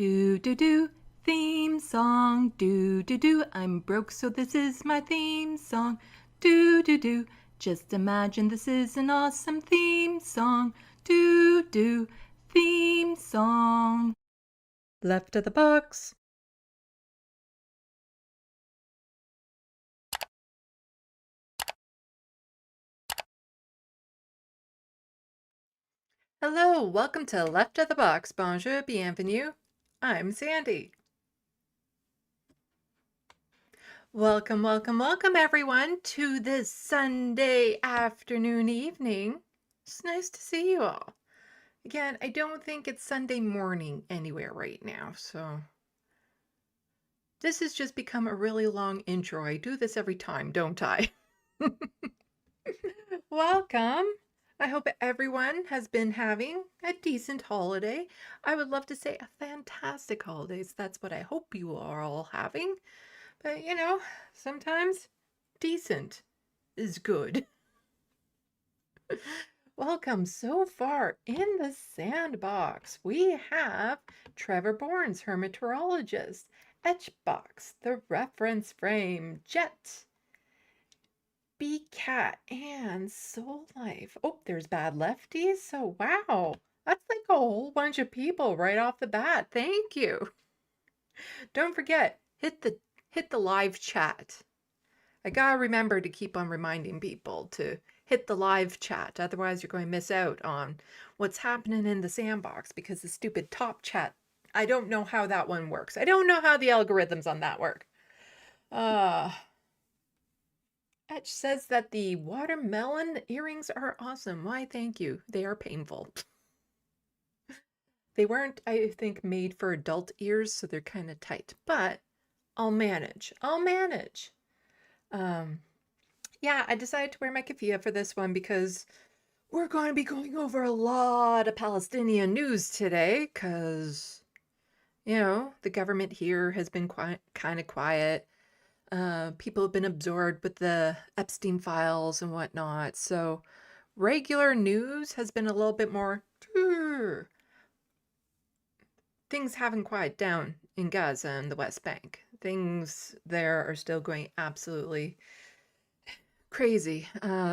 Do do do, theme song. Do do do, I'm broke so this is my theme song. Do do do, just imagine this is an awesome theme song. Do do, theme song. Left of the box. Hello, welcome to Left of the Box. Bonjour, bienvenue. I'm Sandy. Welcome, welcome, welcome everyone to this Sunday afternoon evening. It's nice to see you all. Again, I don't think it's Sunday morning anywhere right now, so this has just become a really long intro. I do this every time, don't I? Welcome. I hope everyone has been having a decent holiday. I would love to say a fantastic holidays. That's what I hope you are all having. But, you know, sometimes decent is good. Welcome. So far in the sandbox, we have Trevor Bourne's Hermeteorologist, Etchbox, The Reference Frame, Jet, B-Cat, and Soul Life. Oh, there's Bad Lefties. So, wow, that's like a whole bunch of people right off the bat. Thank you. Don't forget, hit the live chat. I gotta remember to keep on reminding people to hit the live chat. Otherwise, you're going to miss out on what's happening in the sandbox because the stupid top chat, I don't know how that one works. I don't know how the algorithms on that work. Etch says that the watermelon earrings are awesome. Why, thank you. They are painful. They weren't, I think, made for adult ears, so they're kind of tight. But I'll manage. I'll manage. Yeah, I decided to wear my keffiyeh for this one because we're going to be going over a lot of Palestinian news today because, you know, the government here has been kind of quiet. People have been absorbed with the Epstein files and whatnot. So regular news has been a little bit more. Things haven't quieted down in Gaza and the West Bank. Things there are still going absolutely crazy.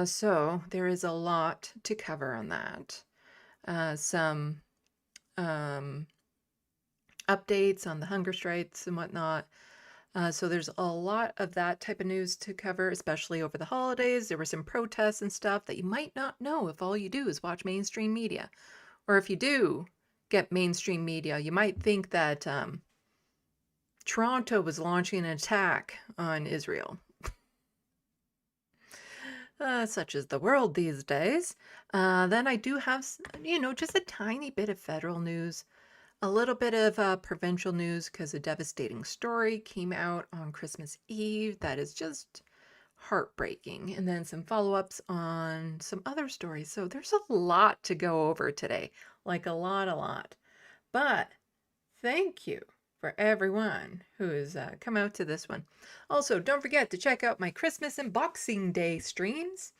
So there is a lot to cover on that. Some updates on the hunger strikes and whatnot. So there's a lot of that type of news to cover, especially over the holidays. There were some protests and stuff that you might not know if all you do is watch mainstream media. Or if you do get mainstream media, you might think that Toronto was launching an attack on Israel. Such is the world these days. Then I do have, you know, just a tiny bit of federal news. A little bit of provincial news because a devastating story came out on Christmas Eve that is just heartbreaking. And then some follow-ups on some other stories. So there's a lot to go over today, like a lot. But thank you for everyone who has come out to this one. Also, don't forget to check out my Christmas and Boxing Day streams.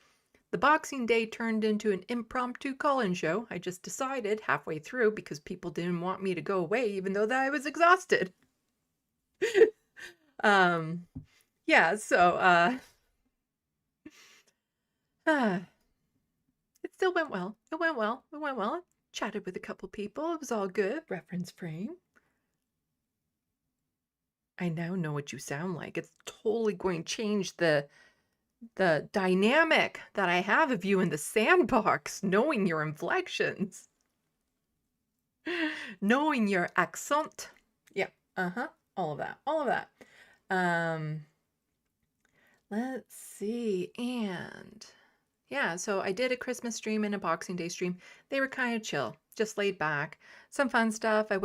The Boxing Day turned into an impromptu call-in show. I just decided halfway through because people didn't want me to go away even though that I was exhausted. Yeah, so it still went well. It went well. I chatted with a couple people. It was all good. Reference frame. I now know what you sound like. It's totally going to change the dynamic that I have of you in the sandbox, knowing your inflections, knowing your accent. Yeah, all of that. Let's see, and yeah, so I did a Christmas stream and a Boxing Day stream. They were kind of chill, just laid back. Some fun stuff. I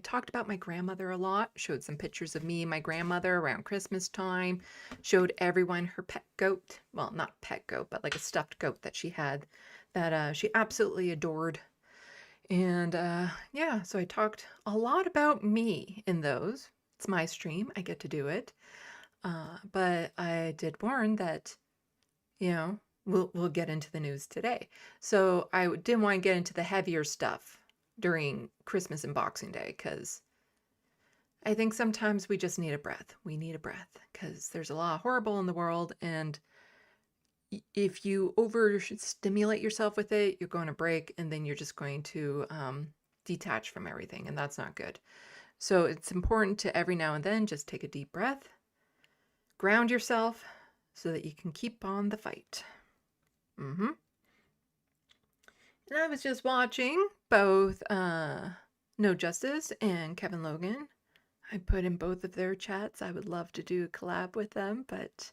talked about my grandmother a lot, showed some pictures of me and my grandmother around Christmas time, showed everyone her pet goat. Well, not pet goat, but like a stuffed goat that she had that she absolutely adored. And yeah, so I talked a lot about me in those. It's my stream. I get to do it. But I did warn that, you know, we'll get into the news today. So I didn't want to get into the heavier stuff during Christmas and Boxing Day because I think sometimes we just need a breath. We need a breath because there's a lot of horrible in the world, and if you overstimulate yourself with it, you're going to break, and then you're just going to detach from everything, and that's not good. So it's important to every now and then just take a deep breath, ground yourself so that you can keep on the fight. And I was just watching both No Justice and Kevin Logan. I put in both of their chats. I would love to do a collab with them, but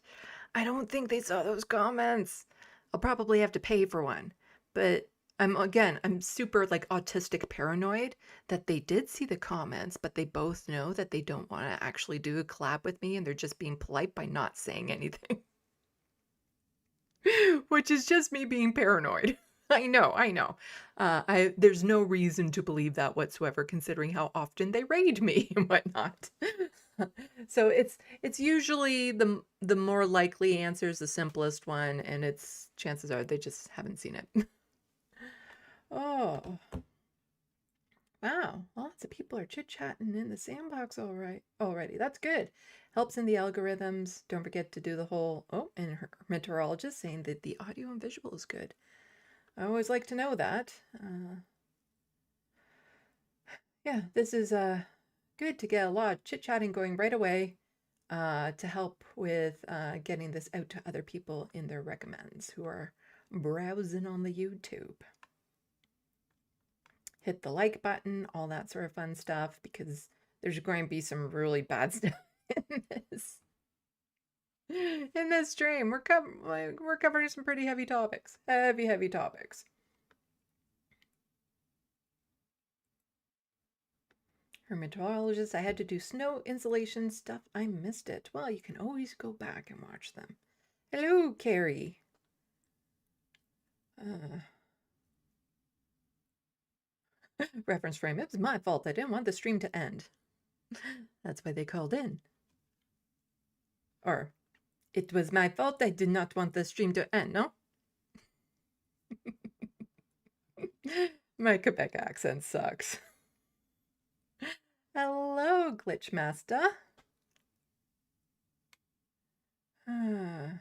I don't think they saw those comments. I'll probably have to pay for one. But I'm super like autistic paranoid that they did see the comments, but they both know that they don't want to actually do a collab with me, and they're just being polite by not saying anything. Which is just me being paranoid. I know. There's no reason to believe that whatsoever, considering how often they raid me and whatnot. So it's usually the more likely answer is the simplest one, and it's chances are they just haven't seen it. Oh, wow! Lots of people are chit-chatting in the sandbox already. That's good. Helps in the algorithms. Don't forget to do the whole and her meteorologist saying that the audio and visual is good. I always like to know that. Yeah, this is good to get a lot of chit-chatting going right away to help with getting this out to other people in their recommends who are browsing on the YouTube. Hit the like button, all that sort of fun stuff, because there's going to be some really bad stuff in this stream. We're covering some pretty heavy topics. Heavy topics. Hermatologist, I had to do snow insulation stuff. I missed it. Well, you can always go back and watch them. Hello, Carrie. Reference frame. It was my fault. I didn't want the stream to end. That's why they called in. Or, it was my fault. I did not want the stream to end, no? My Quebec accent sucks. Hello, Glitchmaster. I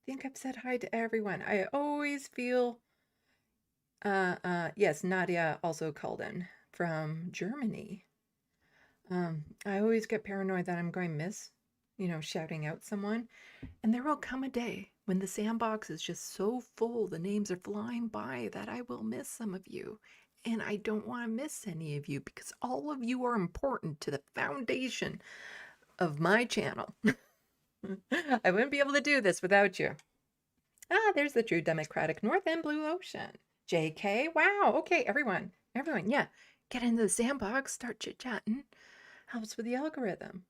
think I've said hi to everyone. I always feel... yes, Nadia also called in from Germany. I always get paranoid that I'm going to miss, shouting out someone. And there will come a day when the sandbox is just so full, the names are flying by, that I will miss some of you. And I don't want to miss any of you because all of you are important to the foundation of my channel. I wouldn't be able to do this without you. There's the true democratic North and Blue Ocean. JK, wow, okay, everyone, yeah, get into the sandbox, start chit-chatting. Helps with the algorithm.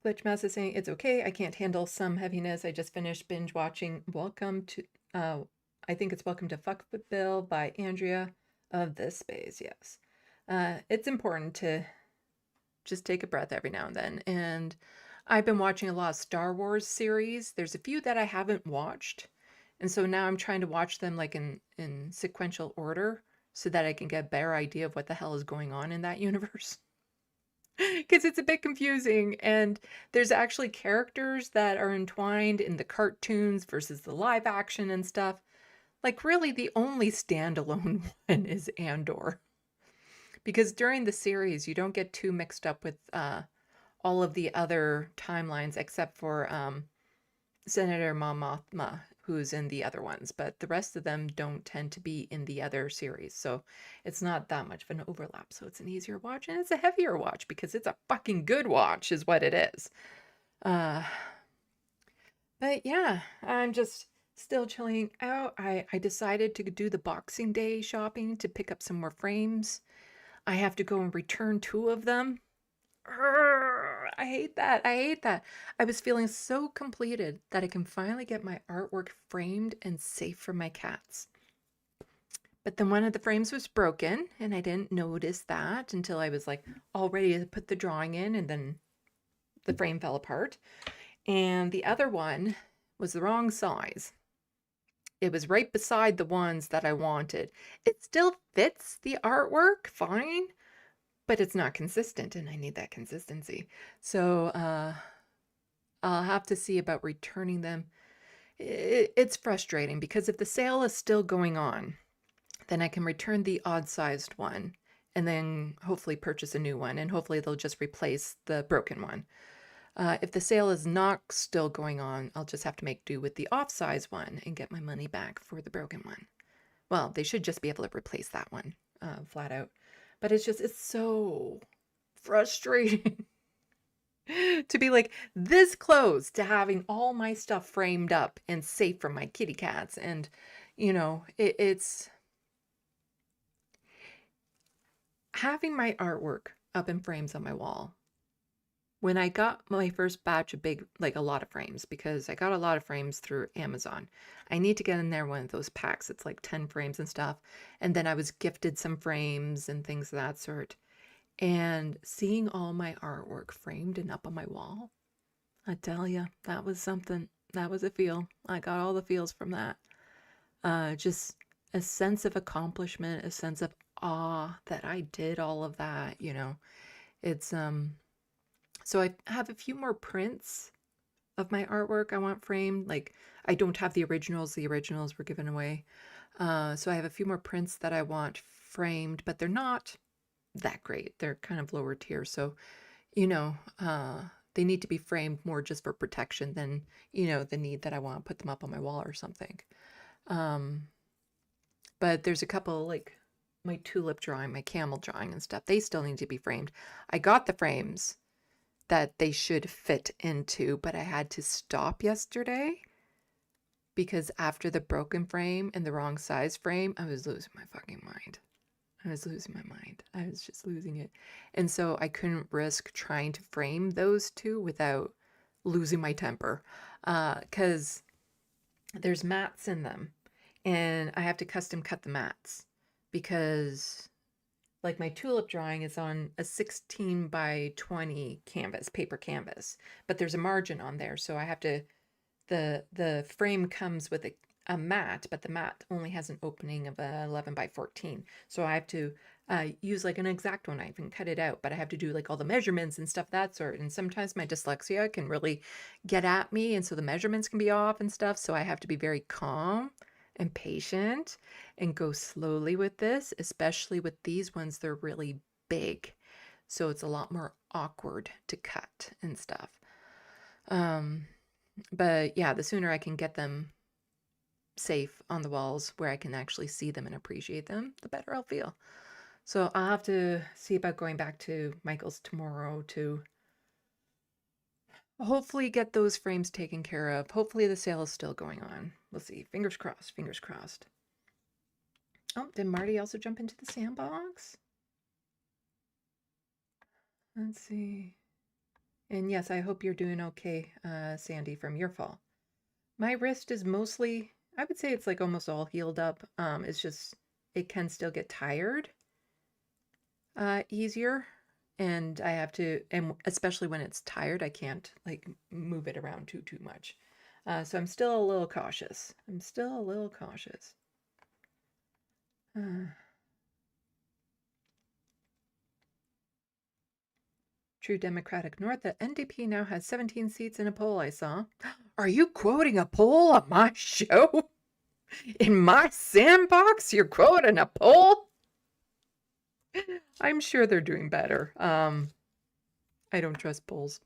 Glitchmass is saying, it's okay, I can't handle some heaviness. I just finished binge watching Welcome to, I think it's Welcome to Fuck the Bill by Andrea of This Space, yes. It's important to just take a breath every now and then. And I've been watching a lot of Star Wars series. There's a few that I haven't watched. And so now I'm trying to watch them like in sequential order so that I can get a better idea of what the hell is going on in that universe. Because it's a bit confusing, and there's actually characters that are entwined in the cartoons versus the live action and stuff. Like, really, the only standalone one is Andor. Because during the series, you don't get too mixed up with all of the other timelines except for Senator Mon Mothma, who's in the other ones, but the rest of them don't tend to be in the other series, so it's not that much of an overlap. So it's an easier watch, and it's a heavier watch because it's a fucking good watch is what it is. But yeah, I'm just still chilling out. I decided to do the Boxing Day shopping to pick up some more frames. I have to go and return 2 of them. I hate that. I was feeling so completed that I can finally get my artwork framed and safe for my cats. But then one of the frames was broken, and I didn't notice that until I was like all ready to put the drawing in, and then the frame fell apart. And the other one was the wrong size. It was right beside the ones that I wanted. It still fits the artwork fine, but it's not consistent, and I need that consistency. So I'll have to see about returning them. It's frustrating because if the sale is still going on, then I can return the odd-sized one and then hopefully purchase a new one, and hopefully they'll just replace the broken one. If the sale is not still going on, I'll just have to make do with the off-size one and get my money back for the broken one. Well, they should just be able to replace that one, flat out. But it's so frustrating to be like this close to having all my stuff framed up and safe from my kitty cats. And, you know, it's having my artwork up in frames on my wall. When I got my first batch of a lot of frames, because I got a lot of frames through Amazon, I need to get in there one of those packs. It's like 10 frames and stuff. And then I was gifted some frames and things of that sort. And seeing all my artwork framed and up on my wall, I tell you, that was something. That was a feel. I got all the feels from that. Just a sense of accomplishment, a sense of awe that I did all of that, you know. It's so I have a few more prints of my artwork I want framed. Like, I don't have the originals. The originals were given away. So I have a few more prints that I want framed, but they're not that great. They're kind of lower tier. So, you know, they need to be framed more just for protection than, you know, the need that I want to put them up on my wall or something. But there's a couple, like my tulip drawing, my camel drawing and stuff. They still need to be framed. I got the frames that they should fit into, but I had to stop yesterday because after the broken frame and the wrong size frame, I was losing my fucking mind. I was losing my mind. I was just losing it. And so I couldn't risk trying to frame those two without losing my temper, because there's mats in them and I have to custom cut the mats because like my tulip drawing is on a 16 by 20 canvas, paper canvas, but there's a margin on there. So I have to, the frame comes with a mat, but the mat only has an opening of 11 by 14. So I have to use like an X-Acto knife and cut it out, but I have to do like all the measurements and stuff that sort. And sometimes my dyslexia can really get at me. And so the measurements can be off and stuff. So I have to be very calm and patient and go slowly with this, especially with these ones. They're really big. So it's a lot more awkward to cut and stuff. But yeah, the sooner I can get them safe on the walls where I can actually see them and appreciate them, the better I'll feel. So I'll have to see about going back to Michael's tomorrow to hopefully get those frames taken care of. Hopefully the sale is still going on. We'll see. Fingers crossed. Fingers crossed. Oh, did Marty also jump into the SandBox? Let's see. And yes, I hope you're doing okay, Sandy, from your fall. My wrist is mostly, I would say it's like almost all healed up. It's just, it can still get tired easier. And I have to, and especially when it's tired, I can't like move it around too much. So I'm still a little cautious. I'm still a little cautious. True Democratic North, the NDP now has 17 seats in a poll I saw. Are you quoting a poll on my show? In my SandBox, you're quoting a poll? I'm sure they're doing better. I don't trust polls.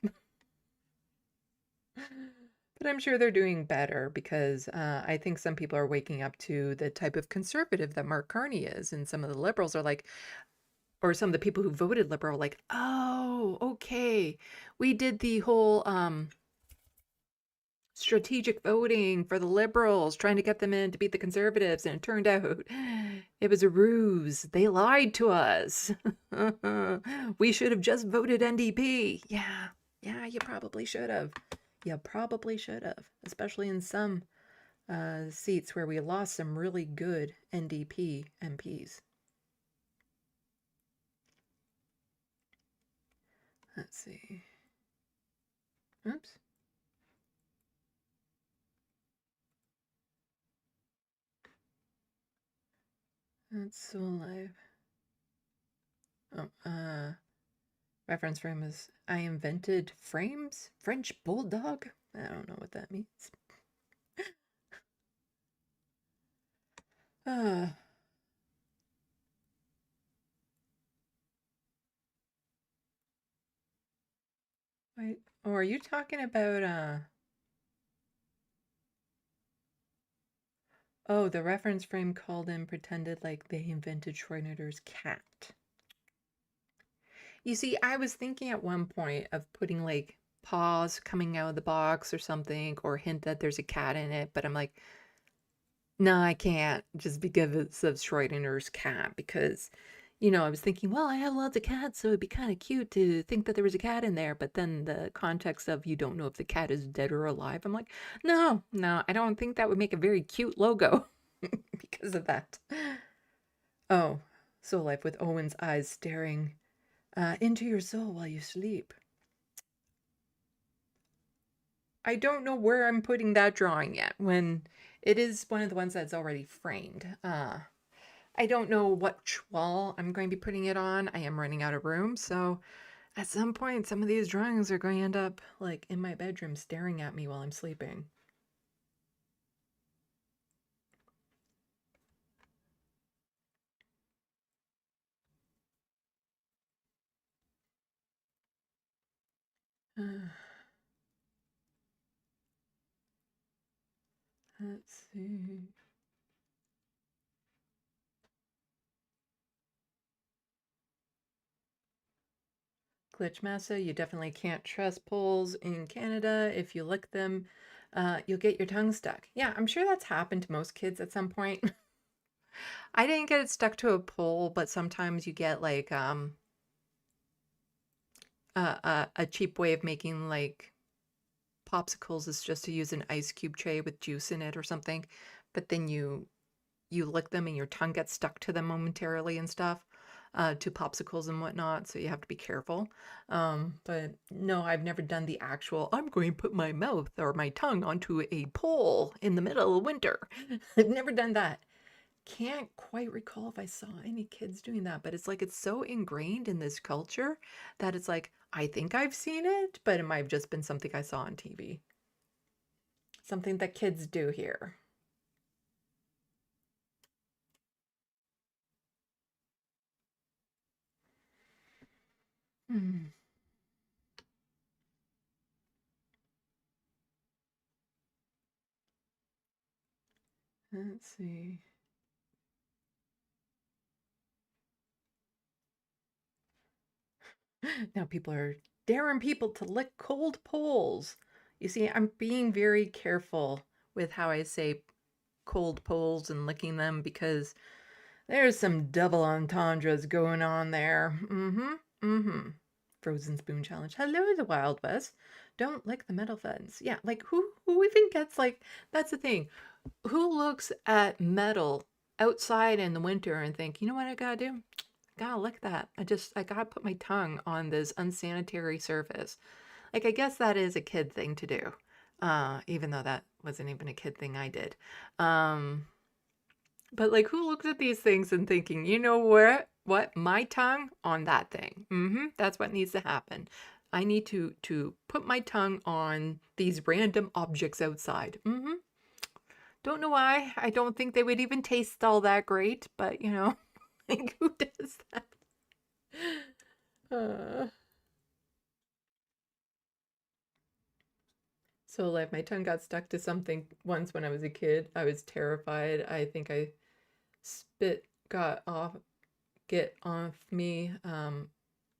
But I'm sure they're doing better because I think some people are waking up to the type of conservative that Mark Carney is. And some of the liberals are like, or some of the people who voted liberal are like, oh, okay. We did the whole strategic voting for the liberals, trying to get them in to beat the conservatives. And it turned out it was a ruse. They lied to us. We should have just voted NDP. Yeah, you probably should have. You probably should have, especially in some seats where we lost some really good NDP MPs. Let's see. Oops. That's so alive. Oh, reference frame is I invented frames? French bulldog? I don't know what that means. Uh, wait. Oh, are you talking about oh, the reference frame called and pretended like they invented Schrodinger's cat. You see, I was thinking at one point of putting like paws coming out of the box or something, or hint that there's a cat in it, but I'm like, no, I can't just because it's of Schrodinger's cat because, I was thinking, well, I have lots of cats, so it'd be kind of cute to think that there was a cat in there. But then the context of you don't know if the cat is dead or alive, I'm like, no, I don't think that would make a very cute logo because of that. Oh, Soul Life with Owen's eyes staring into your soul while you sleep. I don't know where I'm putting that drawing yet when it is one of the ones that's already framed. I don't know what wall I'm going to be putting it on. I am running out of room, so at some point, some of these drawings are going to end up like in my bedroom staring at me while I'm sleeping. Let's see. Glitchmassa, you definitely can't trust poles in Canada. If you lick them, you'll get your tongue stuck. Yeah, I'm sure that's happened to most kids at some point. I didn't get it stuck to a pole, but sometimes you get like a cheap way of making like popsicles is just to use an ice cube tray with juice in it or something, but then you lick them and your tongue gets stuck to them momentarily and stuff, to popsicles and whatnot, so you have to be careful. But no, I've never done the actual, I'm going to put my mouth or my tongue onto a pole in the middle of winter. I've never done that. Can't quite recall if I saw any kids doing that, but it's like it's so ingrained in this culture that it's like, I think I've seen it, but it might have just been something I saw on TV. Something that kids do here. Hmm. Let's see. Now people are daring people to lick cold poles. You see, I'm being very careful with how I say cold poles and licking them because there's some double entendres going on there. Frozen spoon challenge. Hello, the Wild West. Don't lick the metal fence. Yeah, like who even gets like that's the thing. Who looks at metal outside in the winter and think, you know what I gotta do? Gotta lick that. I gotta put my tongue on this unsanitary surface. Like, I guess that is a kid thing to do. Even though that wasn't even a kid thing I did. But like, who looks at these things and thinking, you know what? My tongue on that thing. That's what needs to happen. I need to put my tongue on these random objects outside. Don't know why. I don't think they would even taste all that great, but like who does that? Uh, so like my tongue got stuck to something once when I was a kid. I was terrified. I think I spit got off get off me.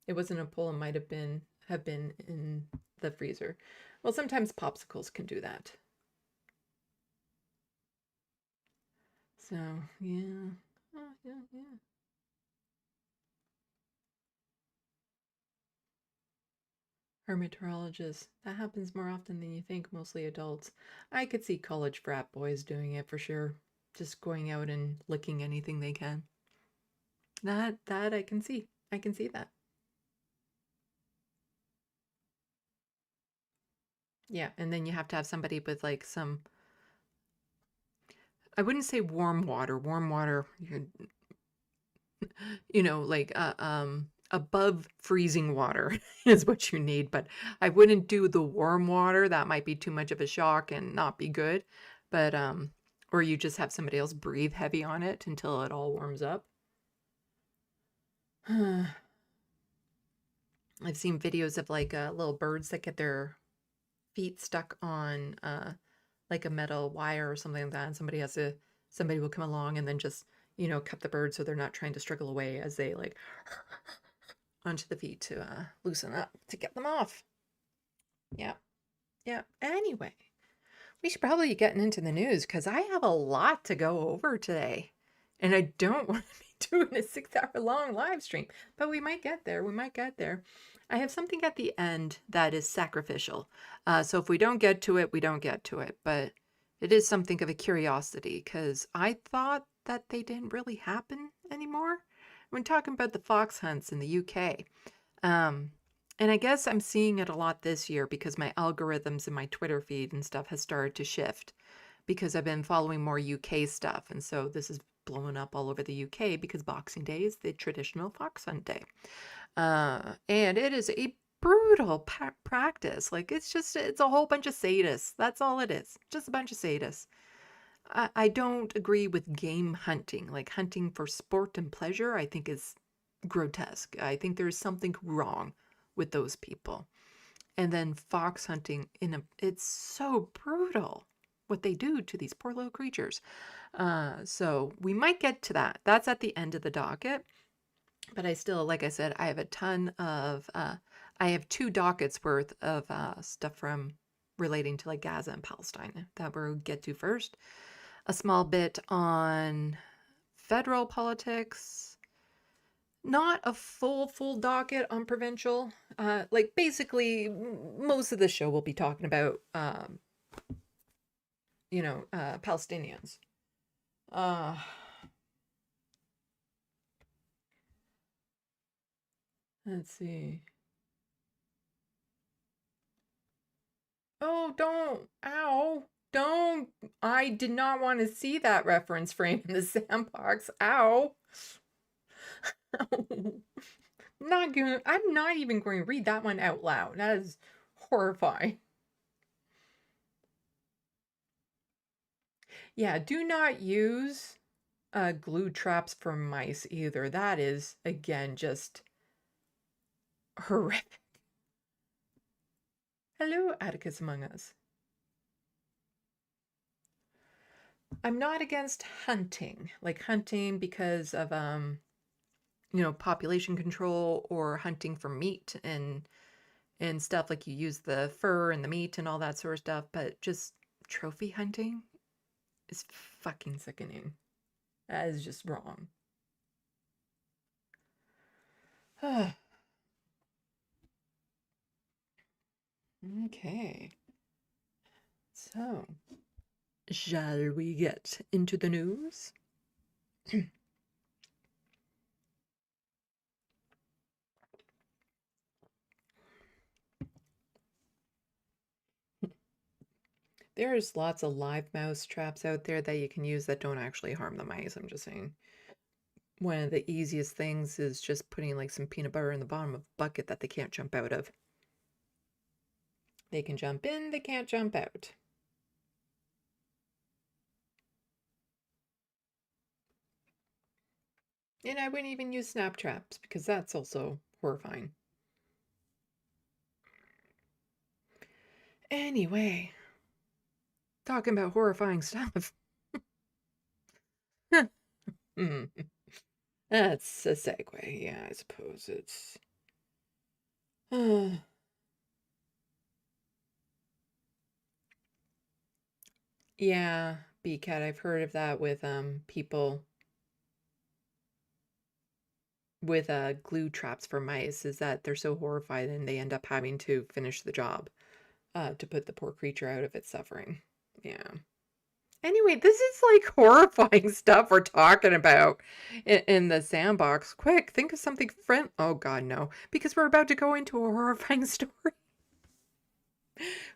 It wasn't a pole, it might have been in the freezer. Well, sometimes popsicles can do that. So yeah. Oh, yeah. Hermatologist. That happens more often than you think, mostly adults. I could see college frat boys doing it for sure. Just going out and licking anything they can. That I can see. I can see that. Yeah, and then you have to have somebody with like I wouldn't say warm water. Warm water, like above freezing water is what you need. But I wouldn't do the warm water. That might be too much of a shock and not be good. But or you just have somebody else breathe heavy on it until it all warms up. I've seen videos of like little birds that get their feet stuck on like a metal wire or something like that, and somebody will come along and then just cut the bird so they're not trying to struggle away as they like onto the feet to loosen up to get them off. Yeah, yeah. Anyway, we should probably be getting into the news because I have a lot to go over today, and I don't want to be doing a 6-hour long live stream, but we might get there. We might get there. I have something at the end that is sacrificial. So if we don't get to it, we don't get to it. But it is something of a curiosity because I thought that they didn't really happen anymore. When talking about the fox hunts in the UK. And I guess I'm seeing it a lot this year because my algorithms in my Twitter feed and stuff has started to shift because I've been following more UK stuff. And so this is blowing up all over the UK because Boxing Day is the traditional fox hunt day. And it is a brutal practice. Like it's a whole bunch of sadists. That's all it is. Just a bunch of sadists. I don't agree with game hunting, like hunting for sport and pleasure. I think is grotesque. I think there's something wrong with those people. And then fox hunting it's so brutal what they do to these poor little creatures. So we might get to that. That's at the end of the docket. But I still, like I said, I have a ton of, I have 2 dockets worth of stuff from relating to like Gaza and Palestine that we'll get to first. A small bit on federal politics. Not a full docket on provincial. Like basically most of the show will be talking about, Palestinians. Let's see. Oh, don't. Ow. Don't. I did not want to see that reference frame in the SandBox. Ow. I'm not even going to read that one out loud. That is horrifying. Yeah, do not use glue traps for mice either. That is, again, just horrific. Hello, Atticus Among Us. I'm not against hunting, like hunting because of population control or hunting for meat and stuff, like you use the fur and the meat and all that sort of stuff, but just trophy hunting is fucking sickening. That is just wrong. Okay. So, shall we get into the news? There's lots of live mouse traps out there that you can use that don't actually harm the mice. I'm just saying. One of the easiest things is just putting like some peanut butter in the bottom of a bucket that they can't jump out of. They can jump in, they can't jump out. And I wouldn't even use snap traps because that's also horrifying. Anyway, talking about horrifying stuff. That's a segue. Yeah, I suppose it's... Yeah, BCAT, I've heard of that with people with glue traps for mice, is that they're so horrified and they end up having to finish the job to put the poor creature out of its suffering. Yeah. Anyway, this is like horrifying stuff we're talking about in the SandBox. Quick, think of something friend. Oh God, no, because we're about to go into a horrifying story.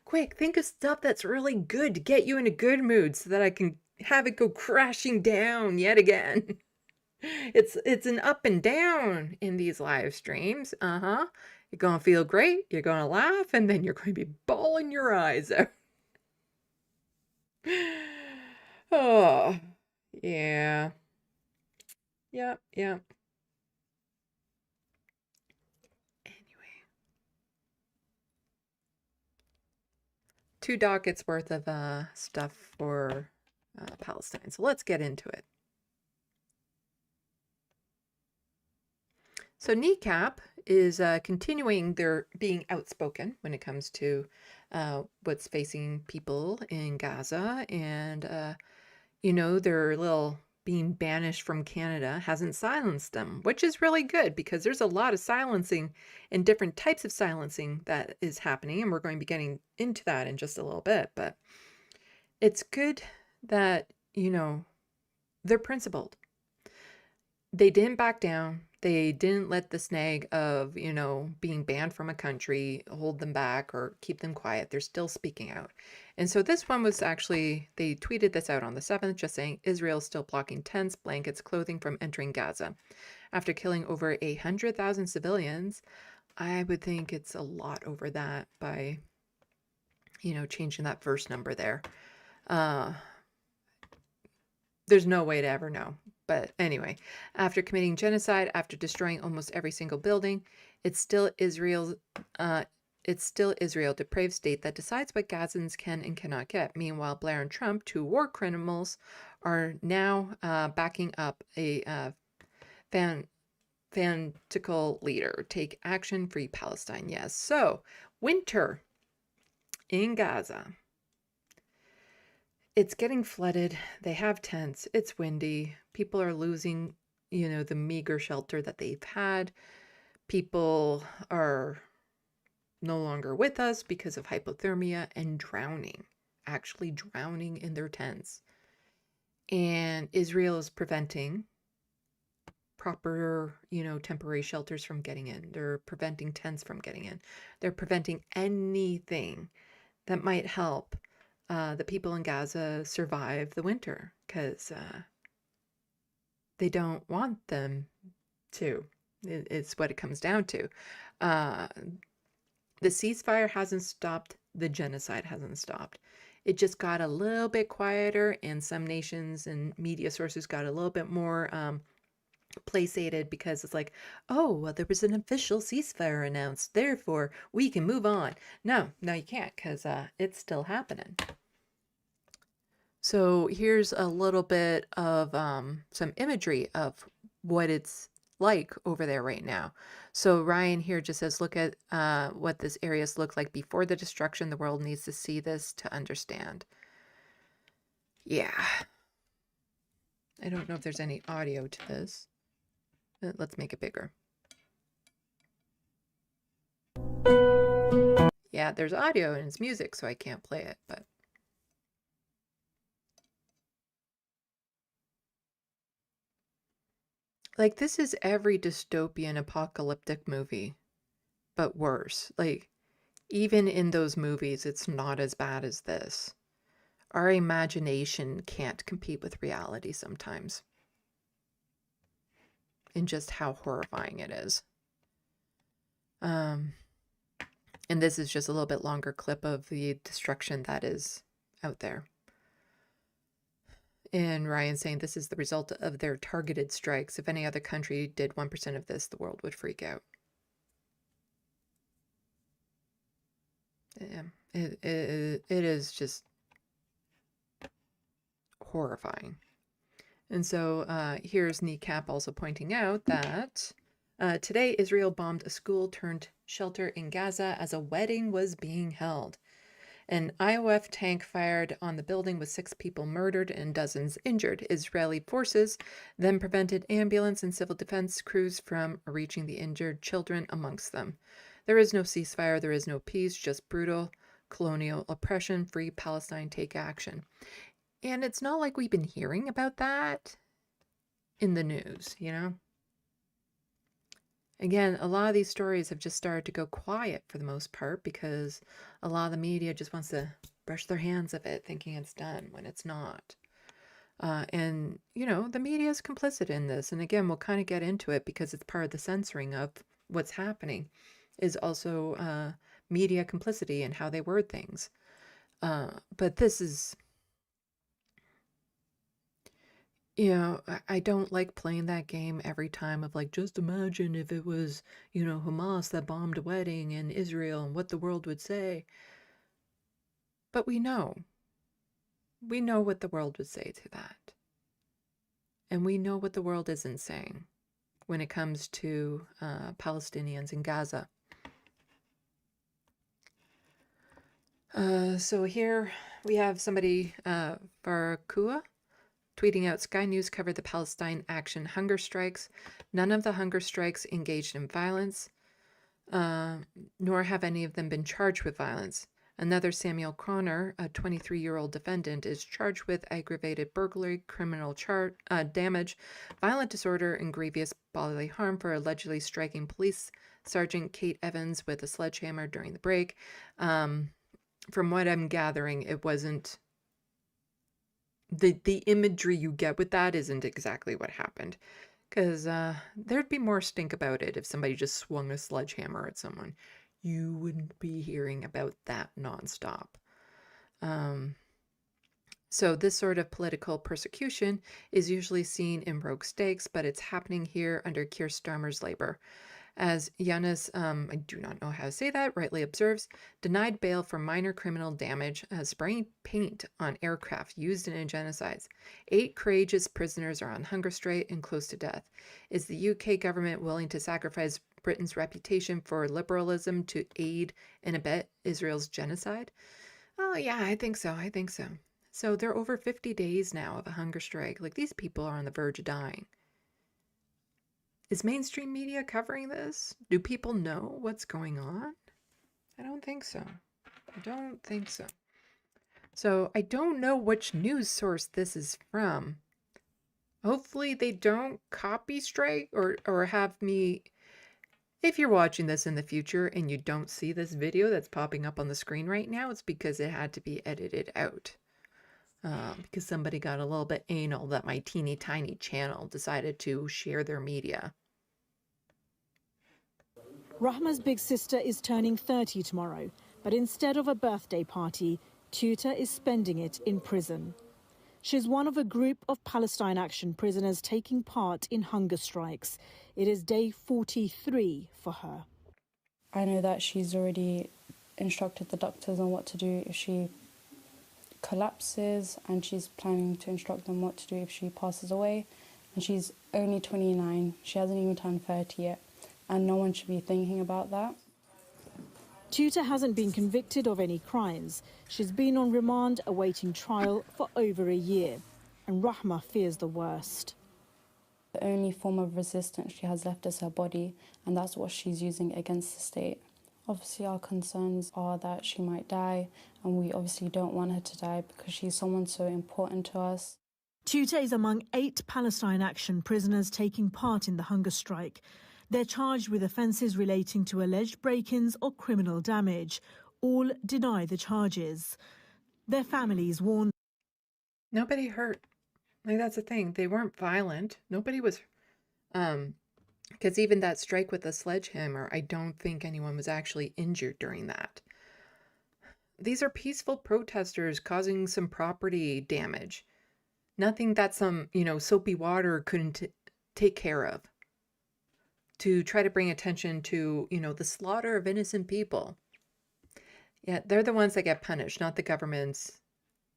Quick, think of stuff that's really good to get you in a good mood so that I can have it go crashing down yet again. It's an up and down in these live streams. Uh-huh. You're gonna feel great, you're gonna laugh, and then you're going to be bawling your eyes out. Oh, yeah. Yep, yep. Anyway, 2 dockets worth of stuff for Palestine. So let's get into it. So Kneecap is continuing their being outspoken when it comes to what's facing people in Gaza, and their little being banished from Canada hasn't silenced them, which is really good because there's a lot of silencing and different types of silencing that is happening, and we're going to be getting into that in just a little bit. But it's good that they're principled. They didn't back down. They didn't let the snag of, being banned from a country hold them back or keep them quiet. They're still speaking out. And so this one was actually, they tweeted this out on the 7th, just saying Israel's still blocking tents, blankets, clothing from entering Gaza. After killing over 100,000 civilians, I would think it's a lot over that by, changing that verse number there. There's no way to ever know. But anyway, after committing genocide, after destroying almost every single building, it's still Israel, depraved state that decides what Gazans can and cannot get. Meanwhile, Blair and Trump, 2 war criminals, are now backing up a fanatical leader. Take action, free Palestine. Yes. So, winter in Gaza. It's getting flooded. They have tents. It's windy. People are losing, the meager shelter that they've had. People are no longer with us because of hypothermia and drowning, actually drowning in their tents. And Israel is preventing proper, temporary shelters from getting in. They're preventing tents from getting in. They're preventing anything that might help the people in Gaza survive the winter because they don't want them to. It's what it comes down to. The ceasefire hasn't stopped. The genocide hasn't stopped. It just got a little bit quieter, and some nations and media sources got a little bit more placated because it's like, oh, well, there was an official ceasefire announced, therefore we can move on. No, you can't, because it's still happening. So here's a little bit of some imagery of what it's like over there right now. So Ryan here just says, look at what this areas look like before the destruction. The world needs to see this to understand. Yeah. I don't know if there's any audio to this. Let's make it bigger. Yeah, there's audio and it's music, so I can't play it, but like, this is every dystopian apocalyptic movie, but worse. Like, even in those movies, it's not as bad as this. Our imagination can't compete with reality sometimes. And just how horrifying it is. And this is just a little bit longer clip of the destruction that is out there. And Ryan saying this is the result of their targeted strikes. If any other country did 1% of this, the world would freak out. Yeah, it is just horrifying. And so here's Kneecap also pointing out that today Israel bombed a school turned shelter in Gaza as a wedding was being held. An IOF tank fired on the building with 6 people murdered and dozens injured. Israeli forces then prevented ambulance and civil defense crews from reaching the injured children amongst them. There is no ceasefire, there is no peace, just brutal colonial oppression. Free Palestine, take action. And it's not like we've been hearing about that in the news, Again, a lot of these stories have just started to go quiet for the most part because a lot of the media just wants to brush their hands of it, thinking it's done when it's not. And, the media is complicit in this. And again, we'll kind of get into it because it's part of the censoring of what's happening, is also media complicity and how they word things. But this is, I don't like playing that game every time of like, just imagine if it was, Hamas that bombed a wedding in Israel and what the world would say. But we know what the world would say to that. And we know what the world isn't saying when it comes to Palestinians in Gaza. So here we have somebody, Barakua, tweeting out, Sky News covered the Palestine Action hunger strikes. None of the hunger strikes engaged in violence, nor have any of them been charged with violence. Another Samuel Croner, a 23-year-old defendant, is charged with aggravated burglary, criminal damage, violent disorder, and grievous bodily harm for allegedly striking police sergeant Kate Evans with a sledgehammer during the break. From what I'm gathering, it wasn't... The imagery you get with that isn't exactly what happened. Because there'd be more stink about it if somebody just swung a sledgehammer at someone. You wouldn't be hearing about that nonstop. So this sort of political persecution is usually seen in rogue states, but it's happening here under Keir Starmer's Labour. As Yanis, I do not know how to say that, rightly observes, denied bail for minor criminal damage, spraying paint on aircraft used in genocides. 8 courageous prisoners are on hunger strike and close to death. Is the UK government willing to sacrifice Britain's reputation for liberalism to aid and abet Israel's genocide? Oh, yeah, I think so. So they're over 50 days now of a hunger strike. Like, these people are on the verge of dying. Is mainstream media covering this? Do people know what's going on? I don't think so. So I don't know which news source this is from. Hopefully they don't copy strike or have me... If you're watching this in the future and you don't see this video that's popping up on the screen right now, it's because it had to be edited out. Because somebody got a little bit anal that my teeny tiny channel decided to share their media. Rahma's big sister is turning 30 tomorrow, but instead of a birthday party, Tutor is spending it in prison. She's one of a group of Palestine Action prisoners taking part in hunger strikes. It is day 43 for her. I know that she's already instructed the doctors on what to do if she collapses, and she's planning to instruct them what to do if she passes away. And she's only 29. She hasn't even turned 30 yet. And no one should be thinking about that. Tutor hasn't been convicted of any crimes. She's been on remand awaiting trial for over a year. And Rahma fears the worst. The only form of resistance she has left is her body, and that's what she's using against the state. Obviously, our concerns are that she might die, and we obviously don't want her to die because she's someone so important to us. Tutor is among 8 Palestine Action prisoners taking part in the hunger strike. They're charged with offences relating to alleged break-ins or criminal damage. All deny the charges. Their families warn... Nobody hurt. Like, that's the thing. They weren't violent. Nobody was... Because even that strike with the sledgehammer, I don't think anyone was actually injured during that. These are peaceful protesters causing some property damage. Nothing that some, soapy water couldn't take care of. To try to bring attention to, the slaughter of innocent people. Yeah, they're the ones that get punished, not the government's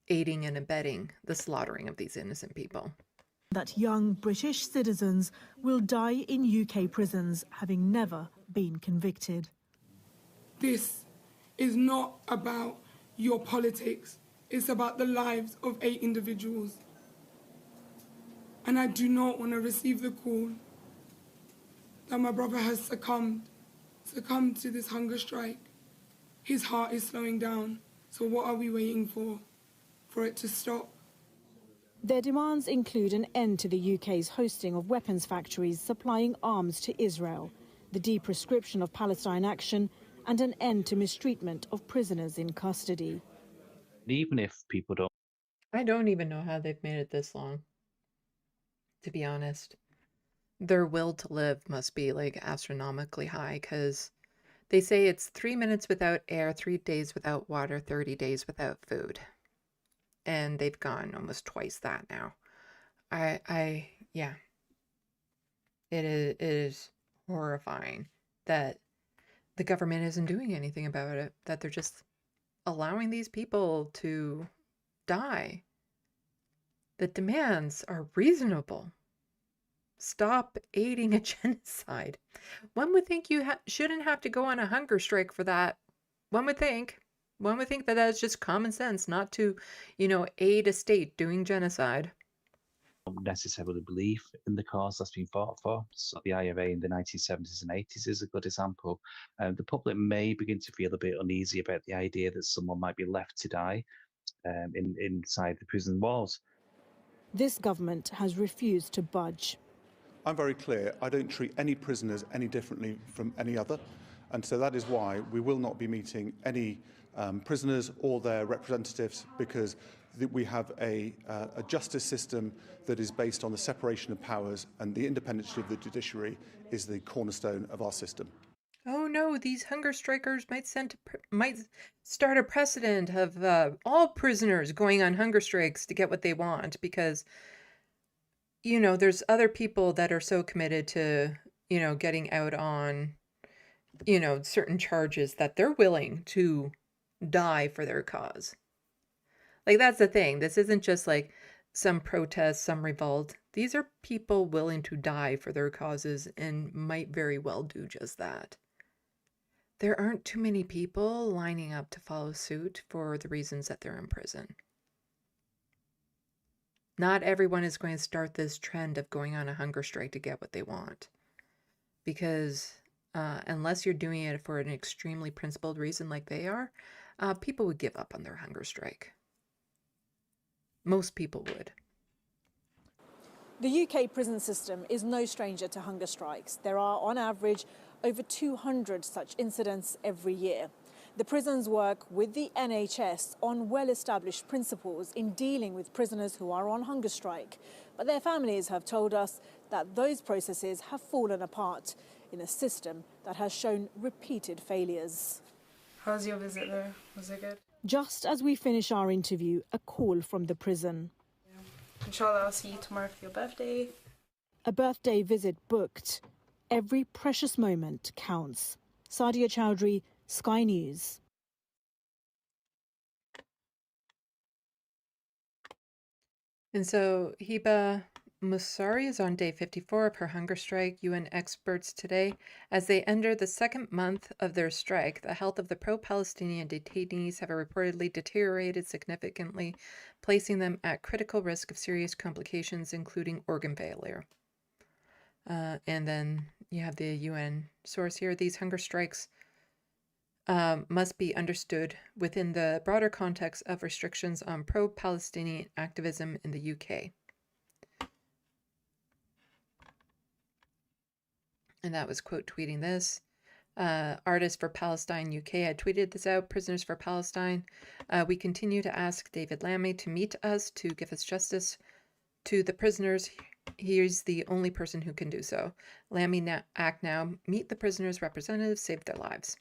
aiding and abetting the slaughtering of these innocent people. That young British citizens will die in UK prisons, having never been convicted. This is not about your politics. It's about the lives of 8 individuals. And I do not want to receive the call that my brother has succumbed to this hunger strike. His heart is slowing down. So what are we waiting for it to stop? Their demands include an end to the UK's hosting of weapons factories supplying arms to Israel, the deprescription of Palestine Action, and an end to mistreatment of prisoners in custody. Even if people don't I don't even know how they've made it this long, to be honest. Their will to live must be like astronomically high because they say it's 3 minutes without air, 3 days without water, 30 days without food. And they've gone almost twice that now. Yeah, it is horrifying that the government isn't doing anything about it, that they're just allowing these people to die. The demands are reasonable. Stop aiding a genocide. One would think you shouldn't have to go on a hunger strike for that. One would think. One would think that that's just common sense, not to, aid a state doing genocide. Don't necessarily believe in the cause that's been fought for. So the IRA in the 1970s and 80s is a good example. The public may begin to feel a bit uneasy about the idea that someone might be left to die inside the prison walls. This government has refused to budge. I'm very clear, I don't treat any prisoners any differently from any other, and so that is why we will not be meeting any prisoners or their representatives, because we have a justice system that is based on the separation of powers, and the independence of the judiciary is the cornerstone of our system. Oh no, these hunger strikers might start a precedent of all prisoners going on hunger strikes to get what they want, because there's other people that are so committed to, getting out on, certain charges that they're willing to die for their cause. Like, that's the thing. This isn't just like some protest, some revolt. These are people willing to die for their causes and might very well do just that. There aren't too many people lining up to follow suit for the reasons that they're in prison. Not everyone is going to start this trend of going on a hunger strike to get what they want. Because unless you're doing it for an extremely principled reason like they are, people would give up on their hunger strike. Most people would. The UK prison system is no stranger to hunger strikes. There are, on average, over 200 such incidents every year. The prisons work with the NHS on well-established principles in dealing with prisoners who are on hunger strike. But their families have told us that those processes have fallen apart in a system that has shown repeated failures. How was your visit there? Was it good? Just as we finish our interview, a call from the prison. Inshallah, I'll see you tomorrow for your birthday. A birthday visit booked. Every precious moment counts. Sadia Chowdhury, Sky News. And so Hiba Musari is on day 54 of her hunger strike. UN experts today, as they enter the second month of their strike, the health of the pro-Palestinian detainees have reportedly deteriorated significantly, placing them at critical risk of serious complications, including organ failure. And then you have the UN source here. These hunger strikes must be understood within the broader context of restrictions on pro-Palestinian activism in the UK. And that was quote tweeting this. Artists for Palestine UK had tweeted this out. Prisoners for Palestine. We continue to ask David Lammy to meet us to give us justice to the prisoners. He's the only person who can do so. Lammy act now. Meet the prisoners' representatives. Save their lives.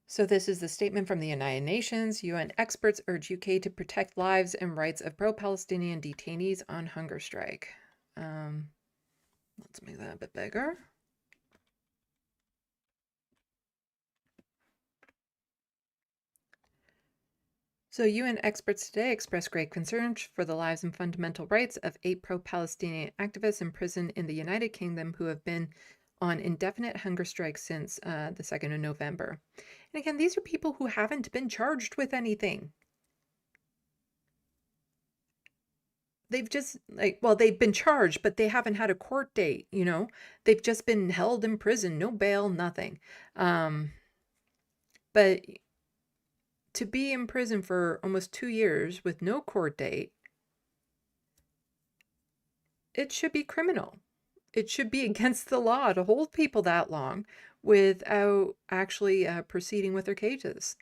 So this is the statement from the United Nations. UN experts urge UK to protect lives and rights of pro-Palestinian detainees on hunger strike. Let's make that a bit bigger. So UN experts today expressed great concern for the lives and fundamental rights of 8 pro-Palestinian activists in prison in the United Kingdom who have been on indefinite hunger strikes since the 2nd of November. And again, these are people who haven't been charged with anything. They've just, they've been charged, but they haven't had a court date, They've just been held in prison, no bail, nothing. But to be in prison for almost 2 years with no court date, it should be criminal. it should be against the law to hold people that long without actually proceeding with their cases.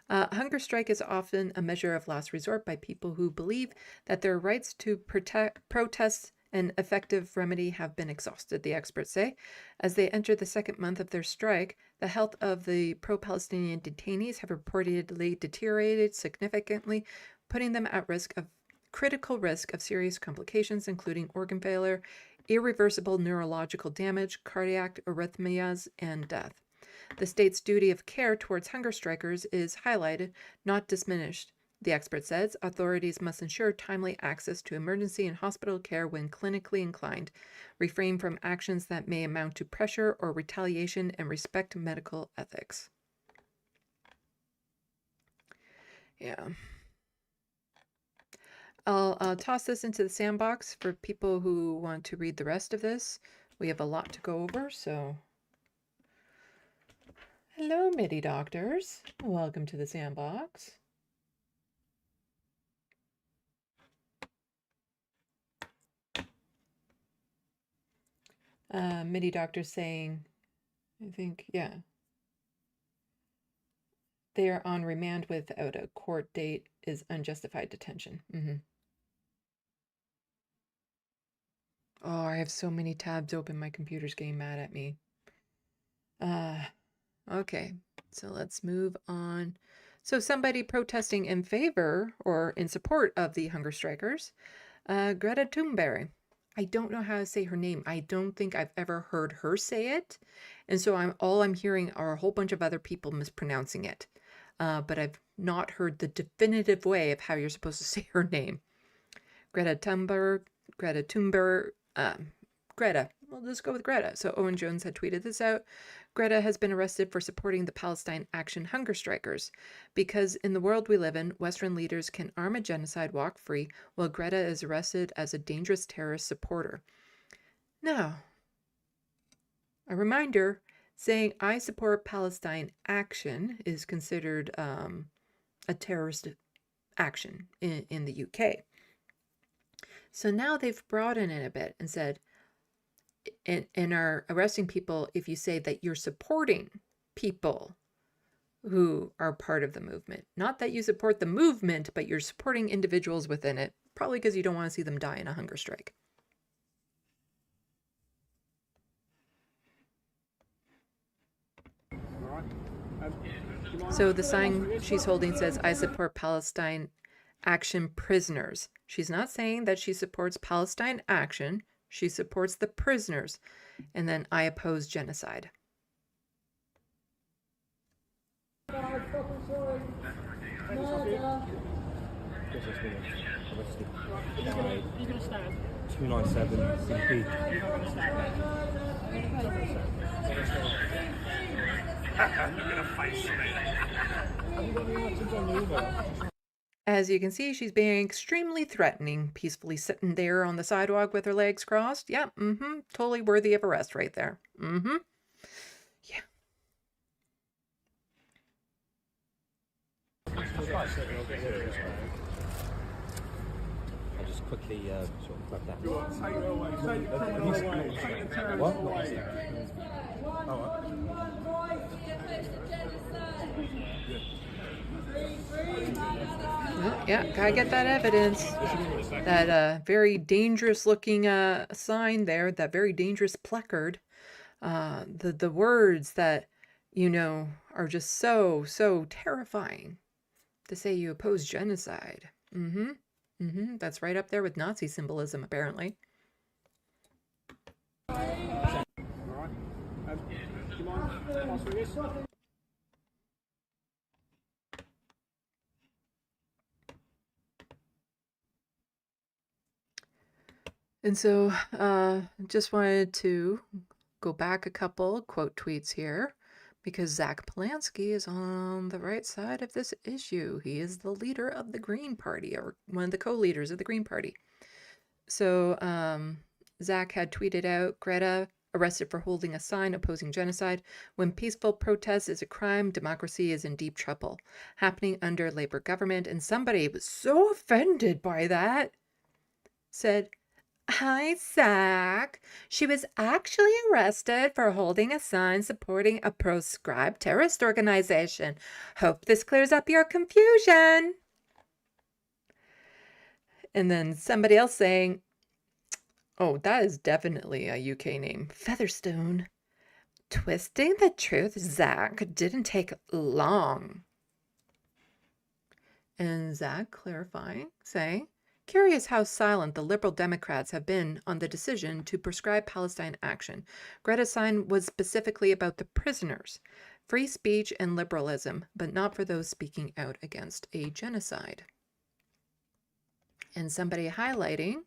Hunger strike is often a measure of last resort by people who believe that their rights to protest an effective remedy have been exhausted, the experts say. As they enter the second month of their strike, the health of the pro-Palestinian detainees have reportedly deteriorated significantly, putting them at critical risk of serious complications, including organ failure, irreversible neurological damage, cardiac arrhythmias, and death. The state's duty of care towards hunger strikers is highlighted, not diminished. The expert says authorities must ensure timely access to emergency and hospital care when clinically inclined, refrain from actions that may amount to pressure or retaliation, and respect medical ethics. Yeah. I'll toss this into the sandbox for people who want to read the rest of this. We have a lot to go over, so... Hello, MIDI doctors. Welcome to the sandbox. MIDI doctor saying, I think, yeah. They are on remand without a court date is unjustified detention. Oh, I have so many tabs open. My computer's getting mad at me. Okay, so let's move on. So somebody protesting in favor or in support of the hunger strikers, Greta Thunberg. I don't know how to say her name. I don't think I've ever heard her say it. And so all I'm hearing are a whole bunch of other people mispronouncing it. But I've not heard the definitive way of how you're supposed to say her name. Greta Thunberg, Greta. We'll just go with Greta. So Owen Jones had tweeted this out. Greta has been arrested for supporting the Palestine Action hunger strikers. Because in the world we live in, Western leaders can arm a genocide walk-free, while Greta is arrested as a dangerous terrorist supporter. Now, a reminder, saying I support Palestine Action is considered a terrorist action in the UK. So now they've broadened it a bit and said, and are arresting people if you say that you're supporting people who are part of the movement. Not that you support the movement, but you're supporting individuals within it, probably because you don't want to see them die in a hunger strike. So the sign she's holding says, I support Palestine Action prisoners. She's not saying that she supports Palestine Action. She supports the prisoners. And then I oppose genocide. As you can see, she's being extremely threatening, peacefully sitting there on the sidewalk with her legs crossed. Yeah, totally worthy of arrest right there. Yeah. I'll just quickly sort of grab that. What? Yeah, gotta get that evidence. That very dangerous looking sign there, that very dangerous placard. The words that, you know, are just so terrifying. To say you oppose genocide. That's right up there with Nazi symbolism, apparently. And so just wanted to go back a couple quote tweets here, because Zach Polanski is on the right side of this issue. He is the leader of the Green Party, or one of the co-leaders of the Green Party. So Zach had tweeted out, Greta arrested for holding a sign opposing genocide. When peaceful protest is a crime, democracy is in deep trouble. Happening under Labour government. And somebody was so offended by that, said, Hi, Zach. She was actually arrested for holding a sign supporting a proscribed terrorist organization. Hope this clears up your confusion. And then somebody else saying, oh, that is definitely a UK name. Featherstone. Twisting the truth, Zach, didn't take long. And Zach clarifying, saying, curious how silent the Liberal Democrats have been on the decision to prescribe Palestine action. Greta's sign was specifically about the prisoners, free speech and liberalism, but not for those speaking out against a genocide. And somebody highlighting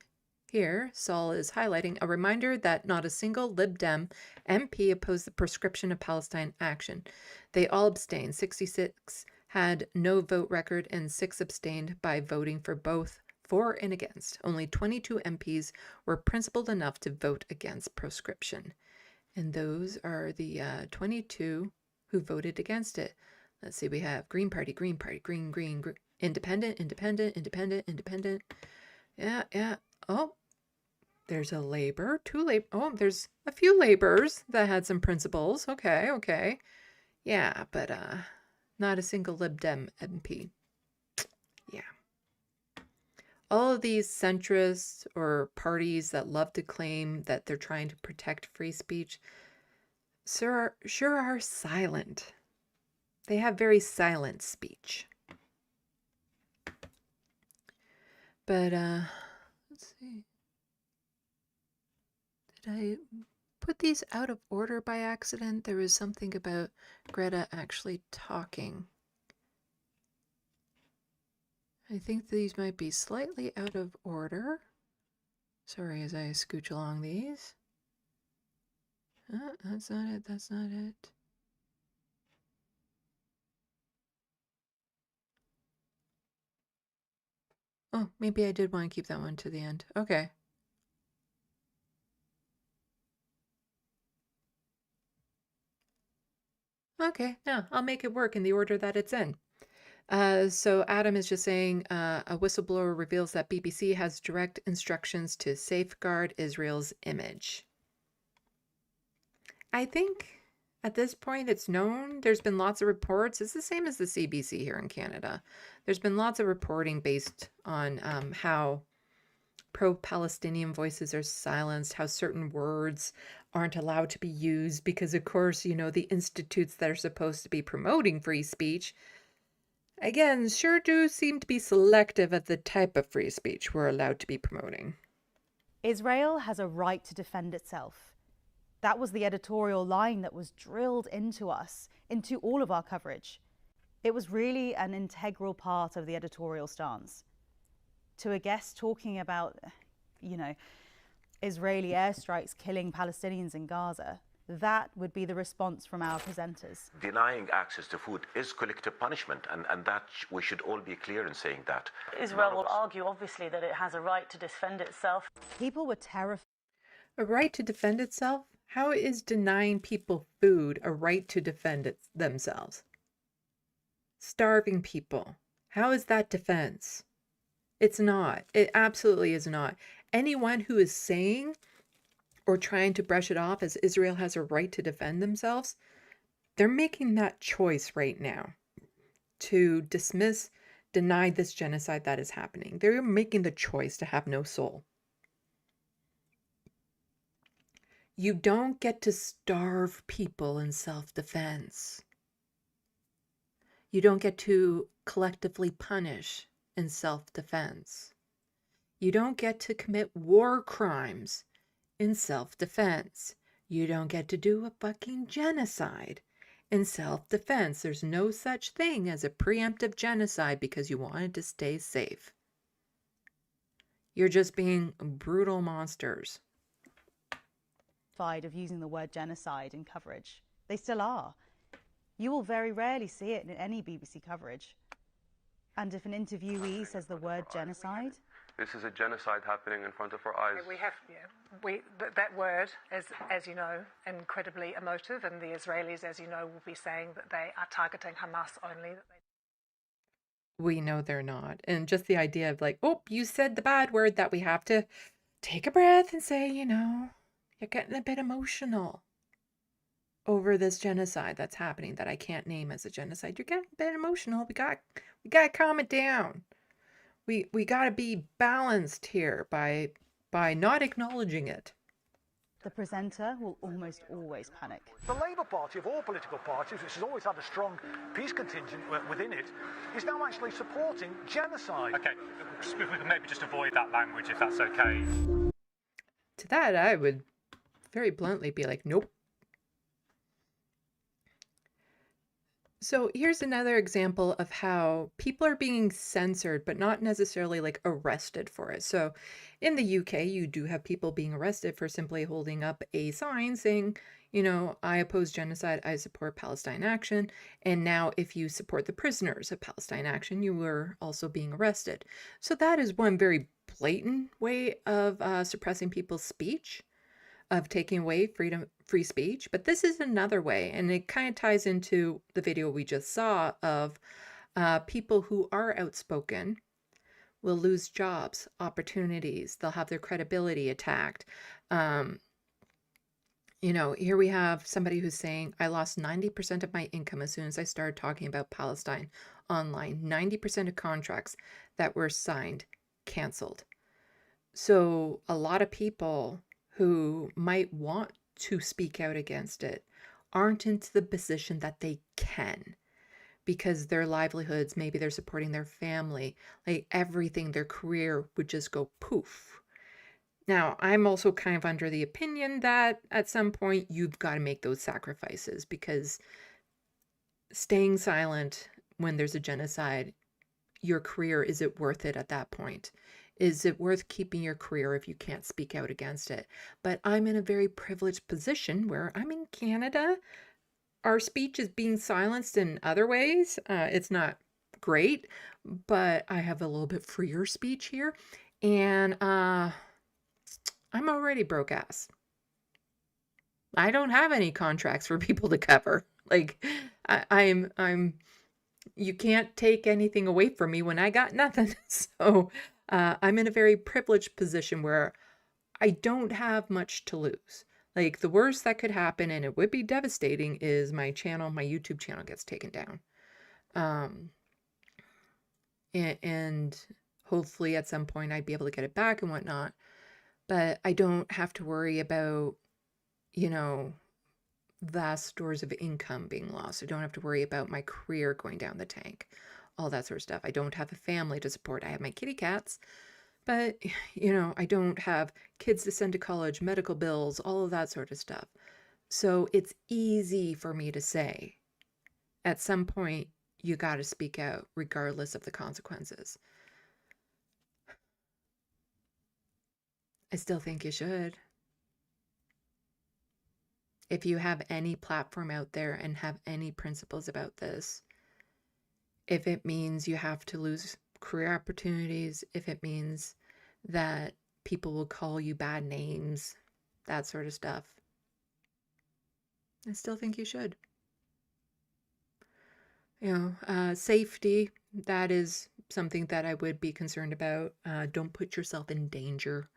here, Saul is highlighting a reminder that not a single Lib Dem MP opposed the prescription of Palestine action. They all abstained. 66 had no vote record and 6 abstained by voting for both for and against. Only 22 MPs were principled enough to vote against proscription. And those are the 22 who voted against it. Let's see, we have Green Party, Green Party, Green, Independent, Independent, Independent, Independent. Yeah. Oh, there's a Labor, 2 Labor. Oh, there's a few Labors that had some principles. Okay. Yeah, but not a single Lib Dem MP. Yeah. All of these centrists or parties that love to claim that they're trying to protect free speech sure are silent. They have very silent speech. But let's see. Did I put these out of order by accident? There was something about Greta actually talking. I think these might be slightly out of order. Sorry as I scooch along these. That's not it. Oh, maybe I did want to keep that one to the end. Okay. Okay, no, I'll make it work in the order that it's in. So Adam is just saying a whistleblower reveals that BBC has direct instructions to safeguard Israel's image. I think at this point it's known. There's been lots of reports. It's the same as the CBC here in Canada. There's been lots of reporting based on how pro-Palestinian voices are silenced, how certain words aren't allowed to be used because, of course, you know, the institutes that are supposed to be promoting free speech, again, sure do seem to be selective of the type of free speech we're allowed to be promoting. Israel has a right to defend itself. That was the editorial line that was drilled into us, into all of our coverage. It was really an integral part of the editorial stance. To a guest talking about, you know, Israeli airstrikes killing Palestinians in Gaza, that would be the response from our presenters. Denying access to food is collective punishment, and that we should all be clear in saying that. Israel will argue, obviously, that it has a right to defend itself. People were terrified. A right to defend itself? How is denying people food a right to defend themselves? Starving people. How is that defense? It's not. It absolutely is not. Anyone who is saying or trying to brush it off as Israel has a right to defend themselves, they're making that choice right now to dismiss, deny this genocide that is happening. They're making the choice to have no soul. You don't get to starve people in self-defense. You don't get to collectively punish in self-defense. You don't get to commit war crimes in self-defense. You don't get to do a fucking genocide in self-defense. There's no such thing as a preemptive genocide because you wanted to stay safe. You're just being brutal monsters. Of using the word genocide in coverage. They still are. You will very rarely see it in any BBC coverage. And if an interviewee says the word genocide, this is a genocide happening in front of our eyes. That word is, as you know, incredibly emotive, and the Israelis, as you know, will be saying that they are targeting Hamas only. We know they're not. And just the idea of like, oh, you said the bad word that we have to take a breath and say, you're getting a bit emotional over this genocide that's happening that I can't name as a genocide. You're getting a bit emotional. We got to calm it down. We got to be balanced here by not acknowledging it. The presenter will almost always panic. The Labour Party, of all political parties, which has always had a strong peace contingent within it, is now actually supporting genocide. Okay, if we can maybe just avoid that language, if that's okay. To that, I would very bluntly be like, nope. So here's another example of how people are being censored, but not necessarily like arrested for it. So in the UK, you do have people being arrested for simply holding up a sign saying, I oppose genocide, I support Palestine action. And now if you support the prisoners of Palestine action, you were also being arrested. So that is one very blatant way of suppressing people's speech, of taking away free speech. But this is another way, and it kind of ties into the video we just saw of people who are outspoken will lose jobs, opportunities, they'll have their credibility attacked. Here we have somebody who's saying, I lost 90% of my income as soon as I started talking about Palestine online. 90% of contracts that were signed canceled. So a lot of people who might want to speak out against it aren't into the position that they can, because their livelihoods, maybe they're supporting their family, like everything, their career would just go poof. Now, I'm also kind of under the opinion that at some point you've got to make those sacrifices, because staying silent when there's a genocide, your career, is it worth it at that point? Is it worth keeping your career if you can't speak out against it? But I'm in a very privileged position where I'm in Canada. Our speech is being silenced in other ways. It's not great, but I have a little bit freer speech here. And I'm already broke ass. I don't have any contracts for people to cover. Like, I'm you can't take anything away from me when I got nothing. So I'm in a very privileged position where I don't have much to lose. Like, the worst that could happen, and it would be devastating, is my YouTube channel gets taken down. And hopefully at some point I'd be able to get it back and whatnot. But I don't have to worry about, vast stores of income being lost. I don't have to worry about my career going down the tank, all that sort of stuff. I don't have a family to support. I have my kitty cats, but, I don't have kids to send to college, medical bills, all of that sort of stuff. So it's easy for me to say, at some point, you got to speak out regardless of the consequences. I still think you should. If you have any platform out there and have any principles about this, if it means you have to lose career opportunities, if it means that people will call you bad names, that sort of stuff, I still think you should. Safety, that is something that I would be concerned about. Don't put yourself in danger.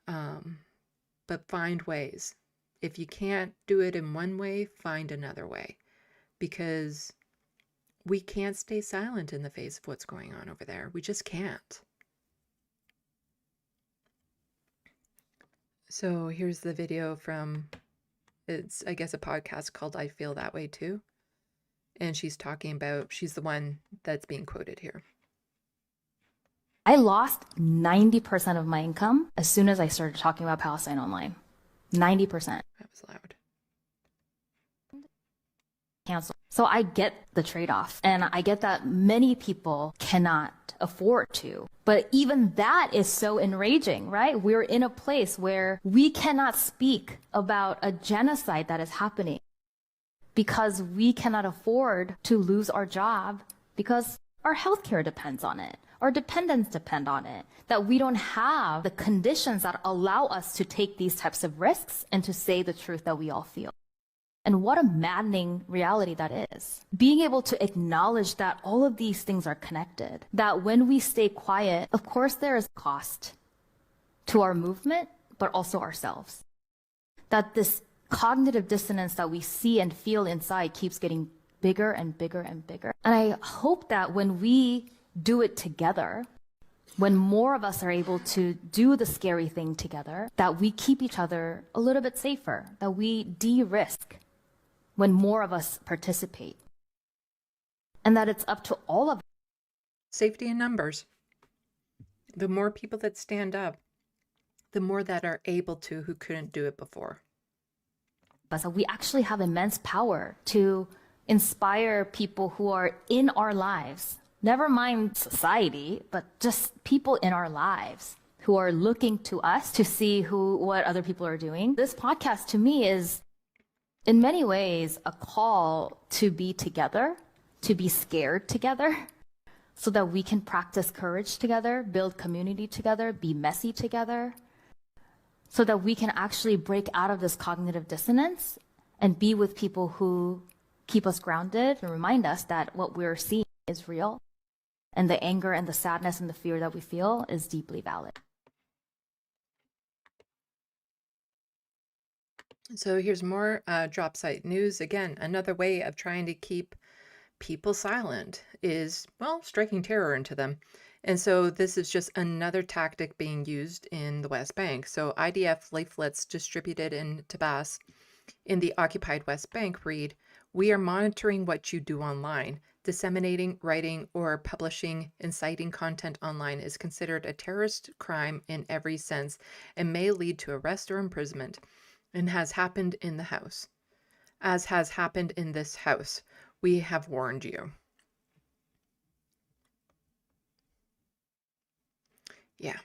But find ways. If you can't do it in one way, find another way, because we can't stay silent in the face of what's going on over there. We just can't. So here's the video from, it's, I guess, a podcast called I Feel That Way Too. And she's talking about, she's the one that's being quoted here. I lost 90% of my income as soon as I started talking about Palestine online. 90%. That was loud. Cancel. So I get the trade-off, and I get that many people cannot afford to. But even that is so enraging, right? We're in a place where we cannot speak about a genocide that is happening because we cannot afford to lose our job because our healthcare depends on it. Our dependents depend on it, that we don't have the conditions that allow us to take these types of risks and to say the truth that we all feel. And what a maddening reality that is. Being able to acknowledge that all of these things are connected, that when we stay quiet, of course there is cost to our movement, but also ourselves. That this cognitive dissonance that we see and feel inside keeps getting bigger and bigger and bigger. And I hope that when we do it together, when more of us are able to do the scary thing together, that we keep each other a little bit safer, that we de-risk when more of us participate. And that it's up to all of us. Safety in numbers. The more people that stand up, the more that are able to who couldn't do it before. So we actually have immense power to inspire people who are in our lives, never mind society, but just people in our lives who are looking to us to see what other people are doing. This podcast to me is in many ways a call to be together, to be scared together, so that we can practice courage together, build community together, be messy together, so that we can actually break out of this cognitive dissonance and be with people who keep us grounded and remind us that what we're seeing is real, and the anger and the sadness and the fear that we feel is deeply valid. So here's more drop site news. Again, another way of trying to keep people silent is, well, striking terror into them. And so this is just another tactic being used in the West Bank. So IDF leaflets distributed in Tabas in the occupied West Bank read, "We are monitoring what you do online. Disseminating, writing, or publishing inciting content online is considered a terrorist crime in every sense and may lead to arrest or imprisonment, and has happened in the house. As has happened in this house, we have warned you." Yeah.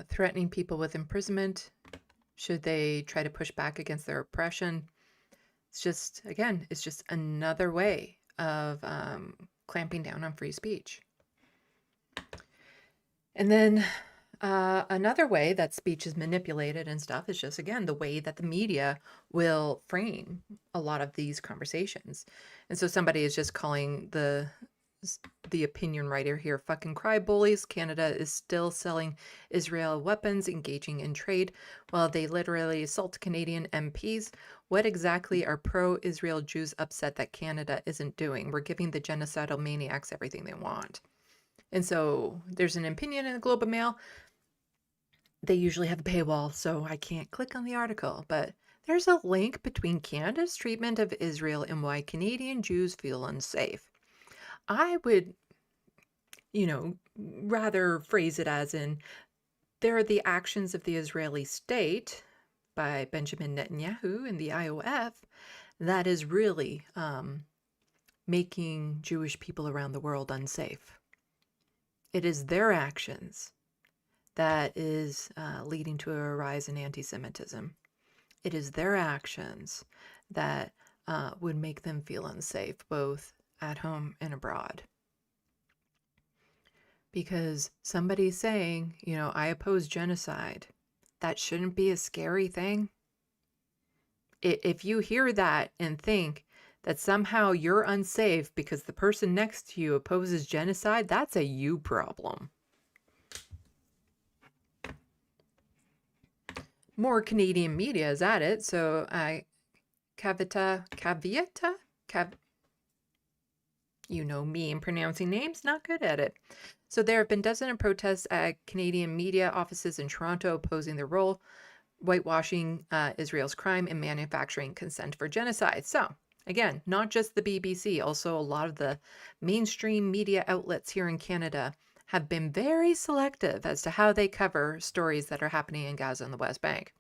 Threatening people with imprisonment should they try to push back against their oppression. It's just, again, it's just another way of clamping down on free speech. And then another way that speech is manipulated and stuff is just, again, the way that the media will frame a lot of these conversations. And so somebody is just calling the opinion writer here fucking cry bullies. Canada is still selling Israel weapons, engaging in trade, while they literally assault Canadian MPs. What exactly are pro-Israel Jews upset that Canada isn't doing? We're giving the genocidal maniacs everything they want. And so there's an opinion in the Globe and Mail. They usually have a paywall, so I can't click on the article, but there's a link between Canada's treatment of Israel and why Canadian Jews feel unsafe. I would, rather phrase it as in, there are the actions of the Israeli state by Benjamin Netanyahu and the IOF that is really making Jewish people around the world unsafe. It is their actions that is leading to a rise in anti-Semitism. It is their actions that would make them feel unsafe, both at home and abroad. Because somebody saying, I oppose genocide, that shouldn't be a scary thing. If you hear that and think that somehow you're unsafe because the person next to you opposes genocide, that's a you problem. More Canadian media is at it. So you know me in pronouncing names, not good at it. So there have been dozens of protests at Canadian media offices in Toronto opposing their role, whitewashing Israel's crime and manufacturing consent for genocide. So again, not just the BBC, also a lot of the mainstream media outlets here in Canada have been very selective as to how they cover stories that are happening in Gaza and the West Bank.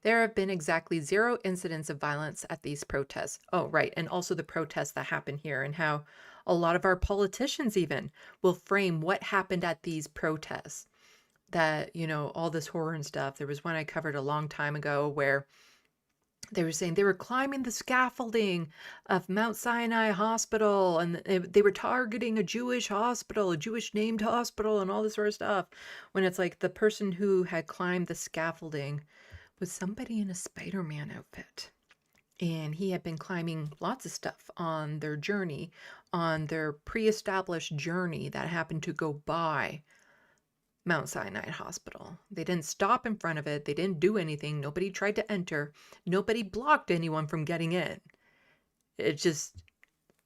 There have been exactly 0 incidents of violence at these protests. Oh, right. And also the protests that happen here, and how a lot of our politicians even will frame what happened at these protests. That, all this horror and stuff. There was one I covered a long time ago where they were saying they were climbing the scaffolding of Mount Sinai Hospital, and they were targeting a Jewish hospital, a Jewish named hospital, and all this sort of stuff. When it's like the person who had climbed the scaffolding was somebody in a Spider-Man outfit. And he had been climbing lots of stuff on their journey, on their pre-established journey that happened to go by Mount Sinai Hospital. They didn't stop in front of it. They didn't do anything. Nobody tried to enter. Nobody blocked anyone from getting in. It just,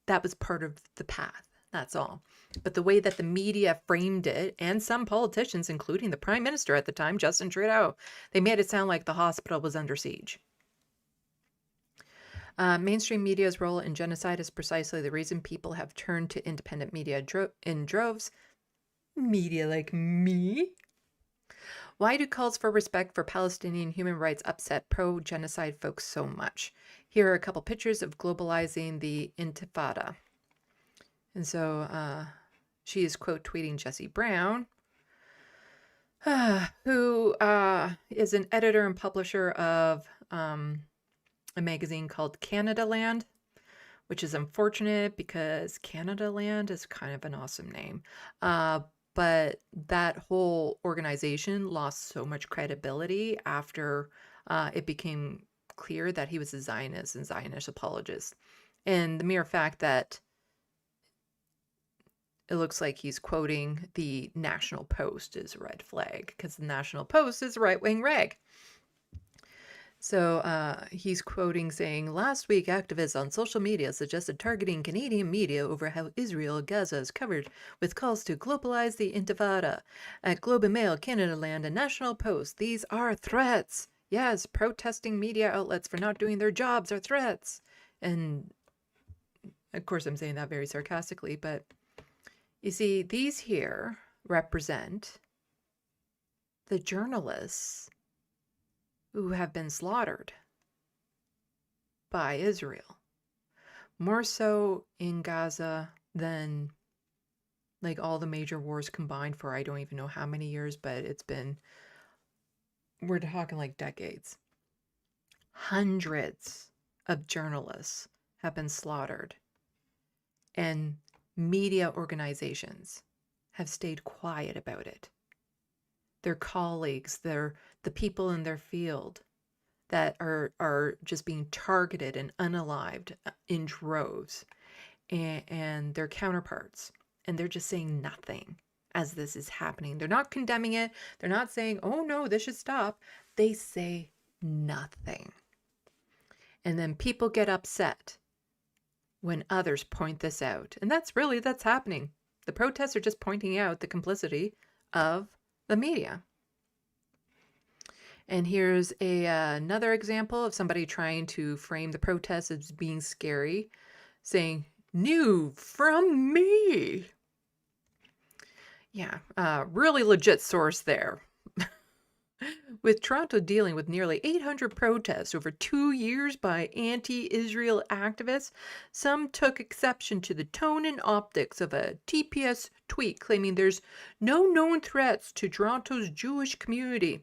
that was part of the path. That's all. But the way that the media framed it, and some politicians, including the prime minister at the time, Justin Trudeau, they made it sound like the hospital was under siege. Mainstream media's role in genocide is precisely the reason people have turned to independent media in droves. Media like me? Why do calls for respect for Palestinian human rights upset pro-genocide folks so much? Here are a couple pictures of globalizing the Intifada. And so she is quote tweeting Jesse Brown, who is an editor and publisher of a magazine called Canada Land, which is unfortunate because Canada Land is kind of an awesome name. But that whole organization lost so much credibility after it became clear that he was a Zionist and Zionist apologist. And the mere fact that it looks like he's quoting the National Post is a red flag, because the National Post is a right-wing rag. So he's quoting saying, last week activists on social media suggested targeting Canadian media over how Israel Gaza is covered with calls to globalize the Intifada. At Globe and Mail, Canada Land, and National Post, these are threats. Yes, protesting media outlets for not doing their jobs are threats. And of course I'm saying that very sarcastically, but you see, these here represent the journalists who have been slaughtered by Israel. More so in Gaza than like all the major wars combined for I don't even know how many years, but it's been, we're talking like decades. Hundreds of journalists have been slaughtered, and media organizations have stayed quiet about it. Their colleagues, the people in their field that are just being targeted and unalived in droves, and their counterparts, and they're just saying nothing as this is happening. They're not condemning it. They're not saying, oh no, this should stop. They say nothing. And then people get upset when others point this out. And that's happening. The protests are just pointing out the complicity of the media. And here's another example of somebody trying to frame the protests as being scary, saying, new from me. Yeah, really legit source there. With Toronto dealing with nearly 800 protests over 2 years by anti-Israel activists, some took exception to the tone and optics of a TPS tweet claiming there's no known threats to Toronto's Jewish community.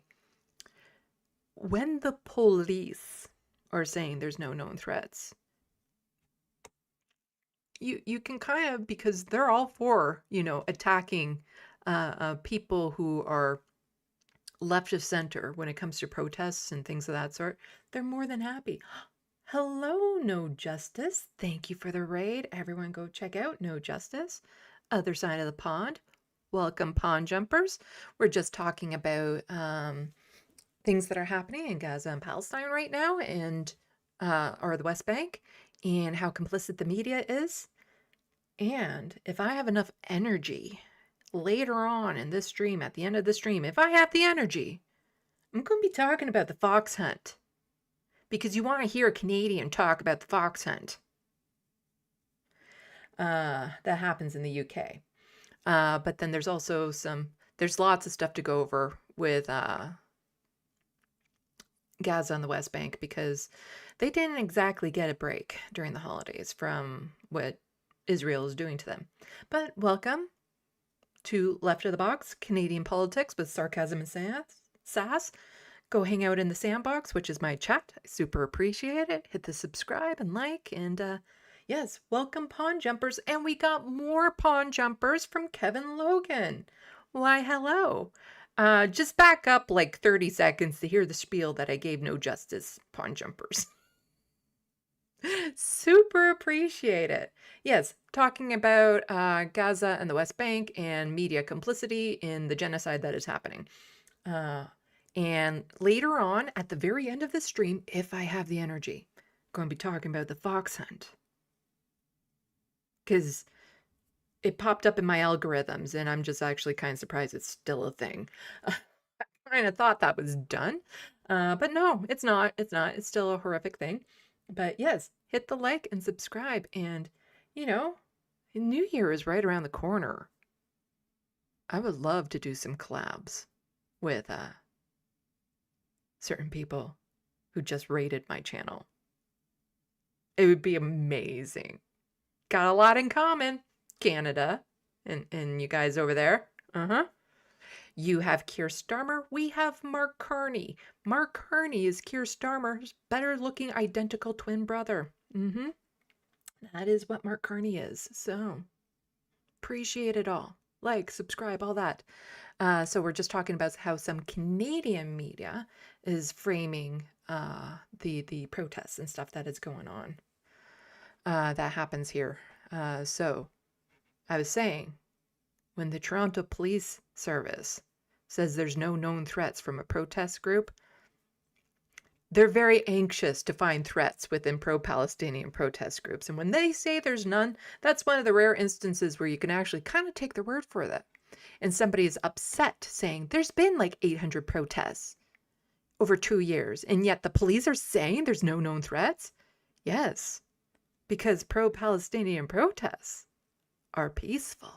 When the police are saying there's no known threats, you can kind of, because they're all for, attacking people who are left of center when it comes to protests and things of that sort, they're more than happy. Hello, No Justice. Thank you for the raid. Everyone go check out No Justice. Other side of the pond. Welcome, pond jumpers. We're just talking about things that are happening in Gaza and Palestine right now, and or the West Bank, and how complicit the media is. And if I have enough energy later on in this stream, at the end of the stream, if I have the energy, I'm going to be talking about the fox hunt. Because you want to hear a Canadian talk about the fox hunt. That happens in the UK. But then there's also there's lots of stuff to go over with Gaza and the West Bank, because they didn't exactly get a break during the holidays from what Israel is doing to them. But welcome to Left of the Box, Canadian politics with sarcasm and sass. Go hang out in the SandBox, which is my chat. I super appreciate it. Hit the subscribe and like, and yes, welcome pond jumpers. And we got more pond jumpers from Kevin Logan. Why, hello. Just back up like 30 seconds to hear the spiel that I gave No Justice, pond jumpers. Super appreciate it. Yes, talking about Gaza and the West Bank and media complicity in the genocide that is happening. And later on, at the very end of the stream, if I have the energy, I'm going to be talking about the fox hunt. Because it popped up in my algorithms, and I'm just actually kind of surprised it's still a thing. I kind of thought that was done. But no, it's not. It's not. It's still a horrific thing. But yes, hit the like and subscribe. And, you know, New Year is right around the corner. I would love to do some collabs with certain people who just rated my channel. It would be amazing. Got a lot in common. Canada and you guys over there. You have Keir Starmer. We have Mark Carney. Mark Carney is Keir Starmer's better-looking identical twin brother. That is what Mark Carney is. So, appreciate it all. Like, subscribe, all that. So we're just talking about how some Canadian media is framing the protests and stuff that is going on. That happens here. So, I was saying, when the Toronto Police Service says there's no known threats from a protest group, they're very anxious to find threats within pro-Palestinian protest groups. And when they say there's none, that's one of the rare instances where you can actually kind of take their word for that. And somebody is upset saying there's been like 800 protests over 2 years, and yet the police are saying there's no known threats? Yes, because pro-Palestinian protests are peaceful.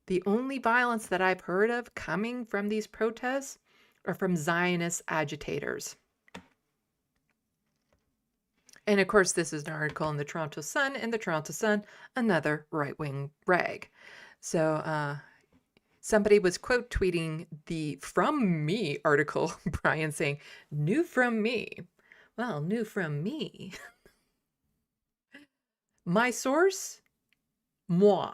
The only violence that I've heard of coming from these protests are from Zionist agitators. And of course, this is an article in the Toronto Sun, and the Toronto Sun, another right-wing rag. So somebody was quote tweeting the From Me article, Brian saying, new from me. Well, new from me. My source? Moi.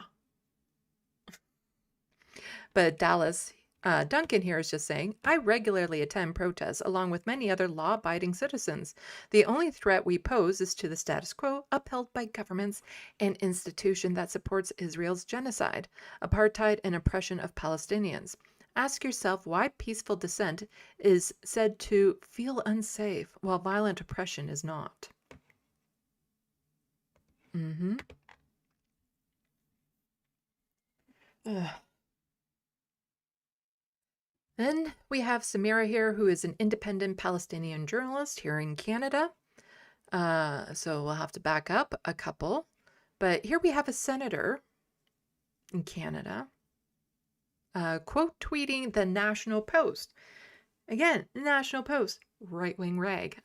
But Dallas Duncan here is just saying, I regularly attend protests along with many other law-abiding citizens. The only threat we pose is to the status quo upheld by governments and institution that supports Israel's genocide, apartheid, and oppression of Palestinians. Ask yourself why peaceful dissent is said to feel unsafe while violent oppression is not. Then we have Samira here, who is an independent Palestinian journalist here in Canada. So we'll have to back up a couple. But here we have a senator in Canada quote tweeting the National Post. Again, the National Post, right-wing rag.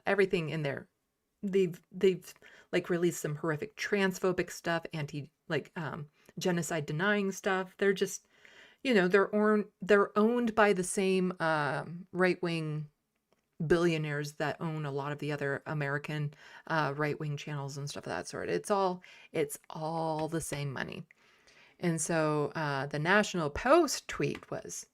Everything in there. They've like released some horrific transphobic stuff, genocide denying stuff. They're just, you know, they're owned by the same right-wing billionaires that own a lot of the other American right-wing channels and stuff of that sort. It's all the same money. And so the National Post tweet was,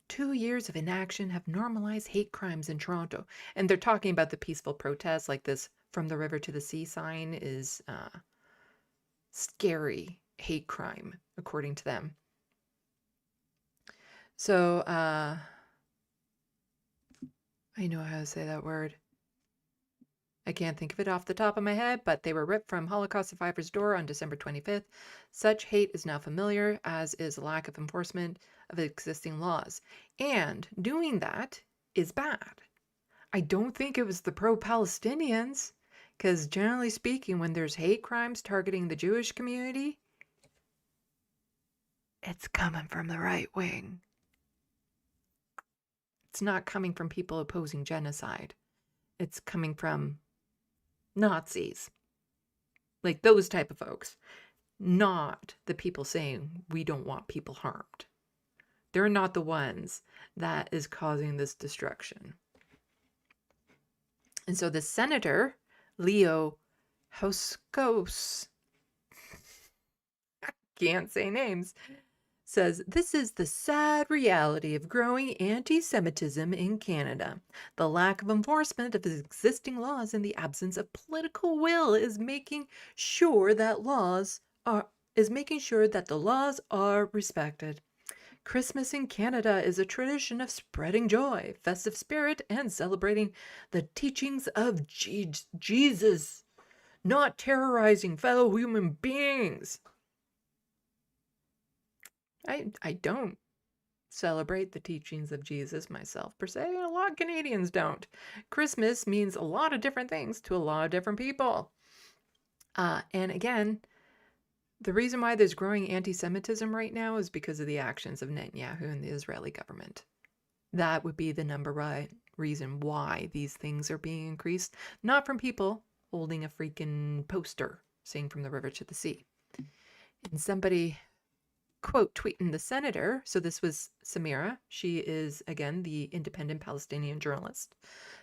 2 years of inaction have normalized hate crimes in Toronto. And they're talking about the peaceful protests, like this From the River to the Sea sign is scary hate crime, according to them. So, I know how to say that word. I can't think of it off the top of my head, but they were ripped from Holocaust survivors' door on December 25th. Such hate is now familiar, as is a lack of enforcement of existing laws. And doing that is bad. I don't think it was the pro-Palestinians, because generally speaking, when there's hate crimes targeting the Jewish community, it's coming from the right wing. It's not coming from people opposing genocide. It's coming from Nazis. Like those type of folks. Not the people saying we don't want people harmed. They're not the ones that is causing this destruction. And so the senator, Leo Hoskos, can't say names, says, "This is the sad reality of growing anti-Semitism in Canada. The lack of enforcement of existing laws and the absence of political will is making sure that the laws are respected. Christmas in Canada is a tradition of spreading joy, festive spirit, and celebrating the teachings of Jesus, not terrorizing fellow human beings." I don't celebrate the teachings of Jesus myself, per se. A lot of Canadians don't. Christmas means a lot of different things to a lot of different people. And again, the reason why there's growing anti-Semitism right now is because of the actions of Netanyahu and the Israeli government. That would be the number one reason why these things are being increased, not from people holding a freaking poster saying "from the river to the sea." And somebody, quote, tweeting the senator, so this was Samira, she is, again, the independent Palestinian journalist,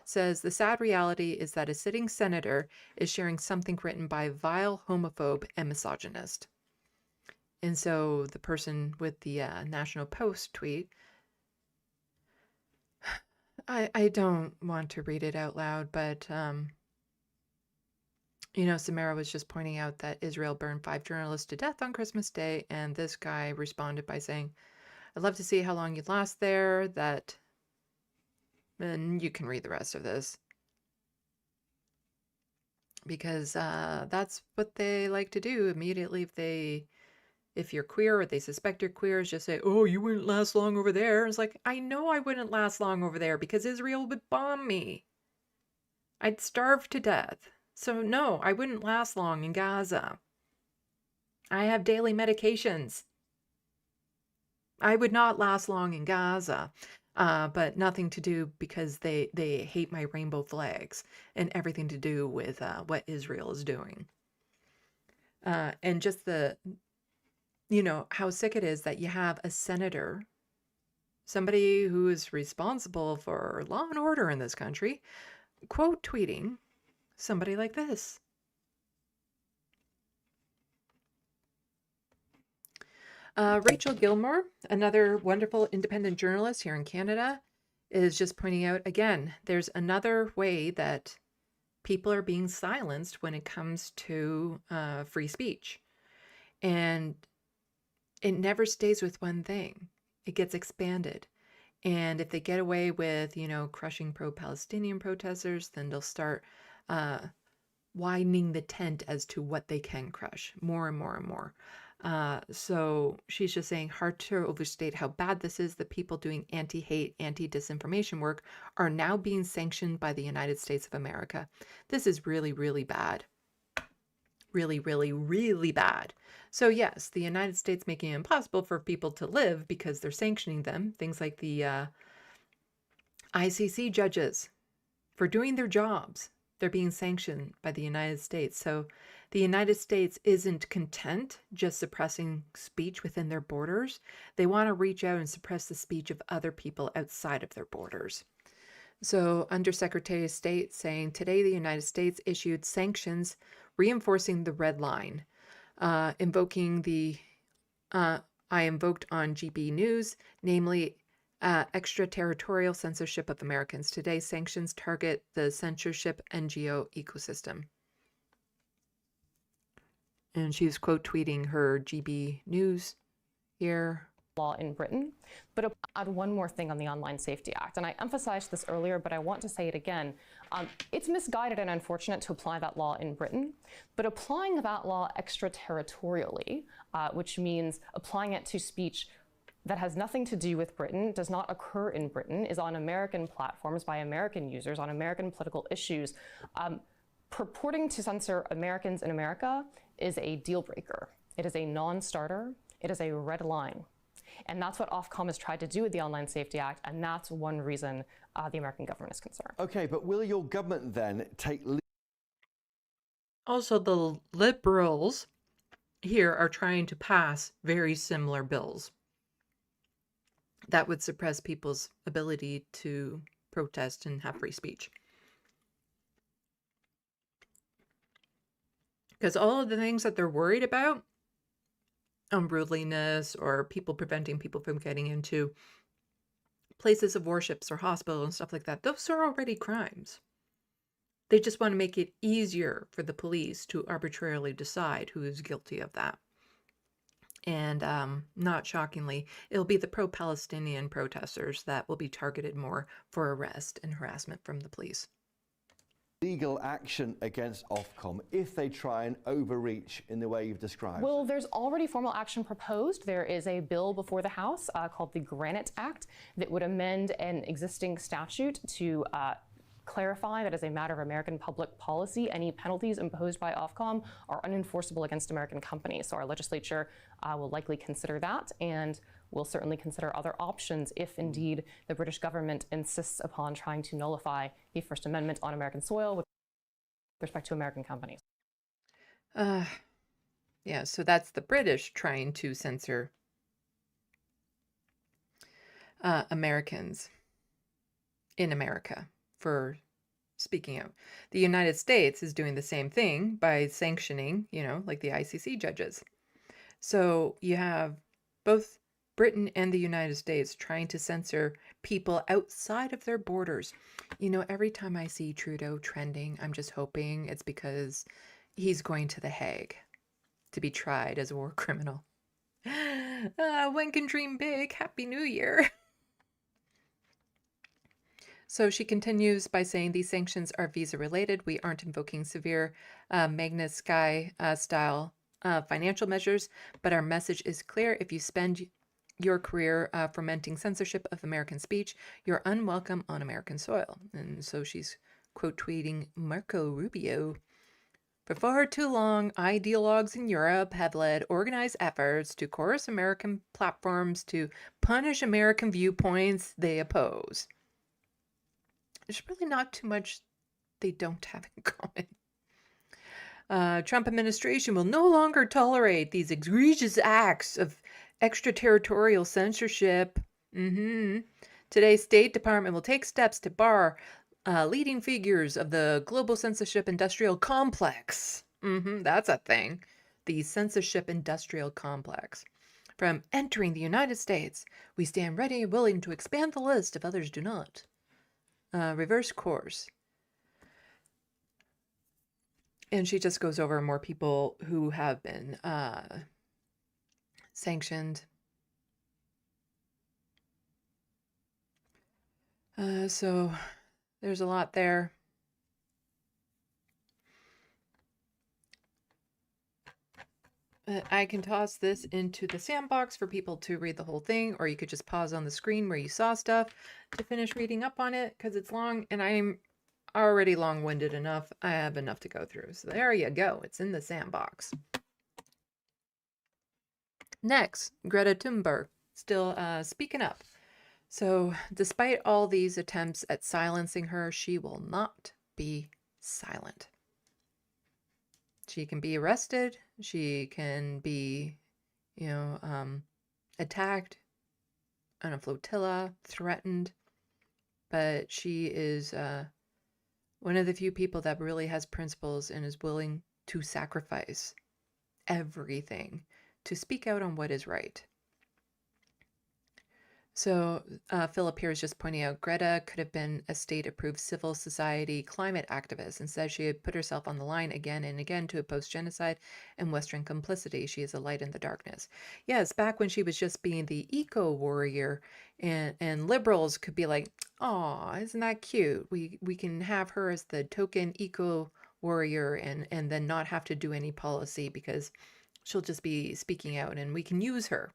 says, "The sad reality is that a sitting senator is sharing something written by a vile homophobe and misogynist." And so the person with the National Post tweet, I don't want to read it out loud, but Samara was just pointing out that Israel burned 5 journalists to death on Christmas Day, and this guy responded by saying, "I'd love to see how long you'd last there," and you can read the rest of this. Because that's what they like to do immediately if you're queer or they suspect you're queer, is just say, "Oh, you wouldn't last long over there." It's like, I know I wouldn't last long over there because Israel would bomb me. I'd starve to death. So no, I wouldn't last long in Gaza. I have daily medications. I would not last long in Gaza. But nothing to do because they hate my rainbow flags, and everything to do with what Israel is doing. And just how sick it is that you have a senator, somebody who is responsible for law and order in this country, quote tweeting somebody like this. Rachel Gilmore, another wonderful independent journalist here in Canada, is just pointing out, again, there's another way that people are being silenced when it comes to free speech. And it never stays with one thing. It gets expanded. And if they get away with, crushing pro-Palestinian protesters, then they'll start widening the tent as to what they can crush more and more and more. So she's just saying, hard to overstate how bad this is. The people doing anti-hate, anti-disinformation work are now being sanctioned by the United States of America. This is really, really bad. Really, really, really bad. So yes, the United States making it impossible for people to live because they're sanctioning them. Things like the ICC judges for doing their jobs. They're being sanctioned by the United States. So the United States isn't content just suppressing speech within their borders. They want to reach out and suppress the speech of other people outside of their borders. So Undersecretary of State saying, today the United States issued sanctions reinforcing the red line, invoking I invoked on GB News, namely extraterritorial censorship of Americans. Today, sanctions target the censorship NGO ecosystem. And she's quote tweeting her GB News here. Law in Britain, but I'll add one more thing on the Online Safety Act, and I emphasized this earlier, but I want to say it again. It's misguided and unfortunate to apply that law in Britain, but applying that law extraterritorially, which means applying it to speech that has nothing to do with Britain, does not occur in Britain, is on American platforms by American users on American political issues, purporting to censor Americans in America is a deal breaker. It is a non-starter. It is a red line. And that's what Ofcom has tried to do with the Online Safety Act, and that's one reason the American government is concerned. Okay, but will your government then take... Also, the Liberals here are trying to pass very similar bills that would suppress people's ability to protest and have free speech. Because all of the things that they're worried about unruliness or people preventing people from getting into places of worships or hospitals and stuff like that. Those are already crimes. They just want to make it easier for the police to arbitrarily decide who is guilty of that. And not shockingly, it'll be the pro-Palestinian protesters that will be targeted more for arrest and harassment from the police. Legal action against Ofcom if they try and overreach in the way you've described? Well, there's already formal action proposed. There is a bill before the House called the Granite Act that would amend an existing statute to clarify that as a matter of American public policy, any penalties imposed by Ofcom are unenforceable against American companies. So our legislature will likely consider that, and will certainly consider other options if indeed the British government insists upon trying to nullify the First Amendment on American soil with respect to American companies. Yeah, so that's the British trying to censor Americans in America for speaking out. The United States is doing the same thing by sanctioning, like the ICC judges. So you have both Britain and the United States trying to censor people outside of their borders. Every time I see Trudeau trending, I'm just hoping it's because he's going to The Hague to be tried as a war criminal. One can dream big. Happy New Year. So she continues by saying these sanctions are visa related. We aren't invoking severe Magnitsky style financial measures, but our message is clear. If you spend your career fomenting censorship of American speech, you're unwelcome on American soil. And so she's quote tweeting Marco Rubio. For far too long, ideologues in Europe have led organized efforts to coerce American platforms to punish American viewpoints they oppose. There's really not too much they don't have in common. Trump administration will no longer tolerate these egregious acts of extraterritorial censorship. Today's State Department will take steps to bar leading figures of the global censorship industrial complex. That's a thing. The censorship industrial complex. From entering the United States, we stand ready and willing to expand the list if others do not. Reverse course. And she just goes over more people who have been sanctioned. So there's a lot there. I can toss this into the SandBox for people to read the whole thing, or you could just pause on the screen where you saw stuff to finish reading up on it, because it's long, and I'm already long-winded enough. I have enough to go through. So there you go. It's in the SandBox. Next, Greta Thunberg, still speaking up. So despite all these attempts at silencing her, she will not be silent. She can be arrested. She can be, attacked on a flotilla, threatened. But she is one of the few people that really has principles and is willing to sacrifice everything to speak out on what is right. So Philip here is just pointing out Greta could have been a state-approved civil society climate activist. Instead, she had put herself on the line again and again to oppose genocide and Western complicity. She is a light in the darkness. Yes, back when she was just being the eco-warrior, and liberals could be like, "Aw, isn't that cute? We can have her as the token eco-warrior and then not have to do any policy because she'll just be speaking out and we can use her."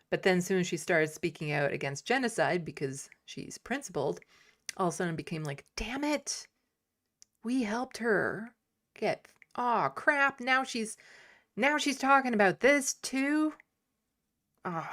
But then soon as she started speaking out against genocide because she's principled, all of a sudden it became like, damn it, we helped her get, oh crap, now she's talking about this too. Oh.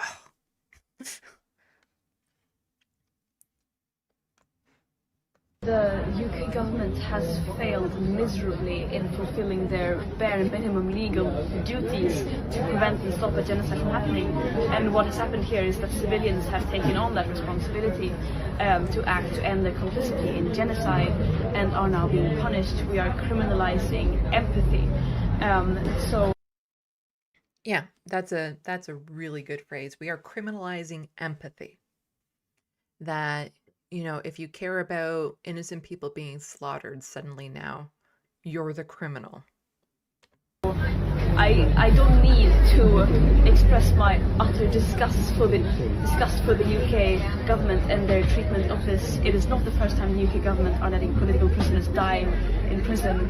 The UK government has failed miserably in fulfilling their bare minimum legal duties to prevent and stop a genocide from happening. And what has happened here is that civilians have taken on that responsibility to act to end their complicity in genocide and are now being punished. We are criminalizing empathy. Yeah, that's a really good phrase. We are criminalizing empathy. That, if you care about innocent people being slaughtered, suddenly now you're the criminal. I don't need to express my utter disgust for the UK government and their treatment of this. It is not the first time the UK government are letting political prisoners die in prison.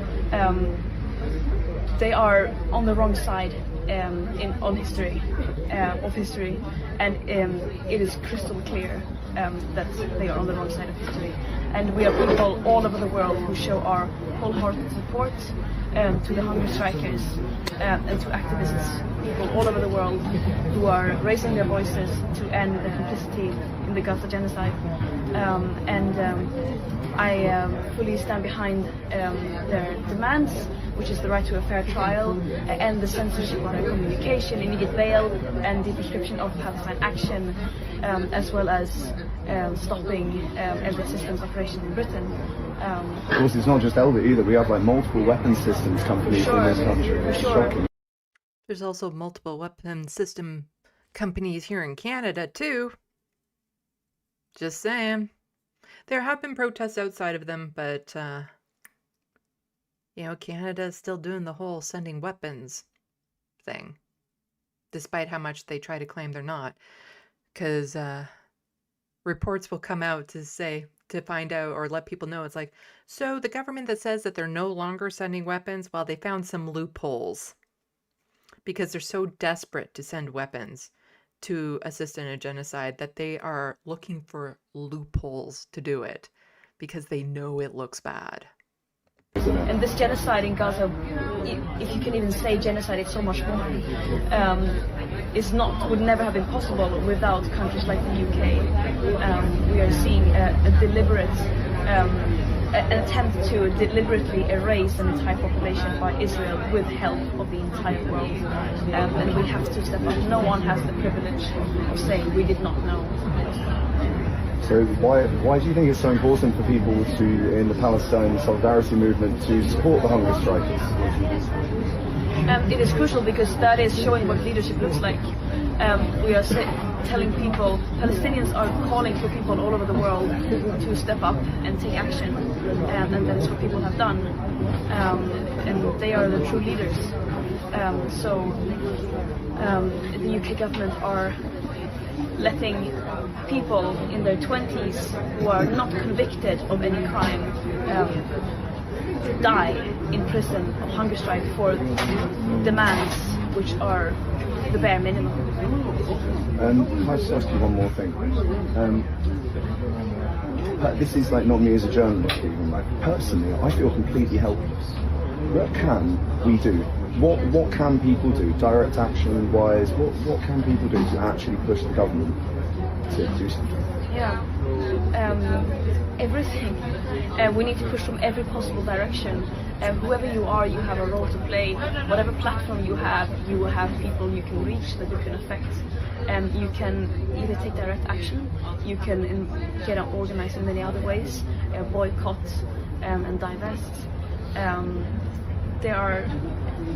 They are on the wrong side of history, and it is crystal clear that they are on the wrong side of history. And we are people all over the world who show our wholehearted support to the hunger strikers and to activists, people all over the world who are raising their voices to end the complicity in the Gaza genocide. I fully stand behind their demands, which is the right to a fair trial, and the censorship of their communication, immediate bail, and the prescription of Palestine action, as well as stopping every systems operation in Britain. Of course, it's not just Elder either. We have like multiple weapons systems companies in this country. It's shocking. There's also multiple weapon system companies here in Canada too. Just saying. There have been protests outside of them, but Canada's still doing the whole sending weapons thing, despite how much they try to claim they're not, because reports will come out to find out or let people know. It's like, so the government that says that they're no longer sending weapons, well, they found some loopholes because they're so desperate to send weapons to assist in a genocide that they are looking for loopholes to do it because they know it looks bad. And this genocide in Gaza, if you can even say genocide, it's so much more, would never have been possible without countries like the UK. We are seeing a deliberate, an attempt to deliberately erase an entire population by Israel with help of the entire world. And we have to step up. No one has the privilege of saying we did not know. So why do you think it's so important for people in the Palestine solidarity movement to support the hunger strikers? It is crucial because that is showing what leadership looks like. We are telling people, Palestinians are calling for people all over the world to step up and take action, and that is what people have done, and they are the true leaders. The UK government are letting people in their 20s who are not convicted of any crime die in prison of hunger strike for demands which are the bare minimum. Can I just ask you one more thing? This is like not me as a journalist even, like personally I feel completely helpless. What can we do? What can people do, direct action wise, what can people do to actually push the government to do something? Yeah, everything. We need to push from every possible direction. Whoever you are, you have a role to play. Whatever platform you have people you can reach that you can affect. You can either take direct action, you can get organized in many other ways, boycott and divest.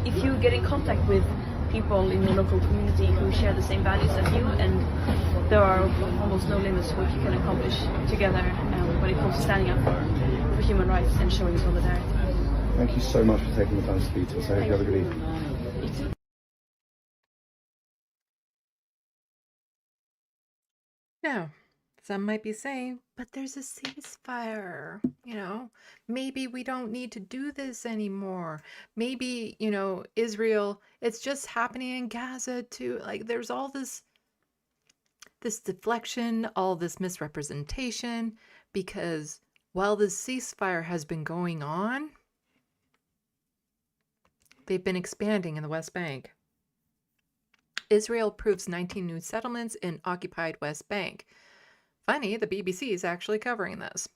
If you get in contact with people in your local community who share the same values as you, and there are almost no limits to what you can accomplish together when it comes to standing up for human rights and showing solidarity. Thank you so much for taking the time to speak to us. I hope you have a good evening. Now, some might be saying, but there's a ceasefire, maybe we don't need to do this anymore. Maybe, Israel, it's just happening in Gaza too. Like there's all this deflection, all this misrepresentation, because while this ceasefire has been going on, they've been expanding in the West Bank. Israel approves 19 new settlements in occupied West Bank. Funny, the BBC is actually covering this.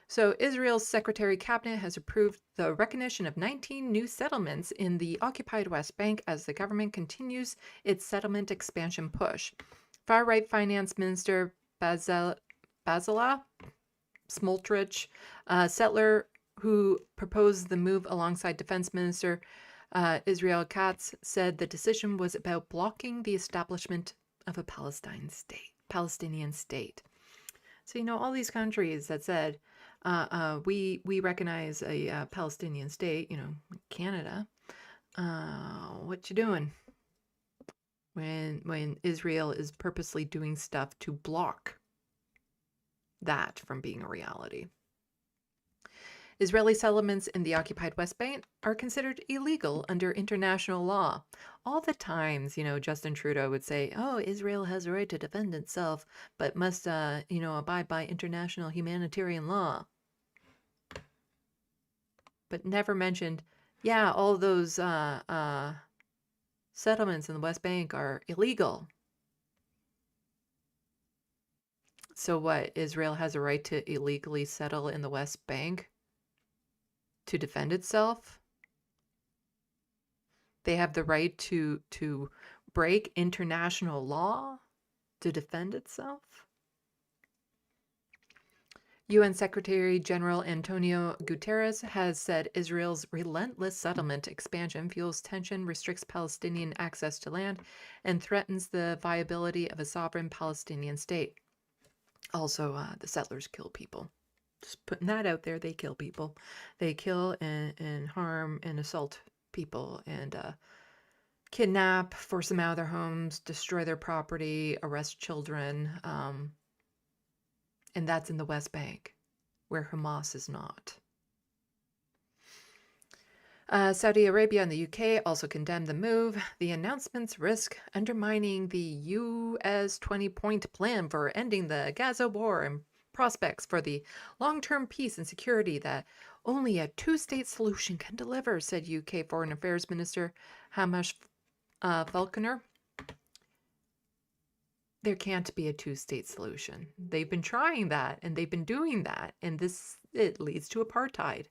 So Israel's Secretary Cabinet has approved the recognition of 19 new settlements in the occupied West Bank as the government continues its settlement expansion push. Far-right Finance Minister Bezalel Smotrich, settler who proposed the move alongside Defense Minister Israel Katz said the decision was about blocking the establishment of a Palestinian state. So, all these countries that said, we recognize a Palestinian state, Canada, what you doing? When Israel is purposely doing stuff to block that from being a reality. Israeli settlements in the occupied West Bank are considered illegal under international law. All the times, Justin Trudeau would say, oh, Israel has a right to defend itself, but must, abide by international humanitarian law. But never mentioned, yeah, all those settlements in the West Bank are illegal. So what, Israel has a right to illegally settle in the West Bank to defend itself? They have the right to break international law to defend itself? UN Secretary General Antonio Guterres has said Israel's relentless settlement expansion fuels tension, restricts Palestinian access to land, and threatens the viability of a sovereign Palestinian state. Also, the settlers kill people. Just putting that out there, they kill people. They kill and harm and assault people and kidnap, force them out of their homes, destroy their property, arrest children. And that's in the West Bank, where Hamas is not. Saudi Arabia and the UK also condemned the move. The announcements risk undermining the U.S. 20-point plan for ending the Gaza war and prospects for the long-term peace and security that only a two-state solution can deliver, said UK Foreign Affairs Minister Hamish Falconer. There can't be a two-state solution. They've been trying that, and they've been doing that, and it leads to apartheid.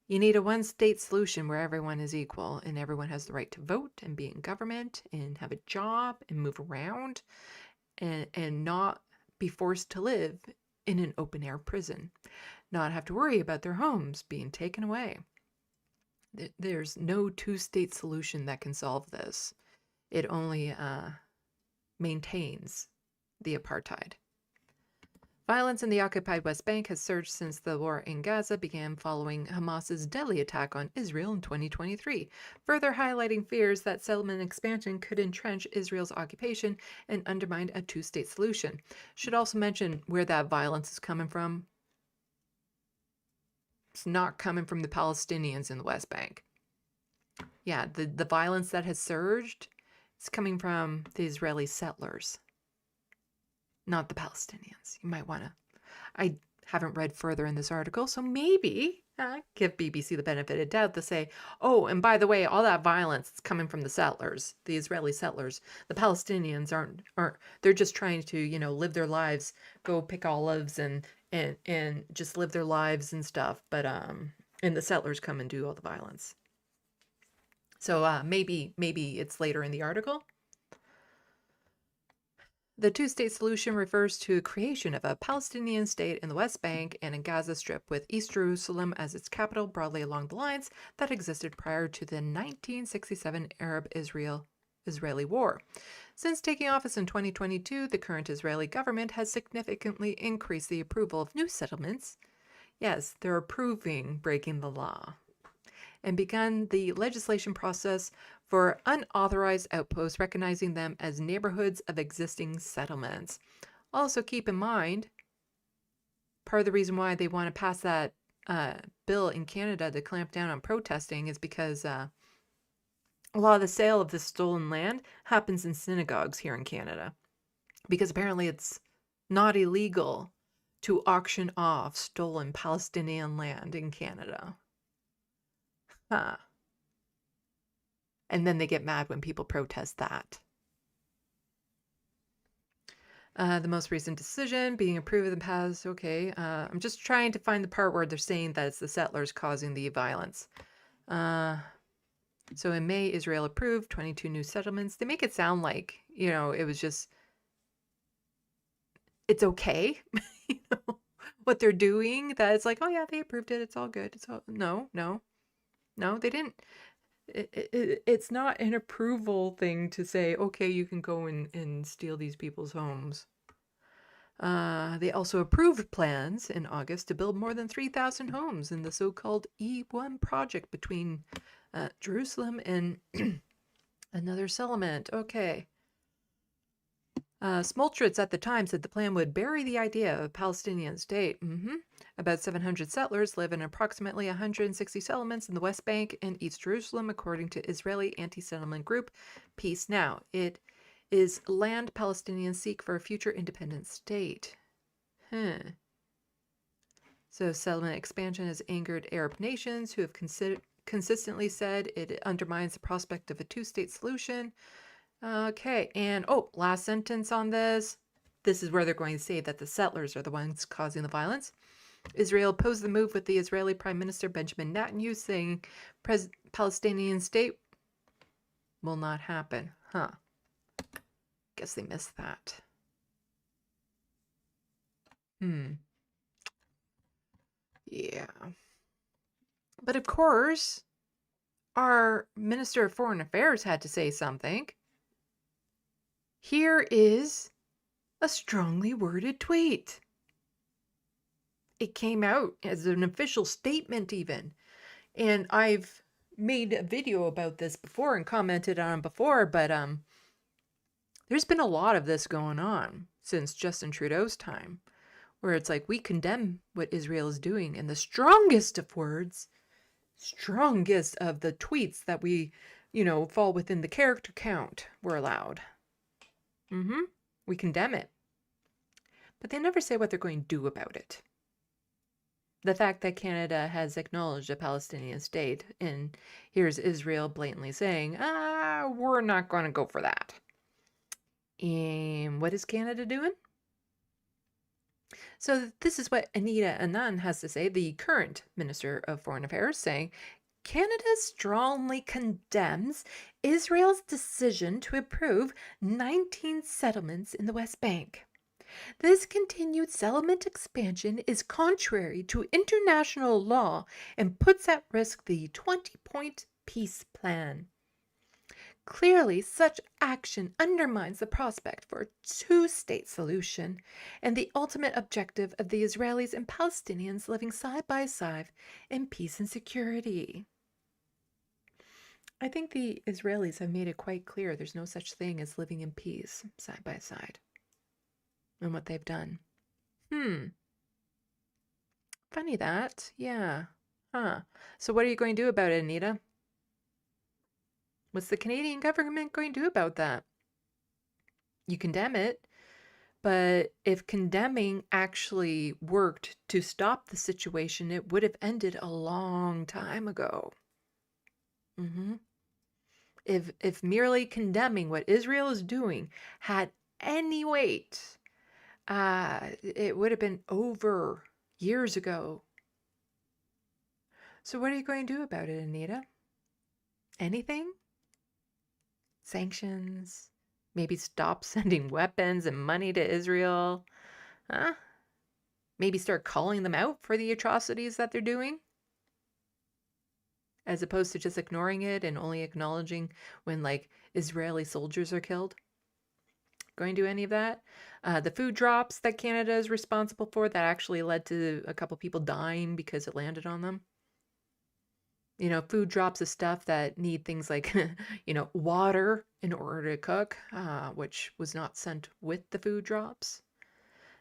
You need a one-state solution where everyone is equal, and everyone has the right to vote and be in government and have a job and move around and not be forced to live in an open-air prison, not have to worry about their homes being taken away. There's no two-state solution that can solve this. It only maintains the apartheid. Violence in the occupied West Bank has surged since the war in Gaza began following Hamas's deadly attack on Israel in 2023, further highlighting fears that settlement expansion could entrench Israel's occupation and undermine a two-state solution. Should also mention where that violence is coming from. It's not coming from the Palestinians in the West Bank. Yeah, the violence that has surged is coming from the Israeli settlers, not the Palestinians. You might want to... I haven't read further in this article, so maybe give BBC the benefit of doubt to say, oh, and by the way, all that violence is coming from the settlers, the Israeli settlers. The Palestinians aren't they're just trying to, live their lives, go pick olives and just live their lives and stuff. But and the settlers come and do all the violence. So maybe it's later in the article. The two-state solution refers to the creation of a Palestinian state in the West Bank and in Gaza Strip, with East Jerusalem as its capital, broadly along the lines that existed prior to the 1967 Arab-Israeli War. Since taking office in 2022, the current Israeli government has significantly increased the approval of new settlements. Yes, they're approving breaking the law. And begun the legislation process for unauthorized outposts, recognizing them as neighborhoods of existing settlements. Also keep in mind, part of the reason why they want to pass that bill in Canada to clamp down on protesting is because a lot of the sale of this stolen land happens in synagogues here in Canada. Because apparently it's not illegal to auction off stolen Palestinian land in Canada. Huh. And then they get mad when people protest that. The most recent decision being approved in the past. Okay, I'm just trying to find the part where they're saying that it's the settlers causing the violence. So in May, Israel approved 22 new settlements. They make it sound like, it was just, it's okay, what they're doing. That it's like, oh yeah, they approved it. It's all good. No, they didn't. It's not an approval thing to say, okay, you can go and steal these people's homes. They also approved plans in August to build more than 3,000 homes in the so-called E1 project between Jerusalem and another settlement. Okay. Smoltritz at the time said the plan would bury the idea of a Palestinian state. About 700 settlers live in approximately 160 settlements in the West Bank and East Jerusalem, according to Israeli anti-settlement group Peace Now. It is land Palestinians seek for a future independent state. So settlement expansion has angered Arab nations who have consistently said it undermines the prospect of a two-state solution. Okay, and last sentence on this. This is where they're going to say that the settlers are the ones causing the violence. Israel opposed the move with the Israeli Prime Minister Benjamin Netanyahu saying Palestinian state will not happen. Guess they missed that. Yeah. But of course, our Minister of Foreign Affairs had to say something. Here is a strongly worded tweet. It came out as an official statement even. And I've made a video about this before and commented on it before, but there's been a lot of this going on since Justin Trudeau's time, where it's like we condemn what Israel is doing in the strongest of words, strongest of the tweets that we, fall within the character count were allowed. We condemn it. But they never say what they're going to do about it. The fact that Canada has acknowledged a Palestinian state, and here's Israel blatantly saying, we're not going to go for that. And what is Canada doing? So this is what Anita Anand has to say, the current Minister of Foreign Affairs, saying, Canada strongly condemns Israel's decision to approve 19 settlements in the West Bank. This continued settlement expansion is contrary to international law and puts at risk the 20-point peace plan. Clearly, such action undermines the prospect for a two-state solution and the ultimate objective of the Israelis and Palestinians living side by side in peace and security. I think the Israelis have made it quite clear there's no such thing as living in peace side by side. And what they've done. Funny that. Yeah. So what are you going to do about it, Anita? What's the Canadian government going to do about that? You condemn it, but if condemning actually worked to stop the situation, it would have ended a long time ago. If merely condemning what Israel is doing had any weight, it would have been over years ago. So what are you going to do about it, Anita? Anything? Sanctions? Maybe stop sending weapons and money to Israel? Maybe start calling them out for the atrocities that they're doing? As opposed to just ignoring it and only acknowledging when, Israeli soldiers are killed? Going to do any of that? The food drops that Canada is responsible for that actually led to a couple people dying because it landed on them. Food drops of stuff that need things like, water in order to cook, which was not sent with the food drops,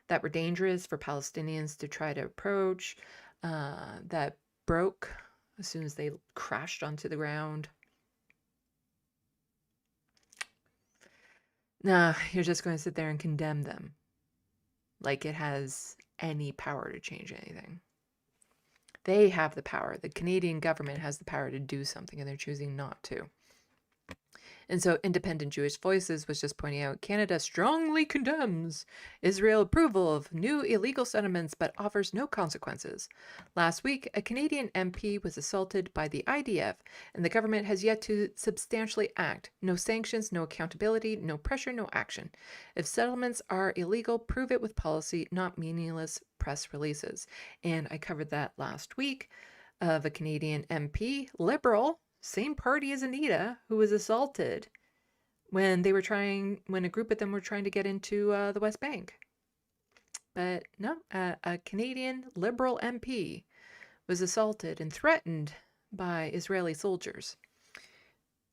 that were dangerous for Palestinians to try to approach, that broke as soon as they crashed onto the ground. Nah, you're just going to sit there and condemn them like it has any power to change anything. They have the power. The Canadian government has the power to do something, and they're choosing not to. And so Independent Jewish Voices was just pointing out, Canada strongly condemns Israel approval of new illegal settlements but offers no consequences. Last week, a Canadian MP was assaulted by the IDF, and the government has yet to substantially act. No sanctions, no accountability, no pressure, no action. If settlements are illegal, prove it with policy, not meaningless press releases. And I covered that last week of a Canadian MP, Liberal, same party as Anita, who was assaulted when a group of them were trying to get into the West Bank. But no, a Canadian Liberal MP was assaulted and threatened by Israeli soldiers.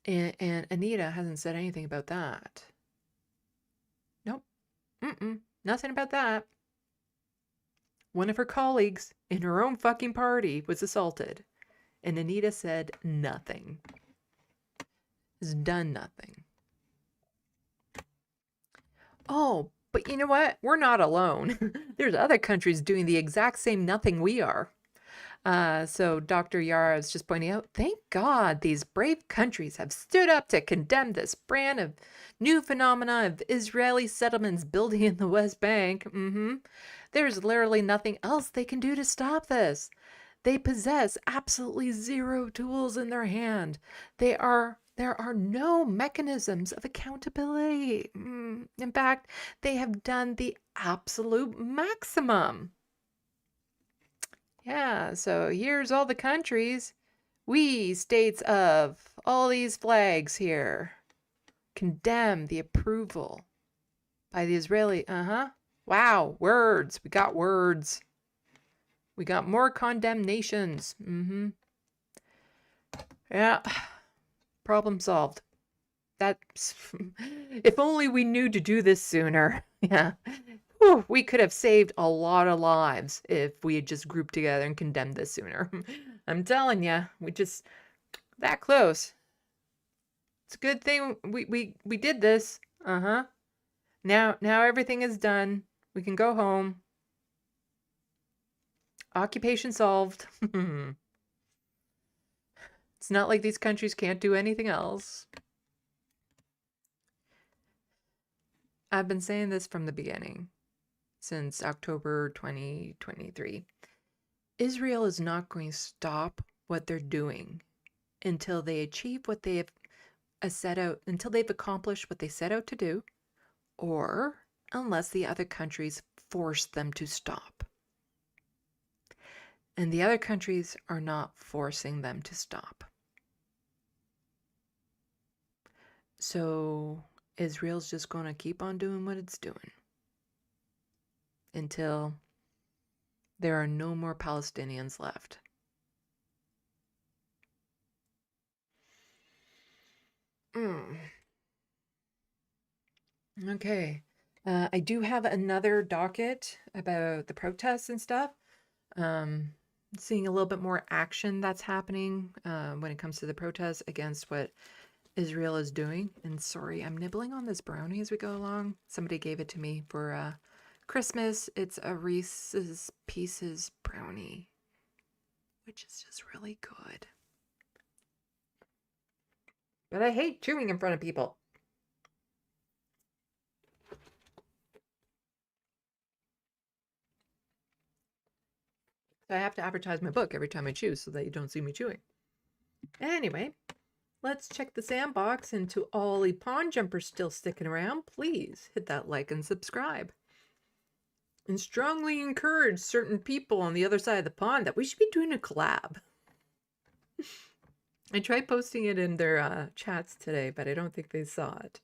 And Anita hasn't said anything about that. Nope. Nothing about that. One of her colleagues in her own fucking party was assaulted. And Anita said nothing. Has done nothing. Oh, but you know what? We're not alone. There's other countries doing the exact same nothing we are. So Dr. Yara is just pointing out, thank God these brave countries have stood up to condemn this brand of new phenomena of Israeli settlements building in the West Bank. There's literally nothing else they can do to stop this. They possess absolutely zero tools in their hand. There are no mechanisms of accountability. In fact, they have done the absolute maximum. Yeah, so here's all the countries. We, states of all these flags here, condemn the approval by the Israeli. Wow, words. We got words. We got more condemnations. Yeah, problem solved. That's if only we knew to do this sooner. Yeah. Whew, we could have saved a lot of lives if we had just grouped together and condemned this sooner. I'm telling you, we just that close. It's a good thing we did this. Now everything is done. We can go home. Occupation solved. It's not like these countries can't do anything else. I've been saying this from the beginning, since October 2023. Israel is not going to stop what they're doing until they achieve what they have set out, until they've accomplished what they set out to do, or unless the other countries force them to stop. And the other countries are not forcing them to stop. So Israel's just going to keep on doing what it's doing until there are no more Palestinians left. Okay. I do have another docket about the protests and stuff. Seeing a little bit more action that's happening when it comes to the protests against what Israel is doing. And sorry, I'm nibbling on this brownie as we go along. Somebody gave it to me for Christmas. It's a Reese's Pieces brownie, which is just really good. But I hate chewing in front of people. So I have to advertise my book every time I chew so that you don't see me chewing. Anyway, let's check the SandBox, and to all the pond jumpers still sticking around, please hit that like and subscribe. And strongly encourage certain people on the other side of the pond that we should be doing a collab. I tried posting it in their chats today, but I don't think they saw it.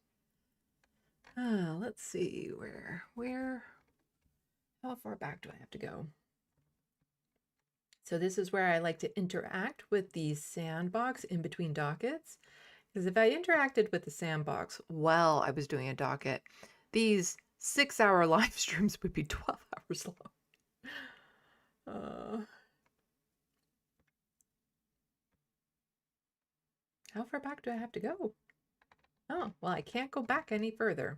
Let's see, how far back do I have to go? So this is where I like to interact with the SandBox in between dockets. Because if I interacted with the SandBox while I was doing a docket, these 6-hour live streams would be 12 hours long. How far back do I have to go? Oh, well, I can't go back any further.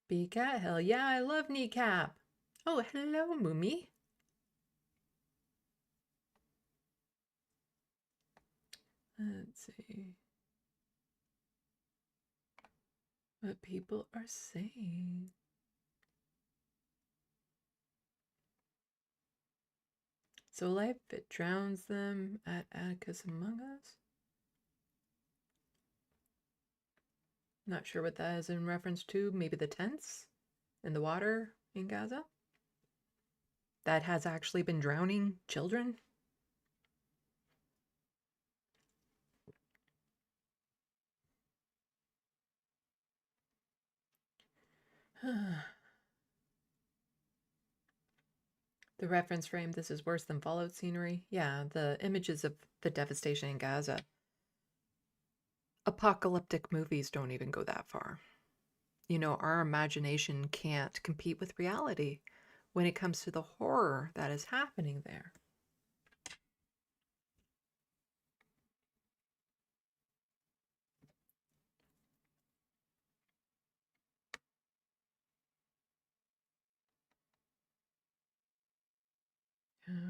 Beacat? Hell yeah, I love Kneecap. Oh, hello, Moomy. Let's see what people are saying. So life, it drowns them at Atticus Among Us. Not sure what that is in reference to. Maybe the tents? in the water in Gaza that has actually been drowning children. The reference frame, this is worse than Fallout scenery. Yeah, the images of the devastation in Gaza. Apocalyptic movies don't even go that far. You know, our imagination can't compete with reality when it comes to the horror that is happening there.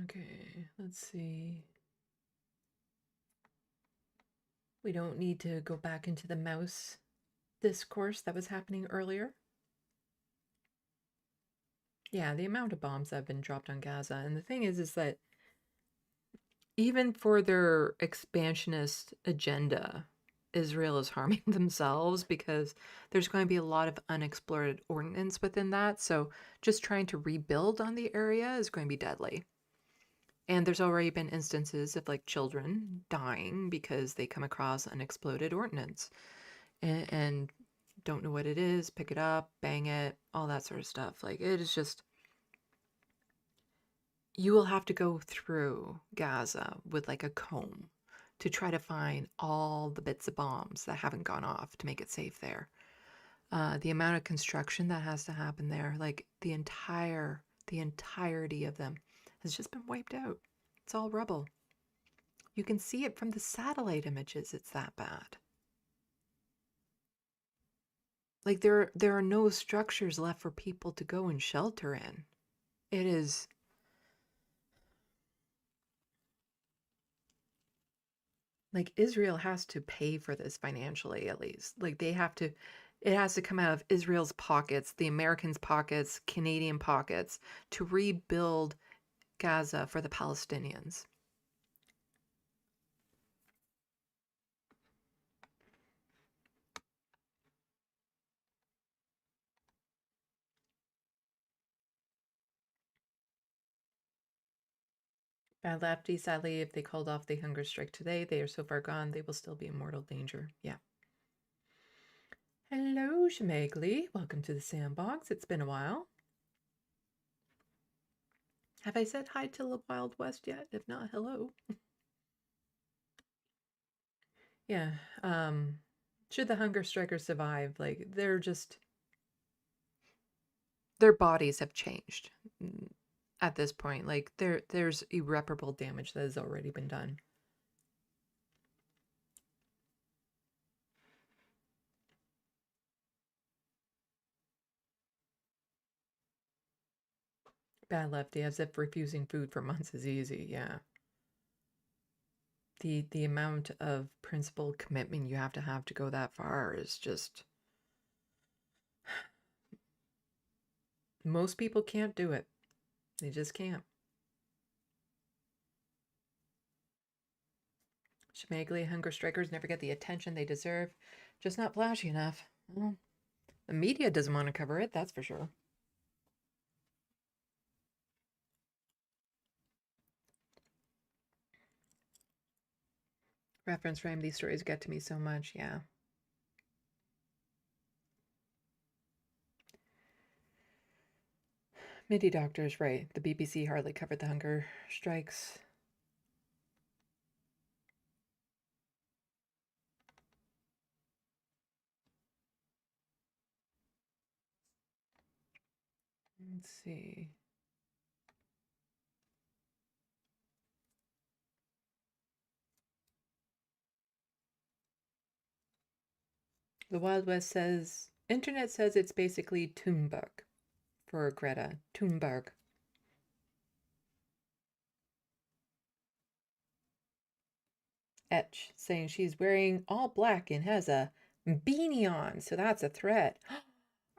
Okay, let's see. We don't need to go back into the mouse discourse that was happening earlier. Yeah, the amount of bombs that have been dropped on Gaza. And the thing is that even for their expansionist agenda, Israel is harming themselves because there's going to be a lot of unexplored ordnance within that. So just trying to rebuild on the area is going to be deadly. And there's already been instances of like children dying because they come across unexploded ordnance and don't know what it is, pick it up, bang it, all that sort of stuff. Like it is just, you will have to go through Gaza with like a comb to try to find all the bits of bombs that haven't gone off to make it safe there. The amount of construction that has to happen there, like the entirety of them has just been wiped out. It's all rubble. You can see it from the satellite images. It's that bad. Like there are no structures left for people to go and shelter in. It is like Israel has to pay for this financially, at least. Like they have to, it has to come out of Israel's pockets, the Americans' pockets, Canadian pockets to rebuild Gaza for the Palestinians. Bad lefty, sadly, if they called off the hunger strike today, they are so far gone, they will still be in mortal danger. Yeah. Hello, Shemegli. Welcome to the SandBox. It's been a while. Have I said hi to the Wild West yet? If not, hello. Yeah. Should the hunger strikers survive, like they're just, their bodies have changed at this point. Like there's irreparable damage that has already been done. Bad lefty, as if refusing food for months is easy. Yeah. The amount of principled commitment you have to go that far is just, most people can't do it. They just can't. Shemegli, hunger strikers never get the attention they deserve. Just not flashy enough. Well, the media doesn't want to cover it, that's for sure. Reference frame, these stories get to me so much, yeah. MIDI doctors, right. The BBC hardly covered the hunger strikes. Let's see. The Wild West says, internet says it's basically Thunberg for Greta. Thunberg. Etch saying she's wearing all black and has a beanie on, so that's a threat.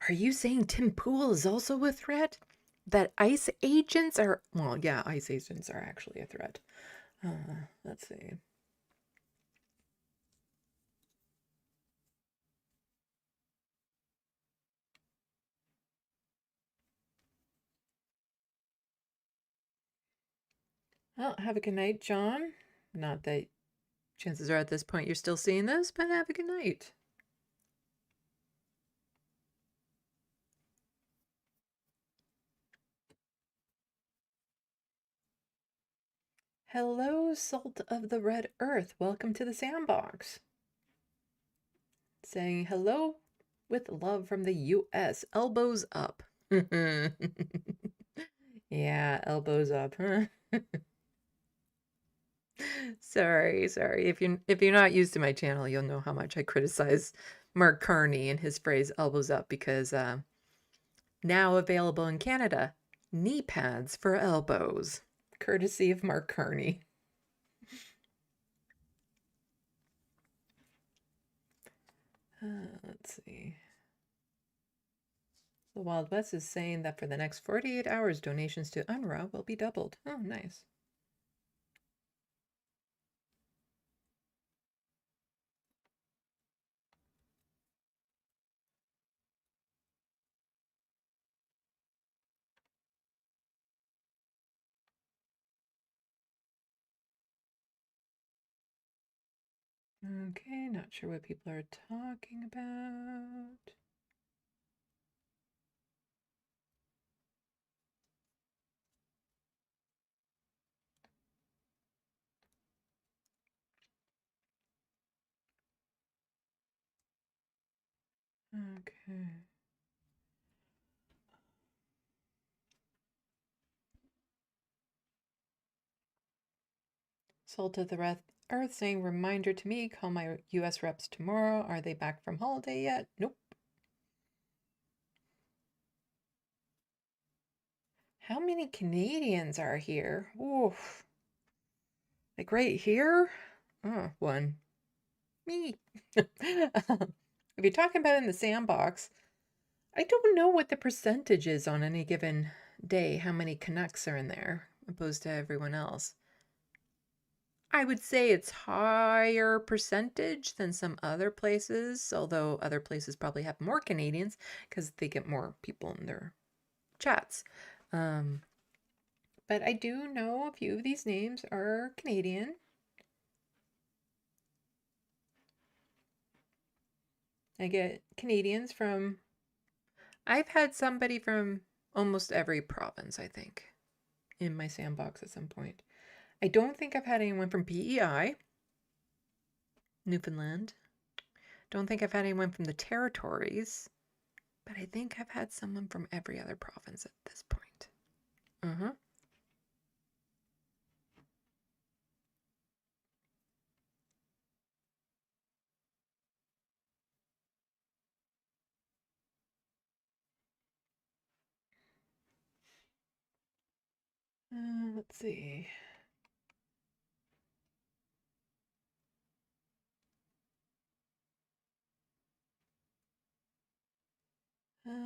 Are you saying Tim Pool is also a threat? That ICE agents are, well, yeah, ICE agents are actually a threat. Let's see. Well, have a good night, John. Not that chances are at this point you're still seeing this, but have a good night. Hello, Salt of the Red Earth. Welcome to the SandBox. Saying hello with love from the US. Elbows up. Yeah, elbows up, huh? Sorry. If you're not used to my channel, you'll know how much I criticize Mark Carney and his phrase elbows up because now available in Canada, knee pads for elbows, courtesy of Mark Carney. Let's see. The Wild West is saying that for the next 48 hours, donations to UNRWA will be doubled. Oh, nice. Okay, not sure what people are talking about. Okay. Salt of the Earth saying, reminder to me, call my US reps tomorrow. Are they back from holiday yet? Nope. How many Canadians are here? Oof. Like right here? Oh, one. Me. If you're talking about in the SandBox, I don't know what the percentage is on any given day, how many Canucks are in there, opposed to everyone else. I would say it's higher percentage than some other places, although other places probably have more Canadians because they get more people in their chats. But I do know a few of these names are Canadian. I get Canadians from... I've had somebody from almost every province, I think, in my SandBox at some point. I don't think I've had anyone from PEI, Newfoundland. Don't think I've had anyone from the territories, but I think I've had someone from every other province at this point. Let's see.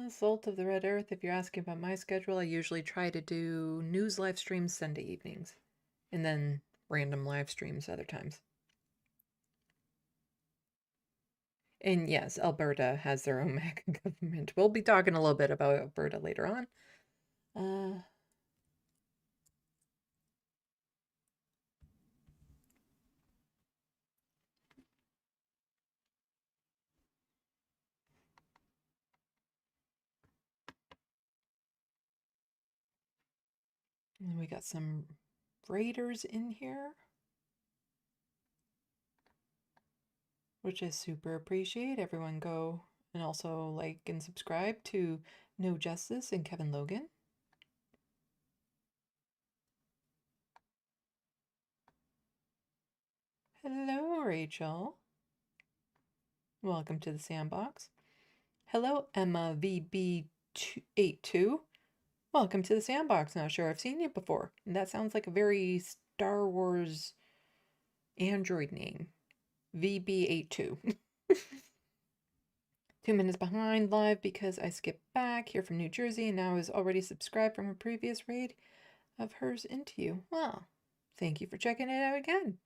Salt of the Red Earth, if you're asking about my schedule, I usually try to do news live streams Sunday evenings, and then random live streams other times. And yes, Alberta has their own MAGA government. We'll be talking a little bit about Alberta later on. And we got some raiders in here, which I super appreciate. Everyone go and also like and subscribe to No Justice and Kevin Logan. Hello, Rachel. Welcome to the SandBox. Hello, Emma VB82. Welcome to the SandBox. Not sure I've seen you before. And that sounds like a very Star Wars Android name. VB82. 2 minutes behind live because I skipped back here from New Jersey and now is already subscribed from a previous raid of hers into you. Well, thank you for checking it out again.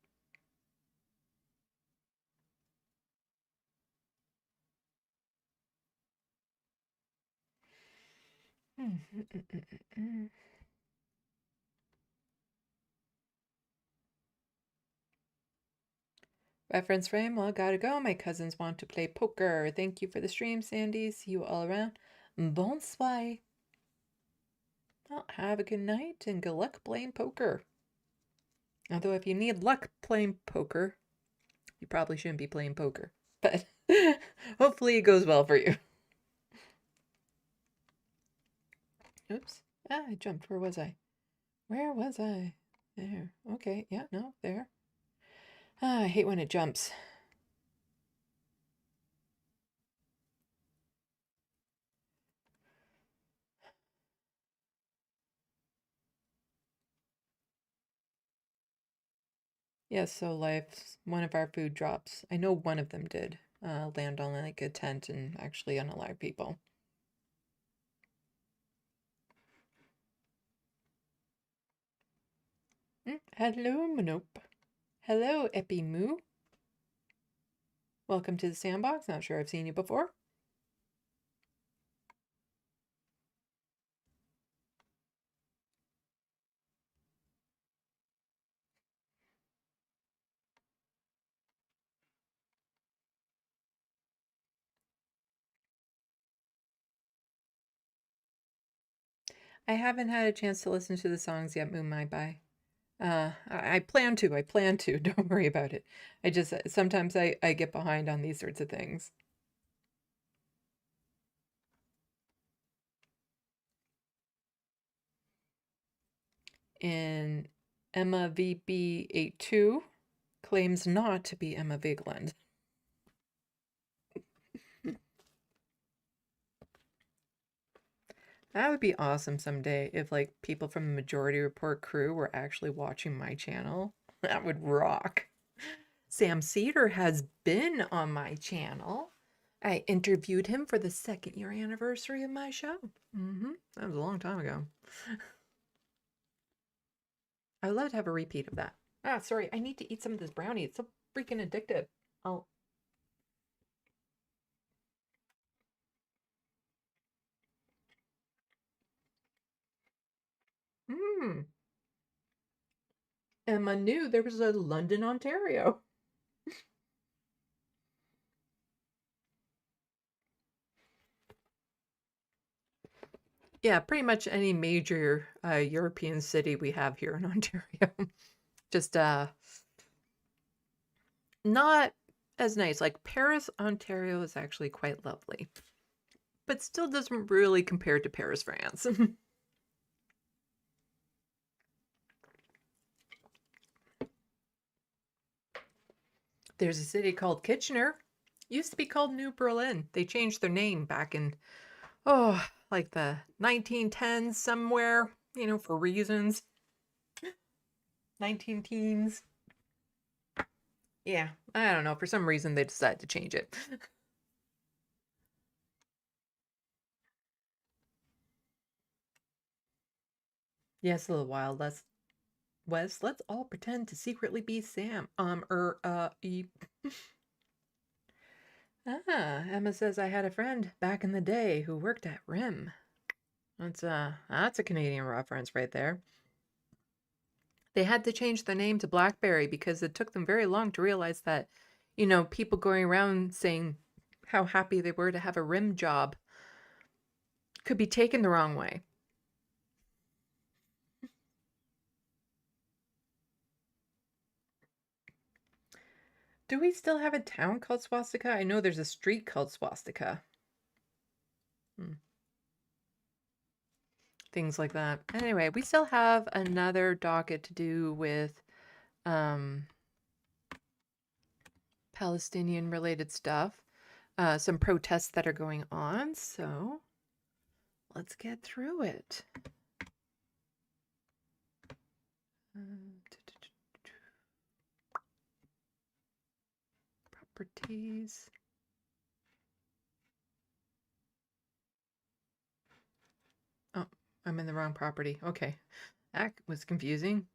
Reference frame, well, gotta go. My cousins want to play poker. Thank you for the stream, Sandy. See you all around. Bonsoir. Well, have a good night and good luck playing poker. Although if you need luck playing poker, you probably shouldn't be playing poker. But hopefully it goes well for you. Oops. Ah, I jumped. Where was I? Where was I? There. Okay. Yeah, no, there. Ah, I hate when it jumps. Yes, so Life's one of our food drops. I know one of them did land on like a tent and actually unalive people. Hello, Manope. Hello, Epimoo. Welcome to the SandBox. Not sure I've seen you before. I haven't had a chance to listen to the songs yet, Moon My Bye. I plan to. Don't worry about it. I just sometimes I get behind on these sorts of things. And Emma VB82 claims not to be Emma Vigland. That would be awesome someday if like people from the Majority Report crew were actually watching my channel. That would rock. Sam Cedar has been on my channel. I interviewed him for the 2nd year anniversary of my show. That was a long time ago. I'd love to have a repeat of that. Ah, sorry, I need to eat some of this brownie. It's so freaking addictive. Oh. Emma knew there was a London, Ontario. Yeah, pretty much any major European city we have here in Ontario. Just not as nice. Like Paris, Ontario is actually quite lovely, but still doesn't really compare to Paris, France. There's a city called Kitchener. Used to be called New Berlin. They changed their name back in, like the 1910s somewhere, you know, for reasons. 19 teens. Yeah, I don't know. For some reason, they decided to change it. Yes, a little wild. Wes, let's all pretend to secretly be Sam. E. Emma says I had a friend back in the day who worked at RIM. That's a Canadian reference right there. They had to change their name to BlackBerry because it took them very long to realize that, you know, people going around saying how happy they were to have a RIM job could be taken the wrong way. Do we still have a town called Swastika? I know there's a street called Swastika. Things like that. Anyway, we still have another docket to do with Palestinian related stuff. Some protests that are going on, so let's get through it. Properties. Oh, I'm in the wrong property. Okay, that was confusing.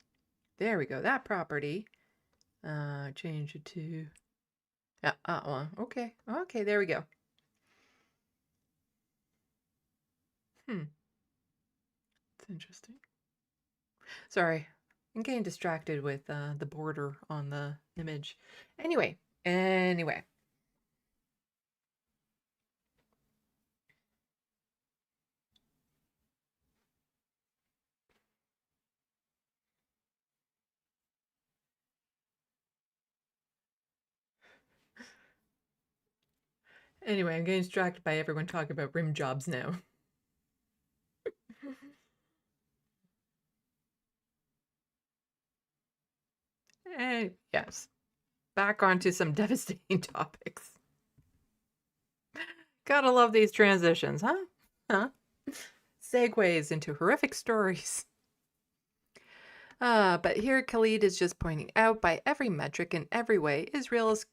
There we go. That property. Change it to. Okay. Okay, there we go. It's interesting. Sorry, I'm getting distracted with the border on the image. Anyway, Anyway. Anyway, I'm getting distracted by everyone talking about rim jobs now. Yes. Back onto some devastating topics. Gotta love these transitions, huh? Huh? Segues into horrific stories. But here Khalid is just pointing out by every metric in every way, Israel is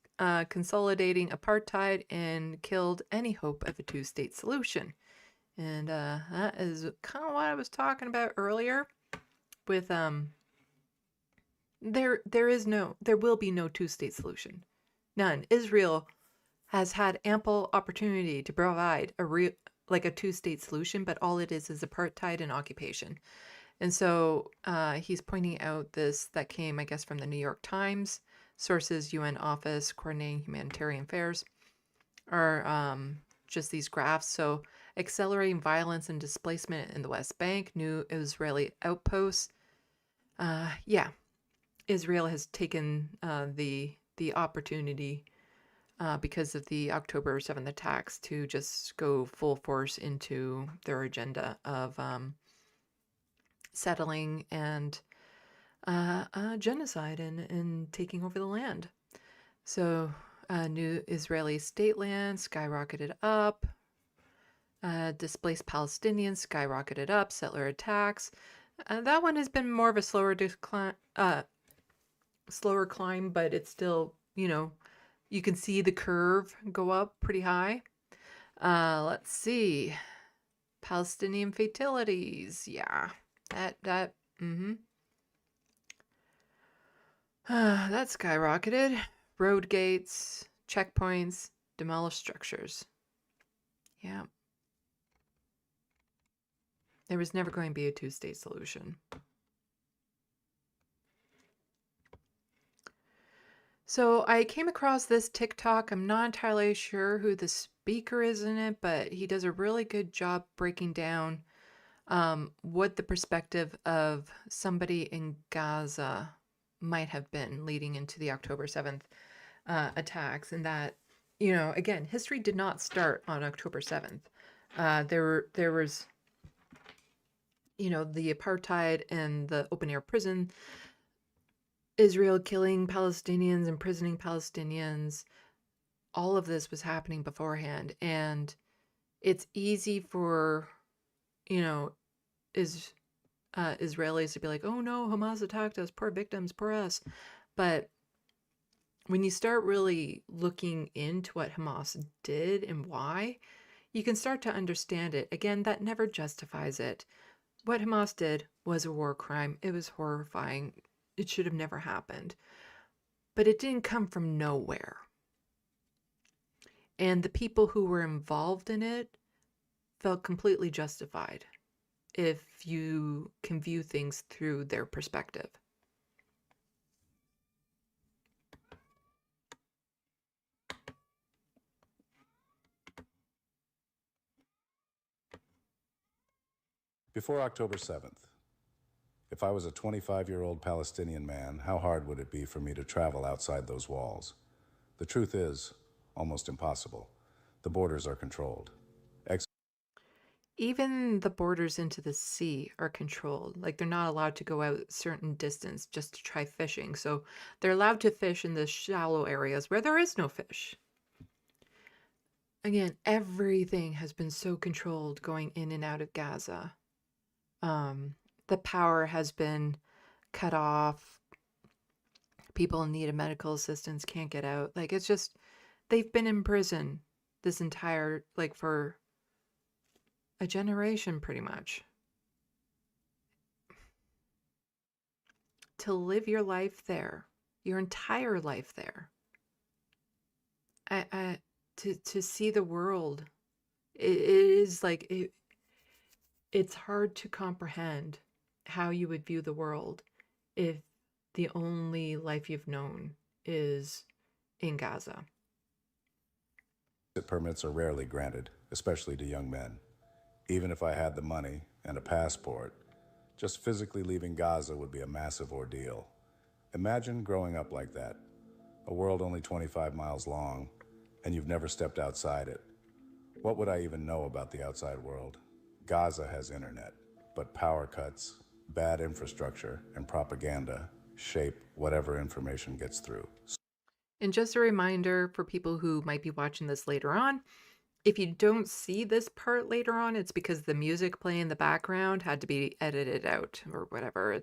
consolidating apartheid and killed any hope of a two-state solution. And that is kind of what I was talking about earlier with there will be no two-state solution. None. Israel has had ample opportunity to provide a two-state solution, but all it is apartheid and occupation. And so he's pointing out this that came, I guess, from the New York Times. Sources, UN Office Coordinating Humanitarian Affairs, are just these graphs. So accelerating violence and displacement in the West Bank, new Israeli outposts. Yeah, Israel has taken the opportunity because of the October 7th attacks to just go full force into their agenda of settling and genocide and taking over the land. So new Israeli state land skyrocketed up. Displaced Palestinians skyrocketed up. Settler attacks. That one has been more of a slower climb, but it's still, you can see the curve go up pretty high. Let's see. Palestinian fatalities. Yeah. That skyrocketed. Road gates, checkpoints, demolished structures. Yeah. There was never going to be a two-state solution. So I came across this TikTok. I'm not entirely sure who the speaker is in it, but he does a really good job breaking down what the perspective of somebody in Gaza might have been leading into the October 7th attacks. And that, again, history did not start on October 7th. There was, the apartheid and the open-air prison, Israel killing Palestinians, imprisoning Palestinians. All of this was happening beforehand. And it's easy for, Israelis to be like, oh no, Hamas attacked us, poor victims, poor us. But when you start really looking into what Hamas did and why, you can start to understand it. Again, that never justifies it. What Hamas did was a war crime. It was horrifying. It should have never happened. But it didn't come from nowhere. And the people who were involved in it felt completely justified if you can view things through their perspective. Before October 7th, if I was a 25-year-old Palestinian man, how hard would it be for me to travel outside those walls? The truth is, almost impossible. The borders are controlled. Even the borders into the sea are controlled. Like, they're not allowed to go out a certain distance just to try fishing. So they're allowed to fish in the shallow areas where there is no fish. Again, everything has been so controlled going in and out of Gaza. The power has been cut off. People in need of medical assistance can't get out. Like, it's just, they've been in prison this entire, for a generation pretty much. To live your life there, your entire life there. To see the world, it is like, it's hard to comprehend how you would view the world if the only life you've known is in Gaza. Permits are rarely granted, especially to young men. Even if I had the money and a passport, just physically leaving Gaza would be a massive ordeal. Imagine growing up like that, a world only 25 miles long, and you've never stepped outside it. What would I even know about the outside world? Gaza has internet, but power cuts, bad infrastructure, and propaganda shape whatever information gets through. And just a reminder for people who might be watching this later on, if you don't see this part later on, it's because the music playing in the background had to be edited out or whatever.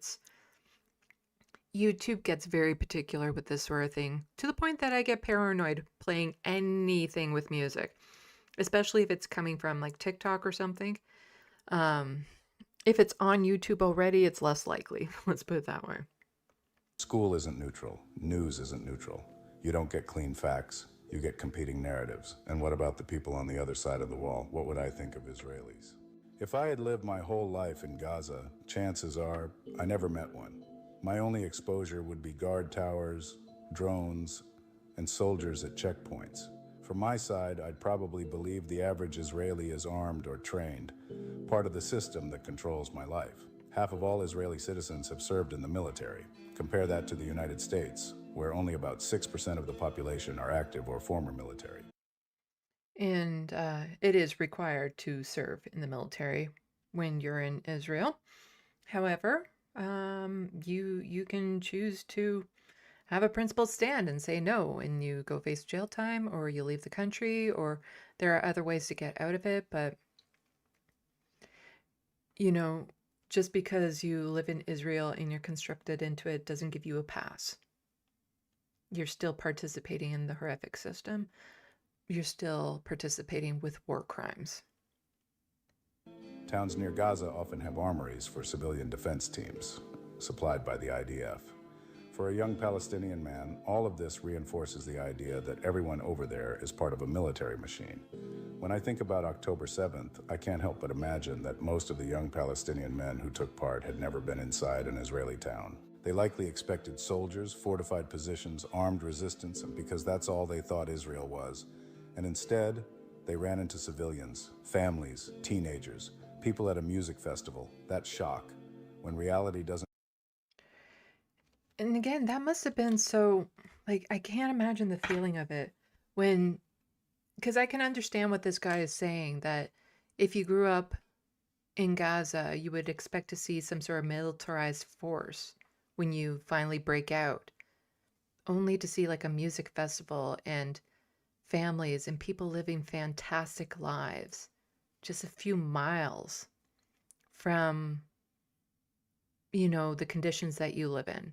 YouTube gets very particular with this sort of thing, to the point that I get paranoid playing anything with music, especially if it's coming from like TikTok or something. If it's on YouTube already, it's less likely. Let's put it that way. School isn't neutral. News isn't neutral. You don't get clean facts. You get competing narratives. And what about the people on the other side of the wall? What would I think of Israelis? If I had lived my whole life in Gaza, chances are I never met one. My only exposure would be guard towers, drones, and soldiers at checkpoints. From my side, I'd probably believe the average Israeli is armed or trained, part of the system that controls my life. Half of all Israeli citizens have served in the military. Compare that to the United States, where only about 6% of the population are active or former military. And it is required to serve in the military when you're in Israel. However, you can choose to have a principled stand and say no, and you go face jail time, or you leave the country, or there are other ways to get out of it. But, you know, just because you live in Israel and you're constructed into it doesn't give you a pass. You're still participating in the horrific system. You're still participating with war crimes. Towns near Gaza often have armories for civilian defense teams, supplied by the IDF. For a young Palestinian man, all of this reinforces the idea that everyone over there is part of a military machine. When I think about October 7th, I can't help but imagine that most of the young Palestinian men who took part had never been inside an Israeli town. They likely expected soldiers, fortified positions, armed resistance, because that's all they thought Israel was. And instead, they ran into civilians, families, teenagers, people at a music festival. That shock, when reality doesn't. And again, that must have been so, like, I can't imagine the feeling of it when, because I can understand what this guy is saying, that if you grew up in Gaza, you would expect to see some sort of militarized force when you finally break out, only to see like a music festival and families and people living fantastic lives just a few miles from, you know, the conditions that you live in.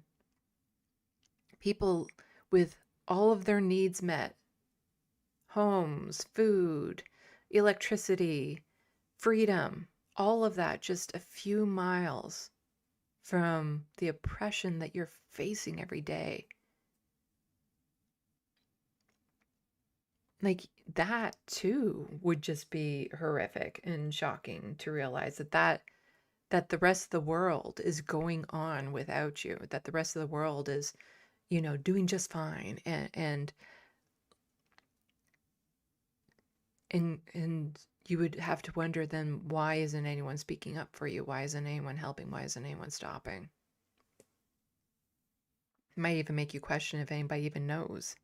People with all of their needs met, homes, food, electricity, freedom, all of that just a few miles from the oppression that you're facing every day. Like, that too would just be horrific and shocking to realize that the rest of the world is going on without you, that the rest of the world is, you know, doing just fine, and you would have to wonder then, why isn't anyone speaking up for you? Why isn't anyone helping? Why isn't anyone stopping? It might even make you question if anybody even knows.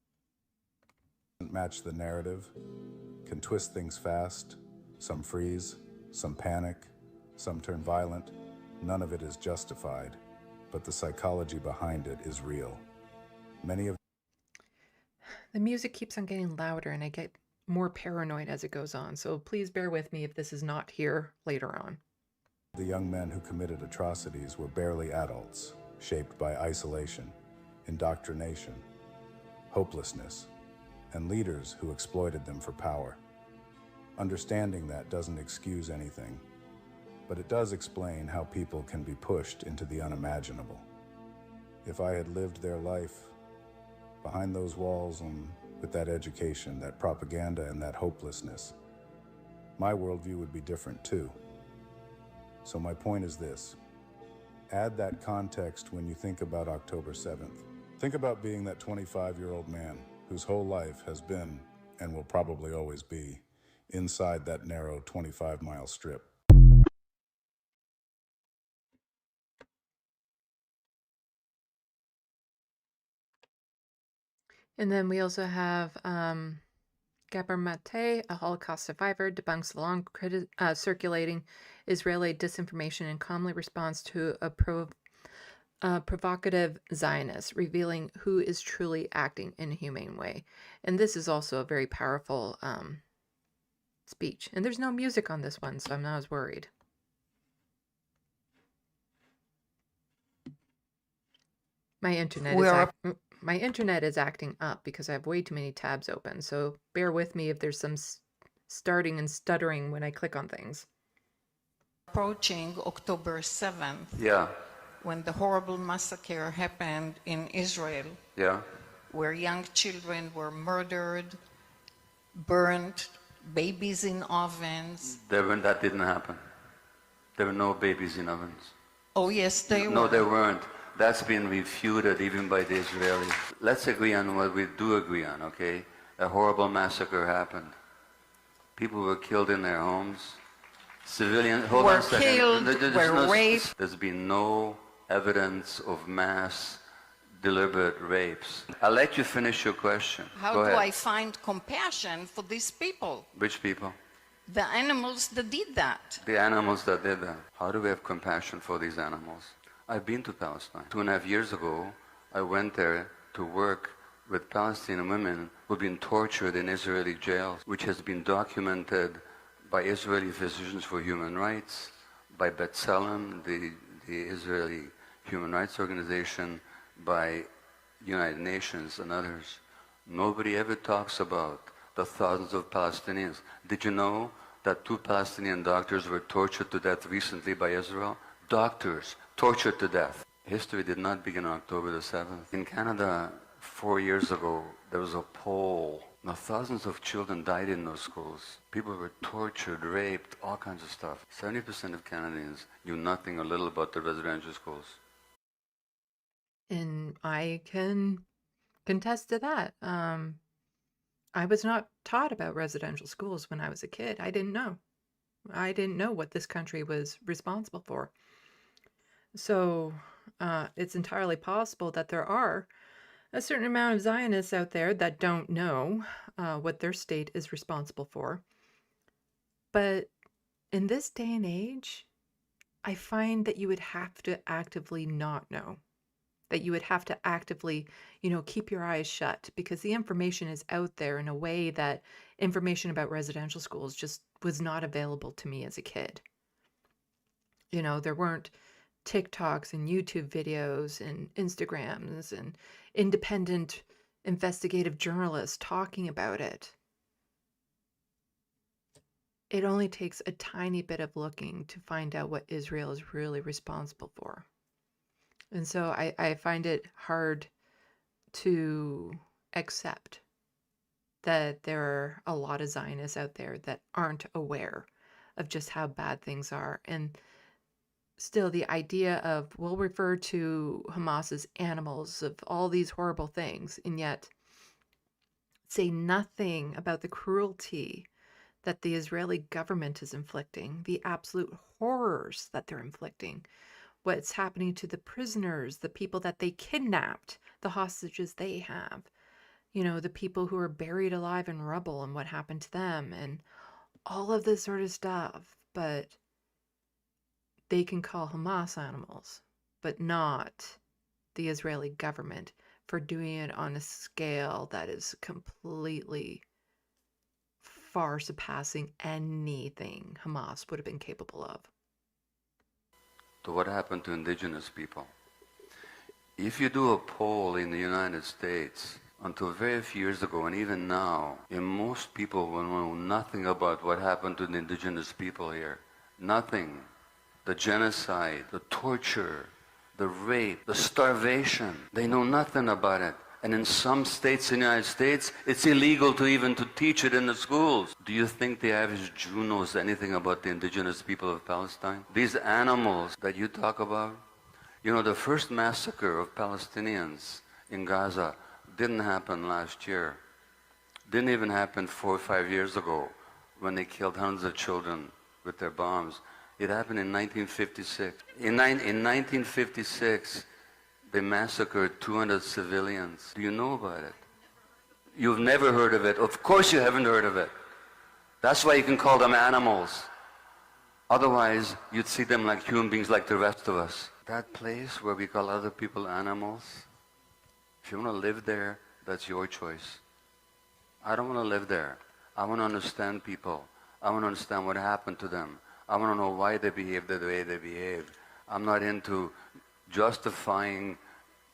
Match the narrative, can twist things fast, some freeze, some panic, some turn violent. None of it is justified, but the psychology behind it is real. Many of the music keeps on getting louder, and I get more paranoid as it goes on, so please bear with me if this is not here later on. The young men who committed atrocities were barely adults, shaped by isolation, indoctrination, hopelessness, and leaders who exploited them for power. Understanding that doesn't excuse anything, but it does explain how people can be pushed into the unimaginable. If I had lived their life behind those walls and with that education, that propaganda, and that hopelessness, my worldview would be different too. So my point is this: add that context when you think about October 7th. Think about being that 25-year-old man whose whole life has been, and will probably always be, inside that narrow 25-mile strip. And then we also have Gabor Mate, a Holocaust survivor, debunks the long circulating Israeli disinformation and calmly responds to a provocative Zionist, revealing who is truly acting in a humane way. And this is also a very powerful speech. And there's no music on this one, so I'm not as worried. My internet is acting up because I have way too many tabs open, so bear with me if there's some starting and stuttering when I click on things. Approaching October 7th. Yeah. When the horrible massacre happened in Israel. Yeah. Where young children were murdered, burned, babies in ovens. That didn't happen. There were no babies in ovens. Oh yes, they were. No, there weren't. That's been refuted even by the Israelis. Let's agree on what we do agree on, okay? A horrible massacre happened. People were killed in their homes. Civilians were killed, were raped. There's been no evidence of mass deliberate rapes. I'll let you finish your question. How Go do ahead. I find compassion for these people? Which people? The animals that did that. The animals that did that. How do we have compassion for these animals? I've been to Palestine. 2.5 years ago, I went there to work with Palestinian women who've been tortured in Israeli jails, which has been documented by Israeli Physicians for Human Rights, by B'Tselem, the Israeli Human Rights Organization, by United Nations and others. Nobody ever talks about the thousands of Palestinians. Did you know that 2 Palestinian doctors were tortured to death recently by Israel? Doctors tortured to death. History did not begin on October the 7th. In Canada, 4 years ago, there was a poll. Now, thousands of children died in those schools. People were tortured, raped, all kinds of stuff. 70% of Canadians knew nothing or little about the residential schools. And I can contest to that. I was not taught about residential schools when I was a kid. I didn't know. I didn't know what this country was responsible for. So it's entirely possible that there are a certain amount of Zionists out there that don't know what their state is responsible for. But in this day and age, I find that you would have to actively not know. That you would have to actively, keep your eyes shut, because the information is out there in a way that information about residential schools just was not available to me as a kid. There weren't TikToks and YouTube videos and Instagrams and independent investigative journalists talking about it. It only takes a tiny bit of looking to find out what Israel is really responsible for. And so I find it hard to accept that there are a lot of Zionists out there that aren't aware of just how bad things are. And still the idea of, we'll refer to Hamas as animals of all these horrible things, and yet say nothing about the cruelty that the Israeli government is inflicting, the absolute horrors that they're inflicting, what's happening to the prisoners, the people that they kidnapped, the hostages they have, the people who are buried alive in rubble and what happened to them, and all of this sort of stuff. But they can call Hamas animals, but not the Israeli government for doing it on a scale that is completely far surpassing anything Hamas would have been capable of. To what happened to indigenous people. If you do a poll in the United States, until very few years ago and even now, most people will know nothing about what happened to the indigenous people here. Nothing. The genocide, the torture, the rape, the starvation. They know nothing about it. And in some states in the United States, it's illegal to even to teach it in the schools. Do you think the average Jew knows anything about the indigenous people of Palestine? These animals that you talk about, the first massacre of Palestinians in Gaza didn't happen last year. Didn't even happen 4 or 5 years ago when they killed hundreds of children with their bombs. It happened in 1956. In 1956, they massacred 200 civilians. Do you know about it? You've never heard of it. Of course you haven't heard of it. That's why you can call them animals. Otherwise, you'd see them like human beings like the rest of us. That place where we call other people animals, if you want to live there, that's your choice. I don't want to live there. I want to understand people. I want to understand what happened to them. I want to know why they behaved the way they behaved. I'm not into justifying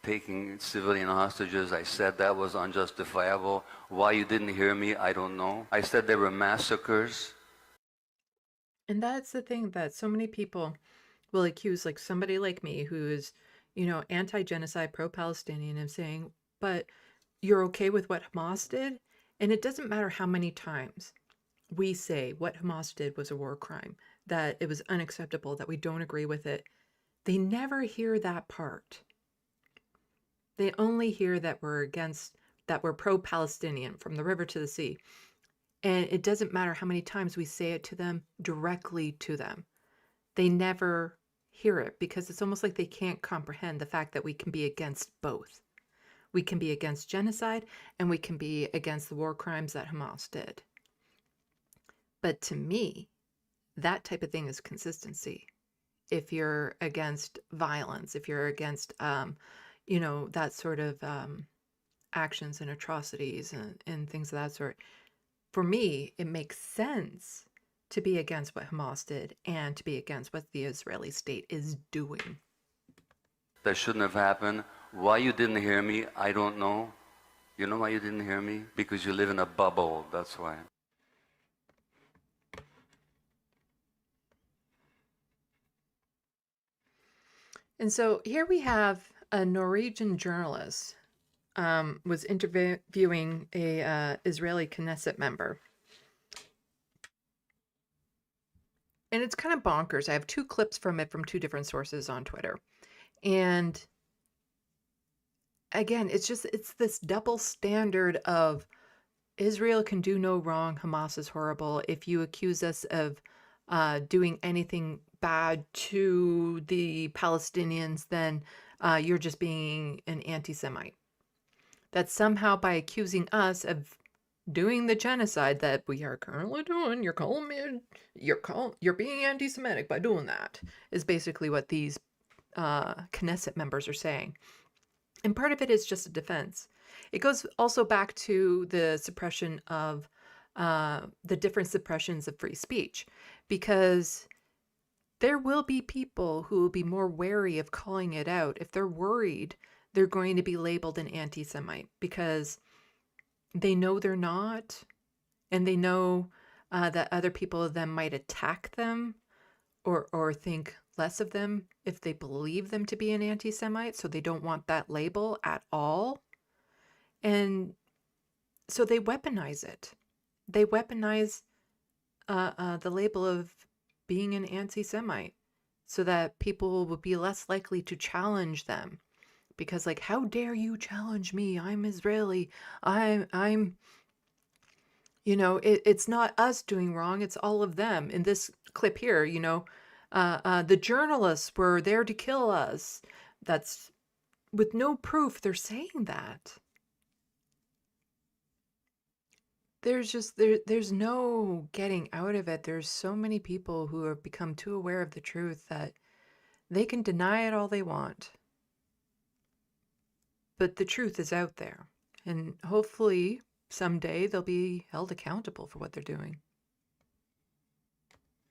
taking civilian hostages. I said that was unjustifiable. Why you didn't hear me, I don't know. I said they were massacres. And that's the thing that so many people will accuse, like somebody like me who is, you know, anti-genocide, pro-Palestinian, of saying, but you're okay with what Hamas did? And it doesn't matter how many times we say what Hamas did was a war crime, that it was unacceptable, that we don't agree with it. They never hear that part. They only hear that we're against, that we're pro-Palestinian from the river to the sea. And it doesn't matter how many times we say it to them, directly to them. They never hear it because it's almost like they can't comprehend the fact that we can be against both. We can be against genocide and we can be against the war crimes that Hamas did. But to me, that type of thing is consistency. If you're against violence, if you're against, you know, that sort of actions and atrocities and things of that sort, for me, it makes sense to be against what Hamas did and to be against what the Israeli state is doing. That shouldn't have happened. Why you didn't hear me, I don't know. You know why you didn't hear me? Because you live in a bubble, that's why. And so here we have a Norwegian journalist was interviewing a Israeli Knesset member. And it's kind of bonkers. I have two clips from it from two different sources on Twitter. And again, it's this double standard of Israel can do no wrong, Hamas is horrible. If you accuse us of doing anything bad to the Palestinians, then you're just being an anti-Semite. That somehow by accusing us of doing the genocide that we are currently doing, you're being anti-Semitic by doing that, is basically what these Knesset members are saying. And part of it is just a defense. It goes also back to the suppression of the different suppressions of free speech, because there will be people who will be more wary of calling it out if they're worried they're going to be labeled an anti-Semite, because they know they're not, and they know that other people then might attack them or think less of them if they believe them to be an anti-Semite, so they don't want that label at all. And so they weaponize it. They weaponize the label of being an anti-Semite so that people will be less likely to challenge them. Because, like, how dare you challenge me? I'm Israeli. I'm you know, it's not us doing wrong. It's all of them. In this clip here, you know, the journalists were there to kill us. That's with no proof they're saying that. There's no getting out of it. There's so many people who have become too aware of the truth that they can deny it all they want. But the truth is out there, and hopefully someday they'll be held accountable for what they're doing.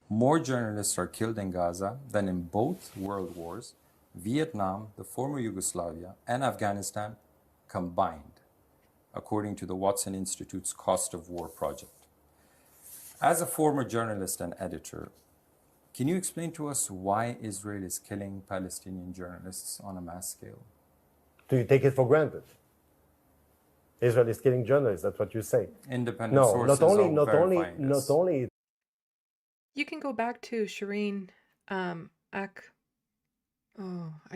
More journalists are killed in Gaza than in both world wars, Vietnam, the former Yugoslavia, and Afghanistan combined, according to the Watson Institute's Cost of War project. As a former journalist and editor, can you explain to us why Israel is killing Palestinian journalists on a mass scale? Do you take it for granted? Israel is killing journalists, that's what you say. Independent sources not only. You can go back to Shireen I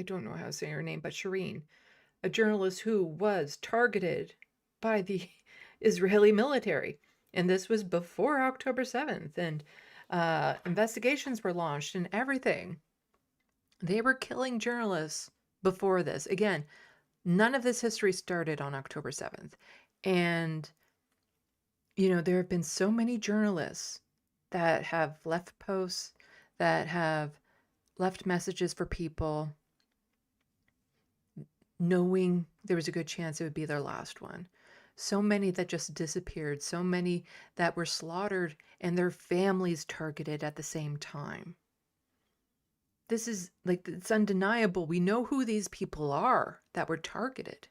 don't know how to say her name, but Shireen, a journalist who was targeted by the Israeli military. And this was before October 7th. And investigations were launched and everything. They were killing journalists before this. Again, none of this history started on October 7th. And, you know, there have been so many journalists that have left posts, that have left messages for people, knowing there was a good chance it would be their last one. So many that just disappeared, so many that were slaughtered and their families targeted at the same time. This is like, it's undeniable. We know who these people are that were targeted.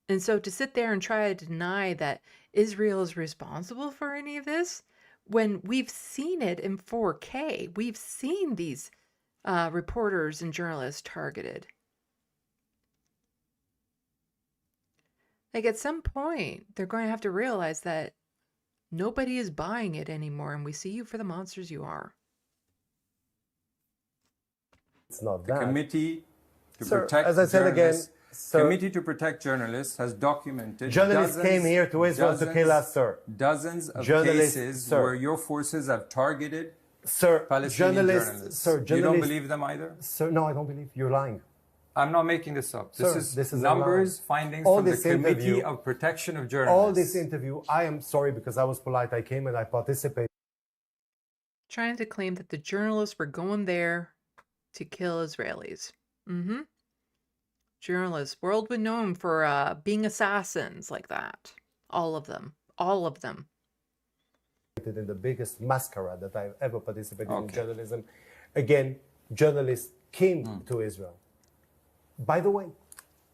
And so to sit there and try to deny that Israel is responsible for any of this, when we've seen it in 4K, we've seen these reporters and journalists targeted. Like, at some point, they're going to have to realize that nobody is buying it anymore, and we see you for the monsters you are. It's not The that. Committee to Sir, Protect as I said again, Journalists, sir, Committee to Protect Journalists has documented journalists dozens, came here to Israel to kill us, sir. Dozens of Journalists, cases sir. where your forces have targeted Sir, Palestinian journalists, journalists. sir, You don't journalists- believe them either? Sir, no, I don't believe. You're lying. I'm not making this up. Sir, This is a numbers, lie. findings All from the this Committee interview- of Protection of Journalists. All this interview, I am sorry because I was polite. I came and I participated. Trying to claim that the journalists were going there to kill Israelis. Journalists, world renowned for being assassins like that. All of them. All of them. In the biggest masquerade that I've ever participated in Okay. journalism. Again, journalists came to Israel. By the way,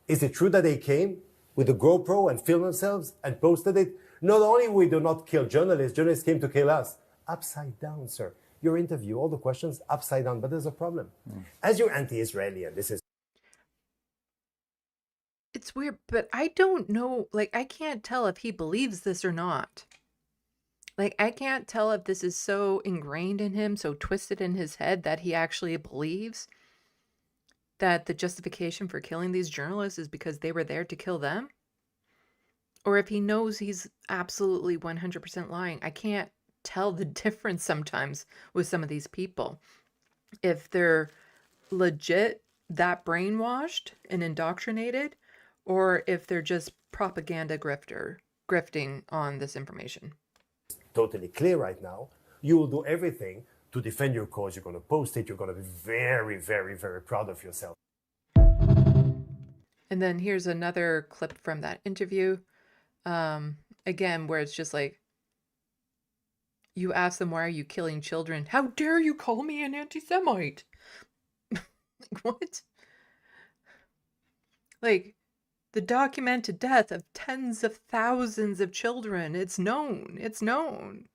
is it true that they came with a GoPro and filmed themselves and posted it? Not only we do not kill journalists, journalists came to kill us. Upside down, sir. Your interview, all the questions upside down, but there's a problem. As you're anti-Israeli, and this is It's weird, but I don't know, like, I can't tell if he believes this or not. Like, I can't tell if this is so ingrained in him, so twisted in his head that he actually believes that the justification for killing these journalists is because they were there to kill them. Or if he knows he's absolutely 100% lying. I can't tell the difference sometimes with some of these people. If they're legit that brainwashed and indoctrinated, or if they're just propaganda grifting on this information. totally clear right now. You will do everything to defend your cause. You're going to post it. You're going to be very, very, very proud of yourself. And then here's another clip from that interview. Again, where it's just like, you ask them, why are you killing children? How dare you call me an anti-Semite? Like, what? Like, the documented death of tens of thousands of children. It's known. It's known.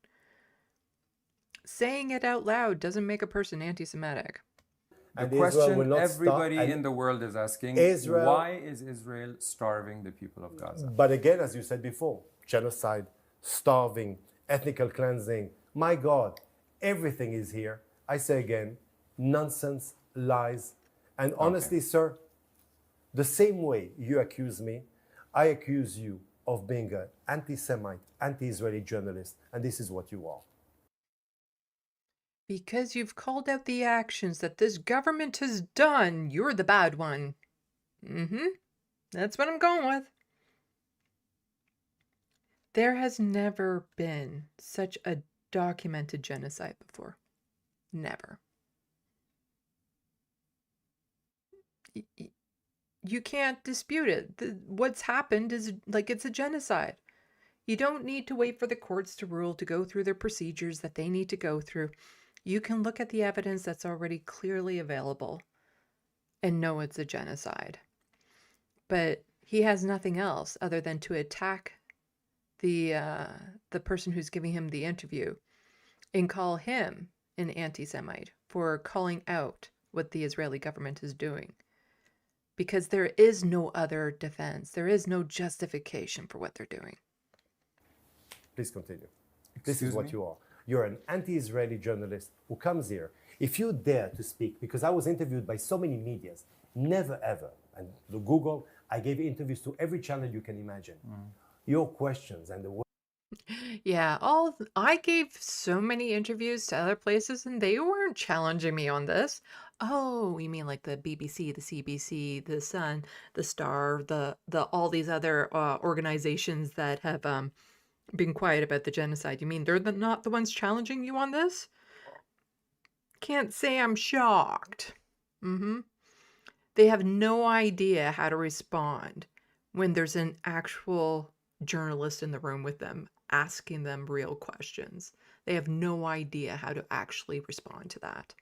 Saying it out loud doesn't make a person anti-Semitic. The And Israel will question not everybody stop- in the world is asking, Israel- why is Israel starving the people of Gaza? But again, as you said before, genocide, starving, ethnical cleansing, my God, everything is here. I say again, nonsense, lies. And honestly, sir, the same way you accuse me, I accuse you of being an anti-Semite, anti-Israeli journalist, and this is what you are. Because you've called out the actions that this government has done, you're the bad one. That's what I'm going with. There has never been such a documented genocide before. Never. You can't dispute it. What's happened is like it's a genocide. You don't need to wait for the courts to rule, to go through their procedures that they need to go through. You can look at the evidence that's already clearly available and know it's a genocide. But he has nothing else other than to attack the person who's giving him the interview and call him an anti-Semite for calling out what the Israeli government is doing. Because there is no other defense. There is no justification for what they're doing. Please continue. This Excuse is what me? you are. You're an anti-Israeli journalist who comes here. If you dare to speak, because I was interviewed by so many medias, never ever, and the Google, I gave interviews to every channel you can imagine. Your questions and the way Yeah, I gave so many interviews to other places and they weren't challenging me on this. Oh, you mean like the BBC, the CBC, the Sun, the Star, the all these other organizations that have been quiet about the genocide. You mean they're not the ones challenging you on this? Can't say I'm shocked. They have no idea how to respond when there's an actual journalist in the room with them asking them real questions. They have no idea how to actually respond to that.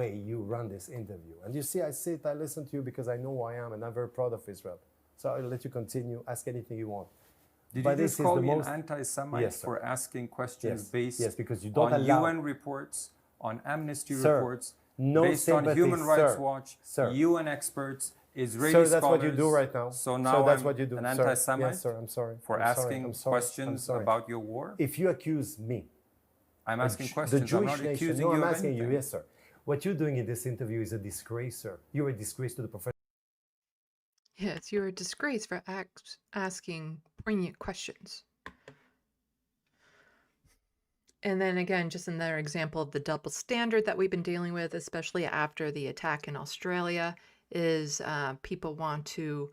you run this interview. And you see, I listen to you because I know who I am and I'm very proud of Israel. So I'll let you continue, ask anything you want. Did But you this just is call the me an most- anti-Semite Yes, sir. for asking questions Yes, based yes, because you don't on allow- UN reports, on Amnesty Sir, reports, no based on sympathy, Human Rights sir. Watch, Sir. UN experts, Israeli Sir, that's what you scholars? do right now. So now that's I'm what you do. an sir. anti-Semite Yes, sir, I'm sorry. for I'm sorry, asking I'm sorry, I'm questions sorry. about your war? If you accuse me, I'm asking the questions. I'm Jewish not nation, accusing no, you I'm of asking anything. you, yes, sir. What you're doing in this interview is a disgrace, sir. You're a disgrace to the profession. Yes, you're a disgrace for asking poignant questions. And then again, just another example of the double standard that we've been dealing with, especially after the attack in Australia, is people want to,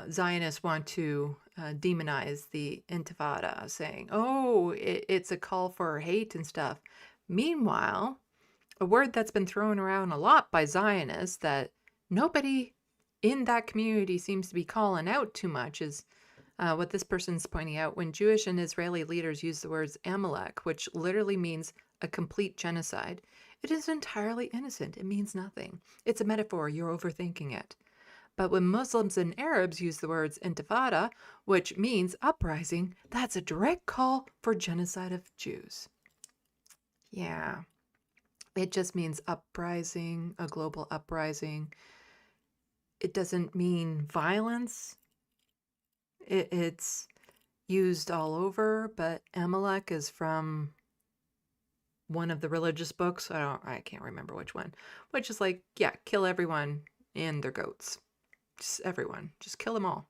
Zionists want to demonize the Intifada, saying, oh, it's a call for hate and stuff. Meanwhile, a word that's been thrown around a lot by Zionists that nobody in that community seems to be calling out too much is what this person's pointing out. When Jewish and Israeli leaders use the words Amalek, which literally means a complete genocide, it is entirely innocent. It means nothing. It's a metaphor. You're overthinking it. But when Muslims and Arabs use the words Intifada, which means uprising, that's a direct call for genocide of Jews. Yeah. It just means uprising, a global uprising. It doesn't mean violence. It's used all over, but Amalek is from one of the religious books. I can't remember which one, which is like, yeah, kill everyone and their goats. Just everyone. Just kill them all.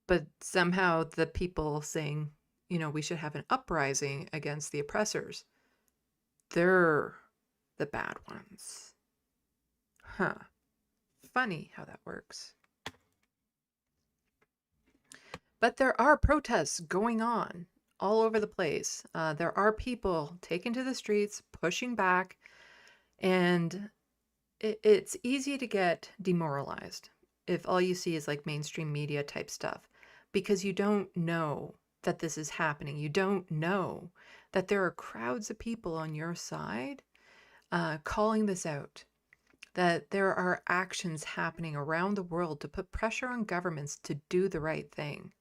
But somehow the people saying, you know, we should have an uprising against the oppressors, they're the bad ones. Huh. Funny how that works. But there are protests going on all over the place. There are people taken to the streets, pushing back, and it's easy to get demoralized if all you see is like mainstream media type stuff, because you don't know that this is happening. You don't know that there are crowds of people on your side calling this out, that there are actions happening around the world to put pressure on governments to do the right thing.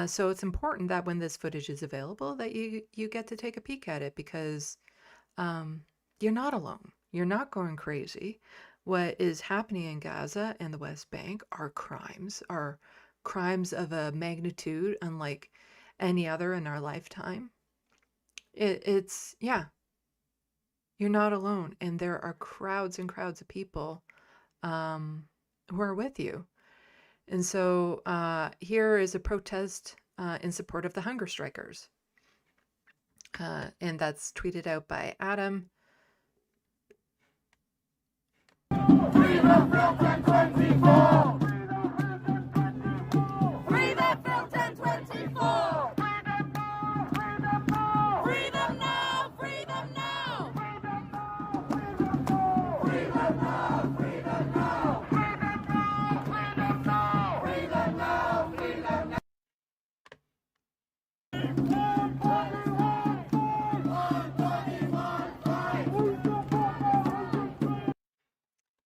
So it's important that when this footage is available that you get to take a peek at it, because you're not alone. You're not going crazy. What is happening in Gaza and the West Bank are crimes of a magnitude unlike any other in our lifetime. Yeah, you're not alone. And there are crowds and crowds of people who are with you. And so here is a protest in support of the hunger strikers. And that's tweeted out by Adam. Free the Filton 24! Free the Filton 24! Free them now! Free them now! Free them now! Free them now! Free them now! Free them now! Free them now!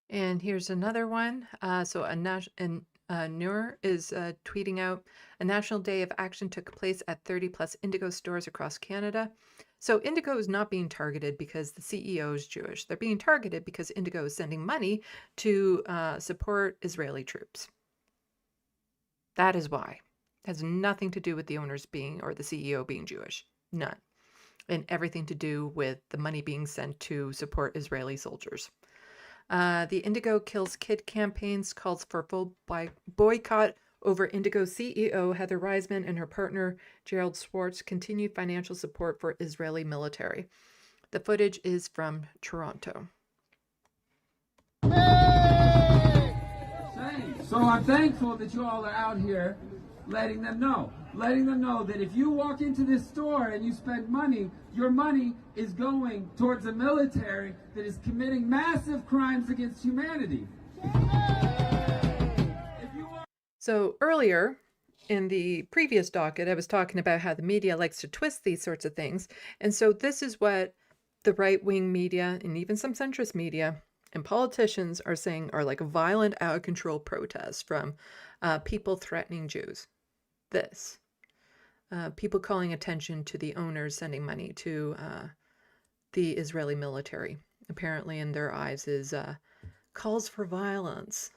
And here's another one. Noor is tweeting out, a national day of action took place at 30 plus Indigo stores across Canada. So Indigo is not being targeted because the CEO is Jewish. They're being targeted because Indigo is sending money to support Israeli troops. That is why. It has nothing to do with the owners being, or the CEO being Jewish. None. And everything to do with the money being sent to support Israeli soldiers. The Indigo Kills Kid campaigns calls for full boycott over Indigo CEO Heather Reisman and her partner Gerald Schwartz continued financial support for Israeli military. The footage is from Toronto. So I'm thankful that you all are out here letting them know that if you walk into this store and you spend money, your money is going towards a military that is committing massive crimes against humanity. So earlier in the previous docket, I was talking about how the media likes to twist these sorts of things. And so this is what the right-wing media and even some centrist media and politicians are saying are like violent, out-of-control protests from people threatening Jews. This. People calling attention to the owners sending money to the Israeli military. Apparently in their eyes is calls for violence,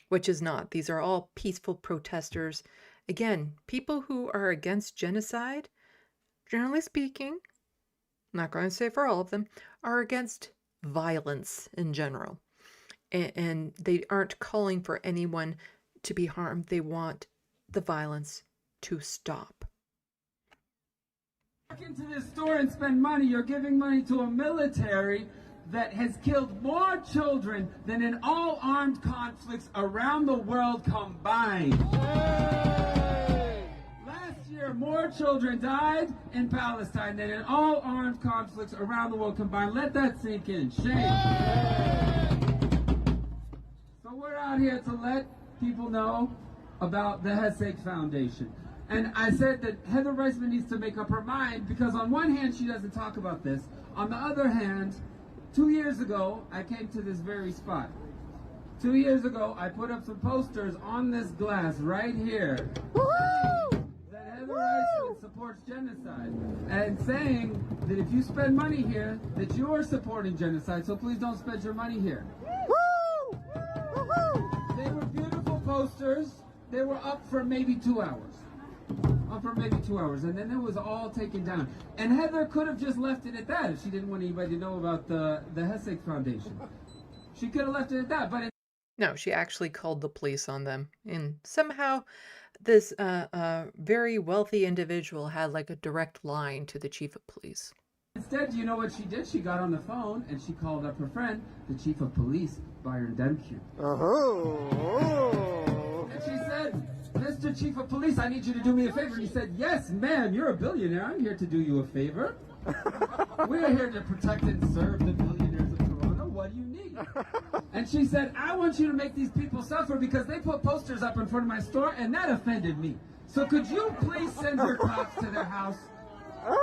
which is not. These are all peaceful protesters. Again, people who are against genocide, generally speaking, I'm not going to say for all of them, are against violence in general. And they aren't calling for anyone to be harmed. They want the violence to stop. Walk into this store and spend money, you're giving money to a military that has killed more children than in all armed conflicts around the world combined. Last year, more children died in Palestine than in all armed conflicts around the world combined. Let that sink in. Shame. So we're out here to let people know about the Hesek Foundation. And I said that Heather Reisman needs to make up her mind because on one hand, she doesn't talk about this. On the other hand, 2 years ago, I came to this very spot. 2 years ago, I put up some posters on this glass right here. That Heather Reisman supports genocide. And saying that if you spend money here, that you're supporting genocide, so please don't spend your money here. They were beautiful posters. They were up for maybe 2 hours. And then it was all taken down. And Heather could have just left it at that if she didn't want anybody to know about the Hesek Foundation. She could have left it at that, but no, she actually called the police on them. And somehow this very wealthy individual had like a direct line to the chief of police. Instead, you know what she did? She got on the phone and she called up her friend, the chief of police, Byron Demke. And she said, Mr. Chief of Police, I need you to do me a favor. And he said, yes, ma'am, you're a billionaire. I'm here to do you a favor. We're here to protect and serve the billionaires of Toronto. What do you need? And she said, I want you to make these people suffer because they put posters up in front of my store and that offended me. So could you please send your cops to their house?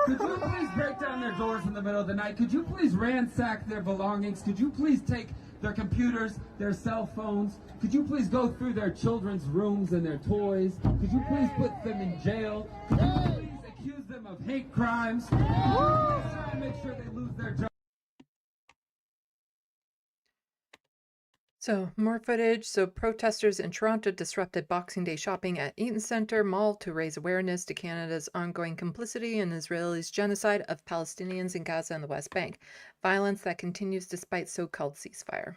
Could you please break down their doors in the middle of the night? Could you please ransack their belongings? Could you please take their computers, their cell phones? Could you please go through their children's rooms and their toys? Could you please put them in jail? Could you please accuse them of hate crimes? Could you please try and make sure they lose their job? So more footage. So protesters in Toronto disrupted Boxing Day shopping at Eaton Centre Mall to raise awareness to Canada's ongoing complicity in Israel's genocide of Palestinians in Gaza and the West Bank. Violence that continues despite so-called ceasefire.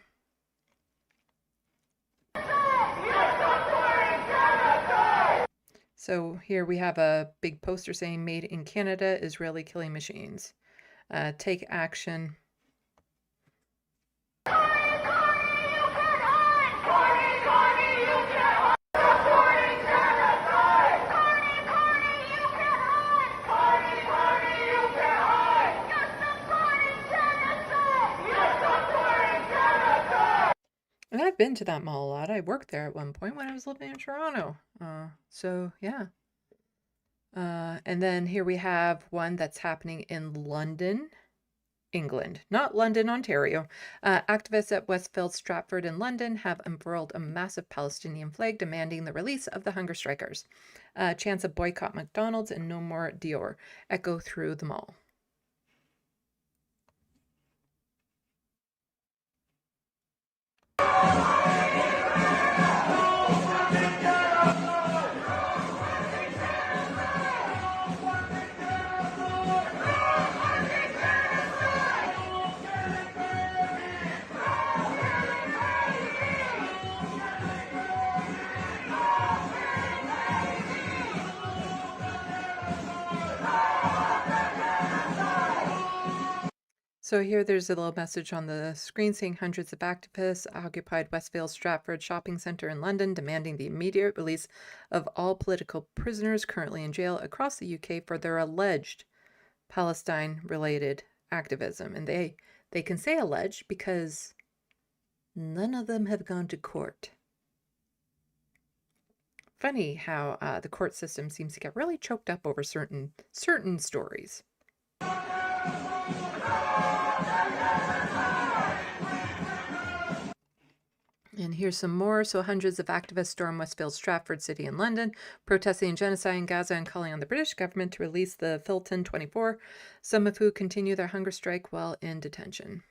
So here we have a big poster saying "Made in Canada, Israeli killing machines. Take action." And I've been to that mall a lot. I worked there at one point when I was living in Toronto. So yeah. And then here we have one that's happening in London, England, not London, Ontario. Activists at Westfield Stratford in London have unfurled a massive Palestinian flag demanding the release of the hunger strikers. Chants of boycott McDonald's and no more Dior echo through the mall. So here there's a little message on the screen saying hundreds of activists occupied Westfield Stratford shopping centre in London, demanding the immediate release of all political prisoners currently in jail across the UK for their alleged Palestine-related activism. And they can say alleged because none of them have gone to court. Funny how the court system seems to get really choked up over certain stories. And here's some more. So hundreds of activists storm Westfield Stratford City in London, protesting genocide in Gaza and calling on the British government to release the Filton 24, some of who continue their hunger strike while in detention.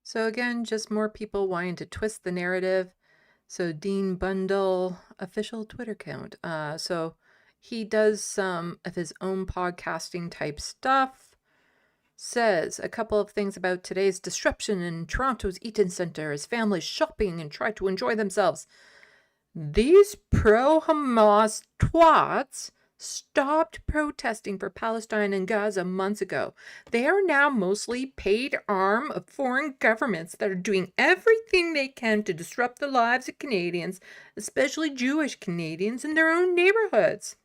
So again, just more people wanting to twist the narrative. So Dean Bundle, official Twitter account. So he does some of his own podcasting type stuff. Says a couple of things about today's disruption in Toronto's Eaton Centre as families shopping and try to enjoy themselves. These pro-Hamas twats stopped protesting for Palestine and Gaza months ago. They are now mostly paid arm of foreign governments that are doing everything they can to disrupt the lives of Canadians, especially Jewish Canadians in their own neighborhoods.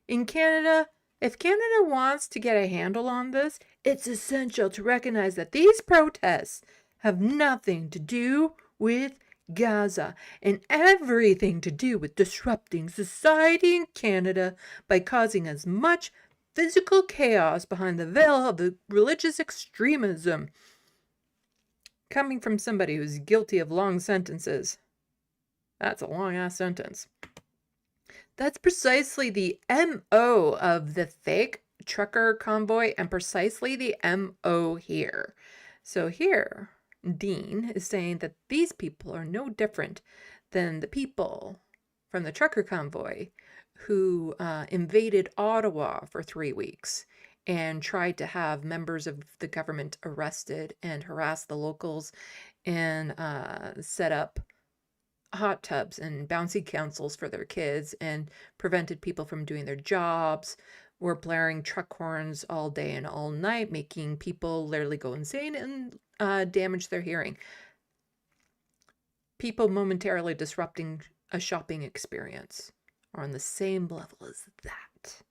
In Canada, if Canada wants to get a handle on this, it's essential to recognize that these protests have nothing to do with Gaza and everything to do with disrupting society in Canada by causing as much physical chaos behind the veil of the religious extremism. Coming from somebody who's guilty of long sentences. That's a long-ass sentence. That's precisely the MO of the fake trucker convoy and precisely the MO here. So here, Dean is saying that these people are no different than the people from the trucker convoy who invaded Ottawa for 3 weeks and tried to have members of the government arrested and harass the locals and set up hot tubs and bouncy councils for their kids and prevented people from doing their jobs, were blaring truck horns all day and all night, making people literally go insane and damage their hearing. People momentarily disrupting a shopping experience are on the same level as that.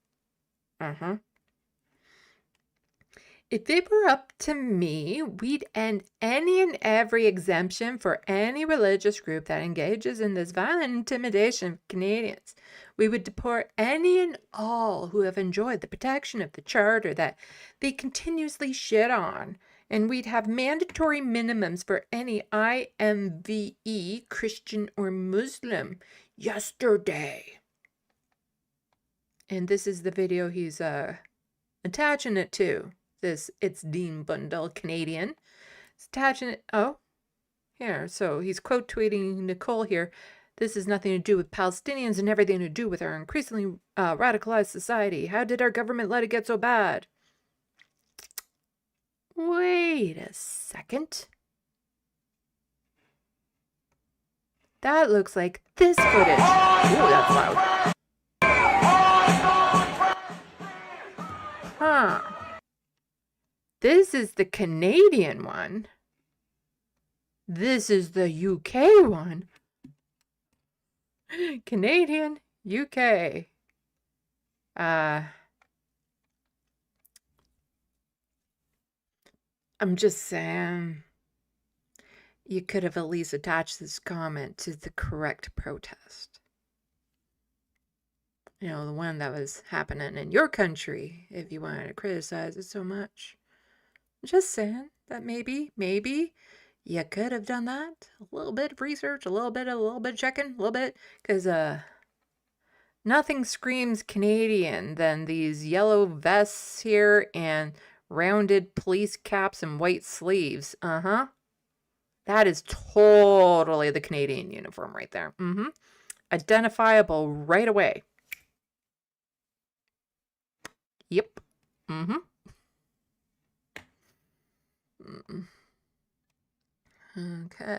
If it were up to me, we'd end any and every exemption for any religious group that engages in this violent intimidation of Canadians. We would deport any and all who have enjoyed the protection of the charter that they continuously shit on. And we'd have mandatory minimums for any IMVE, Christian or Muslim, yesterday. And this is the video he's attaching it to. It's Dean Bundle, Canadian. It's attaching it. Oh, here. So he's quote tweeting Nicole here. This has nothing to do with Palestinians and everything to do with our increasingly radicalized society. How did our government let it get so bad? Wait a second. That looks like this footage. Ooh, that's loud. Huh. This is the Canadian one. This is the UK one. Canadian, UK. I'm just saying, you could have at least attached this comment to the correct protest. You know, the one that was happening in your country, if you wanted to criticize it so much. Just saying that maybe you could have done that. A little bit of research, a little bit of checking, a little bit. Because Nothing screams Canadian than these yellow vests here and rounded police caps and white sleeves. Uh-huh. That is totally the Canadian uniform right there. Mm-hmm. Identifiable right away. Yep. Mm-hmm. Okay.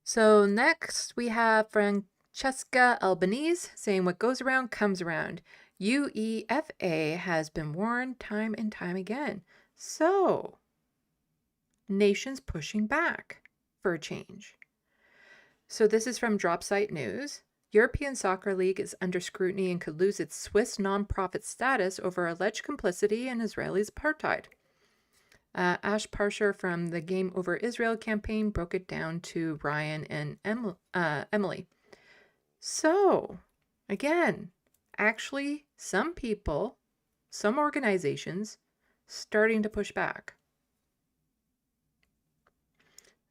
So next we have Francesca Albanese saying what goes around comes around. UEFA has been warned time and time again. So, nations pushing back for a change. So this is from Dropsite News. European Soccer League is under scrutiny and could lose its Swiss non-profit status over alleged complicity in Israel's apartheid. Ash Parsher from the Game Over Israel campaign broke it down to Ryan and Emily. So, again, actually, some people, some organizations, starting to push back.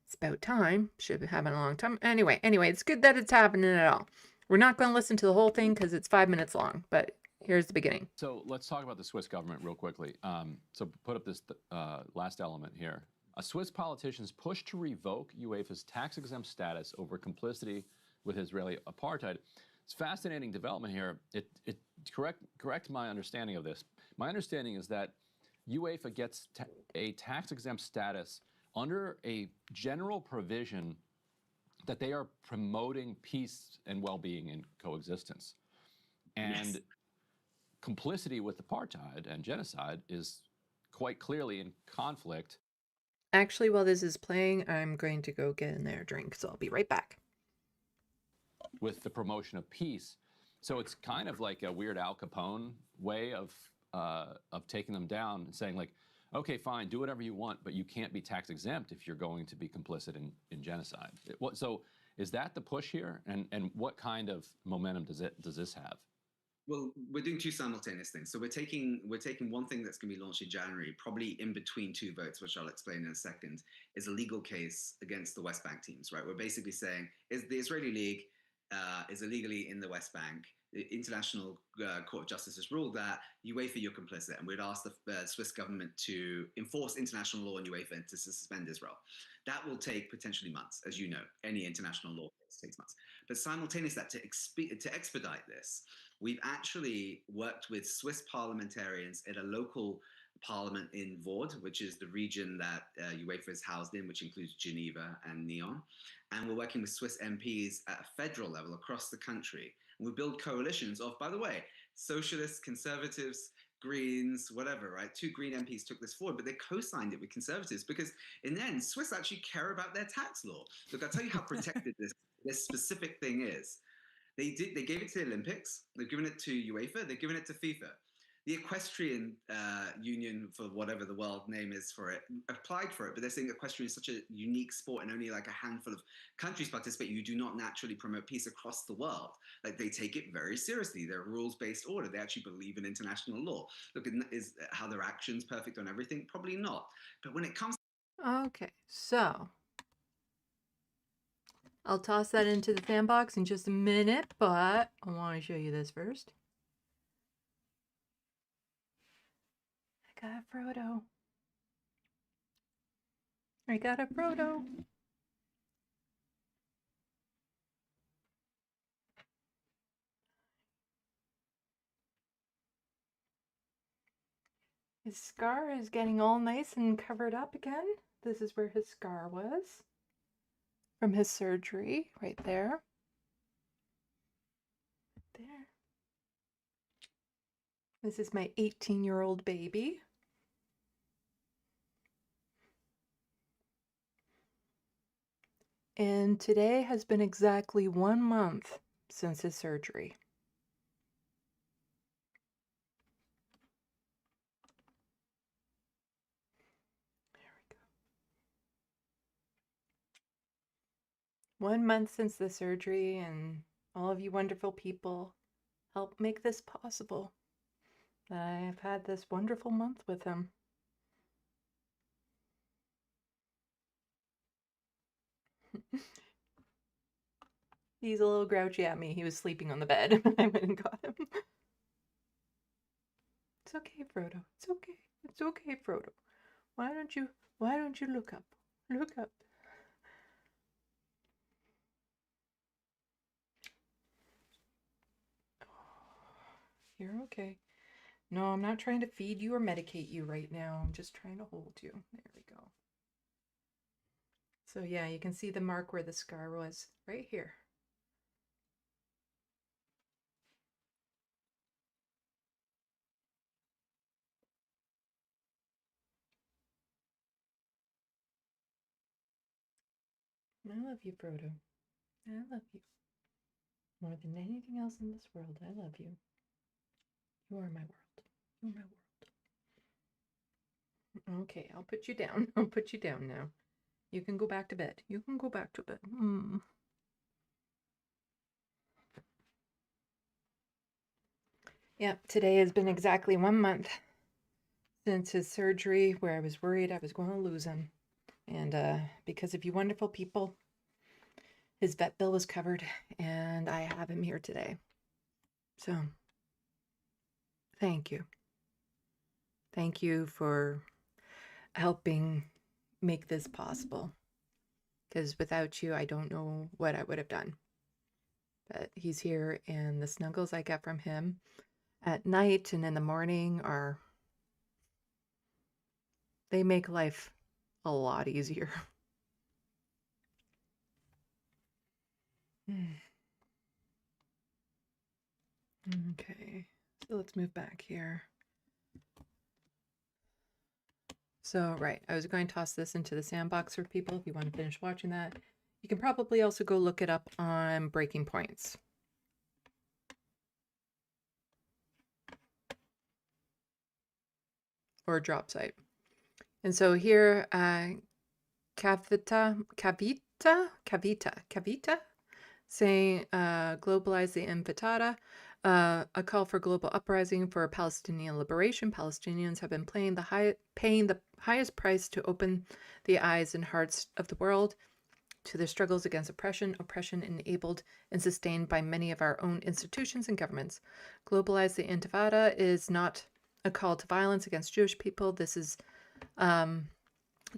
It's about time. Should have happened a long time. Anyway, it's good that it's happening at all. We're not going to listen to the whole thing because it's 5 minutes long, but here's the beginning. So let's talk about the Swiss government real quickly. So put up this last element here. A Swiss politicians push to revoke UEFA's tax-exempt status over complicity with Israeli apartheid. It's a fascinating development here. Correct my understanding of this. My understanding is that UEFA gets a tax-exempt status under a general provision that they are promoting peace and well-being and coexistence. And complicity with apartheid and genocide is quite clearly in conflict. Actually, while this is playing, I'm going to go get in there a drink, so I'll be right back. With the promotion of peace. So it's kind of like a weird Al Capone way of taking them down and saying, like, okay, fine, do whatever you want, but you can't be tax exempt if you're going to be complicit in genocide. So is that the push here? And what kind of momentum does this have? Well, we're doing two simultaneous things. So we're taking one thing that's going to be launched in January, probably in between two votes, which I'll explain in a second, is a legal case against the West Bank teams, right? We're basically saying is the Israeli League is illegally in the West Bank. The International Court of Justice has ruled that UEFA, you're complicit, and we'd ask the Swiss government to enforce international law on UEFA and to suspend Israel. That will take potentially months, as you know. Any international law case takes months. But simultaneously, to expedite this, we've actually worked with Swiss parliamentarians at a local parliament in Vaud, which is the region that UEFA is housed in, which includes Geneva and Nyon. And we're working with Swiss MPs at a federal level across the country. And we build coalitions of, by the way, socialists, conservatives, Greens, whatever, right? 2 Green MPs took this forward, but they co-signed it with conservatives because in the end, Swiss actually care about their tax law. Look, I'll tell you how protected this specific thing is. They gave it to the Olympics, they've given it to UEFA, they've given it to FIFA. The Equestrian Union, for whatever the world name is for it, applied for it, but they're saying equestrian is such a unique sport and only like a handful of countries participate. You do not naturally promote peace across the world. Like, they take it very seriously. They're a rules-based order. They actually believe in international law. Look, is how their actions perfect on everything? Probably not. But when it comes... Okay, so I'll toss that into the SandBox in just a minute, but I want to show you this first. I got Frodo. I got a Frodo. His scar is getting all nice and covered up again. This is where his scar was from his surgery, right there. There. This is my 18-year-old baby. And today has been exactly 1 month since his surgery. There we go. 1 month since the surgery, and all of you wonderful people helped make this possible. I've had this wonderful month with him. He's a little grouchy at me. He was sleeping on the bed when I went and got him. It's okay, Frodo. It's okay. It's okay, Frodo. Why don't you look up? Look up. You're okay. No, I'm not trying to feed you or medicate you right now. I'm just trying to hold you. There we go. So yeah, you can see the mark where the scar was right here. I love you, Frodo. I love you. More than anything else in this world, I love you. You are my world. You're my world. Okay, I'll put you down. I'll put you down now. You can go back to bed. You can go back to bed. Yeah, today has been exactly 1 month since his surgery where I was worried I was going to lose him. And because of you wonderful people, his vet bill was covered and I have him here today. So, thank you. Thank you for helping make this possible. Because without you, I don't know what I would have done. But he's here, and the snuggles I get from him at night and in the morning they make life a lot easier. Okay, so let's move back here. So, right, I was going to toss this into the SandBox for people if you want to finish watching that. You can probably also go look it up on Breaking Points. Or drop site. And so here, Kavita, saying globalize the intifada, a call for global uprising for Palestinian liberation. Palestinians have been paying the highest price to open the eyes and hearts of the world to their struggles against oppression enabled and sustained by many of our own institutions and governments. Globalize the intifada is not a call to violence against Jewish people. This is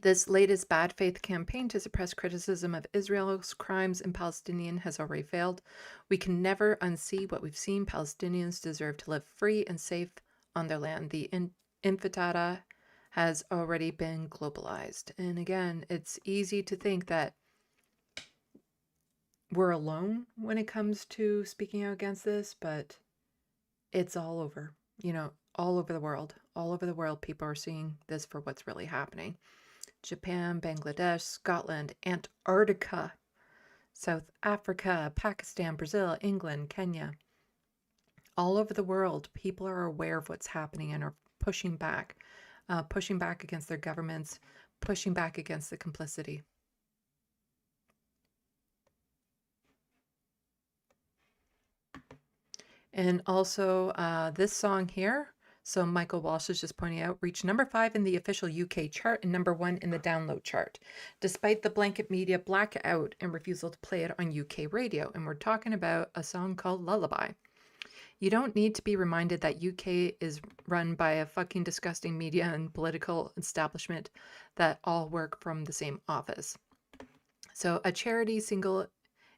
this latest bad faith campaign to suppress criticism of Israel's crimes in Palestinian has already failed. We can never unsee what we've seen. Palestinians deserve to live free and safe on their land. The intifada has already been globalized. And again, it's easy to think that we're alone when it comes to speaking out against this, but it's all over, all over the world. All over the world, people are seeing this for what's really happening. Japan, Bangladesh, Scotland, Antarctica, South Africa, Pakistan, Brazil, England, Kenya. All over the world, people are aware of what's happening and are pushing back against their governments, pushing back against the complicity. And also this song here, so Michael Walsh is just pointing out, reached number 5 in the official UK chart and number 1 in the download chart, despite the blanket media blackout and refusal to play it on UK radio. And we're talking about a song called Lullaby. You don't need to be reminded that UK is run by a fucking disgusting media and political establishment that all work from the same office. So a charity single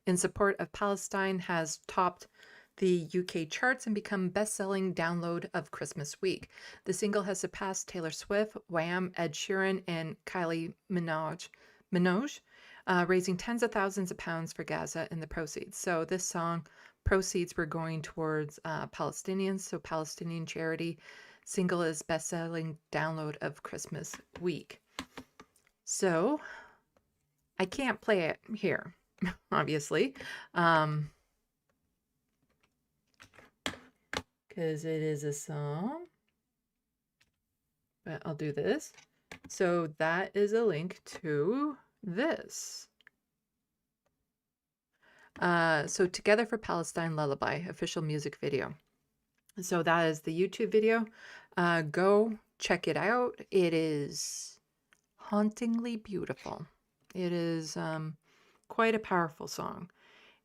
in support of Palestine has topped the UK charts and become best-selling download of Christmas week. The single has surpassed Taylor Swift, Wham, Ed Sheeran, and Kylie Minogue, raising tens of thousands of pounds for Gaza in the proceeds. So this song, proceeds were going towards Palestinians. So Palestinian charity single is best-selling download of Christmas week. So I can't play it here, obviously. Because it is a song, but I'll do this. So that is a link to this. So Together for Palestine Lullaby, official music video. So that is the YouTube video. Go check it out. It is hauntingly beautiful. It is quite a powerful song.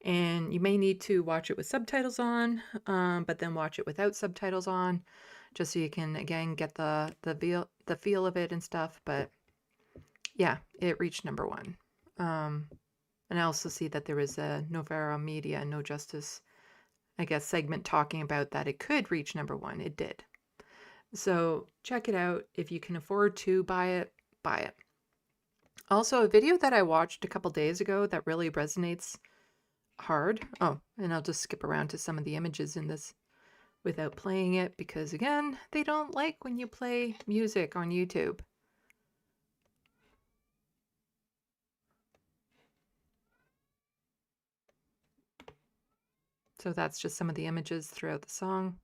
And you may need to watch it with subtitles on, but then watch it without subtitles on, just so you can, again, get the feel of it and stuff. But yeah, it reached #1. And I also see that there was a Novara Media, No Justice, I guess, segment talking about that it could reach #1. It did. So check it out. If you can afford to buy it, buy it. Also, a video that I watched a couple days ago that really resonates hard. Oh, and I'll just skip around to some of the images in this without playing it, because again, they don't like when you play music on YouTube. So that's just some of the images throughout the song.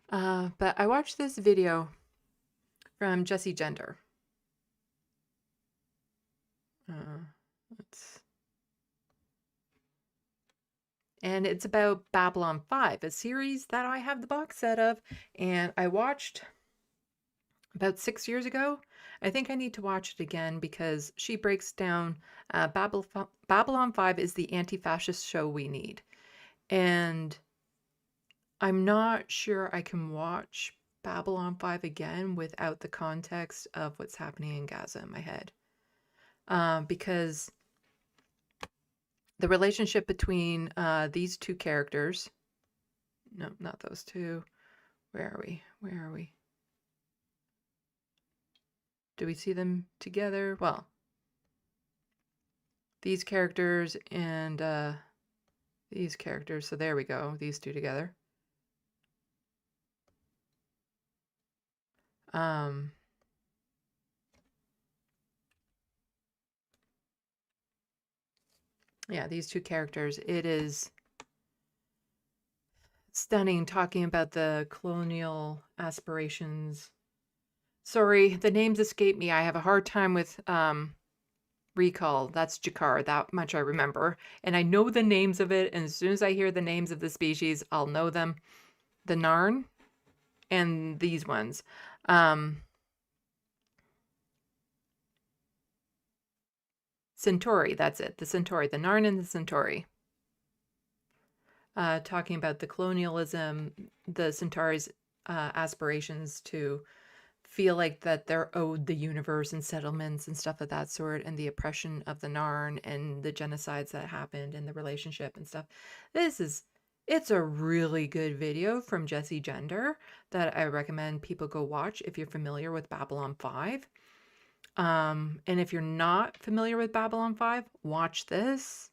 But I watched this video from Jessie Gender. And it's about Babylon 5, a series that I have the box set of, and I watched about 6 years ago. I think I need to watch it again because she breaks down Babylon 5 is the anti-fascist show we need. And I'm not sure I can watch Babylon 5 again without the context of what's happening in Gaza in my head. Because the relationship between these two characters, no, not those two. Where are we? Where are we? Do we see them together? Well, these characters and these characters. So there we go. These two together. Yeah, these two characters. It is stunning, talking about the colonial aspirations. Sorry, the names escape me. I have a hard time with recall. That's Jakar. That much I remember. And I know the names of it. And as soon as I hear the names of the species, I'll know them. The Narn and these ones. Centauri, that's it. The Centauri. The Narn and the Centauri. Talking about the colonialism, the Centauri's aspirations to feel like that they're owed the universe and settlements and stuff of that sort, and the oppression of the Narn and the genocides that happened and the relationship and stuff. It's a really good video from Jessie Gender that I recommend people go watch if you're familiar with Babylon 5. And if you're not familiar with Babylon 5, watch this.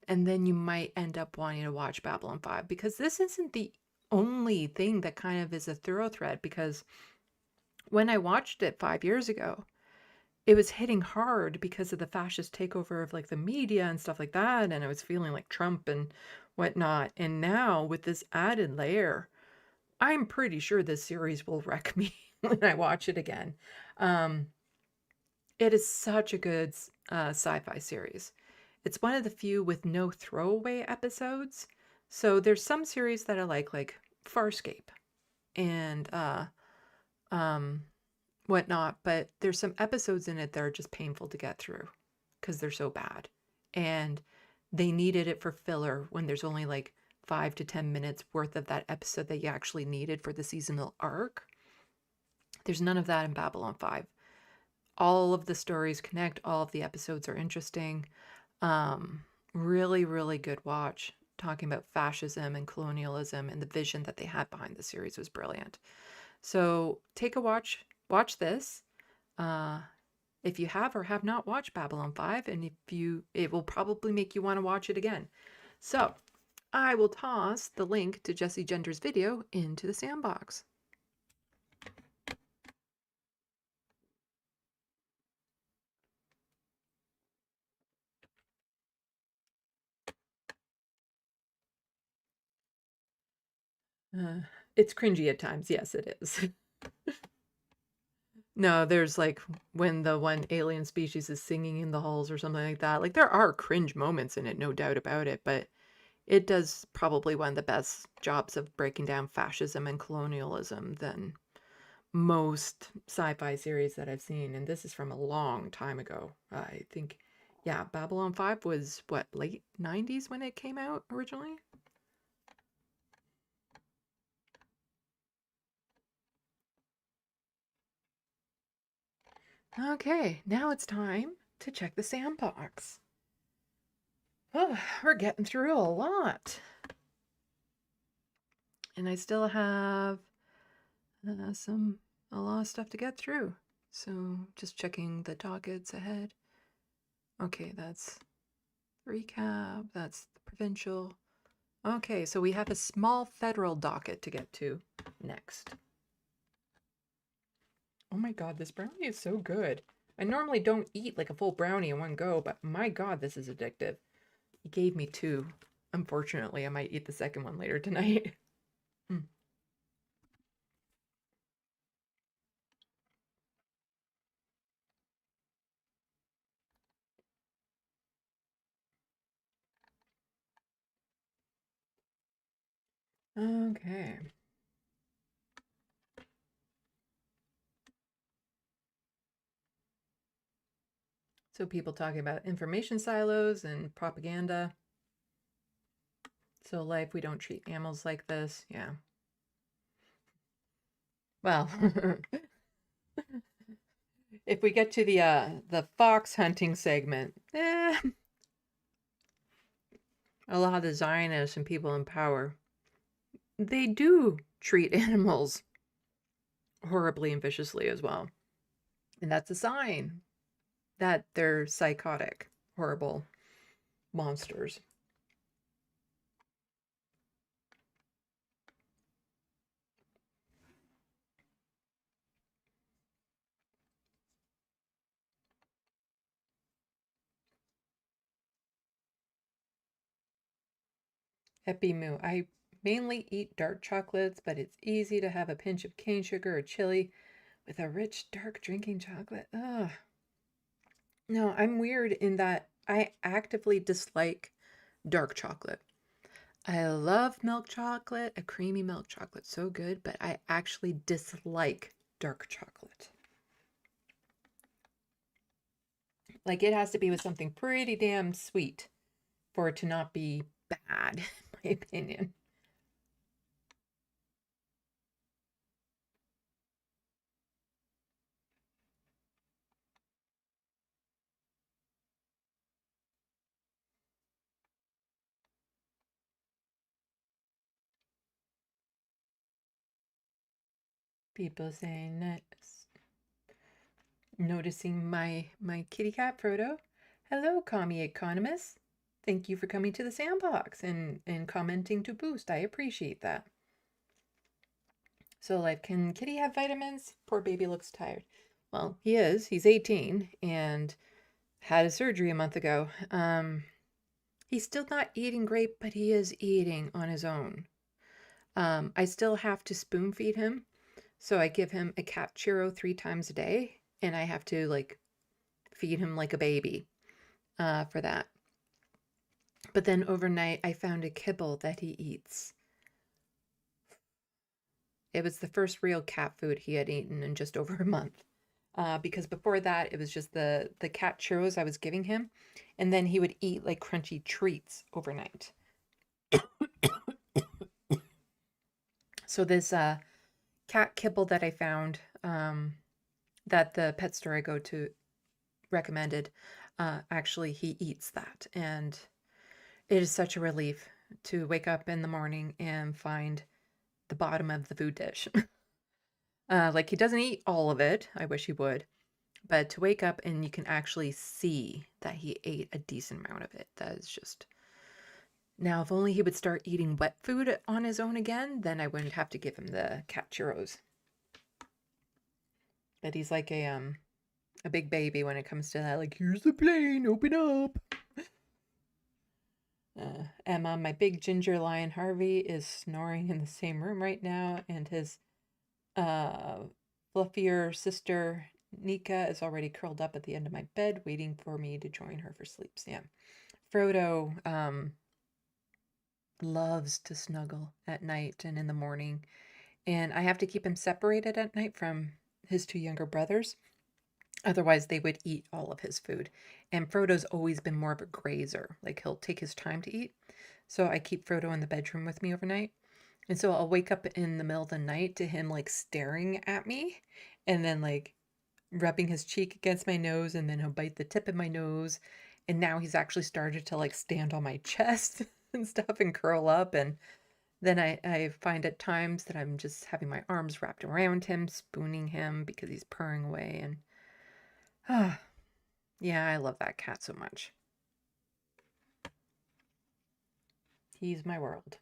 And then you might end up wanting to watch Babylon 5, because this isn't the only thing that kind of is a thorough thread, because when I watched it 5 years ago, it was hitting hard because of the fascist takeover of like the media and stuff like that. And I was feeling like Trump and whatnot. And now with this added layer, I'm pretty sure this series will wreck me when I watch it again. It is such a good sci-fi series. It's one of the few with no throwaway episodes. So there's some series that I like Farscape and whatnot, but there's some episodes in it that are just painful to get through because they're so bad. And they needed it for filler when there's only like 5 to 10 minutes worth of that episode that you actually needed for the seasonal arc. There's none of that in Babylon 5. All of the stories connect. All of the episodes are interesting. Really, really good watch. Talking about fascism and colonialism, and the vision that they had behind the series was brilliant. So take a watch this. If you have or have not watched Babylon 5, and it will probably make you want to watch it again. So I will toss the link to Jessie Gender's video into the SandBox. It's cringy at times. Yes, it is. No, there's like when the one alien species is singing in the halls or something like that. Like there are cringe moments in it, no doubt about it, but it does probably one of the best jobs of breaking down fascism and colonialism than most sci-fi series that I've seen. And this is from a long time ago. I think, Yeah, Babylon 5 was, what, late 90s when it came out originally? Okay, now it's time to check the SandBox. Oh, we're getting through a lot. And I still have a lot of stuff to get through. So just checking the dockets ahead. Okay, that's recap. That's the provincial. Okay, so we have a small federal docket to get to next. Oh my god, this brownie is so good. I normally don't eat like a full brownie in one go, but my god, this is addictive. He gave me 2. Unfortunately, I might eat the second one later tonight. Okay. So people talking about information silos and propaganda. So life, we don't treat animals like this. Yeah. Well, if we get to the fox hunting segment, a lot of the Zionists and people in power, they do treat animals horribly and viciously as well. And that's a sign that they're psychotic, horrible monsters. Epi Moo. I mainly eat dark chocolates, but it's easy to have a pinch of cane sugar or chili with a rich, dark drinking chocolate. Ugh. No, I'm weird in that I actively dislike dark chocolate. I love milk chocolate, a creamy milk chocolate, so good, but I actually dislike dark chocolate. Like, it has to be with something pretty damn sweet for it to not be bad, in my opinion. People saying that, noticing my kitty cat Frodo. Hello, commie economist. Thank you for coming to the SandBox and commenting to boost. I appreciate that. So, like, can kitty have vitamins? Poor baby looks tired. Well, he is. He's 18 and had a surgery a month ago. He's still not eating great, but he is eating on his own. I still have to spoon feed him. So I give him a cat churro 3 times a day, and I have to, like, feed him like a baby for that. But then overnight, I found a kibble that he eats. It was the first real cat food he had eaten in just over a month. Because before that, it was just the cat churros I was giving him. And then he would eat, like, crunchy treats overnight. So this cat kibble that I found, that the pet store I go to recommended, actually he eats that, and it is such a relief to wake up in the morning and find the bottom of the food dish. Like, he doesn't eat all of it. I wish he would. But to wake up and you can actually see that he ate a decent amount of it, that is just... Now, if only he would start eating wet food on his own again, then I wouldn't have to give him the cat churros. But he's like a big baby when it comes to that. Like, here's the plane, open up. Emma, my big ginger lion Harvey, is snoring in the same room right now, and his fluffier sister Nika is already curled up at the end of my bed, waiting for me to join her for sleeps. Yeah, Frodo loves to snuggle at night and in the morning, and I have to keep him separated at night from his 2 younger brothers. Otherwise, they would eat all of his food. And Frodo's always been more of a grazer. Like, he'll take his time to eat. So I keep Frodo in the bedroom with me overnight. And so I'll wake up in the middle of the night to him, like, staring at me and then, like, rubbing his cheek against my nose, and then he'll bite the tip of my nose. And now he's actually started to, like, stand on my chest and stuff and curl up. And then I find at times that I'm just having my arms wrapped around him, spooning him because he's purring away. And yeah, I love that cat so much. He's my world.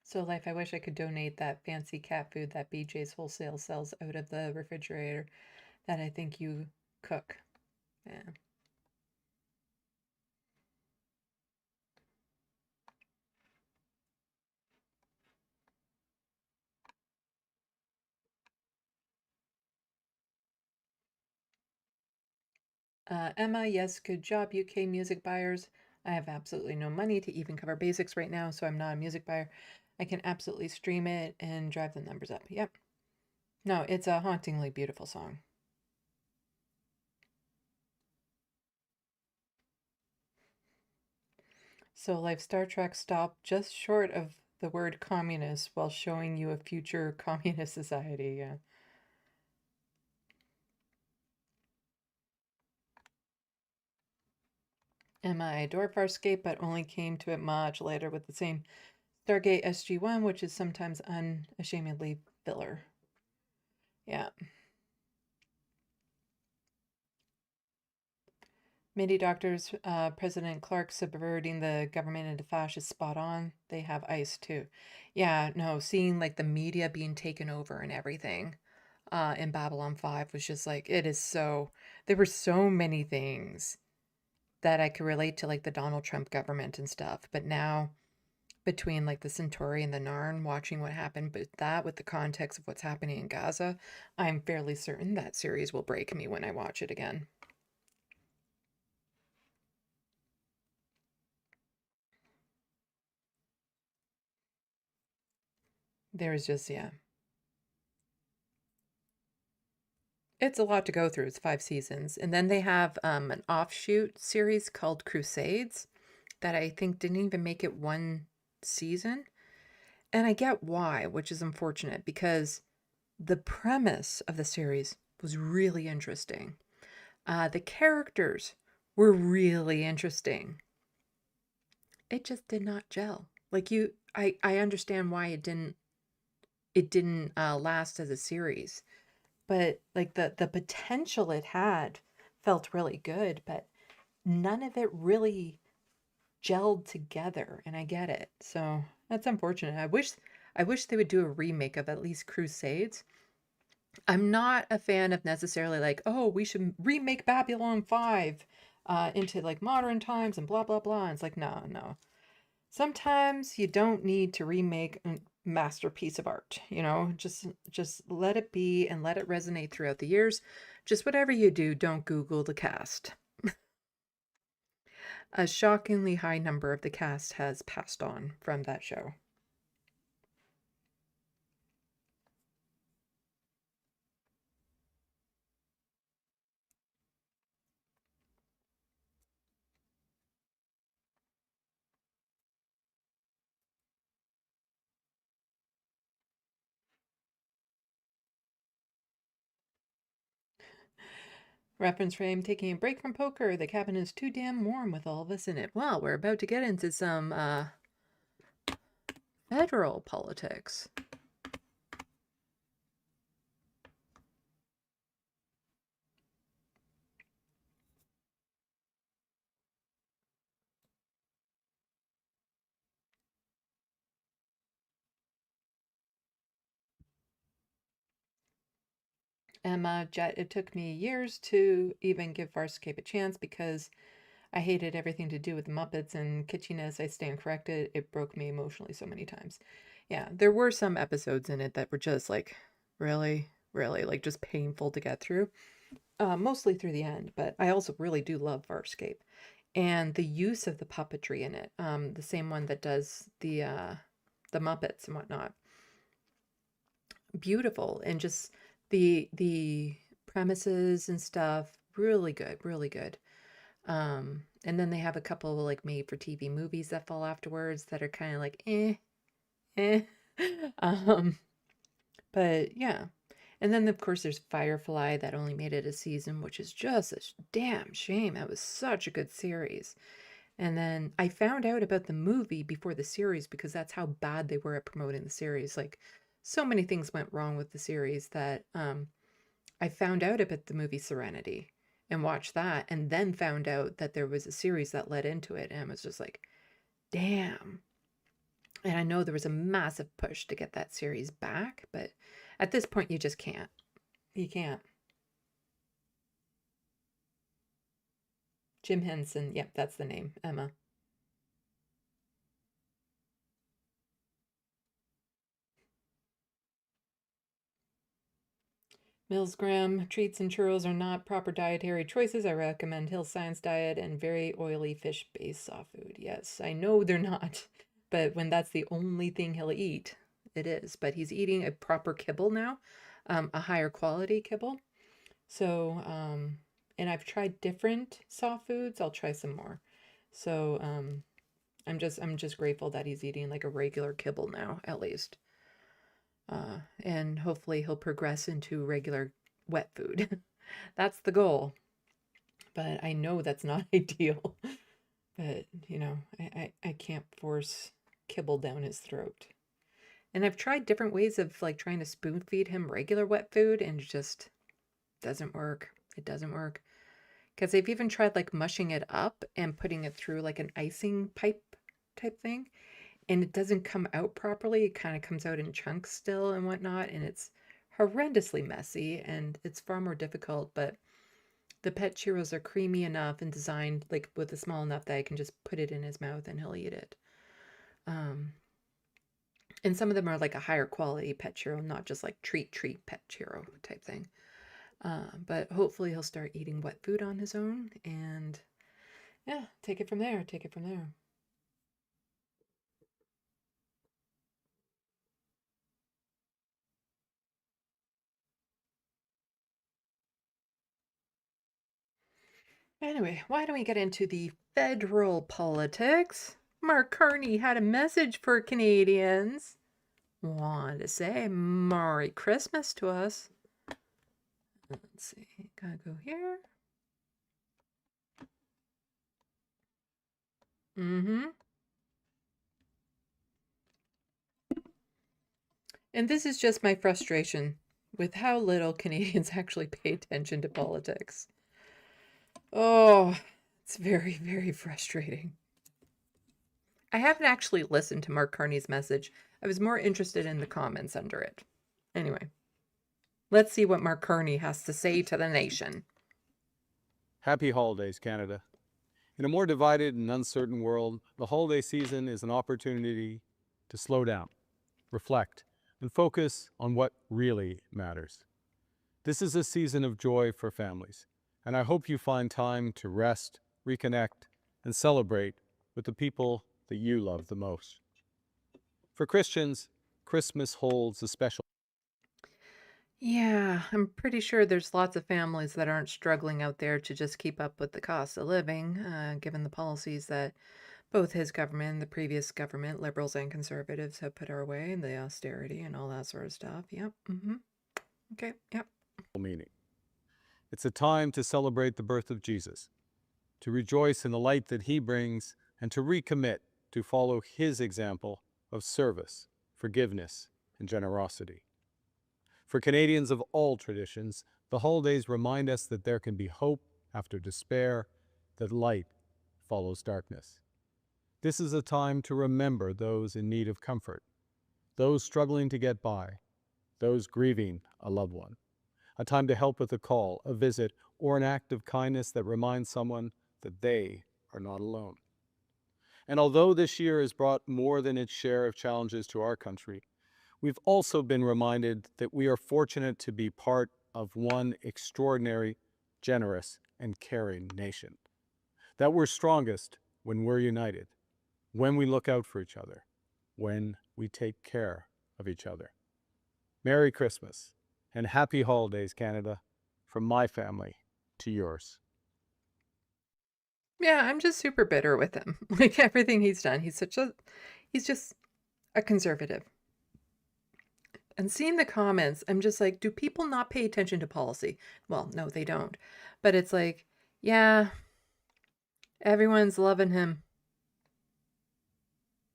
So, Life, I wish I could donate that fancy cat food that BJ's Wholesale sells out of the refrigerator that I think you cook. Yeah. Emma, yes, good job, UK music buyers. I have absolutely no money to even cover basics right now, so I'm not a music buyer. I can absolutely stream it and drive the numbers up. Yep. No, it's a hauntingly beautiful song. So, Life, Star Trek stopped just short of the word communist while showing you a future communist society. Yeah. Emma, I adore Farscape, but only came to it much later with the same Stargate SG-1, which is sometimes unashamedly filler. Yeah. MIDI doctors, President Clark subverting the government into fascist, spot on. They have ICE too. Yeah, no, seeing like the media being taken over and everything in Babylon 5 was just like, it is so, there were so many things that I could relate to, like the Donald Trump government and stuff. But now, between like the Centauri and the Narn, watching what happened, but that with the context of what's happening in Gaza, I'm fairly certain that series will break me when I watch it again. There's just, yeah. It's a lot to go through. It's 5 seasons. And then they have an offshoot series called Crusades that I think didn't even make it 1 season. And I get why, which is unfortunate because the premise of the series was really interesting. The characters were really interesting. It just did not gel. Like I understand why it didn't last as a series. But like the potential it had felt really good, but none of it really gelled together, and I get it. So that's unfortunate. I wish they would do a remake of at least Crusades. I'm not a fan of necessarily like, oh, we should remake Babylon 5 into like modern times and blah blah blah. And it's like, no. Sometimes you don't need to remake a masterpiece of art, you know, just let it be and let it resonate throughout the years. Just whatever you do, don't Google the cast. A shockingly high number of the cast has passed on from that show. Reference frame, taking a break from poker. The cabin is too damn warm with all of us in it. Well, we're about to get into some federal politics. Jet, it took me years to even give Farscape a chance because I hated everything to do with the Muppets and kitschiness. I stand corrected. It broke me emotionally so many times. Yeah, there were some episodes in it that were just like, really, like just painful to get through. Mostly through the end, but I also really do love Farscape. and the use of the puppetry in it, the same one that does the Muppets and whatnot. Beautiful, and just the premises and stuff, really good, really good. And then they have a couple of like made for TV movies that fall afterwards that are kind of like eh. But yeah. And then of course there's Firefly that only made it a season, which is just a damn shame. That was such a good series. And then I found out about the movie before the series because that's how bad they were at promoting the series. Like, so many things went wrong with the series that I found out about the movie Serenity and watched that, and then found out that there was a series that led into it, and I was just like, damn. And I know there was a massive push to get that series back, but at this point you just can't. You can't. Jim Henson, yep, that's the name, Emma. Mills Graham, treats and churros are not proper dietary choices. I recommend Hill Science diet and very oily fish-based soft food. Yes, I know they're not, but when that's the only thing he'll eat, it is. But he's eating a proper kibble now, a higher quality kibble. So, and I've tried different soft foods. I'll try some more. So, I'm just grateful that he's eating like a regular kibble now, at least. And hopefully he'll progress into regular wet food. That's the goal. But I know that's not ideal. But, you know, I can't force kibble down his throat. And I've tried different ways of like trying to spoon feed him regular wet food, and it just doesn't work. It doesn't work. Because they've even tried like mushing it up and putting it through like an icing pipe type thing, and it doesn't come out properly. It kind of comes out in chunks still and whatnot, and it's horrendously messy, and it's far more difficult. But the pet churros are creamy enough and designed like with a small enough that I can just put it in his mouth and he'll eat it. And some of them are like a higher quality pet churro, not just like treat pet churro type thing. But hopefully he'll start eating wet food on his own, and yeah, take it from there. Take it from there. Anyway, why don't we get into the federal politics? Mark Carney had a message for Canadians. Wanted to say Merry Christmas to us. Let's see, gotta go here. And this is just my frustration with how little Canadians actually pay attention to politics. Oh, it's very, very frustrating. I haven't actually listened to Mark Carney's message. I was more interested in the comments under it. Anyway, let's see what Mark Carney has to say to the nation. Happy holidays, Canada. In a more divided and uncertain world, the holiday season is an opportunity to slow down, reflect, and focus on what really matters. This is a season of joy for families, and I hope you find time to rest, reconnect, and celebrate with the people that you love the most. For Christians, Christmas holds a special. Yeah, I'm pretty sure there's lots of families that aren't struggling out there to just keep up with the cost of living, given the policies that both his government and the previous government, liberals and conservatives, have put our way, and the austerity and all that sort of stuff. Yep. Okay. Yep. Meaning. It's a time to celebrate the birth of Jesus, to rejoice in the light that he brings, and to recommit to follow his example of service, forgiveness, and generosity. For Canadians of all traditions, the holidays remind us that there can be hope after despair, that light follows darkness. This is a time to remember those in need of comfort, those struggling to get by, those grieving a loved one. A time to help with a call, a visit, or an act of kindness that reminds someone that they are not alone. And although this year has brought more than its share of challenges to our country, we've also been reminded that we are fortunate to be part of one extraordinary, generous, and caring nation. that we're strongest when we're united, when we look out for each other, when we take care of each other. Merry Christmas and happy holidays, Canada, from my family to yours. Yeah, I'm just super bitter with him. Like everything he's done. He's just a conservative. And seeing the comments, I'm just like, do people not pay attention to policy? Well, no, they don't. But it's like, yeah, everyone's loving him.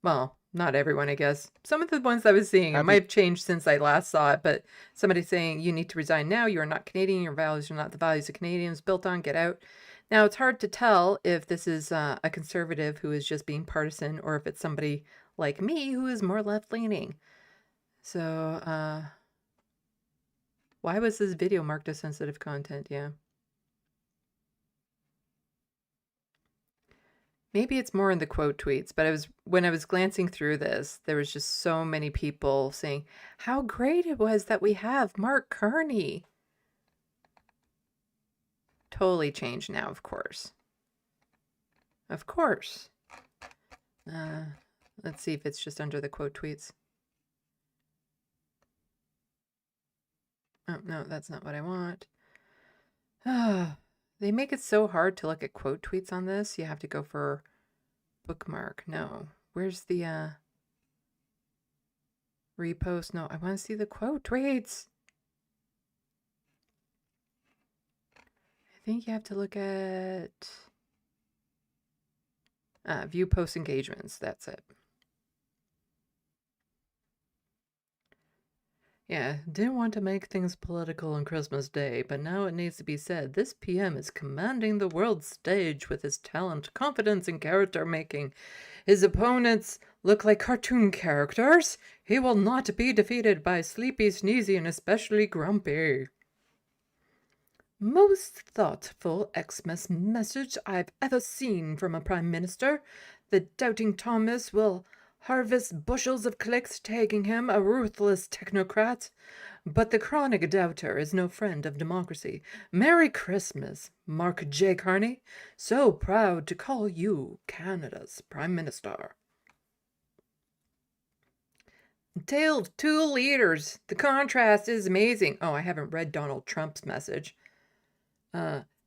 Well, not everyone, I guess. Some of the ones I was seeing, it might have changed since I last saw it, but somebody saying, you need to resign now. You are not Canadian. Your values are not the values of Canadians built on. Get out. Now, it's hard to tell if this is a conservative who is just being partisan or if it's somebody like me who is more left-leaning. So, why was this video marked as sensitive content? Yeah. Maybe it's more in the quote tweets, but when I was glancing through this, there was just so many people saying how great it was that we have Mark Carney. Totally changed now, of course. Of course. Let's see if it's just under the quote tweets. Oh, no, that's not what I want. They make it so hard to look at quote tweets on this. You have to go for bookmark. No. Where's the repost? No, I want to see the quote tweets. I think you have to look at view post engagements. That's it. Yeah, didn't want to make things political on Christmas Day, but now it needs to be said. This PM is commanding the world stage with his talent, confidence, and character making. His opponents look like cartoon characters. He will not be defeated by Sleepy, Sneezy, and especially Grumpy. Most thoughtful Xmas message I've ever seen from a Prime Minister. The doubting Thomas will harvest bushels of clicks, tagging him a ruthless technocrat. But the chronic doubter is no friend of democracy. Merry Christmas, Mark J. Carney. So proud to call you Canada's Prime Minister. Tale of two leaders. The contrast is amazing. Oh, I haven't read Donald Trump's message.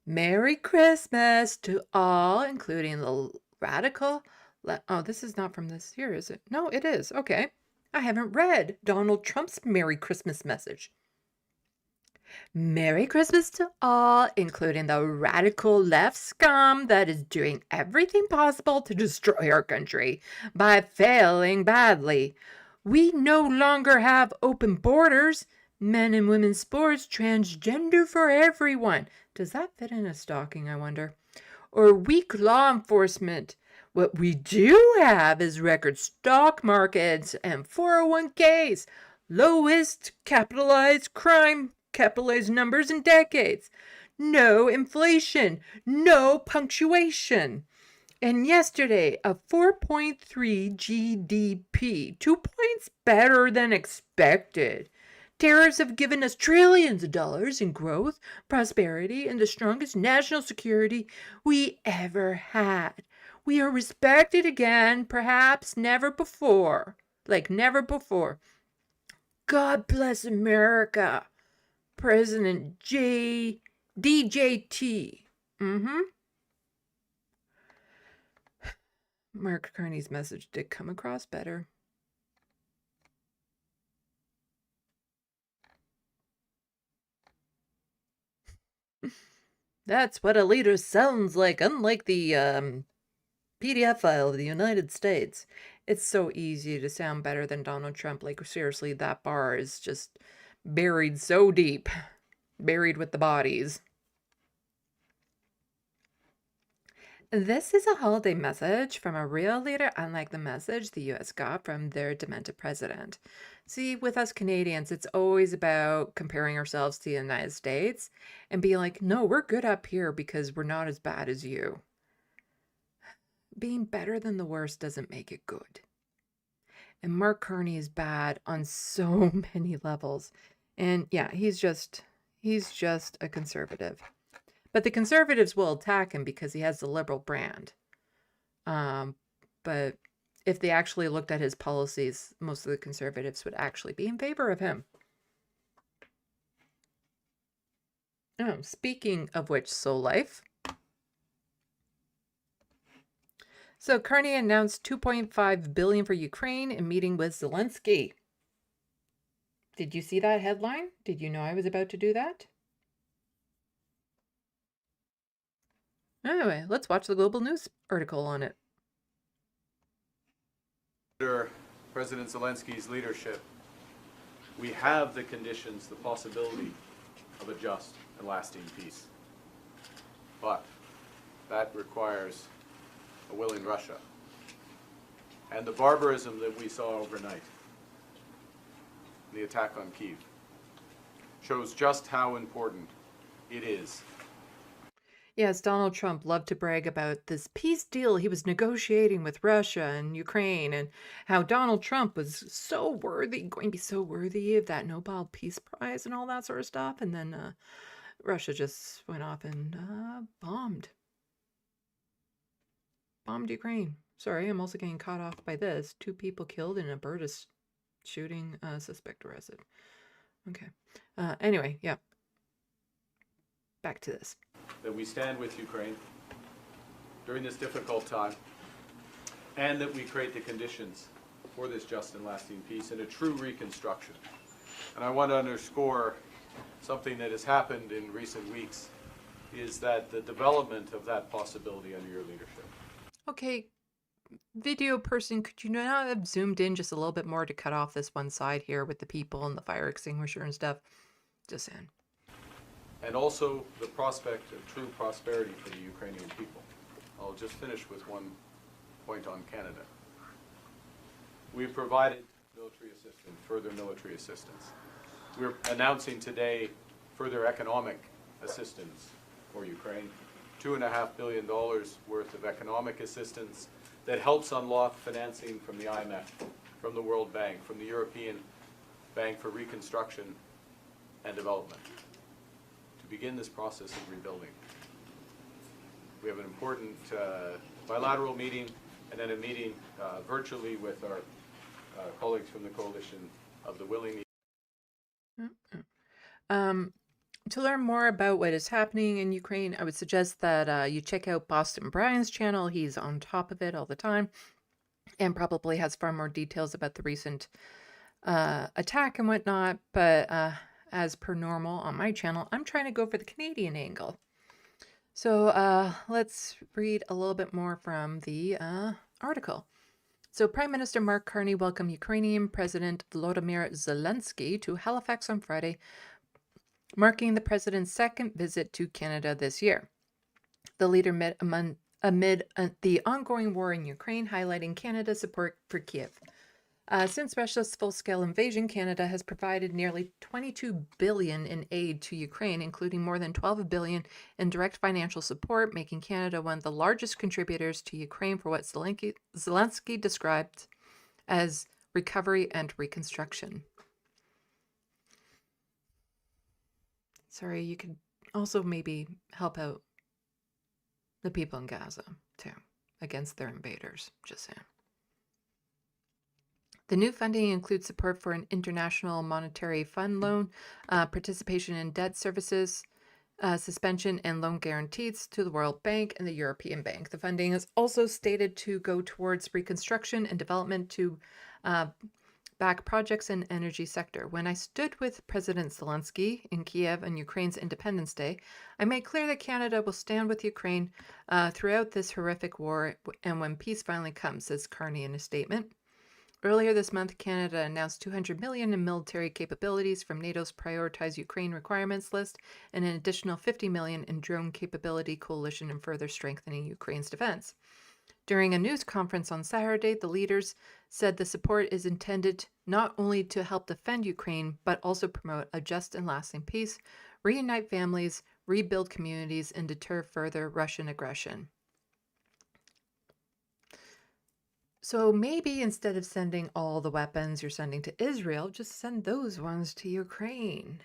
Merry Christmas to all, including the radical... Oh, this is not from this year, is it? No, it is. Okay. I haven't read Donald Trump's Merry Christmas message. Merry Christmas to all, including the radical left scum that is doing everything possible to destroy our country by failing badly. We no longer have open borders, men and women's sports, transgender for everyone. Does that fit in a stocking, I wonder? Or weak law enforcement. What we do have is record stock markets and 401ks, lowest capitalized crime, capitalized numbers in decades, no inflation, no punctuation. And yesterday, a 4.3 GDP, 2 points better than expected. Tariffs have given us trillions of dollars in growth, prosperity, and the strongest national security we ever had. We are respected again, perhaps never before. Like never before. God bless America. President DJT. Mark Carney's message did come across better. That's what a leader sounds like, unlike the PDF file of the United States. It's so easy to sound better than Donald Trump. Like, seriously, that bar is just buried so deep. Buried with the bodies. This is a holiday message from a real leader, unlike the message the US got from their demented president. See, with us Canadians, it's always about comparing ourselves to the United States and being like, no, we're good up here because we're not as bad as you. Being better than the worst doesn't make it good. And Mark Carney is bad on so many levels. And yeah, he's just a conservative. But the conservatives will attack him because he has the liberal brand. But if they actually looked at his policies, most of the conservatives would actually be in favor of him. Oh, speaking of which, Soul Life. So Carney announced $2.5 billion for Ukraine in meeting with Zelensky. Did you see that headline? Did you know I was about to do that? Anyway, let's watch the Global News article on it. Under President Zelensky's leadership, we have the conditions, the possibility of a just and lasting peace. But that requires a willing Russia. And the barbarism that we saw overnight, the attack on Kyiv, shows just how important it is. Yes, Donald Trump loved to brag about this peace deal he was negotiating with Russia and Ukraine, and how Donald Trump was so worthy, going to be so worthy of that Nobel Peace Prize and all that sort of stuff. And then Russia just went off and bombed Ukraine. Sorry, I'm also getting caught off by this. 2 people killed in a bird is shooting, suspect arrested. Okay. Anyway, yeah. Back to this. That we stand with Ukraine during this difficult time, and that we create the conditions for this just and lasting peace and a true reconstruction. And I want to underscore something that has happened in recent weeks, is that the development of that possibility under your leadership. Okay, video person, could you not have zoomed in just a little bit more to cut off this one side here with the people and the fire extinguisher and stuff? Just saying. And also the prospect of true prosperity for the Ukrainian people. I'll just finish with one point on Canada. We've provided military assistance, further military assistance. We're announcing today further economic assistance for Ukraine, $2.5 billion worth of economic assistance that helps unlock financing from the IMF, from the World Bank, from the European Bank for Reconstruction and Development, to begin this process of rebuilding. We have an important bilateral meeting and then a meeting virtually with our colleagues from the Coalition of the Willing. To learn more about what is happening in Ukraine, I would suggest that you check out Boston Brian's channel. He's on top of it all the time and probably has far more details about the recent attack and whatnot. But as per normal on my channel, I'm trying to go for the Canadian angle. So let's read a little bit more from the article. So Prime Minister Mark Carney welcomed Ukrainian President Volodymyr Zelensky to Halifax on Friday, marking the president's second visit to Canada this year. The leader met amid the ongoing war in Ukraine, highlighting Canada's support for Kyiv. Since Russia's full-scale invasion, Canada has provided nearly $22 billion in aid to Ukraine, including more than $12 billion in direct financial support, making Canada one of the largest contributors to Ukraine for what Zelensky described as recovery and reconstruction. Sorry, you could also maybe help out the people in Gaza, too, against their invaders, just saying. The new funding includes support for an international monetary fund loan, participation in debt services, suspension and loan guarantees to the World Bank and the European Bank. The funding is also stated to go towards reconstruction and development to back projects in energy sector. When I stood with President Zelensky in Kiev on Ukraine's Independence Day, I made clear that Canada will stand with Ukraine throughout this horrific war and when peace finally comes, says Carney in a statement. Earlier this month, Canada announced $200 million in military capabilities from NATO's Prioritized Ukraine Requirements list and an additional $50 million in drone capability coalition and further strengthening Ukraine's defense. During a news conference on Saturday, the leaders said the support is intended not only to help defend Ukraine, but also promote a just and lasting peace, reunite families, rebuild communities, and deter further Russian aggression. So maybe instead of sending all the weapons you're sending to Israel, just send those ones to Ukraine.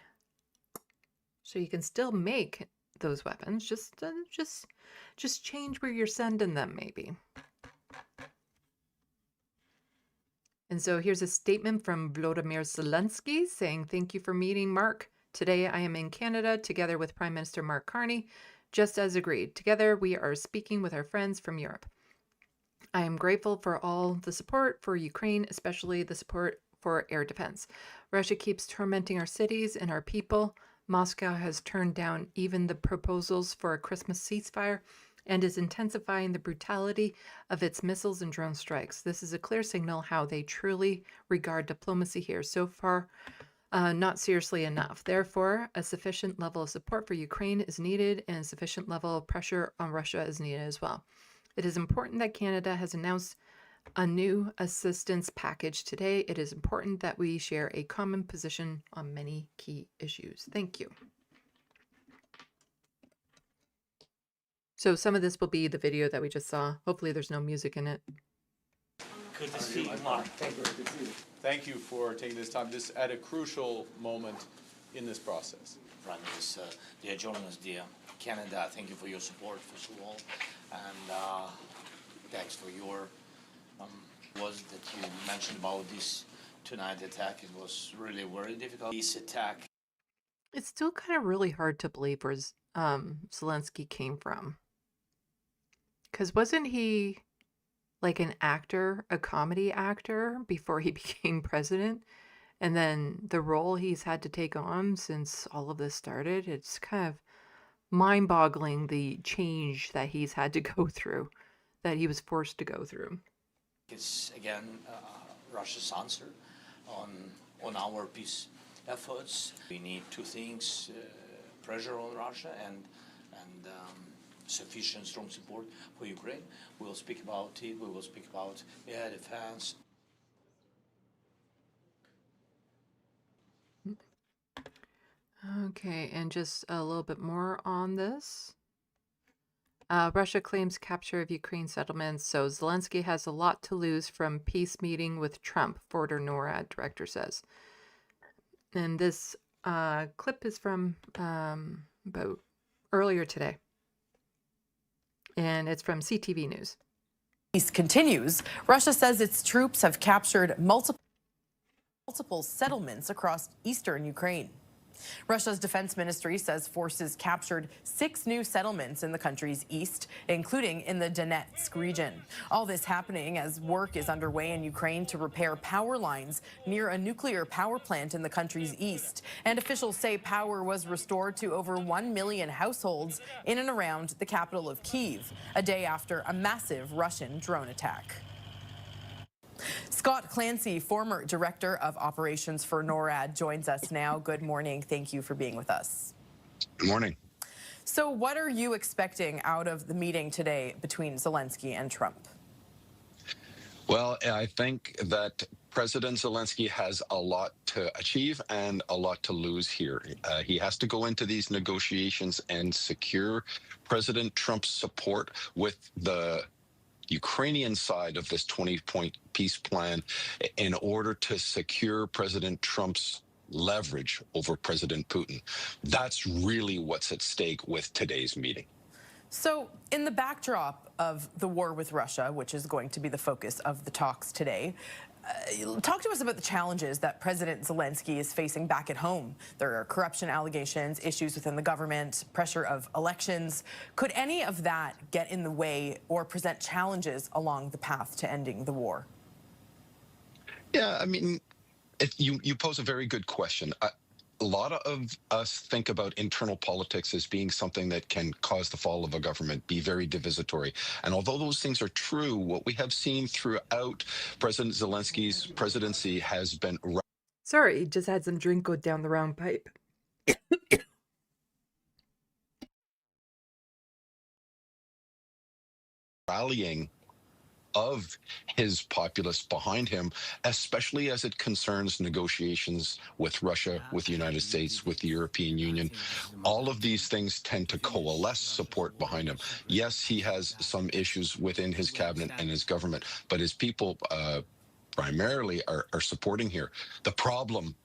So you can still make those weapons. Just change where you're sending them, maybe. And so here's a statement from Volodymyr Zelensky saying, "Thank you for meeting, Mark. Today I am in Canada together with Prime Minister Mark Carney, just as agreed. Together we are speaking with our friends from Europe. I am grateful for all the support for Ukraine, especially the support for air defense. Russia keeps tormenting our cities and our people. Moscow has turned down even the proposals for a Christmas ceasefire and is intensifying the brutality of its missiles and drone strikes. This is a clear signal how they truly regard diplomacy here. So far, not seriously enough. Therefore, a sufficient level of support for Ukraine is needed and a sufficient level of pressure on Russia is needed as well. It is important that Canada has announced a new assistance package today. It is important that we share a common position on many key issues. Thank you." So some of this will be the video that we just saw. Hopefully there's no music in it. Good to see you, Mark. Thank you for taking this time, this at a crucial moment in this process. Prime Minister, dear journalists, dear Canada, thank you for your support, first of all, and thanks for your was that you mentioned about this tonight attack. It was really very difficult. This attack. It's still kind of really hard to believe where Zelensky came from. Because wasn't he like an actor, a comedy actor, before he became president? And then the role he's had to take on since all of this started, it's kind of mind-boggling the change that he's had to go through, that he was forced to go through. It's again Russia's answer on our peace efforts. We need two things: pressure on Russia and sufficient strong support for Ukraine. We'll speak about it. We will speak about air defense. Okay, and just a little bit more on this. Russia claims capture of Ukraine settlements, so Zelensky has a lot to lose from peace meeting with Trump, Forder NORAD director says. And this clip is from about earlier today. And it's from CTV News. Peace continues. Russia says its troops have captured multiple settlements across eastern Ukraine. Russia's defense ministry says forces captured 6 new settlements in the country's east, including in the Donetsk region. All this happening as work is underway in Ukraine to repair power lines near a nuclear power plant in the country's east. And officials say power was restored to over 1 million households in and around the capital of Kyiv, a day after a massive Russian drone attack. Scott Clancy, former director of operations for NORAD, joins us now. Good morning. Thank you for being with us. Good morning. So what are you expecting out of the meeting today between Zelensky and Trump? Well, I think that President Zelensky has a lot to achieve and a lot to lose here. He has to go into these negotiations and secure President Trump's support with the Ukrainian side of this 20-point peace plan in order to secure President Trump's leverage over President Putin. That's really what's at stake with today's meeting. So in the backdrop of the war with Russia, which is going to be the focus of the talks today, talk to us about the challenges that President Zelensky is facing back at home. There are corruption allegations, issues within the government, pressure of elections. Could any of that get in the way or present challenges along the path to ending the war? Yeah, I mean, you pose a very good question. A lot of us think about internal politics as being something that can cause the fall of a government, be very divisitory. And although those things are true, what we have seen throughout President Zelensky's presidency has been... Sorry, just had some drink go down the wrong pipe. rallying of his populace behind him, especially as it concerns negotiations with Russia, with the United States, with the European Union. All of these things tend to coalesce support behind him. Yes, he has some issues within his cabinet and his government, but his people primarily are supporting here. The problem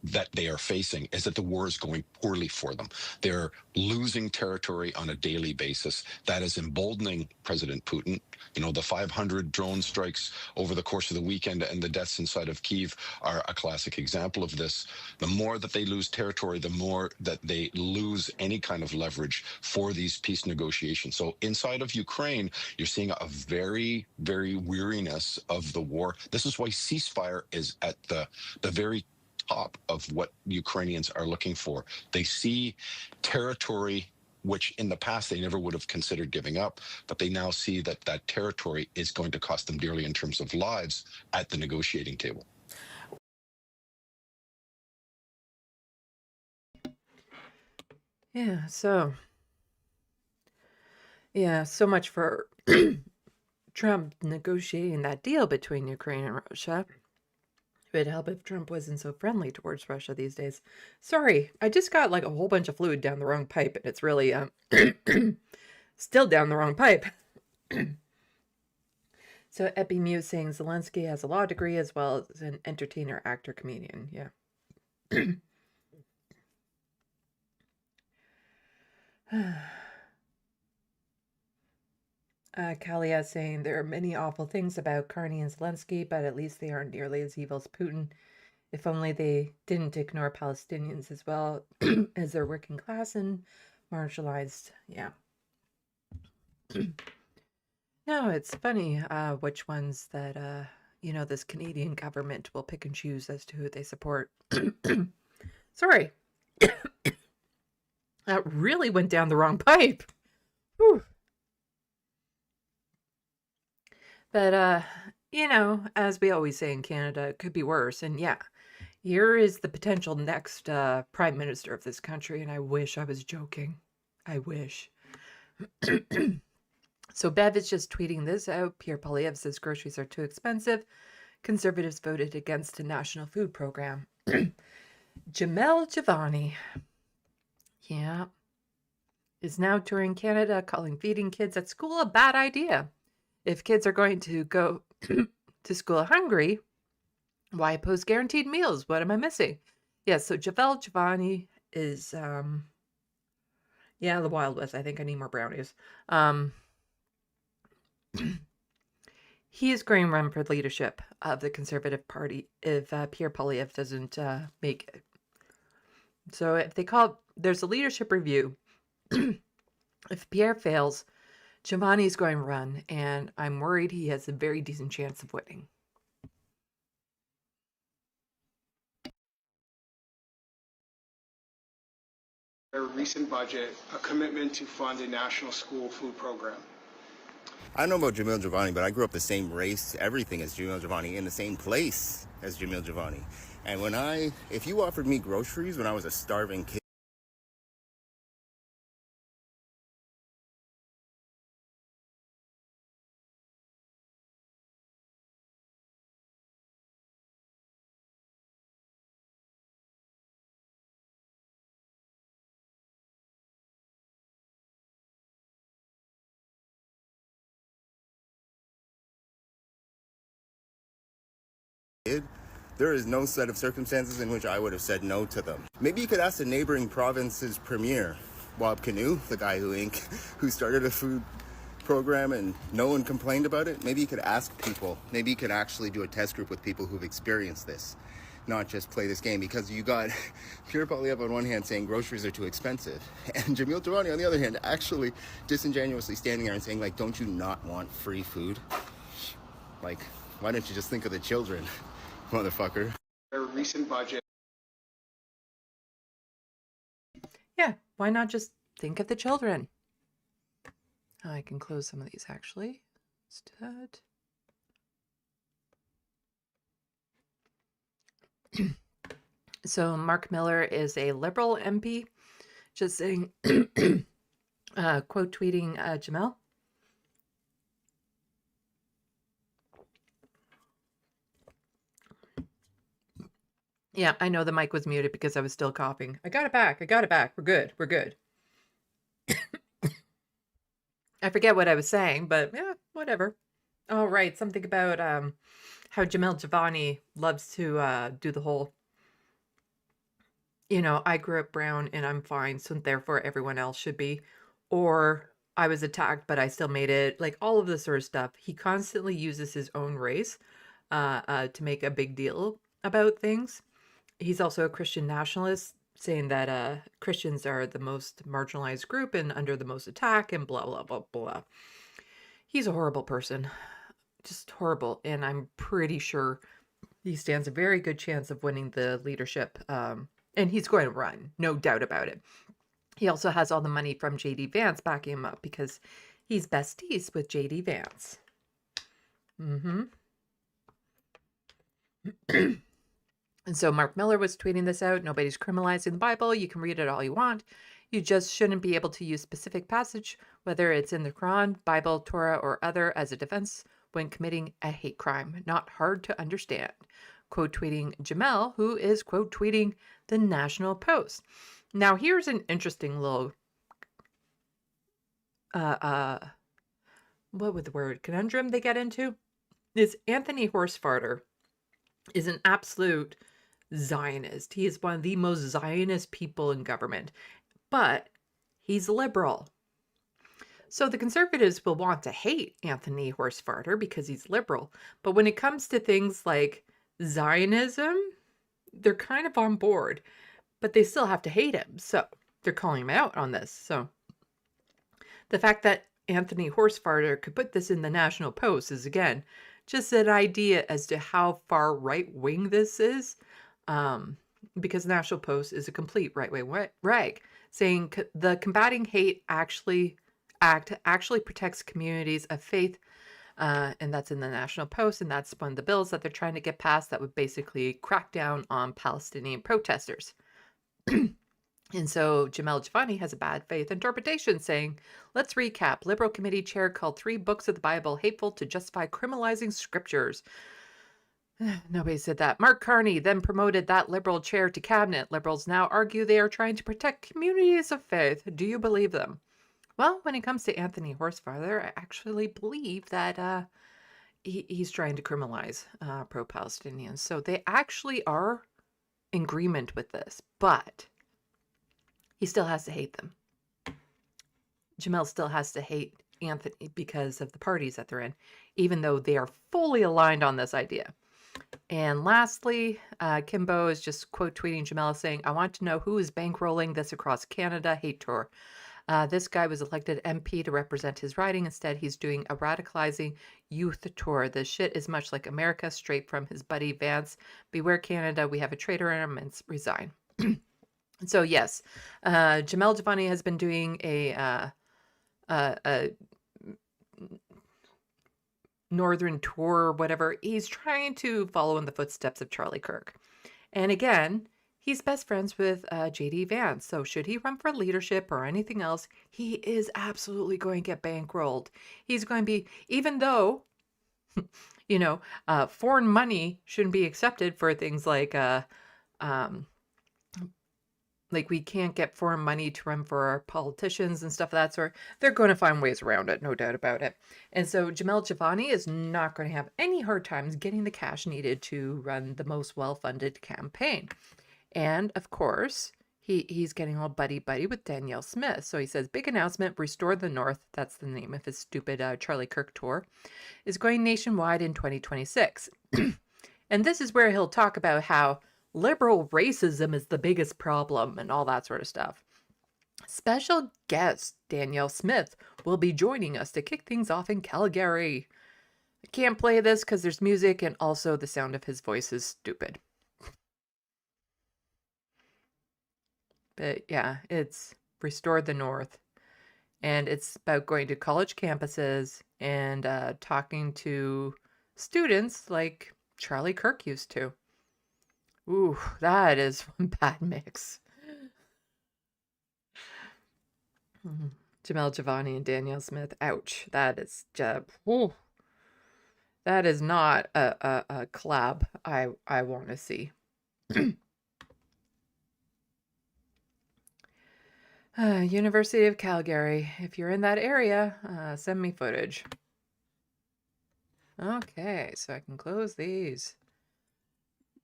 that they are facing is that the war is going poorly for them. They're losing territory on a daily basis. That is emboldening President Putin. You know, the 500 drone strikes over the course of the weekend and the deaths inside of Kyiv are a classic example of this. The more that they lose territory, the more that they lose any kind of leverage for these peace negotiations. So inside of Ukraine, you're seeing a very, very weariness of the war. This is why ceasefire is at the very top of what Ukrainians are looking for. They see territory which in the past they never would have considered giving up, but they now see that that territory is going to cost them dearly in terms of lives at the negotiating table. Yeah, so much for Trump negotiating that deal between Ukraine and Russia. It would help if Trump wasn't so friendly towards Russia these days. Sorry, I just got like a whole bunch of fluid down the wrong pipe, and it's really still down the wrong pipe. So Epi Muse saying Zelensky has a law degree as well as an entertainer, actor, comedian. Yeah. Kalia saying there are many awful things about Carney and Zelensky, but at least they aren't nearly as evil as Putin. If only they didn't ignore Palestinians as well as their working class and marginalized. Yeah. No, it's funny which ones that, this Canadian government will pick and choose as to who they support. Sorry. That really went down the wrong pipe. Whew. But, as we always say in Canada, it could be worse. And yeah, here is the potential next prime minister of this country. And I wish I was joking. I wish. So Bev is just tweeting this out. Pierre Poilievre says groceries are too expensive. Conservatives voted against a national food program. Jamel Giovanni. Yeah. Is now touring Canada, calling feeding kids at school a bad idea. If kids are going to go to school hungry, why oppose guaranteed meals? What am I missing? Yeah, so Jamel Giovanni is, the Wild West. I think I need more brownies. He is going to run for leadership of the Conservative Party if Pierre Poilievre doesn't make it. So if there's a leadership review. If Pierre fails, Giovanni's going to run, and I'm worried he has a very decent chance of winning. Their recent budget, a commitment to fund a national school food program. I don't know about Jamil Giovanni, but I grew up the same race, everything as Jamil Giovanni, in the same place as Jamil Giovanni. And if you offered me groceries when I was a starving kid, there is no set of circumstances in which I would have said no to them. Maybe you could ask the neighboring province's premier, Wab Kinew, the guy who started a food program and no one complained about it. Maybe you could ask people. Maybe you could actually do a test group with people who've experienced this, not just play this game. Because you got Pierre Poilievre on one hand saying groceries are too expensive, and Jamil Giovanni on the other hand actually disingenuously standing there and saying, like, don't you not want free food? Like, why don't you just think of the children? Motherfucker. Their recent budget. Yeah, why not just think of the children? I can close some of these actually. Let's do that. So Mark Miller is a Liberal MP, just saying, quote tweeting Jamel. Yeah, I know the mic was muted because I was still coughing. I got it back. We're good. I forget what I was saying, but yeah, whatever. Oh, right. Something about how Jamel Giovanni loves to do the whole you know, I grew up brown and I'm fine, so therefore everyone else should be. Or I was attacked, but I still made it. Like all of this sort of stuff. He constantly uses his own race to make a big deal about things. He's also a Christian nationalist, saying that Christians are the most marginalized group and under the most attack and blah, blah, blah, blah. He's a horrible person. Just horrible. And I'm pretty sure he stands a very good chance of winning the leadership. And he's going to run, no doubt about it. He also has all the money from J.D. Vance backing him up because he's besties with J.D. Vance. Mm-hmm. And so Mark Miller was tweeting this out. Nobody's criminalizing the Bible. You can read it all you want. You just shouldn't be able to use specific passage, whether it's in the Quran, Bible, Torah, or other, as a defense when committing a hate crime. Not hard to understand. Quote tweeting Jamel, who is quote tweeting the National Post. Now here's an interesting little what would the word conundrum they get into is Anthony Horsefarter is an absolute Zionist. He is one of the most Zionist people in government, but he's liberal. So the conservatives will want to hate Anthony Horsefarter because he's liberal. But when it comes to things like Zionism, they're kind of on board, but they still have to hate him. So they're calling him out on this. So the fact that Anthony Horsefarter could put this in the National Post is, again, just an idea as to how far right-wing this is. Because the National Post is a complete right-wing rag, saying the Combating Hate Act actually protects communities of faith, and that's in the National Post, and that's one of the bills that they're trying to get passed that would basically crack down on Palestinian protesters. And so Jamel Javani has a bad faith interpretation saying, let's recap. Liberal committee chair called 3 books of the Bible hateful to justify criminalizing scriptures. Nobody said that. Mark Carney then promoted that liberal chair to cabinet. Liberals now argue they are trying to protect communities of faith. Do you believe them? Well, when it comes to Anthony Horsefather, I actually believe that he's trying to criminalize pro-Palestinians. So they actually are in agreement with this, but he still has to hate them. Jamel still has to hate Anthony because of the parties that they're in, even though they are fully aligned on this idea. And lastly, Kimbo is just quote tweeting Jamel saying, I want to know who is bankrolling this across Canada hate tour. This guy was elected MP to represent his riding. Instead, he's doing a radicalizing youth tour. This shit is much like America, straight from his buddy Vance. Beware Canada, we have a traitor in our midst. Resign. So yes, Jamel Javani has been doing a northern tour or whatever. He's trying to follow in the footsteps of Charlie Kirk. And again, he's best friends with J.D. Vance. So should he run for leadership or anything else, he is absolutely going to get bankrolled. He's going to be, even though, you know, foreign money shouldn't be accepted for things like we can't get foreign money to run for our politicians and stuff of that sort. They're going to find ways around it, no doubt about it. And so Jamel Javani is not going to have any hard times getting the cash needed to run the most well-funded campaign. And of course, he's getting all buddy-buddy with Danielle Smith. So he says, big announcement, Restore the North, that's the name of his stupid Charlie Kirk tour, is going nationwide in 2026. And this is where he'll talk about how liberal racism is the biggest problem and all that sort of stuff. Special guest Danielle Smith will be joining us to kick things off in Calgary. I can't play this because there's music and also the sound of his voice is stupid. But yeah, it's Restore the North. And it's about going to college campuses and talking to students like Charlie Kirk used to. Ooh, that is one bad mix. Jamel Javani and Danielle Smith. Ouch. That is just, that is not a collab I want to see. University of Calgary. If you're in that area, send me footage. Okay, so I can close these.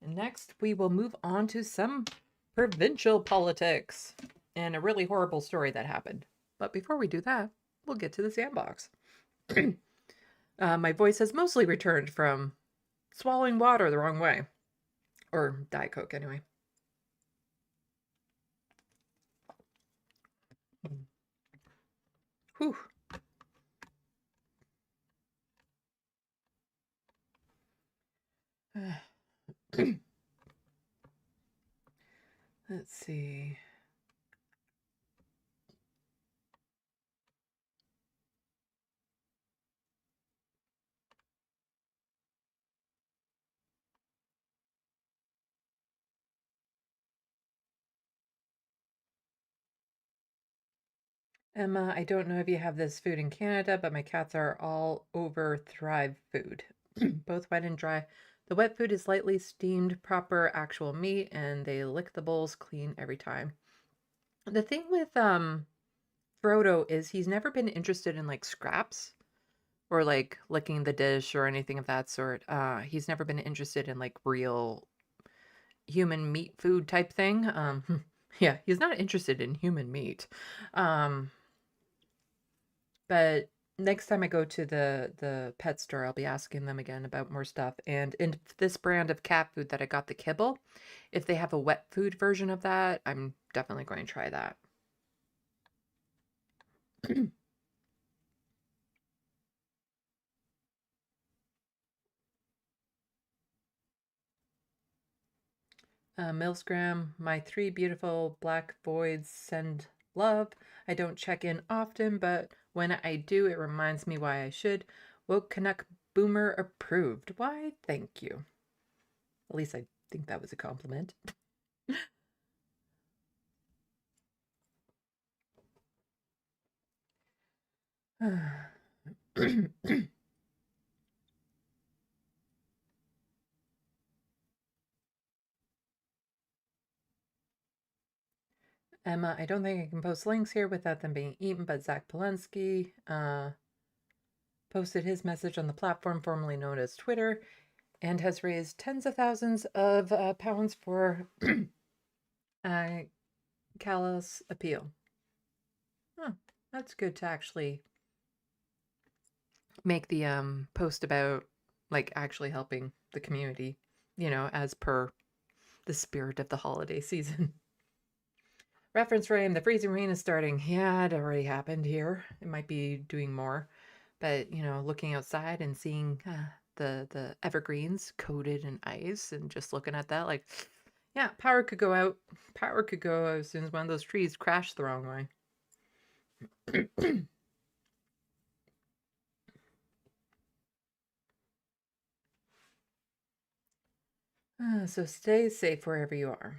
And next, we will move on to some provincial politics and a really horrible story that happened. But before we do that, we'll get to the sandbox. My voice has mostly returned from swallowing water the wrong way. Or Diet Coke, anyway. Whew. Let's see. Emma, I don't know if you have this food in Canada, but my cats are all over Thrive food, both wet and dry. The wet food is lightly steamed, proper actual meat, and they lick the bowls clean every time. The thing with Frodo is he's never been interested in like scraps or like licking the dish or anything of that sort. He's never been interested in like real human meat food type thing. Yeah, he's not interested in human meat. But next time I go to the pet store, I'll be asking them again about more stuff. And in this brand of cat food that I got, the kibble, if they have a wet food version of that, I'm definitely going to try that. Millsgram, my 3 beautiful black voids send love. I don't check in often, but when I do, it reminds me why I should. Woke Canuck Boomer approved. Why, thank you. At least I think that was a compliment. Emma, I don't think I can post links here without them being eaten, but Zach Polensky posted his message on the platform formerly known as Twitter and has raised tens of thousands of pounds for callous appeal. Huh, that's good to actually make the post about like actually helping the community, you know, as per the spirit of the holiday season. Reference rain, the freezing rain is starting. Yeah, it already happened here. It might be doing more. But, you know, looking outside and seeing the evergreens coated in ice and just looking at that, like, yeah, power could go out. Power could go as soon as one of those trees crashed the wrong way. So stay safe wherever you are.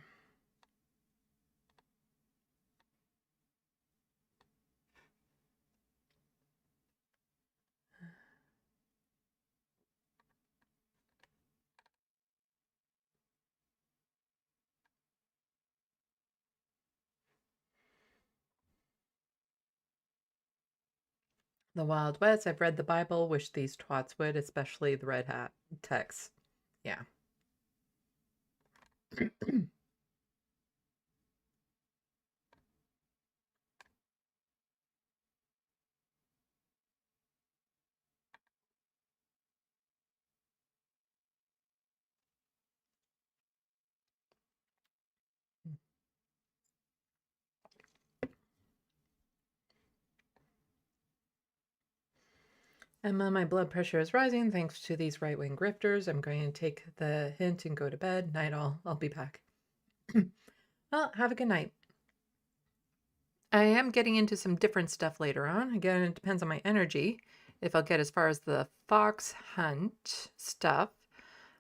The Wild West. I've read the Bible. Wish these twats would, especially the red hat text. Yeah. Emma, my blood pressure is rising thanks to these right-wing grifters. I'm going to take the hint and go to bed. Night all. I'll be back. Well, have a good night. I am getting into some different stuff later on. Again, it depends on my energy, if I'll get as far as the fox hunt stuff.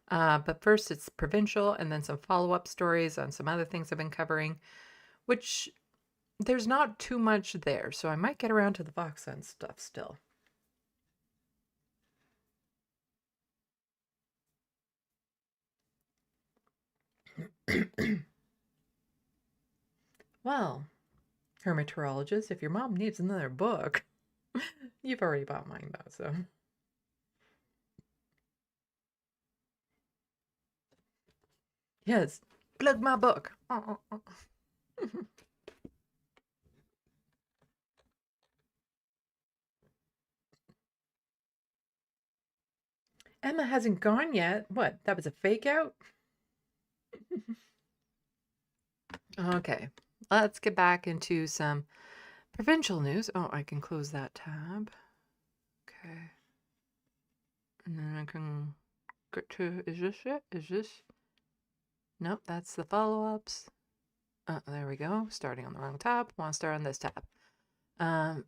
But first it's provincial and then some follow-up stories on some other things I've been covering, which there's not too much there. So I might get around to the fox hunt stuff still. Well, hermeteorologist, if your mom needs another book, you've already bought mine though, so. Yes, plug my book. Emma hasn't gone yet. What? That was a fake out? Okay, let's get back into some provincial news. Oh, I can close that tab. Okay. And then I can get to, is this it? Is this? Nope, that's the follow-ups. There we go. Starting on the wrong tab. Want to start on this tab. And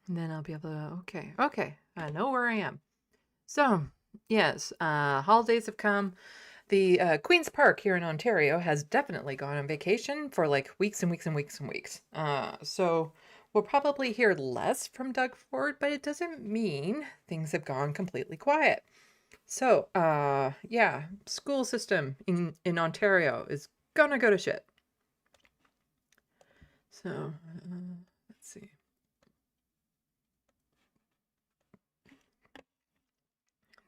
then I'll be able to, okay. I know where I am. So, yes, holidays have come. The Queen's Park here in Ontario has definitely gone on vacation for like weeks and weeks and weeks and weeks. So we'll probably hear less from Doug Ford, but it doesn't mean things have gone completely quiet. So, yeah, school system in Ontario is gonna go to shit. So, let's see.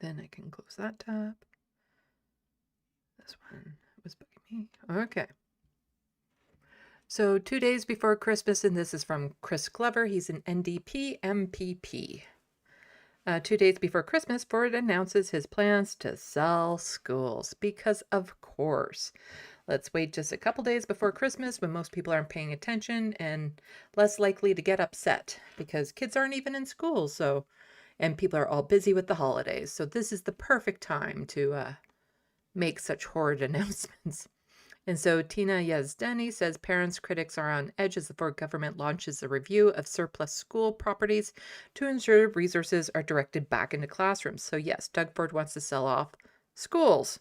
Then I can close that tab. This one was bugging me. Okay. So 2 days before Christmas, and this is from Chris Glover. He's an NDP MPP. 2 days before Christmas, Ford announces his plans to sell schools because, of course, let's wait just a couple days before Christmas when most people aren't paying attention and less likely to get upset because kids aren't even in school. So, and people are all busy with the holidays. So this is the perfect time to make such horrid announcements. And so Tina Yazdani says parents, critics are on edge as the Ford government launches a review of surplus school properties to ensure resources are directed back into classrooms. So yes, Doug Ford wants to sell off schools.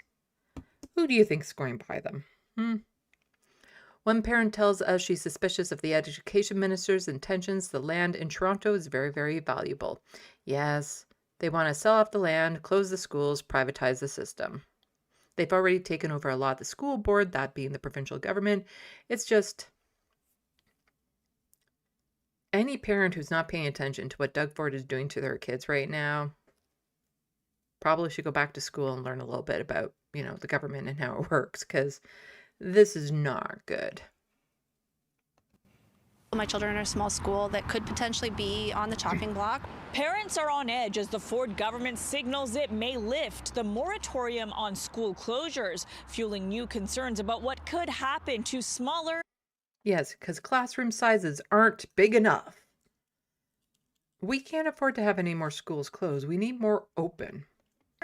Who do you think is going to buy them? One parent tells us she's suspicious of the education minister's intentions. The land in Toronto is very, very valuable. Yes, they want to sell off the land, close the schools, privatize the system. They've already taken over a lot of the school board, that being the provincial government. It's just any parent who's not paying attention to what Doug Ford is doing to their kids right now probably should go back to school and learn a little bit about, you know, the government and how it works, because this is not good. My children are in a small school that could potentially be on the chopping block. Parents are on edge as the Ford government signals it may lift the moratorium on school closures, fueling new concerns about what could happen to smaller. Yes, because classroom sizes aren't big enough. We can't afford to have any more schools closed. We need more open.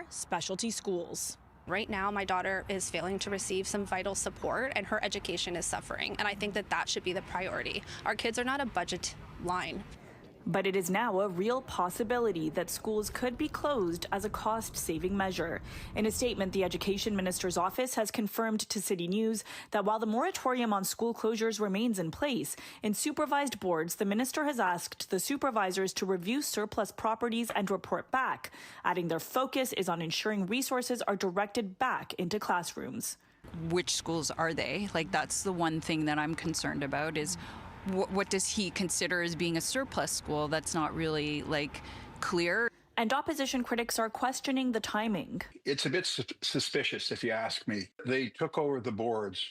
Specialty schools. Right now, my daughter is failing to receive some vital support and her education is suffering. And I think that that should be the priority. Our kids are not a budget line. But it is now a real possibility that schools could be closed as a cost-saving measure. In a statement, the Education Minister's office has confirmed to City News that while the moratorium on school closures remains in place, in supervised boards, the minister has asked the supervisors to review surplus properties and report back, adding their focus is on ensuring resources are directed back into classrooms. Which schools are they? Like, that's the one thing that I'm concerned about is what does he consider as being a surplus school? That's not really, like, clear. And opposition critics are questioning the timing. It's a bit suspicious, if you ask me. They took over the boards,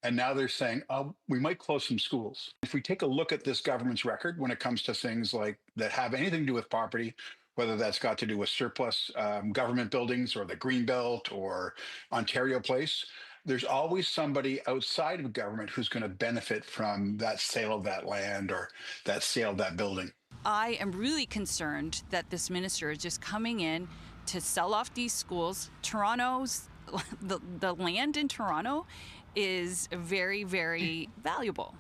and now they're saying, oh, we might close some schools. If we take a look at this government's record when it comes to things like that have anything to do with property, whether that's got to do with surplus government buildings or the Greenbelt or Ontario Place, there's always somebody outside of government who's going to benefit from that sale of that land or that sale of that building. I am really concerned that this minister is just coming in to sell off these schools. Toronto's, the land in Toronto is very, very valuable.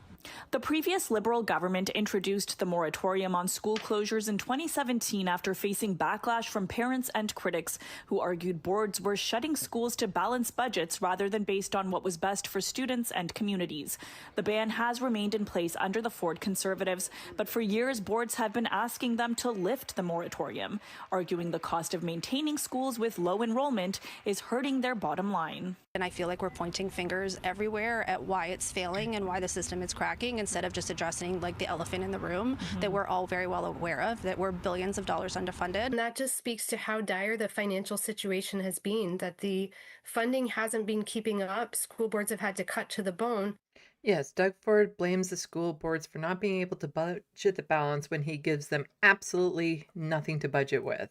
The previous Liberal government introduced the moratorium on school closures in 2017 after facing backlash from parents and critics who argued boards were shutting schools to balance budgets rather than based on what was best for students and communities. The ban has remained in place under the Ford Conservatives, but for years boards have been asking them to lift the moratorium, arguing the cost of maintaining schools with low enrollment is hurting their bottom line. And I feel like we're pointing fingers everywhere at why it's failing and why the system is crashing. tracking instead of just addressing like the elephant in the room that we're all very well aware of, that we're billions of dollars underfunded. And that just speaks to how dire the financial situation has been, that the funding hasn't been keeping up. School boards have had to cut to the bone. Yes, Doug Ford blames the school boards for not being able to budget the balance when he gives them absolutely nothing to budget with.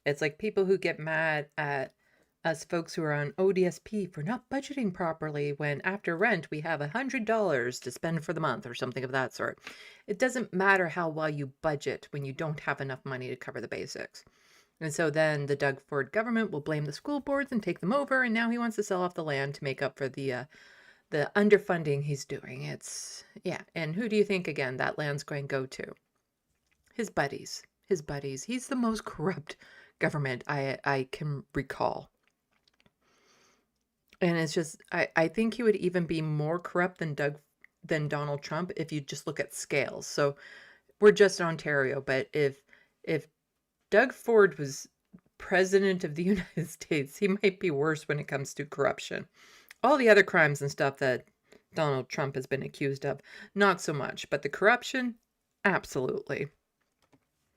It's like people who get mad at us folks who are on ODSP for not budgeting properly when after rent we have $100 to spend for the month or something of that sort. It doesn't matter how well you budget when you don't have enough money to cover the basics. And so then the Doug Ford government will blame the school boards and take them over, and now he wants to sell off the land to make up for the underfunding he's doing. It's, yeah. And who do you think, again, that land's going to go to? His buddies. His buddies. He's the most corrupt government I can recall. And it's just, I think he would even be more corrupt than Donald Trump if you just look at scales. So we're just Ontario, but if Doug Ford was president of the United States, he might be worse when it comes to corruption. All the other crimes and stuff that Donald Trump has been accused of, not so much. But the corruption, absolutely.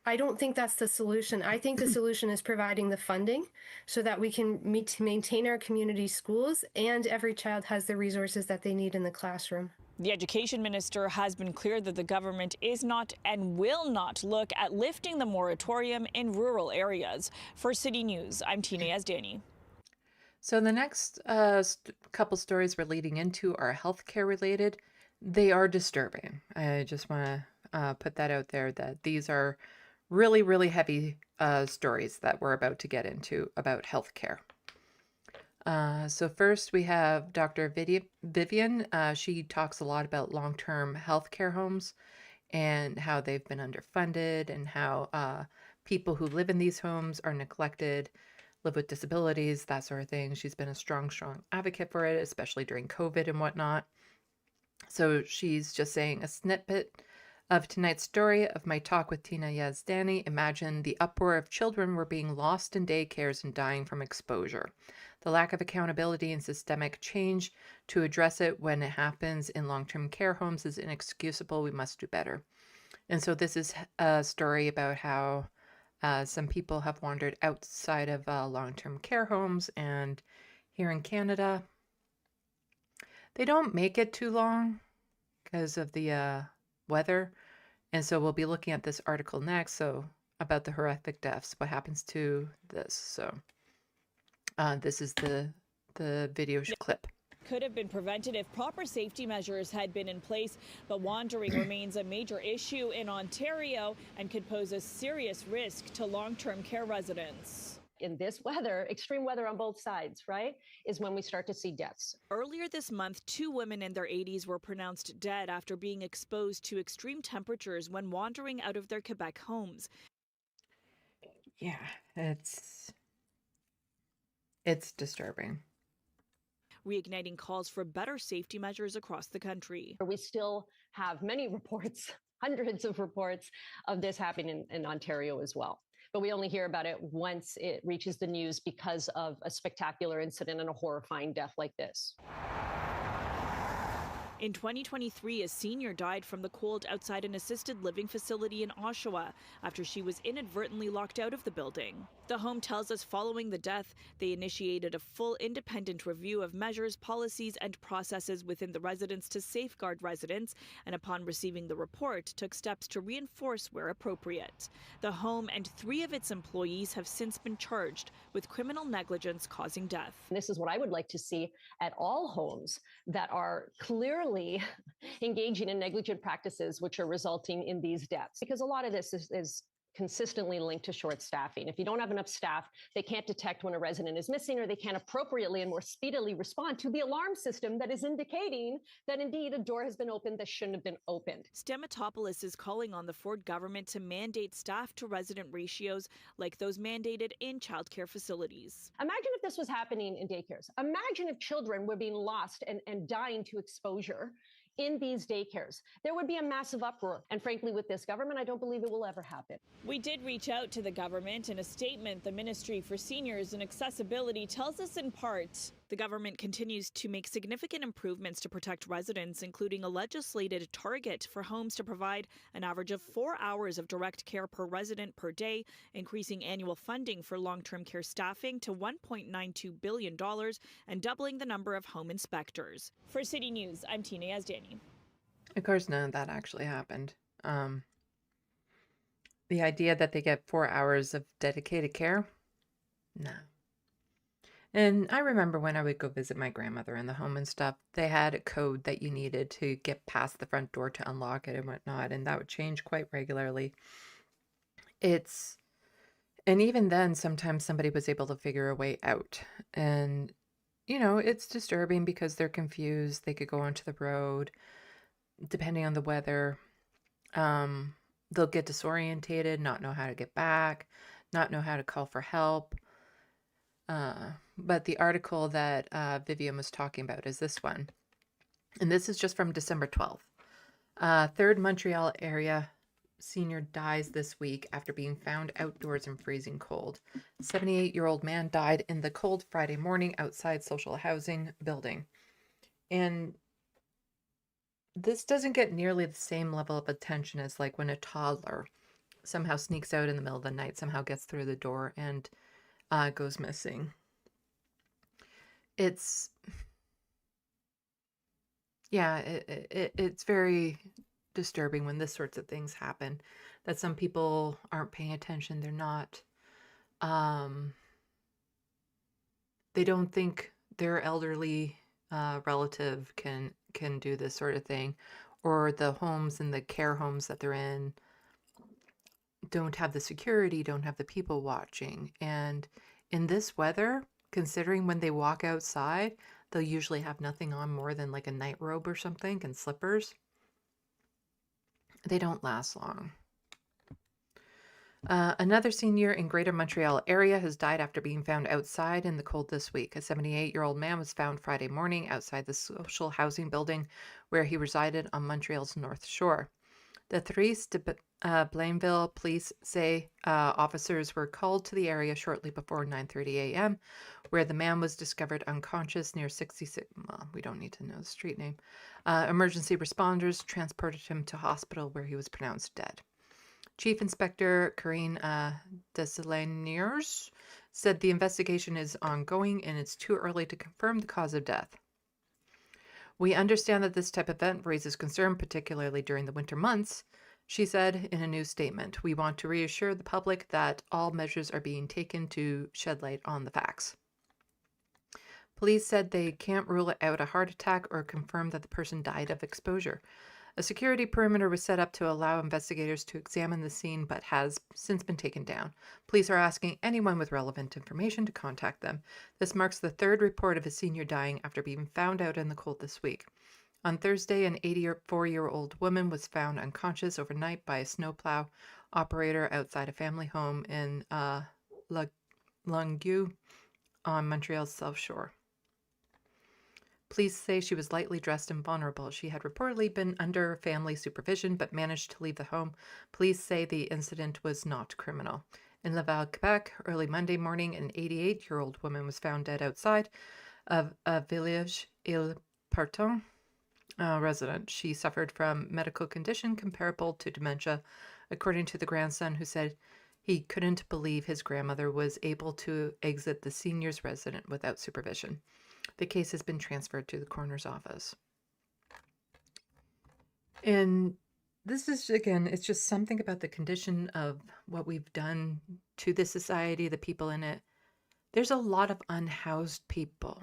I don't think that's the solution. I think the solution is providing the funding so that we can maintain our community schools and every child has the resources that they need in the classroom. The education minister has been clear that the government is not and will not look at lifting the moratorium in rural areas. For City News, I'm Tina Yazdani. So the next couple stories we're leading into are healthcare related. They are disturbing. I just want to put that out there that these are really, really heavy stories that we're about to get into about healthcare. So first we have Dr. Vivian. She talks a lot about long-term healthcare homes and how they've been underfunded and how people who live in these homes are neglected, live with disabilities, that sort of thing. She's been a strong advocate for it, especially during COVID and whatnot. So she's just saying a snippet of tonight's story of my talk with Tina Yazdani. Imagine the uproar of children were being lost in daycares and dying from exposure. The lack of accountability and systemic change to address it when it happens in long-term care homes is inexcusable. We must do better. And so this is a story about how some people have wandered outside of long-term care homes, and here in Canada, they don't make it too long because of the weather. And so we'll be looking at this article next, so about the horrific deaths, what happens to this. So this is the video clip. Could have been prevented if proper safety measures had been in place, but wandering remains a major issue in Ontario and could pose a serious risk to long-term care residents. In this weather, extreme weather on both sides, right, is when we start to see deaths. Earlier this month, 2 women in their 80s were pronounced dead after being exposed to extreme temperatures when wandering out of their Quebec homes. Yeah, it's disturbing. Reigniting calls for better safety measures across the country. We still have many reports, hundreds of reports of this happening in Ontario as well. But we only hear about it once it reaches the news because of a spectacular incident and a horrifying death like this. In 2023, a senior died from the cold outside an assisted living facility in Oshawa after she was inadvertently locked out of the building. The home tells us following the death, they initiated a full independent review of measures, policies, and processes within the residence to safeguard residents, and upon receiving the report, took steps to reinforce where appropriate. The home and 3 of its employees have since been charged with criminal negligence causing death. This is what I would like to see at all homes that are clearly engaging in negligent practices which are resulting in these deaths, because a lot of this is consistently linked to short staffing. If you don't have enough staff, they can't detect when a resident is missing, or they can't appropriately and more speedily respond to the alarm system that is indicating that indeed a door has been opened that shouldn't have been opened. Stamatopoulos is calling on the Ford government to mandate staff to resident ratios like those mandated in childcare facilities. Imagine if this was happening in daycares. Imagine if children were being lost and dying to exposure in these daycares. There would be a massive uproar. And frankly, with this government, I don't believe it will ever happen. We did reach out to the government. In a statement, the Ministry for Seniors and Accessibility tells us in part The government continues to make significant improvements to protect residents, including a legislated target for homes to provide an average of 4 hours of direct care per resident per day, increasing annual funding for long-term care staffing to $1.92 billion and doubling the number of home inspectors. For City News, I'm Tina Yazdani. Of course, none of that actually happened. The idea that they get 4 hours of dedicated care? No. And I remember when I would go visit my grandmother in the home and stuff, they had a code that you needed to get past the front door to unlock it and whatnot, and that would change quite regularly. And even then, sometimes somebody was able to figure a way out. And, it's disturbing because they're confused. They could go onto the road, depending on the weather. They'll get disorientated, not know how to get back, not know how to call for help. But the article that Vivian was talking about is this one. And this is just from December 12th. Third Montreal area senior dies this week after being found outdoors in freezing cold. 78-year-old man died in the cold Friday morning outside social housing building. And this doesn't get nearly the same level of attention as like when a toddler somehow sneaks out in the middle of the night, somehow gets through the door and goes missing. It's very disturbing when this sorts of things happen, that some people aren't paying attention. They're not, they don't think their elderly relative can do this sort of thing, or the homes and the care homes that they're in don't have the security, don't have the people watching. And in this weather, considering when they walk outside, they'll usually have nothing on more than like a night robe or something and slippers. They don't last long. Another senior in Greater Montreal area has died after being found outside in the cold this week. A 78-year-old man was found Friday morning outside the social housing building where he resided on Montreal's North Shore. The Therese de Blainville police say officers were called to the area shortly before 9:30 a.m., where the man was discovered unconscious near 66. Well, we don't need to know the street name. Emergency responders transported him to hospital where he was pronounced dead. Chief Inspector Corinne Desalaniers said the investigation is ongoing and it's too early to confirm the cause of death. We understand that this type of event raises concern, particularly during the winter months, she said in a news statement. We want to reassure the public that all measures are being taken to shed light on the facts. Police said they can't rule out a heart attack or confirm that the person died of exposure. A security perimeter was set up to allow investigators to examine the scene, but has since been taken down. Police are asking anyone with relevant information to contact them. This marks the third report of a senior dying after being found out in the cold this week. On Thursday, an 84-year-old woman was found unconscious overnight by a snowplow operator outside a family home in Longueuil on Montreal's South Shore. Police say she was lightly dressed and vulnerable. She had reportedly been under family supervision but managed to leave the home. Police say the incident was not criminal. In Laval, Quebec, early Monday morning, an 88-year-old woman was found dead outside of a village, Ile-Parton resident. She suffered from medical condition comparable to dementia, according to the grandson, who said he couldn't believe his grandmother was able to exit the senior's residence without supervision. The case has been transferred to the coroner's office. And this is, again, it's just something about the condition of what we've done to the society, the people in it. There's a lot of unhoused people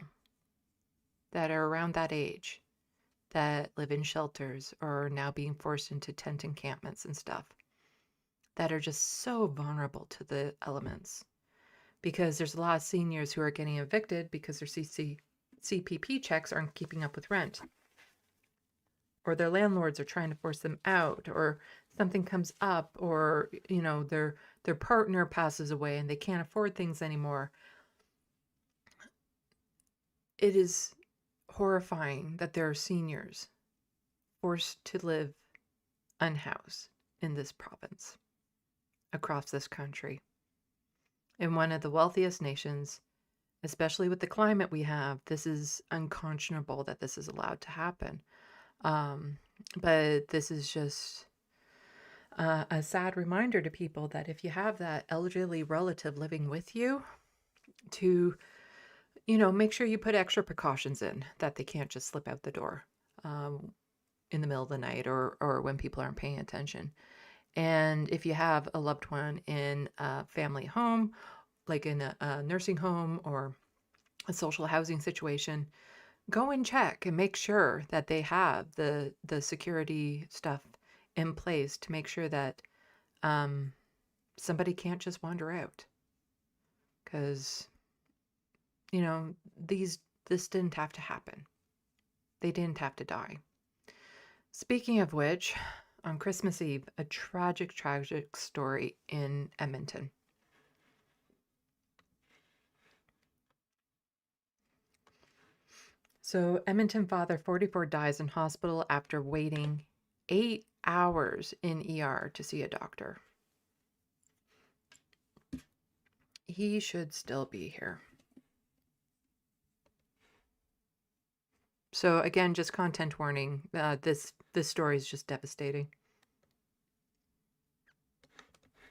that are around that age that live in shelters or are now being forced into tent encampments and stuff that are just so vulnerable to the elements. Because there's a lot of seniors who are getting evicted because their CPP checks aren't keeping up with rent, or their landlords are trying to force them out, or something comes up, or their partner passes away and they can't afford things anymore. It is horrifying that there are seniors forced to live unhoused in this province, across this country, in one of the wealthiest nations especially with the climate we have. This is unconscionable that this is allowed to happen. But this is just a sad reminder to people that if you have that elderly relative living with you, to, make sure you put extra precautions in, that they can't just slip out the door in the middle of the night or when people aren't paying attention. And if you have a loved one in a family home, like in a nursing home or a social housing situation, go and check and make sure that they have the security stuff in place to make sure that somebody can't just wander out. Because, this didn't have to happen. They didn't have to die. Speaking of which, on Christmas Eve, a tragic story in Edmonton. So, Edmonton father 44 dies in hospital after waiting 8 hours in ER to see a doctor. He should still be here. So again, just content warning. This story is just devastating.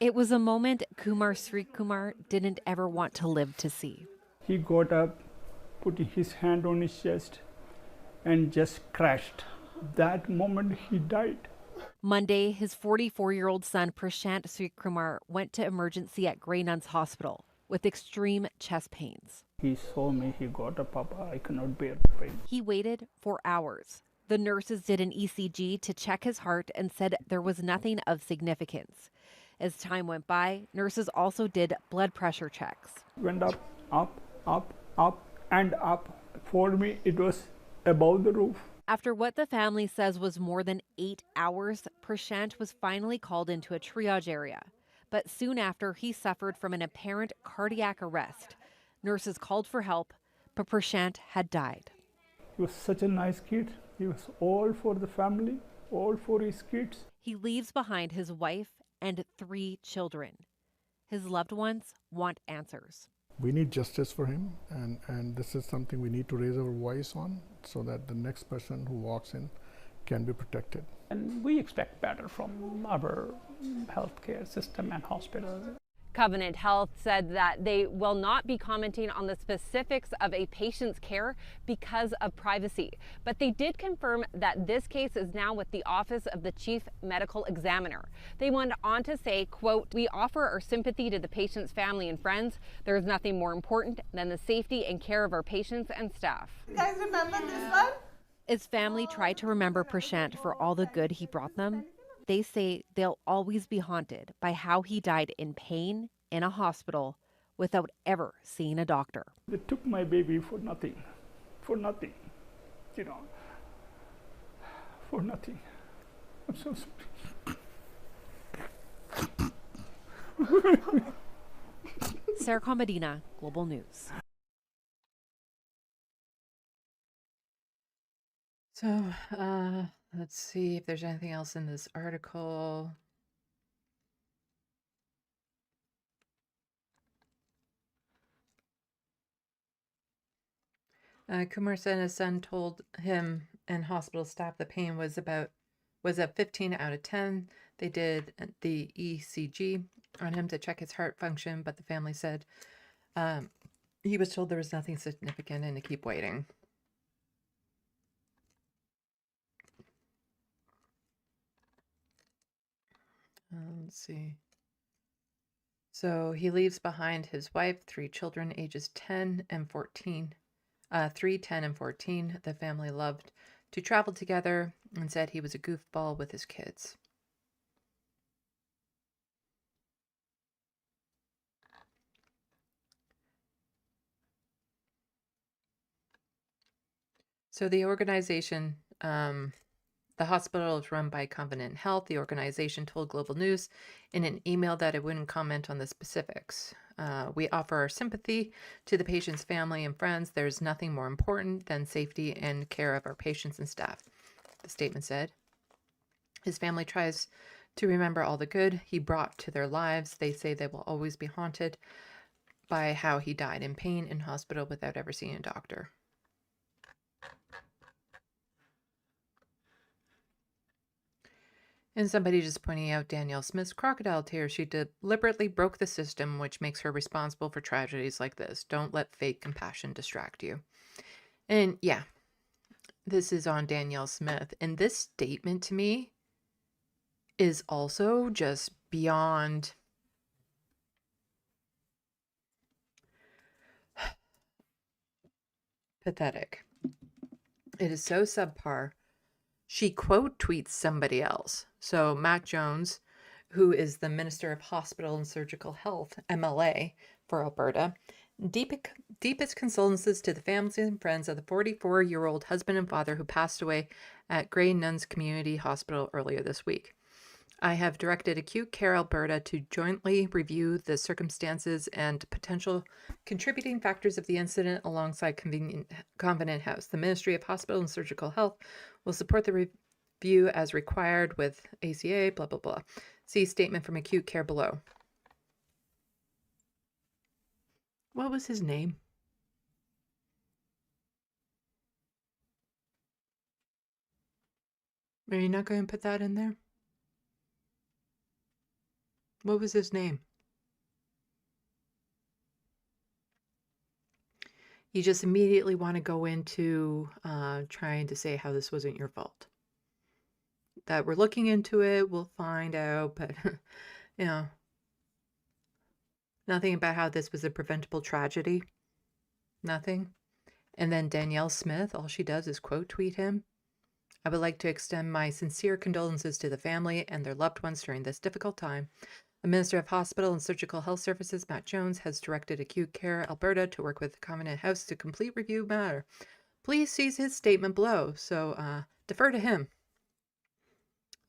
It was a moment Kumar Srikumar didn't ever want to live to see. He got up, putting his hand on his chest, and just crashed. That moment he died. Monday, his 44-year-old son Prashant Srikumar went to emergency at Grey Nuns Hospital with extreme chest pains. He saw me, he got up, Papa, I cannot bear the pain. He waited for hours. The nurses did an ECG to check his heart and said there was nothing of significance. As time went by, nurses also did blood pressure checks. Went up, and up. For me, it was above the roof. After what the family says was more than 8 hours, Prashant was finally called into a triage area. But soon after, he suffered from an apparent cardiac arrest. Nurses called for help, but Prashant had died. He was such a nice kid. He was all for the family, all for his kids. He leaves behind his wife and 3 children. His loved ones want answers. We need justice for him, and this is something we need to raise our voice on so that the next person who walks in can be protected. And we expect better from our healthcare system and hospitals. Covenant Health said that they will not be commenting on the specifics of a patient's care because of privacy. But they did confirm that this case is now with the Office of the Chief Medical Examiner. They went on to say, quote, "We offer our sympathy to the patient's family and friends. There is nothing more important than the safety and care of our patients and staff." You guys remember this one? As family tried to remember Prashant for all the good he brought them, they say they'll always be haunted by how he died in pain in a hospital without ever seeing a doctor. They took my baby for nothing, for nothing. I'm so sorry. Sarah Comadina, Global News. So, let's see if there's anything else in this article. Kumar said his son told him and hospital staff the pain was at 15 out of 10. They did the ECG on him to check his heart function, but the family said he was told there was nothing significant and to keep waiting. Let's see. So he leaves behind his wife, 3 children, ages 10 and 14. 3, 10, and 14. The family loved to travel together and said he was a goofball with his kids. So the organization, the hospital is run by Covenant Health. The organization told Global News in an email that it wouldn't comment on the specifics. We offer our sympathy to the patient's family and friends. There's nothing more important than safety and care of our patients and staff, the statement said. His family tries to remember all the good he brought to their lives. They say they will always be haunted by how he died in pain in hospital without ever seeing a doctor. And somebody just pointing out Danielle Smith's crocodile tears. She deliberately broke the system, which makes her responsible for tragedies like this. Don't let fake compassion distract you. And yeah, this is on Danielle Smith. And this statement to me is also just beyond pathetic. It is so subpar. She quote tweets somebody else. So Matt Jones, who is the Minister of Hospital and Surgical Health, MLA, for Alberta, deepest condolences to the families and friends of the 44-year-old husband and father who passed away at Grey Nuns Community Hospital earlier this week. I have directed Acute Care Alberta to jointly review the circumstances and potential contributing factors of the incident alongside Covenant House. The Ministry of Hospital and Surgical Health will support the review as required with ACA, blah, blah, blah. See statement from Acute Care below. What was his name? Are you not going to put that in there? What was his name? You just immediately want to go into trying to say how this wasn't your fault. That we're looking into it, we'll find out, but you know, nothing about how this was a preventable tragedy. Nothing. And then Danielle Smith, all she does is quote tweet him. I would like to extend my sincere condolences to the family and their loved ones during this difficult time. The Minister of Hospital and Surgical Health Services, Matt Jones, has directed Acute Care Alberta to work with Covenant House to complete review matter. Please see his statement below, so defer to him.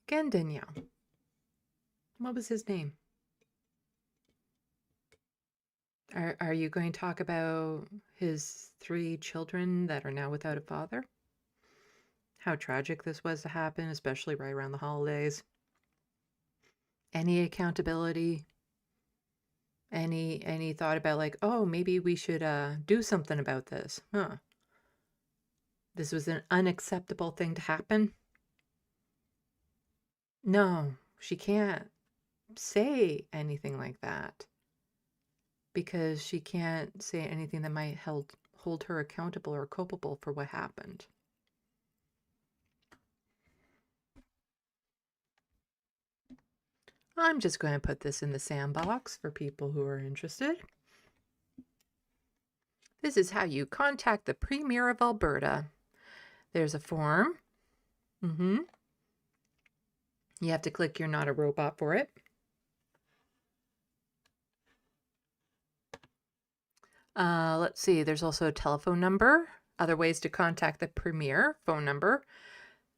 Again, Danielle. What was his name? Are you going to talk about his 3 children that are now without a father? How tragic this was to happen, especially right around the holidays. Any accountability? Any thought about like, oh, maybe we should do something about this? Huh. This was an unacceptable thing to happen? No, she can't say anything like that. Because she can't say anything that might hold her accountable or culpable for what happened. I'm just going to put this in the SandBox for people who are interested. This is how you contact the Premier of Alberta. There's a form. You have to click You're Not a Robot for it. Let's see, there's also a telephone number. Other ways to contact the Premier. Phone number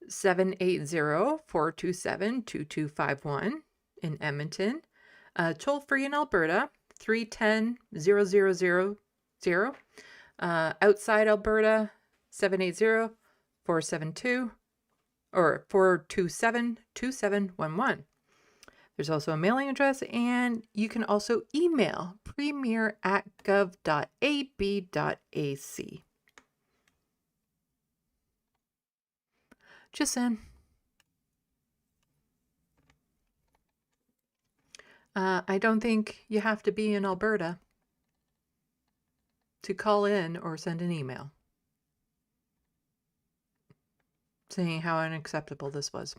780-427-2251 in Edmonton. Toll free in Alberta 310-0000. Outside Alberta 780-472 or 427-2711. There's also a mailing address, and you can also email premier@gov.ab.ac. Just saying. I don't think you have to be in Alberta to call in or send an email saying how unacceptable this was.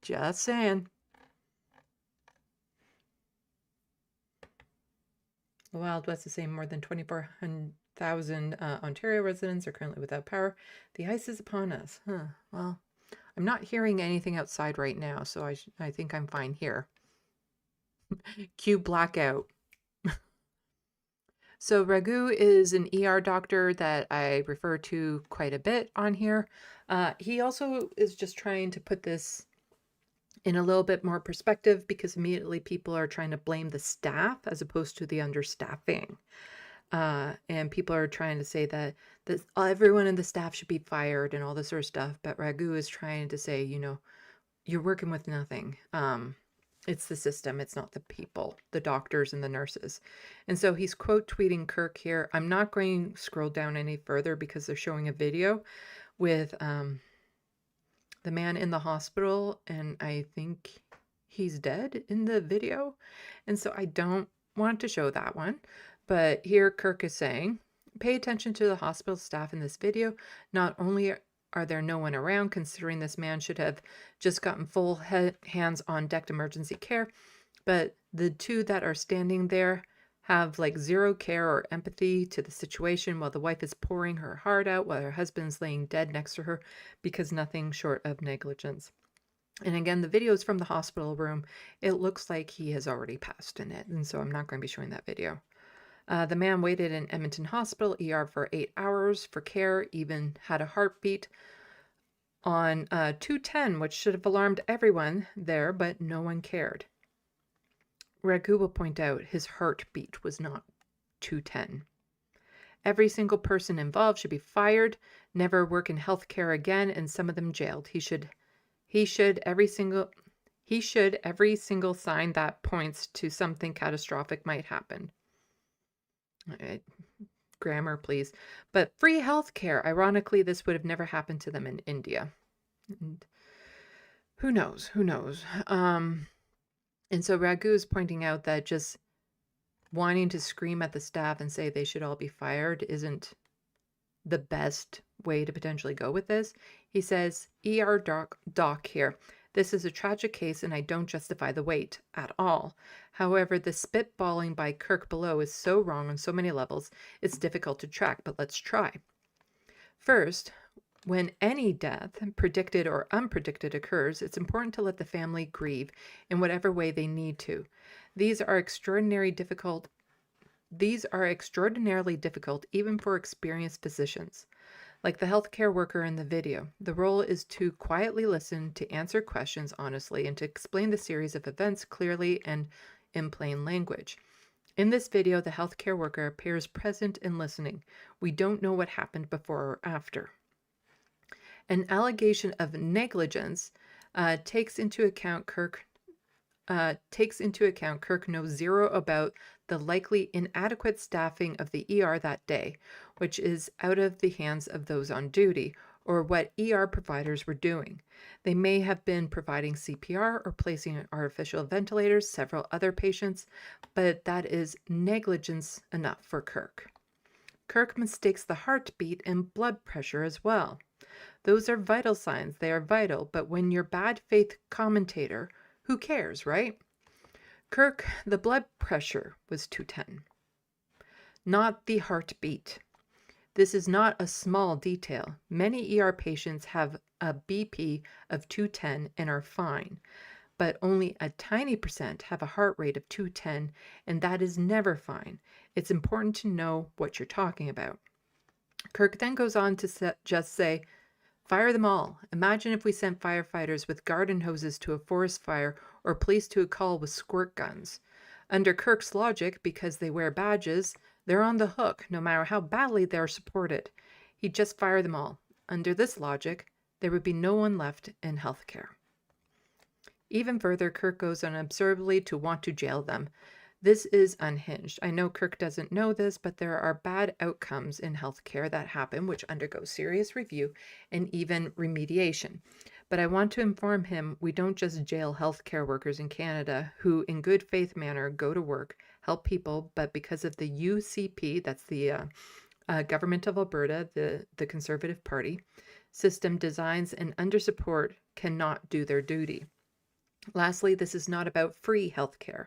Just saying. The Wild West is saying more than 24,000 Ontario residents are currently without power. The ice is upon us. Huh. Well, I'm not hearing anything outside right now, so I think I'm fine here. Cue blackout. So Raghu is an ER doctor that I refer to quite a bit on here. He also is just trying to put this in a little bit more perspective because immediately people are trying to blame the staff as opposed to the understaffing. And people are trying to say that everyone in the staff should be fired and all this sort of stuff. But Raghu is trying to say, you know, you're working with nothing. It's the system. It's not the people, the doctors and the nurses. And so he's quote tweeting Kirk here. I'm not going to scroll down any further because they're showing a video with the man in the hospital, and I think he's dead in the video. And so I don't want to show that one. But here Kirk is saying, pay attention to the hospital staff in this video. Not only are there no one around, considering this man should have just gotten full hands on deck emergency care, but the two that are standing there have like zero care or empathy to the situation while the wife is pouring her heart out while her husband's laying dead next to her because nothing short of negligence. And again, the video is from the hospital room. It looks like he has already passed in it, and so I'm not going to be showing that video. The man waited in Edmonton Hospital ER for 8 hours for care, even had a heartbeat on 210, which should have alarmed everyone there, but no one cared. Raghu will point out his heartbeat was not 210. Every single person involved should be fired, never work in healthcare again, and some of them jailed. He should every single sign that points to something catastrophic might happen. Grammar, please. But free healthcare. Ironically, this would have never happened to them in India. And who knows? Who knows? And so Raghu is pointing out that just wanting to scream at the staff and say they should all be fired isn't the best way to potentially go with this. He says, ER doc here. This is a tragic case and I don't justify the wait at all. However, the spitballing by Kirk below is so wrong on so many levels, it's difficult to track, but let's try. First, when any death, predicted or unpredicted, occurs, it's important to let the family grieve in whatever way they need to. These are extraordinarily difficult even for experienced physicians. Like the healthcare worker in the video, the role is to quietly listen, to answer questions honestly, and to explain the series of events clearly and in plain language. In this video, the healthcare worker appears present and listening. We don't know what happened before or after. An allegation of negligence takes into account Kirk knows zero about the likely inadequate staffing of the ER that day, which is out of the hands of those on duty, or what ER providers were doing. They may have been providing CPR or placing artificial ventilators, several other patients, but that is negligence enough for Kirk. Kirk mistakes the heartbeat and blood pressure as well. Those are vital signs. They are vital, but when you're bad faith commentator, who cares, right? Kirk, the blood pressure was 210, not the heartbeat. This is not a small detail. Many ER patients have a BP of 210 and are fine, but only a tiny percent have a heart rate of 210, and that is never fine. It's important to know what you're talking about. Kirk then goes on to just say, fire them all. Imagine if we sent firefighters with garden hoses to a forest fire or police to a call with squirt guns. Under Kirk's logic, because they wear badges, they're on the hook no matter how badly they're supported. He'd just fire them all. Under this logic, there would be no one left in healthcare. Even further, Kirk goes on absurdly to want to jail them. This is unhinged. I know Kirk doesn't know this, but there are bad outcomes in healthcare that happen which undergo serious review and even remediation. But I want to inform him we don't just jail healthcare workers in Canada who, in good faith manner, go to work, help people, but because of the UCP, that's the Government of Alberta, the Conservative Party, system designs and under support cannot do their duty. Lastly, this is not about free healthcare.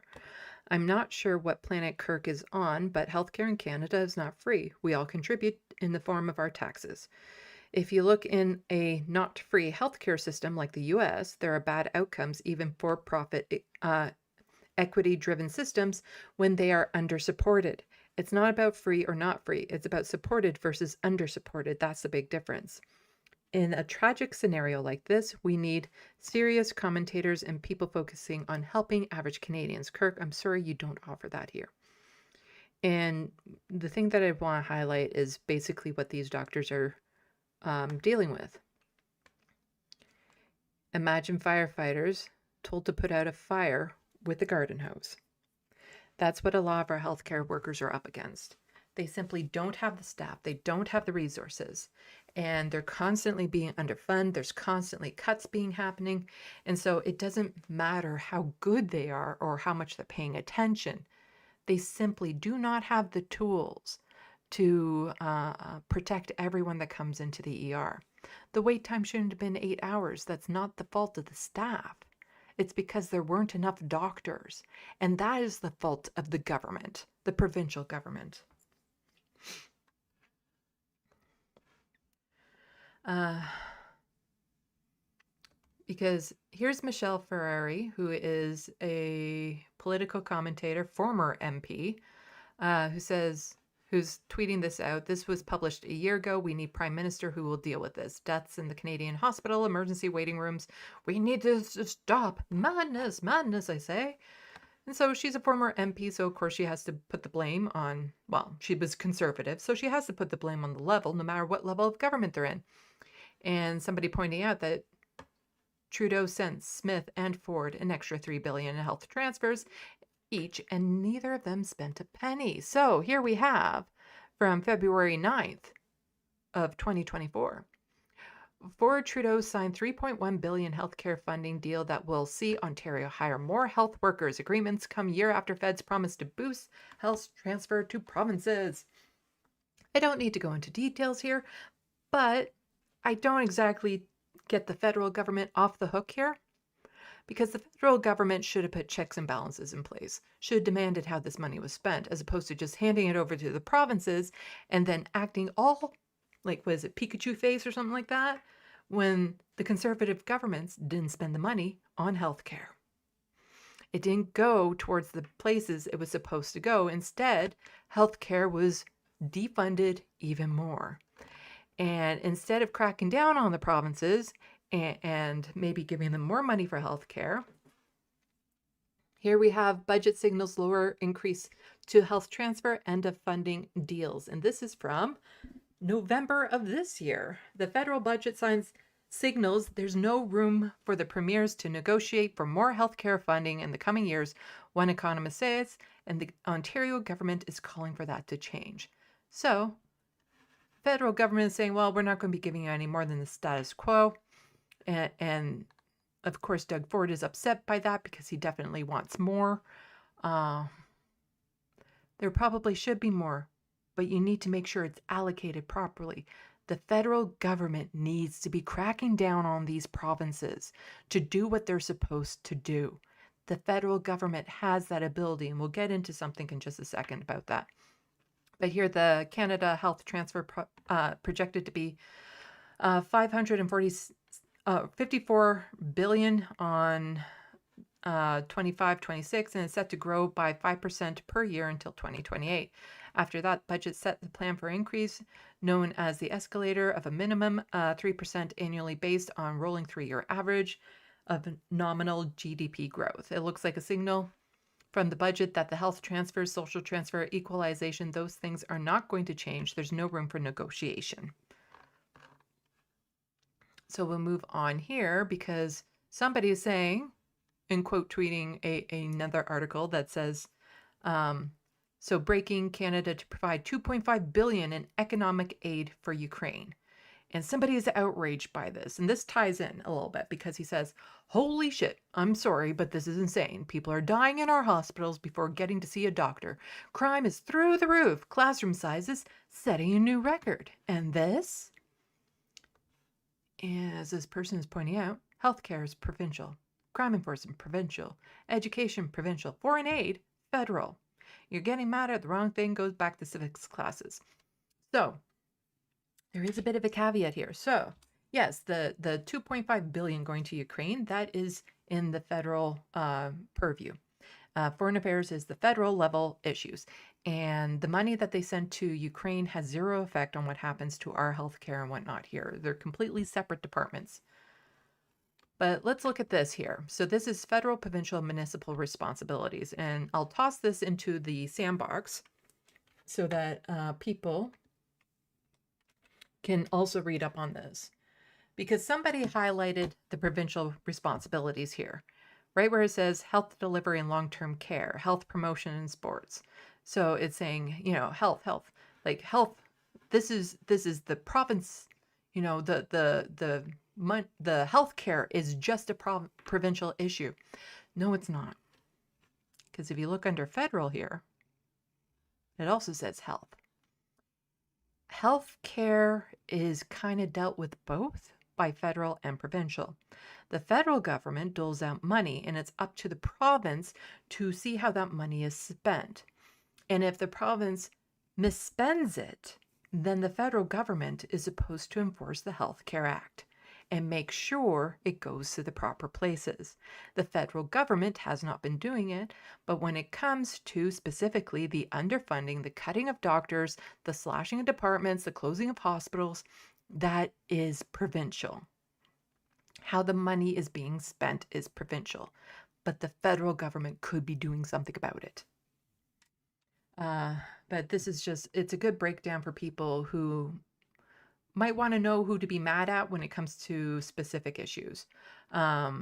I'm not sure what planet Kirk is on, but healthcare in Canada is not free. We all contribute in the form of our taxes. If you look in a not free healthcare system like the US, there are bad outcomes even for profit equity-driven systems when they are under-supported. It's not about free or not free. It's about supported versus under-supported. That's the big difference. In a tragic scenario like this, we need serious commentators and people focusing on helping average Canadians. Kirk, I'm sorry you don't offer that here. And the thing that I want to highlight is basically what these doctors are dealing with. Imagine firefighters told to put out a fire with the garden hose. That's what a lot of our healthcare workers are up against. They simply don't have the staff. They don't have the resources. And they're constantly being underfunded. There's constantly cuts being happening. And so it doesn't matter how good they are or how much they're paying attention. They simply do not have the tools to protect everyone that comes into the ER. The wait time shouldn't have been 8 hours. That's not the fault of the staff. It's because there weren't enough doctors. And that is the fault of the government, the provincial government. Because here's Michelle Ferrari, who is a political commentator, former MP, who's tweeting this out. This was published a year ago. We need Prime Minister who will deal with this. Deaths in the Canadian hospital, emergency waiting rooms. We need to stop. Madness, madness, I say. And so she's a former MP, so of course she has to put the blame on, well, she was conservative, so she has to put the blame on the level, no matter what level of government they're in. And somebody pointing out that Trudeau sent Smith and Ford an extra $3 billion in health transfers each, and neither of them spent a penny. So here we have, from February 9th of 2024, Ford Trudeau signed $3.1 billion healthcare funding deal that will see Ontario hire more health workers. Agreements come year after feds promise to boost health transfer to provinces. I don't need to go into details here, but I don't exactly get the federal government off the hook here, because the federal government should have put checks and balances in place, should have demanded how this money was spent, as opposed to just handing it over to the provinces and then acting all like, was it Pikachu face or something like that, when the conservative governments didn't spend the money on healthcare. It didn't go towards the places it was supposed to go. Instead, healthcare was defunded even more. And instead of cracking down on the provinces and maybe giving them more money for healthcare, here we have budget signals lower increase to health transfer end of funding deals. And this is from November of this year. The federal budget signals there's no room for the premiers to negotiate for more healthcare funding in the coming years, one economist says, and the Ontario government is calling for that to change. So, federal government is saying, well, we're not going to be giving you any more than the status quo. And of course, Doug Ford is upset by that because he definitely wants more. There probably should be more, but you need to make sure it's allocated properly. The federal government needs to be cracking down on these provinces to do what they're supposed to do. The federal government has that ability, and we'll get into something in just a second about that. But here, the Canada Health Transfer projected to be $54 billion on 25-26, and it's set to grow by 5% per year until 2028. After that, budget set the plan for increase, known as the escalator, of a minimum 3% annually based on rolling 3-year average of nominal GDP growth. It looks like a signal from the budget that the health transfer, social transfer, equalization, those things are not going to change. There's no room for negotiation. So we'll move on here because somebody is saying, in quote tweeting another article that says, so breaking Canada to provide $2.5 billion in economic aid for Ukraine. And somebody is outraged by this. And this ties in a little bit because he says, holy shit, I'm sorry, but this is insane. People are dying in our hospitals before getting to see a doctor. Crime is through the roof. Classroom sizes setting a new record. And this, as this person is pointing out, healthcare is provincial. Crime enforcement, provincial. Education, provincial. Foreign aid, federal. You're getting mad at the wrong thing, goes back to civics classes. So, there is a bit of a caveat here. So, yes, the $2.5 billion going to Ukraine, that is in the federal purview. Foreign affairs is the federal level issues. And the money that they send to Ukraine has zero effect on what happens to our healthcare and whatnot here. They're completely separate departments. But let's look at this here. So this is federal, provincial, municipal responsibilities. And I'll toss this into the SandBox so that people can also read up on this. Because somebody highlighted the provincial responsibilities here. right where it says health delivery and long-term care, health promotion and sports. So it's saying, you know, health, like health. This is the province, you know, the healthcare is just a provincial issue. No, it's not. Because if you look under federal here, it also says health. Healthcare is kind of dealt with both by federal and provincial. The federal government doles out money, and it's up to the province to see how that money is spent. And if the province misspends it, then the federal government is supposed to enforce the Health Care Act and make sure it goes to the proper places. The federal government has not been doing it, but when it comes to specifically the underfunding, the cutting of doctors, the slashing of departments, the closing of hospitals, that is provincial. How the money is being spent is provincial, but the federal government could be doing something about it. But this is just, it's a good breakdown for people who might want to know who to be mad at when it comes to specific issues. So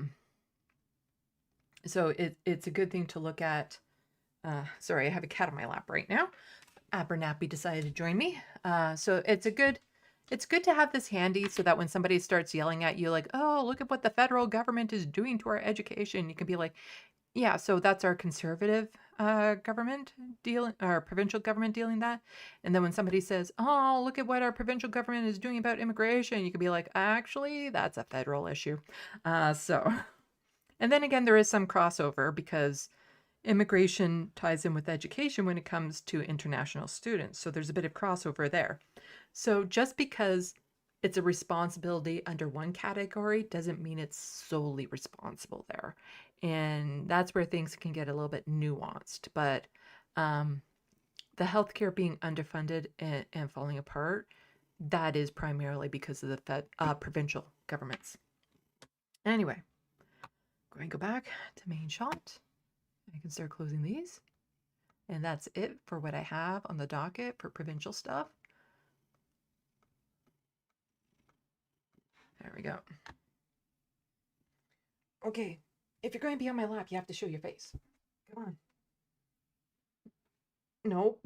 it's a good thing to look at. Sorry, I have a cat on my lap right now. Abernappy decided to join me. So it's good to have this handy so that when somebody starts yelling at you like, oh, look at what the federal government is doing to our education, you can be like, yeah, so that's our conservative government dealing, our provincial government dealing that. And then when somebody says, oh, look at what our provincial government is doing about immigration, you can be like, actually, that's a federal issue. And then again, there is some crossover because immigration ties in with education when it comes to international students. So there's a bit of crossover there. So just because it's a responsibility under one category doesn't mean it's solely responsible there. And that's where things can get a little bit nuanced. But the healthcare being underfunded and falling apart, that is primarily because of the provincial governments. Anyway, going to go back to main shot. I can start closing these. And that's it for what I have on the docket for provincial stuff. There we go. Okay, if you're going to be on my lap, you have to show your face. Come on. No,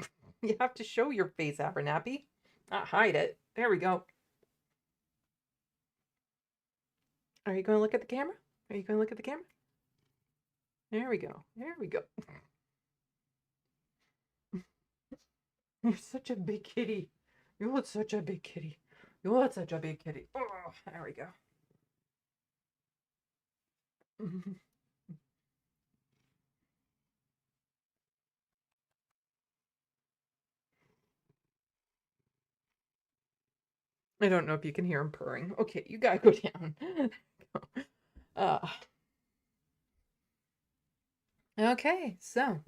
you have to show your face, Abernappy. Not hide it. There we go. Are you going to look at the camera? Are you going to look at the camera? There we go. There we go. You're such a big kitty. You're such a big kitty. You're such a big kitty. Oh, there we go. I don't know if you can hear him purring. Okay, you gotta go down. Okay, so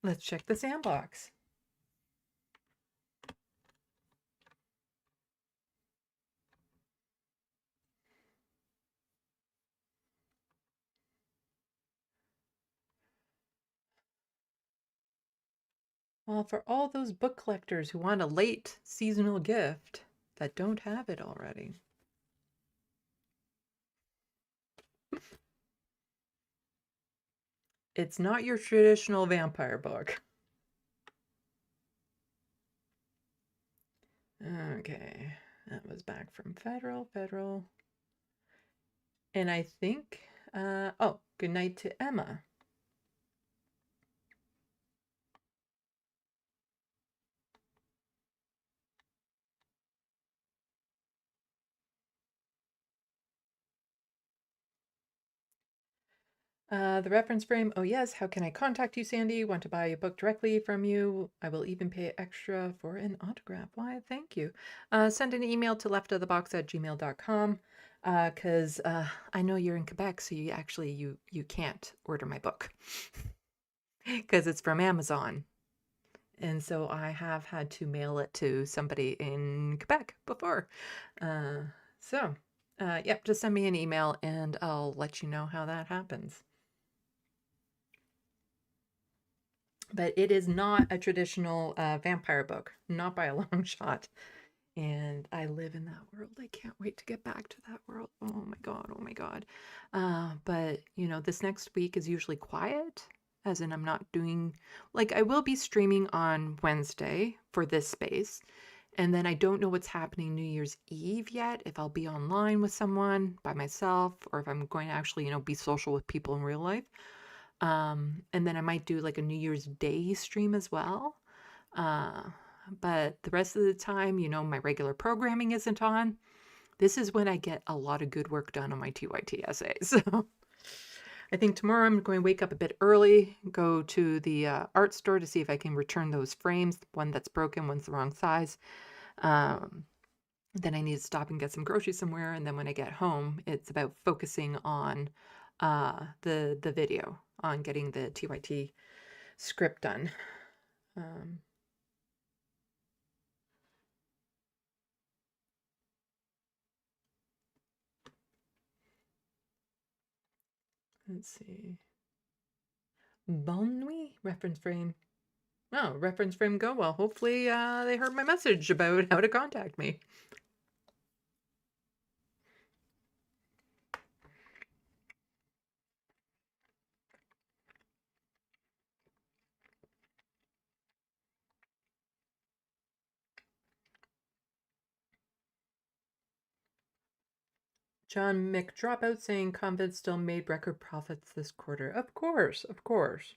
let's check the SandBox. Well, for all those book collectors who want a late seasonal gift that don't have it already. It's not your traditional vampire book. Okay, that was back from federal. And I think, oh, good night to Emma. The reference frame, oh yes, how can I contact you, Sandy? Want to buy a book directly from you? I will even pay extra for an autograph. Why, thank you. Send an email to leftofthebox@gmail.com because I know you're in Quebec, so you can't order my book because it's from Amazon. And so I have had to mail it to somebody in Quebec before. Yep, just send me an email and I'll let you know how that happens. But it is not a traditional vampire book, not by a long shot. And I live in that world. I can't wait to get back to that world. Oh my God. Oh my God. But, you know, this next week is usually quiet, as in I'm not doing, like, I will be streaming on Wednesday for this space. And then I don't know what's happening New Year's Eve yet, if I'll be online with someone by myself or if I'm going to actually, you know, be social with people in real life. And then I might do like a New Year's Day stream as well. But the rest of the time, you know, my regular programming isn't on. This is when I get a lot of good work done on my TYT essay. So I think tomorrow I'm going to wake up a bit early, go to the art store to see if I can return those frames. One that's broken, one's the wrong size. Then I need to stop and get some groceries somewhere. And then when I get home, it's about focusing on the video, on getting the TYT script done. Let's see. Bonne nuit, reference frame. Oh, reference frame go well. Hopefully they heard my message about how to contact me. John McDropout saying Convent still made record profits this quarter. Of course, of course.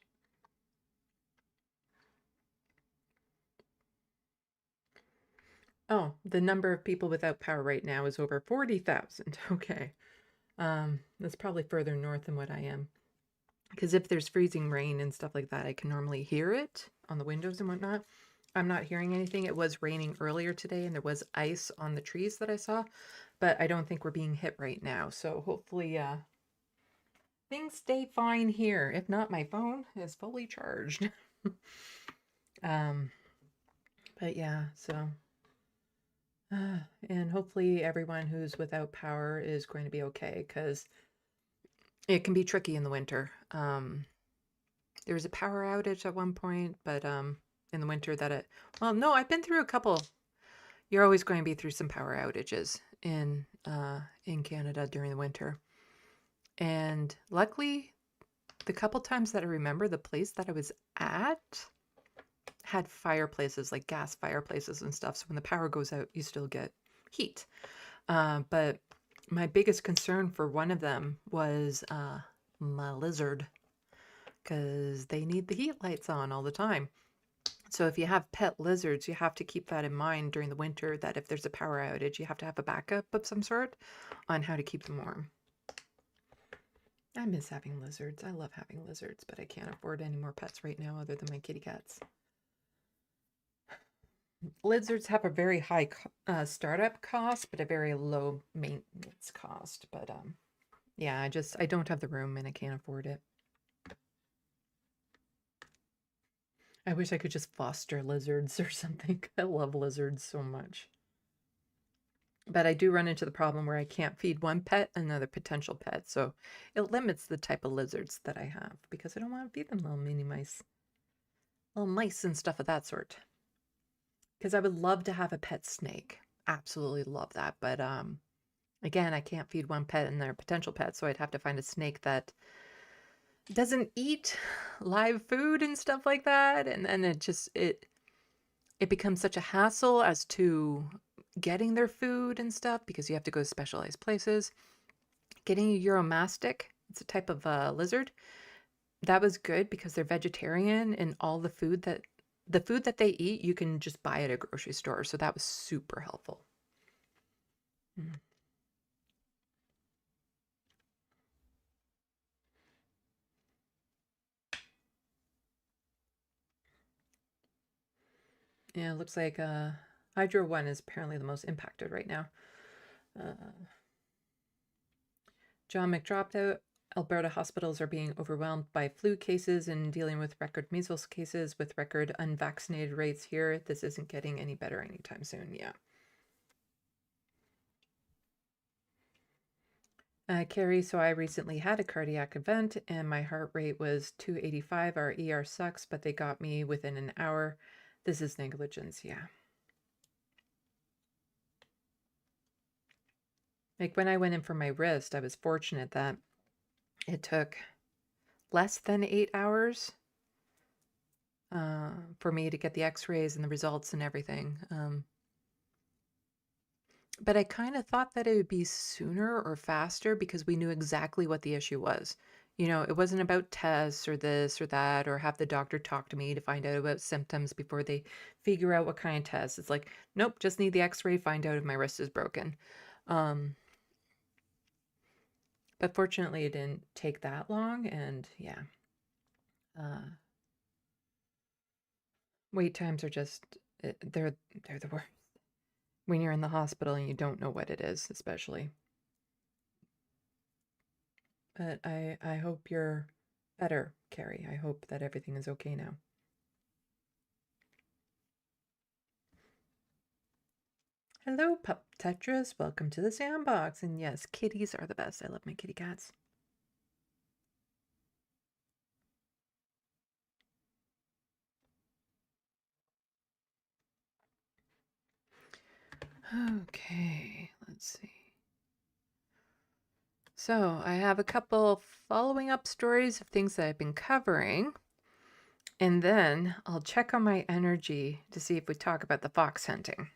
Oh, the number of people without power right now is over 40,000. Okay. That's probably further north than what I am. Because if there's freezing rain and stuff like that, I can normally hear it on the windows and whatnot. I'm not hearing anything. It was raining earlier today and there was ice on the trees that I saw, but I don't think we're being hit right now. So hopefully things stay fine here. If not, my phone is fully charged. But yeah, so and hopefully everyone who's without power is going to be okay, because it can be tricky in the winter. There was a power outage at one point, but in the winter well, no, I've been through a couple. You're always going to be through some power outages in Canada during the winter. And luckily, the couple times that I remember, the place that I was at had fireplaces, like gas fireplaces and stuff. So when the power goes out, you still get heat. But my biggest concern for one of them was my lizard, because they need the heat lights on all the time. So if you have pet lizards, you have to keep that in mind during the winter, that if there's a power outage, you have to have a backup of some sort on how to keep them warm. I miss having lizards. I love having lizards, but I can't afford any more pets right now other than my kitty cats. Lizards have a very high startup cost, but a very low maintenance cost. But yeah, I don't have the room and I can't afford it. I wish I could just foster lizards or something. I love lizards so much. But I do run into the problem where I can't feed one pet another potential pet. So it limits the type of lizards that I have, because I don't want to feed them little mini mice. Little mice and stuff of that sort. Because I would love to have a pet snake. Absolutely love that. But again, I can't feed one pet and their potential pet. So I'd have to find a snake that doesn't eat live food and stuff like that, and then it becomes such a hassle as to getting their food and stuff, because you have to go to specialized places. Getting a Euromastic, it's a type of lizard that was good because they're vegetarian, and all the food that they eat you can just buy at a grocery store, so that was super helpful. Yeah, it looks like Hydro 1 is apparently the most impacted right now. John McDropout, Alberta hospitals are being overwhelmed by flu cases and dealing with record measles cases with record unvaccinated rates here. This isn't getting any better anytime soon, yeah. Carrie, so I recently had a cardiac event and my heart rate was 285. Our ER sucks, but they got me within an hour. This is negligence, yeah. Like when I went in for my wrist, I was fortunate that it took less than 8 hours for me to get the x-rays and the results and everything. But I kind of thought that it would be sooner or faster because we knew exactly what the issue was. You know, it wasn't about tests or this or that, or have the doctor talk to me to find out about symptoms before they figure out what kind of test. It's like, nope, just need the x-ray, find out if my wrist is broken. But fortunately, it didn't take that long, and yeah. Wait times are just, they're the worst. When you're in the hospital and you don't know what it is, especially. But I hope you're better, Carrie. I hope that everything is okay now. Hello, Pup Tetris. Welcome to the SandBox. And yes, kitties are the best. I love my kitty cats. Okay, let's see. So I have a couple following up stories of things that I've been covering. And then I'll check on my energy to see if we talk about the fox hunting.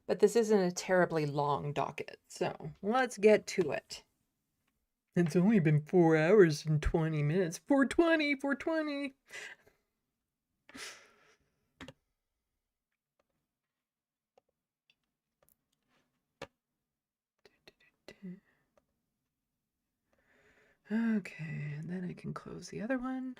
But this isn't a terribly long docket, so let's get to it. It's only been 4 hours and 20 minutes. 420, 420. Okay, and then I can close the other one.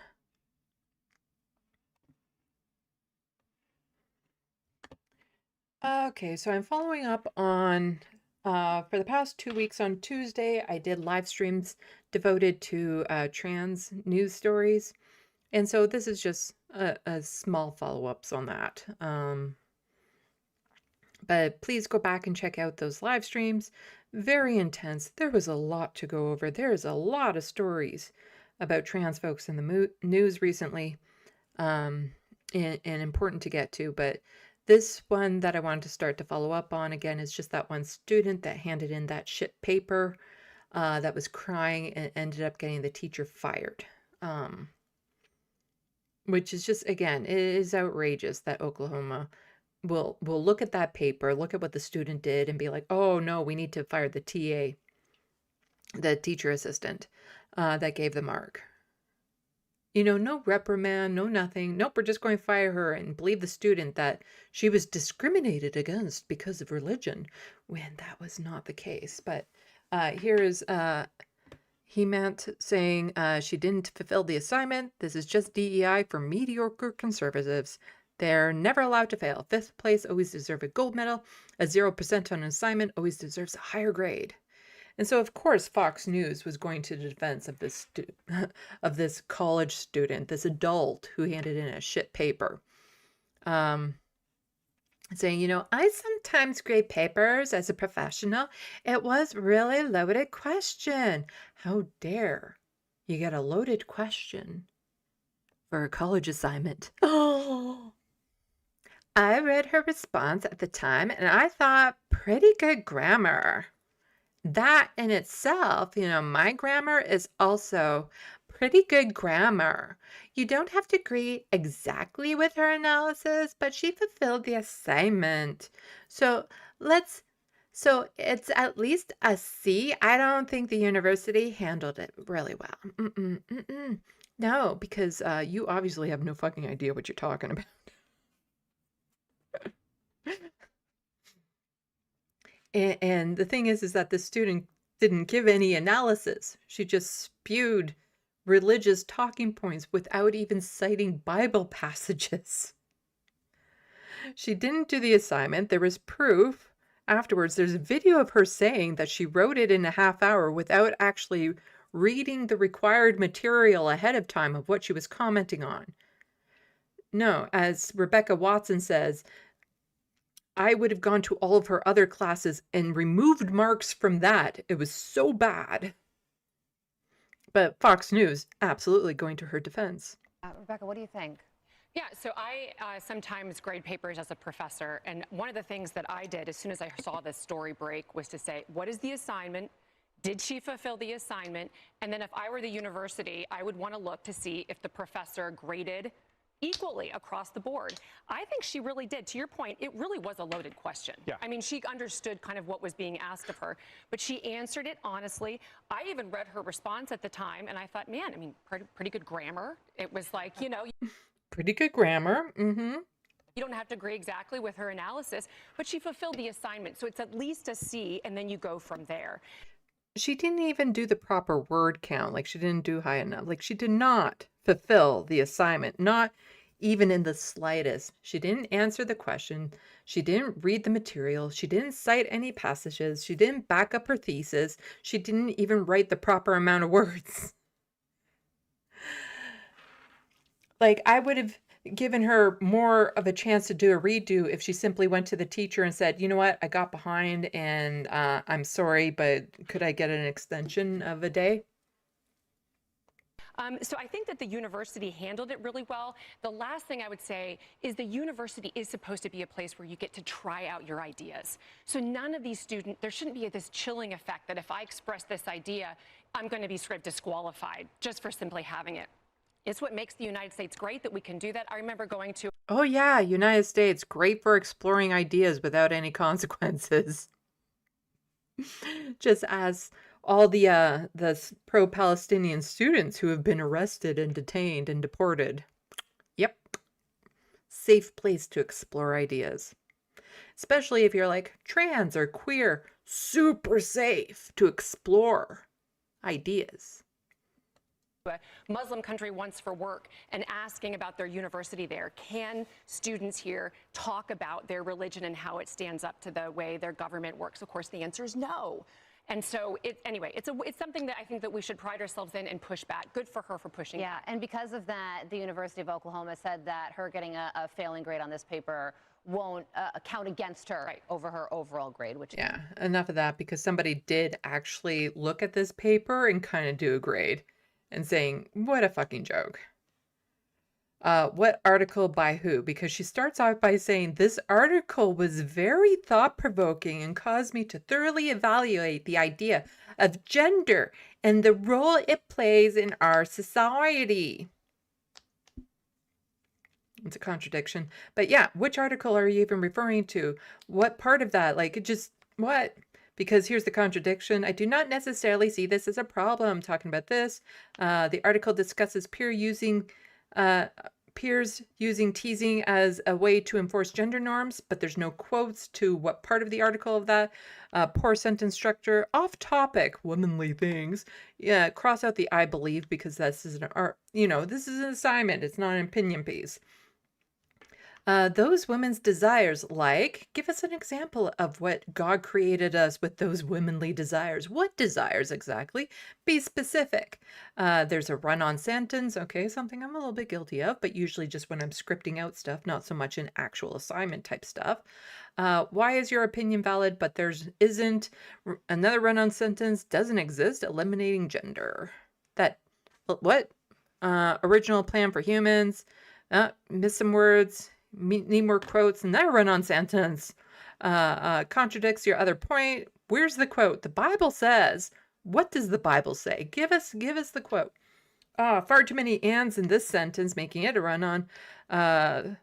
Okay, so I'm following up on, for the past 2 weeks on Tuesday, I did live streams devoted to trans news stories. And so this is just a small follow-ups on that. But please go back and check out those live streams. Very intense. There was a lot to go over. There's a lot of stories about trans folks in the news recently, and important to get to. But this one that I wanted to start to follow up on again is just that one student that handed in that shit paper that was crying and ended up getting the teacher fired. Which is just, again, it is outrageous that Oklahoma will look at that paper, look at what the student did, and be like, oh no, we need to fire the TA, the teacher assistant that gave the mark. You know, no reprimand, no nothing. Nope, we're just going to fire her and believe the student that she was discriminated against because of religion, when that was not the case. But here is he meant saying she didn't fulfill the assignment. This is just DEI for mediocre conservatives. They're never allowed to fail. 5th place always deserve a gold medal. A 0% on an assignment always deserves a higher grade. And so, of course, Fox News was going to the defense of this of this college student, this adult who handed in a shit paper, saying, you know, I sometimes grade papers as a professional. It was really loaded question. How dare you get a loaded question for a college assignment? Oh. I read her response at the time, and I thought pretty good grammar. That in itself, you know, my grammar is also pretty good grammar. You don't have to agree exactly with her analysis, but she fulfilled the assignment. So it's at least a C. I don't think the university handled it really well. No, because you obviously have no fucking idea what you're talking about. And the thing is that the student didn't give any analysis. She just spewed religious talking points without even citing Bible passages. She didn't do the assignment. There was proof afterwards. There's a video of her saying that she wrote it in a half hour without actually reading the required material ahead of time of what she was commenting on. No, as Rebecca Watson says, I would have gone to all of her other classes and removed marks from that. It was so bad. But Fox News absolutely going to her defense. Rebecca, what do you think? Yeah, so I sometimes grade papers as a professor, and one of the things that I did as soon as I saw this story break was to say, what is the assignment? Did she fulfill the assignment? And then if I were the university, I would want to look to see if the professor graded equally across the board. I think she really did. To your point, it really was a loaded question. Yeah. I mean, she understood kind of what was being asked of her, but she answered it honestly. I even read her response at the time, and I thought, man, I mean, pretty good grammar. It was like, you know, Pretty good grammar. Mm-hmm. you don't have to agree exactly with her analysis, but she fulfilled the assignment. So it's at least a C, and then you go from there. She didn't even do the proper word count. Like, she didn't do high enough. Like, she did not fulfill the assignment, not even in the slightest. She didn't answer the question. She didn't read the material. She didn't cite any passages. She didn't back up her thesis. She didn't even write the proper amount of words. Like, I would have given her more of a chance to do a redo if she simply went to the teacher and said, you know what, I got behind and I'm sorry, but could I get an extension of a day? So I think that the university handled it really well. The last thing I would say is the university is supposed to be a place where you get to try out your ideas. So none of these students, there shouldn't be this chilling effect that if I express this idea, I'm going to be sort of disqualified just for simply having it. It's what makes the United States great that we can do that. I remember going to Oh yeah, United States, great for exploring ideas without any consequences. Just as all the pro-Palestinian students who have been arrested and detained and deported. Yep. Safe place to explore ideas. Especially if you're like trans or queer, super safe to explore ideas. a Muslim country once for work and asking about their university there. Can students here talk about their religion and how it stands up to the way their government works? Of course, the answer is no. And so, anyway, it's something that I think that we should pride ourselves in and push back. Good for her for pushing Yeah, back. and because of that, the University of Oklahoma said that her getting a failing grade on this paper won't count against her over her overall grade, which Yeah, enough of that, because somebody did actually look at this paper and kind of do a grade and saying, what a fucking joke. What article by who? Because she starts off by saying, this article was very thought-provoking and caused me to thoroughly evaluate the idea of gender and the role it plays in our society. It's a contradiction. But yeah, which article are you even referring to? What part of that? Like, it just, what? Because here's the contradiction. I do not necessarily see this as a problem. Talking about this, the article discusses peers using teasing as a way to enforce gender norms, but there's no quotes to what part of the article of that. Poor sentence structure, off topic, womanly things. Yeah, cross out the I believe, because this is an art, this is an assignment. It's not an opinion piece. Those women's desires, like, give us an example of what God created us with those womanly desires. What desires exactly? Be specific. There's a run-on sentence. Okay, something I'm a little bit guilty of, but usually just when I'm scripting out stuff, not so much in actual assignment type stuff. Why is your opinion valid, but isn't? Another run-on sentence, doesn't exist, eliminating gender. What? Original plan for humans. Miss some words. Need more quotes, and that run-on sentence contradicts your other point. Where's the quote? The Bible says. What does the Bible say? Give us the quote. Far too many ands in this sentence, making it a run-on.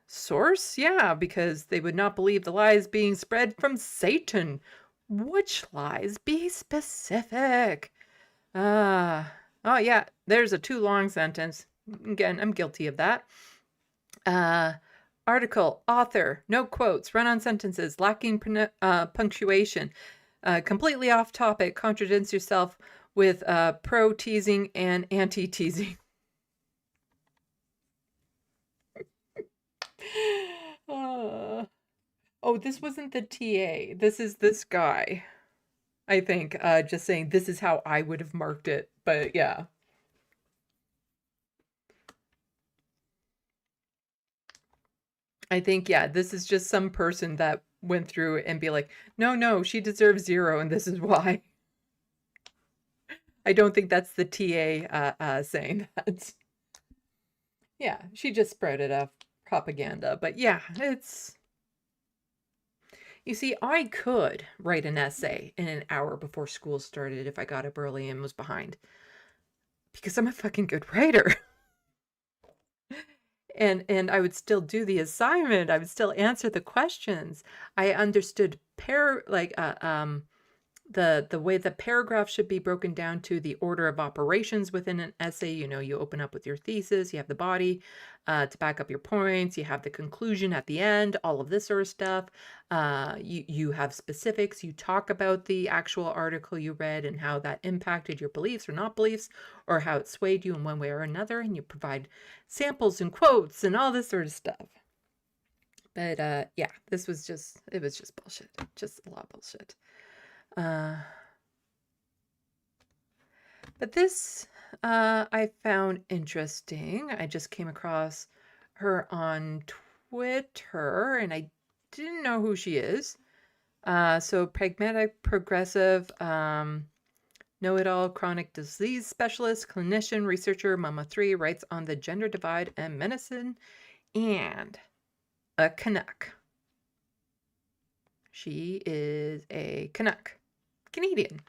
Source? Yeah, because they would not believe the lies being spread from Satan. Which lies? Be specific. Oh yeah, there's a too long sentence. Again, I'm guilty of that. Article, author, no quotes, run-on sentences, lacking punctuation, completely off topic, contradicts yourself with pro-teasing and anti-teasing. Oh, this wasn't the TA. This is this guy, I think, just saying this is how I would have marked it, but yeah. I think, yeah, this is just some person that went through and be like, no, she deserves 0, and this is why. I don't think that's the TA saying that. Yeah, she just sprouted off propaganda. But yeah, you see, I could write an essay in an hour before school started if I got up early and was behind. Because I'm a fucking good writer. And I would still do the assignment. I would still answer the questions. I understood the way the paragraph should be broken down to the order of operations within an essay. You know, you open up with your thesis, you have the body to back up your points, you have the conclusion at the end, all of this sort of stuff. You have specifics, you talk about the actual article you read and how that impacted your beliefs or not beliefs, or how it swayed you in one way or another, and you provide samples and quotes and all this sort of stuff. But yeah, it was just bullshit. Just a lot of bullshit. But this I found interesting. I just came across her on Twitter, and I didn't know who she is. So pragmatic, progressive, know-it-all, chronic disease specialist, clinician, researcher, Mama 3, writes on the gender divide and medicine, and a Canuck. She is a Canuck. Canadian.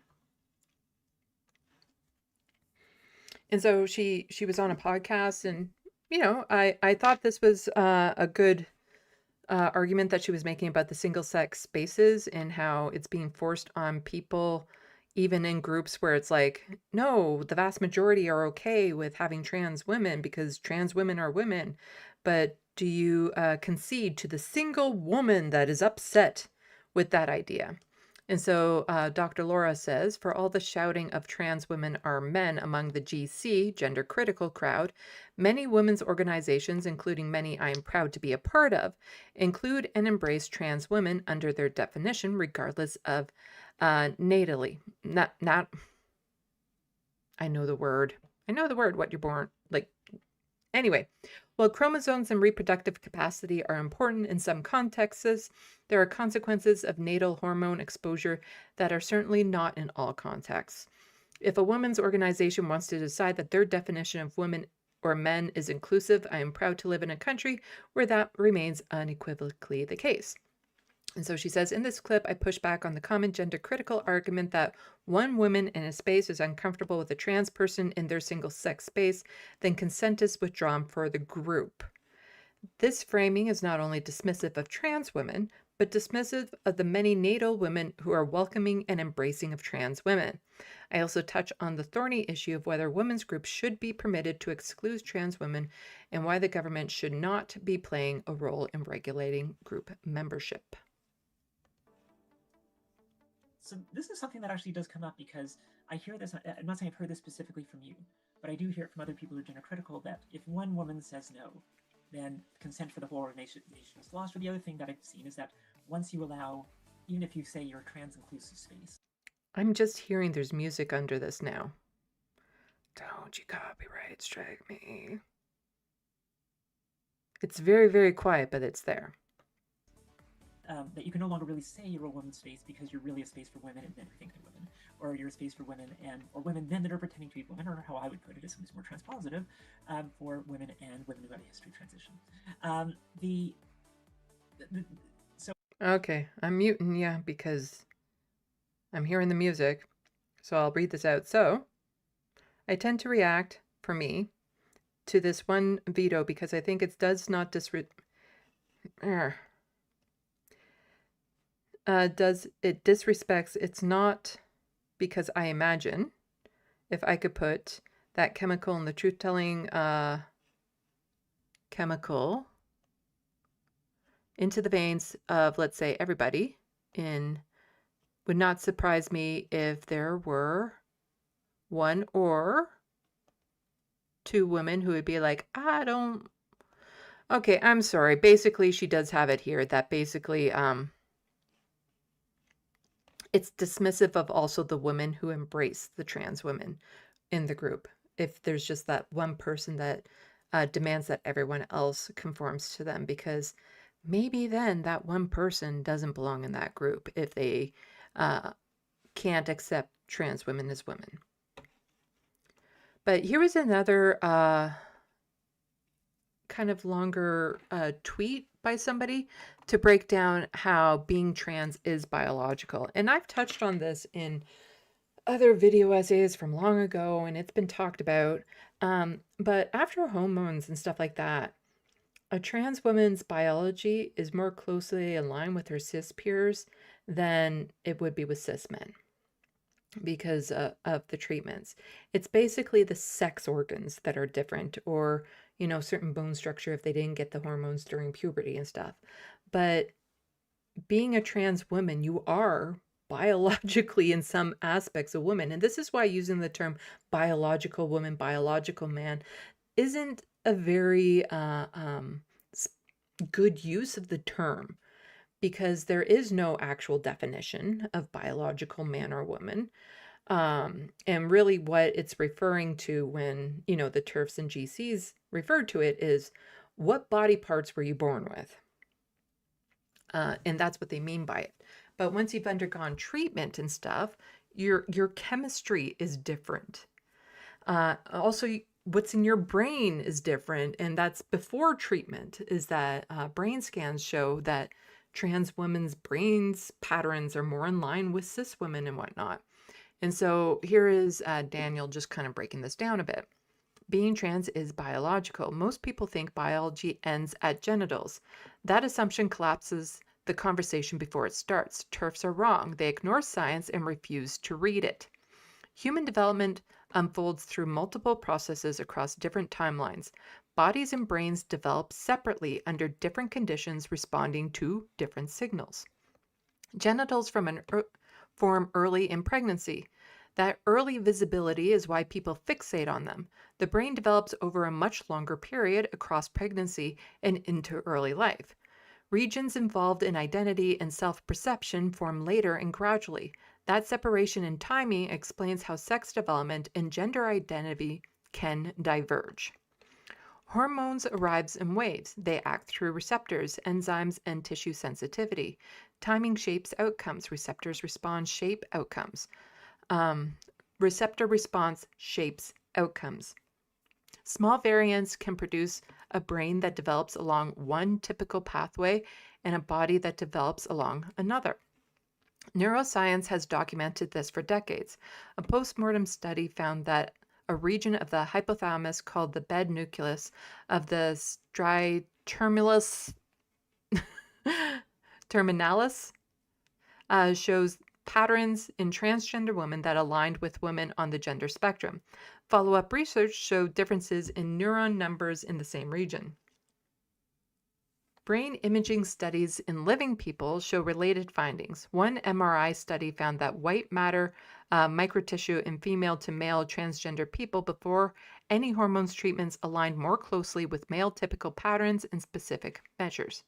And so she was on a podcast, and you know, I thought this was a good argument that she was making about the single-sex spaces and how it's being forced on people, even in groups where it's like, no, the vast majority are okay with having trans women because trans women are women, but do you concede to the single woman that is upset with that idea? And so Dr. Laura says, for all the shouting of trans women are men among the GC, gender critical crowd, many women's organizations, including many I am proud to be a part of, include and embrace trans women under their definition, regardless of natally. Not, I know the word, what you're born, like, anyway. While chromosomes and reproductive capacity are important in some contexts, there are consequences of natal hormone exposure that are certainly not in all contexts. If a women's organization wants to decide that their definition of women or men is inclusive, I am proud to live in a country where that remains unequivocally the case. And so she says, in this clip, I push back on the common gender critical argument that one woman in a space is uncomfortable with a trans person in their single sex space, then consent is withdrawn for the group. This framing is not only dismissive of trans women, but dismissive of the many natal women who are welcoming and embracing of trans women. I also touch on the thorny issue of whether women's groups should be permitted to exclude trans women and why the government should not be playing a role in regulating group membership. So this is something that actually does come up because I hear this, I'm not saying I've heard this specifically from you, but I do hear it from other people who are gender critical that if one woman says no, then consent for the whole organization is lost. Or the other thing that I've seen is that once you allow, even if you say you're a trans-inclusive space. I'm just hearing there's music under this now. Don't you copyright strike me. It's very, very quiet, but it's there. That you can no longer really say you're a woman's space because you're really a space for women and men who think they're women, or you're a space for women or women then that are pretending to be women, or how I would put it is something more transpositive for women and women who have a history of transition. Okay, I'm muting, yeah, because I'm hearing the music, so I'll read this out. So, I tend to react, for me, to this one veto because I think it does not disrespects. It's not because I imagine if I could put that chemical in the truth-telling chemical into the veins of, let's say, everybody, would not surprise me if there were one or two women who would be like, okay, I'm sorry. Basically, she does have it here that basically, it's dismissive of also the women who embrace the trans women in the group. If there's just that one person that demands that everyone else conforms to them, because maybe then that one person doesn't belong in that group if they can't accept trans women as women. But here was another kind of longer tweet by somebody to break down how being trans is biological. And I've touched on this in other video essays from long ago, and it's been talked about. But after hormones and stuff like that, a trans woman's biology is more closely aligned with her cis peers than it would be with cis men because of the treatments. It's basically the sex organs that are different, or, you know, certain bone structure if they didn't get the hormones during puberty and stuff. But being a trans woman, you are biologically in some aspects a woman. And this is why using the term biological woman, biological man isn't a very good use of the term, because there is no actual definition of biological man or woman. And really what it's referring to when, you know, the TERFs and GCs referred to it is, what body parts were you born with? And that's what they mean by it. But once you've undergone treatment and stuff, your chemistry is different. Also, what's in your brain is different, and that's before treatment, is that brain scans show that trans women's brains patterns are more in line with cis women and whatnot. And so here is Daniel just kind of breaking this down a bit. Being trans is biological. Most people think biology ends at genitals. That assumption collapses the conversation before it starts. TERFs are wrong. They ignore science and refuse to read it. Human development unfolds through multiple processes across different timelines. Bodies and brains develop separately under different conditions, responding to different signals. Genitals form early in pregnancy. That early visibility is why people fixate on them. The brain develops over a much longer period across pregnancy and into early life. Regions involved in identity and self-perception form later and gradually. That separation in timing explains how sex development and gender identity can diverge. Hormones arrive in waves. They act through receptors, enzymes, and tissue sensitivity. Timing shapes outcomes. Receptors respond, shape outcomes. Receptor response shapes outcomes. Small variants can produce a brain that develops along one typical pathway and a body that develops along another. Neuroscience has documented this for decades. A postmortem study found that a region of the hypothalamus called the bed nucleus of the terminalis shows patterns in transgender women that aligned with women on the gender spectrum. Follow-up research showed differences in neuron numbers in the same region. Brain imaging studies in living people show related findings. One MRI study found that white matter microtissue in female to male transgender people before any hormones treatments aligned more closely with male typical patterns and specific measures.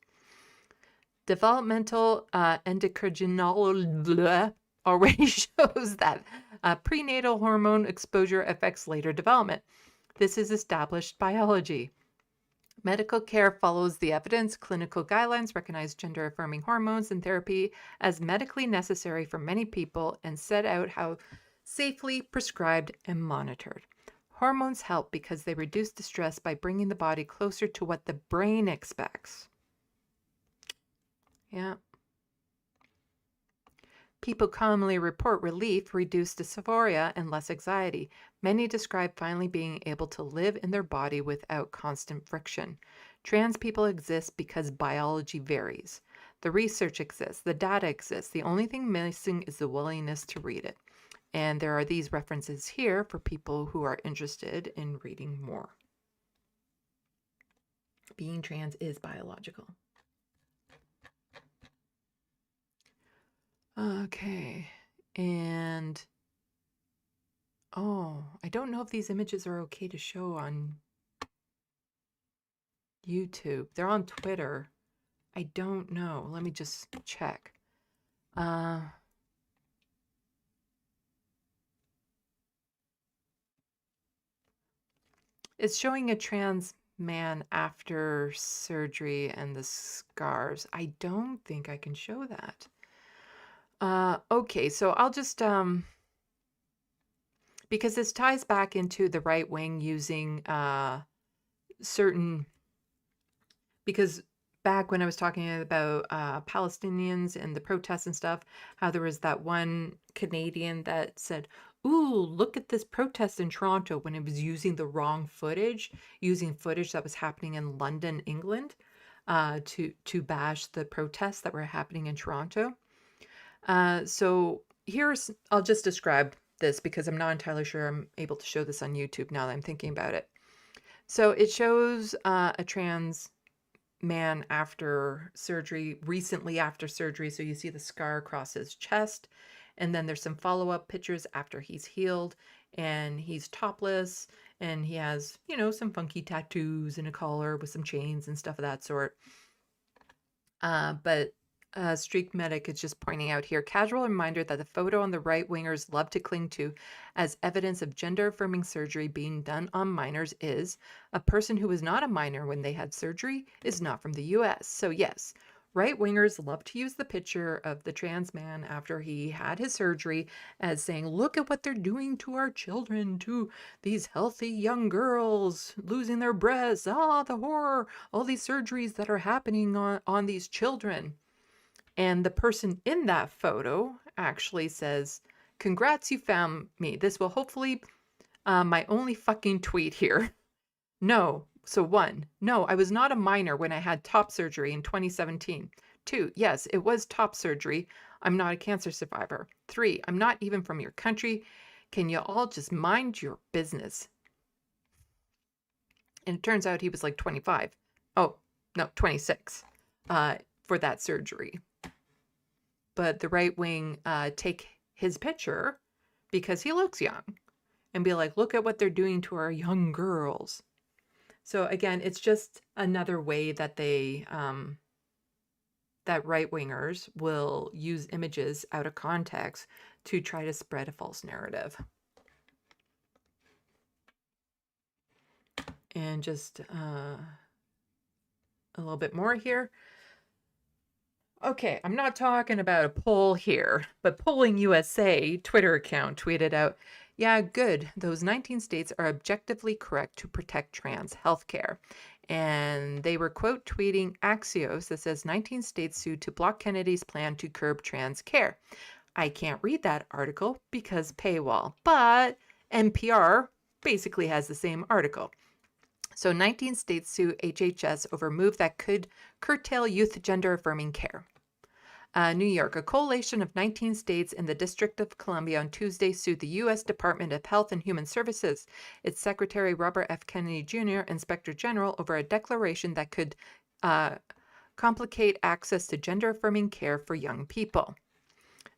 Developmental endocrinology already shows that prenatal hormone exposure affects later development. This is established biology. Medical care follows the evidence. Clinical guidelines recognize gender-affirming hormones and therapy as medically necessary for many people and set out how safely prescribed and monitored. Hormones help because they reduce distress by bringing the body closer to what the brain expects. Yeah. People commonly report relief, reduced dysphoria, and less anxiety. Many describe finally being able to live in their body without constant friction. Trans people exist because biology varies. The research exists, the data exists. The only thing missing is the willingness to read it. And there are these references here for people who are interested in reading more. Being trans is biological. Okay, and oh, I don't know if these images are okay to show on YouTube. They're on Twitter. I don't know. Let me just check. It's showing a trans man after surgery and the scars. I don't think I can show that. Okay, so I'll just, because this ties back into the right wing using certain because back when I was talking about Palestinians and the protests and stuff, how there was that one Canadian that said, "Ooh, look at this protest in Toronto," when it was using the wrong footage, using footage that was happening in London, England, to bash the protests that were happening in Toronto. So I'll just describe this because I'm not entirely sure I'm able to show this on YouTube now that I'm thinking about it. So it shows a trans man after surgery, recently after surgery. So you see the scar across his chest. And then there's some follow-up pictures after he's healed, and he's topless, and he has, some funky tattoos and a collar with some chains and stuff of that sort. But Streak Medic is just pointing out here, casual reminder that the photo on the right-wingers love to cling to as evidence of gender-affirming surgery being done on minors is a person who was not a minor when they had surgery is not from the US. So yes, right-wingers love to use the picture of the trans man after he had his surgery as saying, look at what they're doing to our children, to these healthy young girls losing their breasts, the horror, all these surgeries that are happening on these children. And the person in that photo actually says, congrats, you found me. This will hopefully my only fucking tweet here. No. So 1, no, I was not a minor when I had top surgery in 2017. 2, yes, it was top surgery. I'm not a cancer survivor. 3, I'm not even from your country. Can you all just mind your business? And it turns out he was like 25. Oh, no, 26 for that surgery. But the right wing take his picture because he looks young and be like, look at what they're doing to our young girls. So again, it's just another way that they, that right-wingers will use images out of context to try to spread a false narrative. And just a little bit more here. Okay, I'm not talking about a poll here, but Polling USA Twitter account tweeted out, yeah, good. Those 19 states are objectively correct to protect trans healthcare. And they were quote tweeting Axios that says 19 states sued to block Kennedy's plan to curb trans care. I can't read that article because paywall, but NPR basically has the same article. So 19 states sue HHS over move that could curtail youth gender-affirming care. New York, a coalition of 19 states and the District of Columbia on Tuesday sued the U.S. Department of Health and Human Services, its Secretary Robert F. Kennedy Jr., Inspector General, over a declaration that could complicate access to gender-affirming care for young people.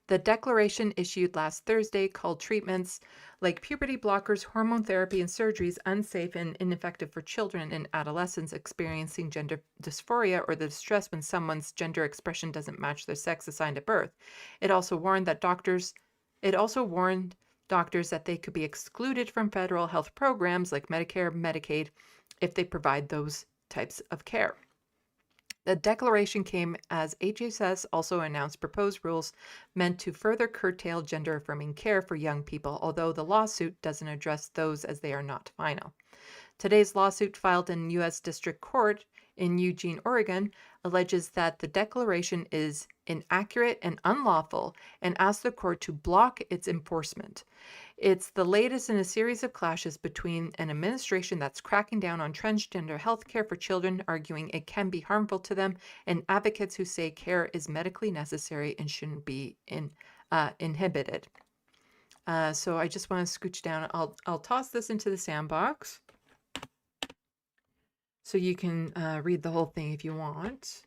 The declaration issued last Thursday called treatments like puberty blockers, hormone therapy, and surgeries unsafe and ineffective for children and adolescents experiencing gender dysphoria or the distress when someone's gender expression doesn't match their sex assigned at birth. It also warned doctors that they could be excluded from federal health programs like Medicare, Medicaid, if they provide those types of care. The declaration came as HHS also announced proposed rules meant to further curtail gender-affirming care for young people, although the lawsuit doesn't address those as they are not final. Today's lawsuit, filed in U.S. District Court in Eugene, Oregon, alleges that the declaration is inaccurate and unlawful and asks the court to block its enforcement. It's the latest in a series of clashes between an administration that's cracking down on transgender health care for children, arguing it can be harmful to them, and advocates who say care is medically necessary and shouldn't be inhibited. So I just want to scooch down. I'll toss this into the SandBox so you can read the whole thing if you want.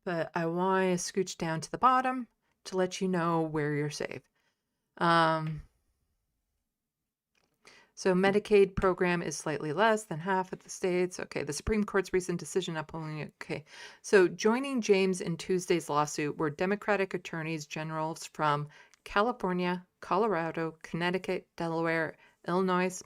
But I want to scooch down to the bottom to let you know where you're safe. So Medicaid program is slightly less than half of the states. Okay, the Supreme Court's recent decision upholding it. Okay, so joining James in Tuesday's lawsuit were Democratic attorneys generals from California, Colorado, Connecticut, Delaware, Illinois,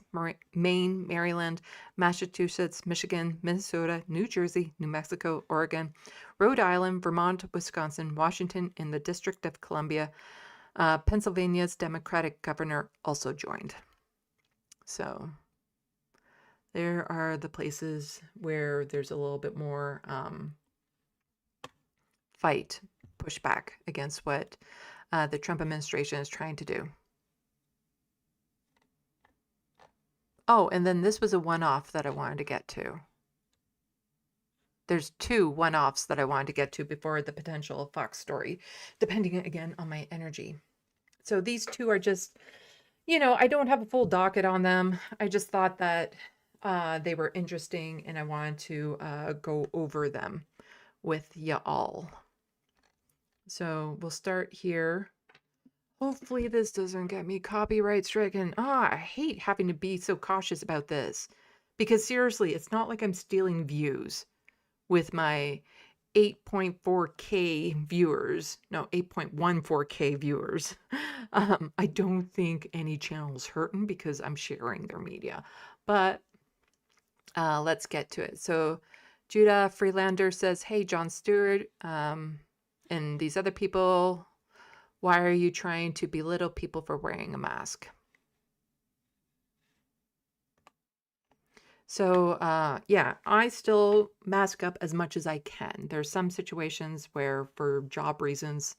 Maine, Maryland, Massachusetts, Michigan, Minnesota, New Jersey, New Mexico, Oregon, Rhode Island, Vermont, Wisconsin, Washington, and the District of Columbia. Pennsylvania's Democratic governor also joined. So There are the places where there's a little bit more pushback against what the Trump administration is trying to do. Oh, and then this was a one-off that I wanted to get to. There's two one-offs that I wanted to get to before the potential Fox story, depending again on my energy. So these two are just, I don't have a full docket on them. I just thought that they were interesting and I wanted to go over them with y'all. So we'll start here. Hopefully this doesn't get me copyright stricken. I hate having to be so cautious about this. Because seriously, it's not like I'm stealing views with my 8.4K viewers. No, 8.14K viewers. I don't think any channel's hurting because I'm sharing their media. But let's get to it. So Judah Freelander says, hey, Jon Stewart, and these other people, why are you trying to belittle people for wearing a mask? So, yeah, I still mask up as much as I can. There's some situations where, for job reasons,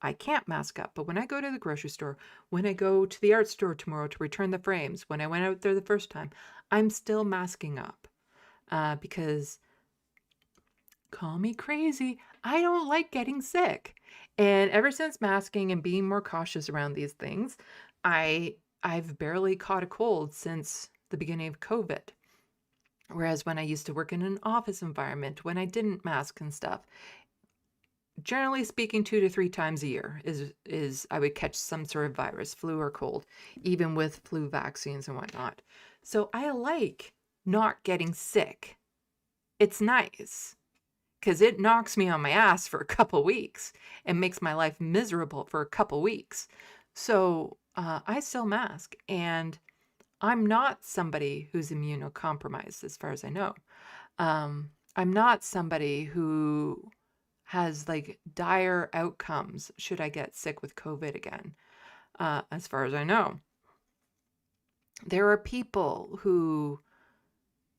I can't mask up. But when I go to the grocery store, when I go to the art store tomorrow to return the frames, when I went out there the first time, I'm still masking up. Because, call me crazy, I don't like getting sick. And ever since masking and being more cautious around these things, I've barely caught a cold since the beginning of COVID. Whereas when I used to work in an office environment, when I didn't mask and stuff, generally speaking, 2 to 3 times a year is I would catch some sort of virus, flu or cold, even with flu vaccines and whatnot. So I like not getting sick. It's nice because it knocks me on my ass for a couple weeks and makes my life miserable for a couple weeks. So I still mask, and I'm not somebody who's immunocompromised as far as I know. I'm not somebody who has like dire outcomes should I get sick with COVID again, as far as I know. There are people who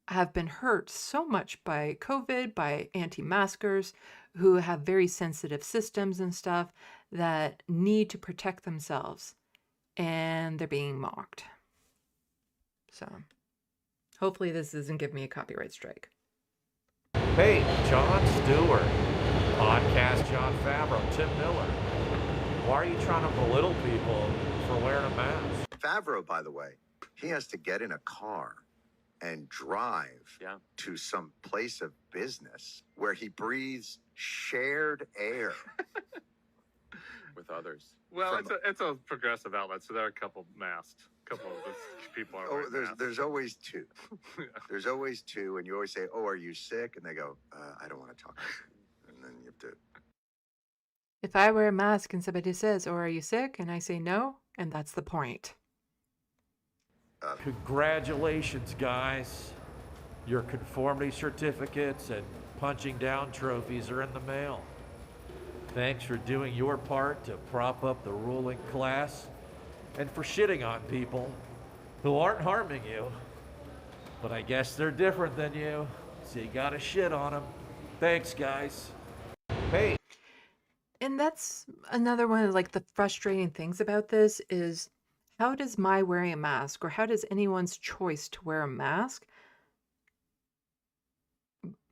have been hurt so much by COVID, by anti-maskers, who have very sensitive systems and stuff that need to protect themselves, and they're being mocked. So hopefully this doesn't give me a copyright strike. Hey, Jon Stewart, podcast Jon Favreau, Tim Miller. Why are you trying to belittle people for wearing a mask? Favreau, by the way, he has to get in a car and drive to some place of business where he breathes shared air with others. Well, it's a progressive outlet, so there are a couple masked. A couple of those people are wearing masks. There's always two. There's always two, and you always say, "Oh, are you sick?" And they go, "I don't want to talk." And then you have to. If I wear a mask and somebody says, "Oh, are you sick?" and I say no, and that's the point. Congratulations, guys. Your conformity certificates and punching down trophies are in the mail. Thanks for doing your part to prop up the ruling class and for shitting on people who aren't harming you. But I guess they're different than you, so you gotta shit on them. Thanks, guys. Hey. And that's another one of like the frustrating things about this is, how does my wearing a mask, or how does anyone's choice to wear a mask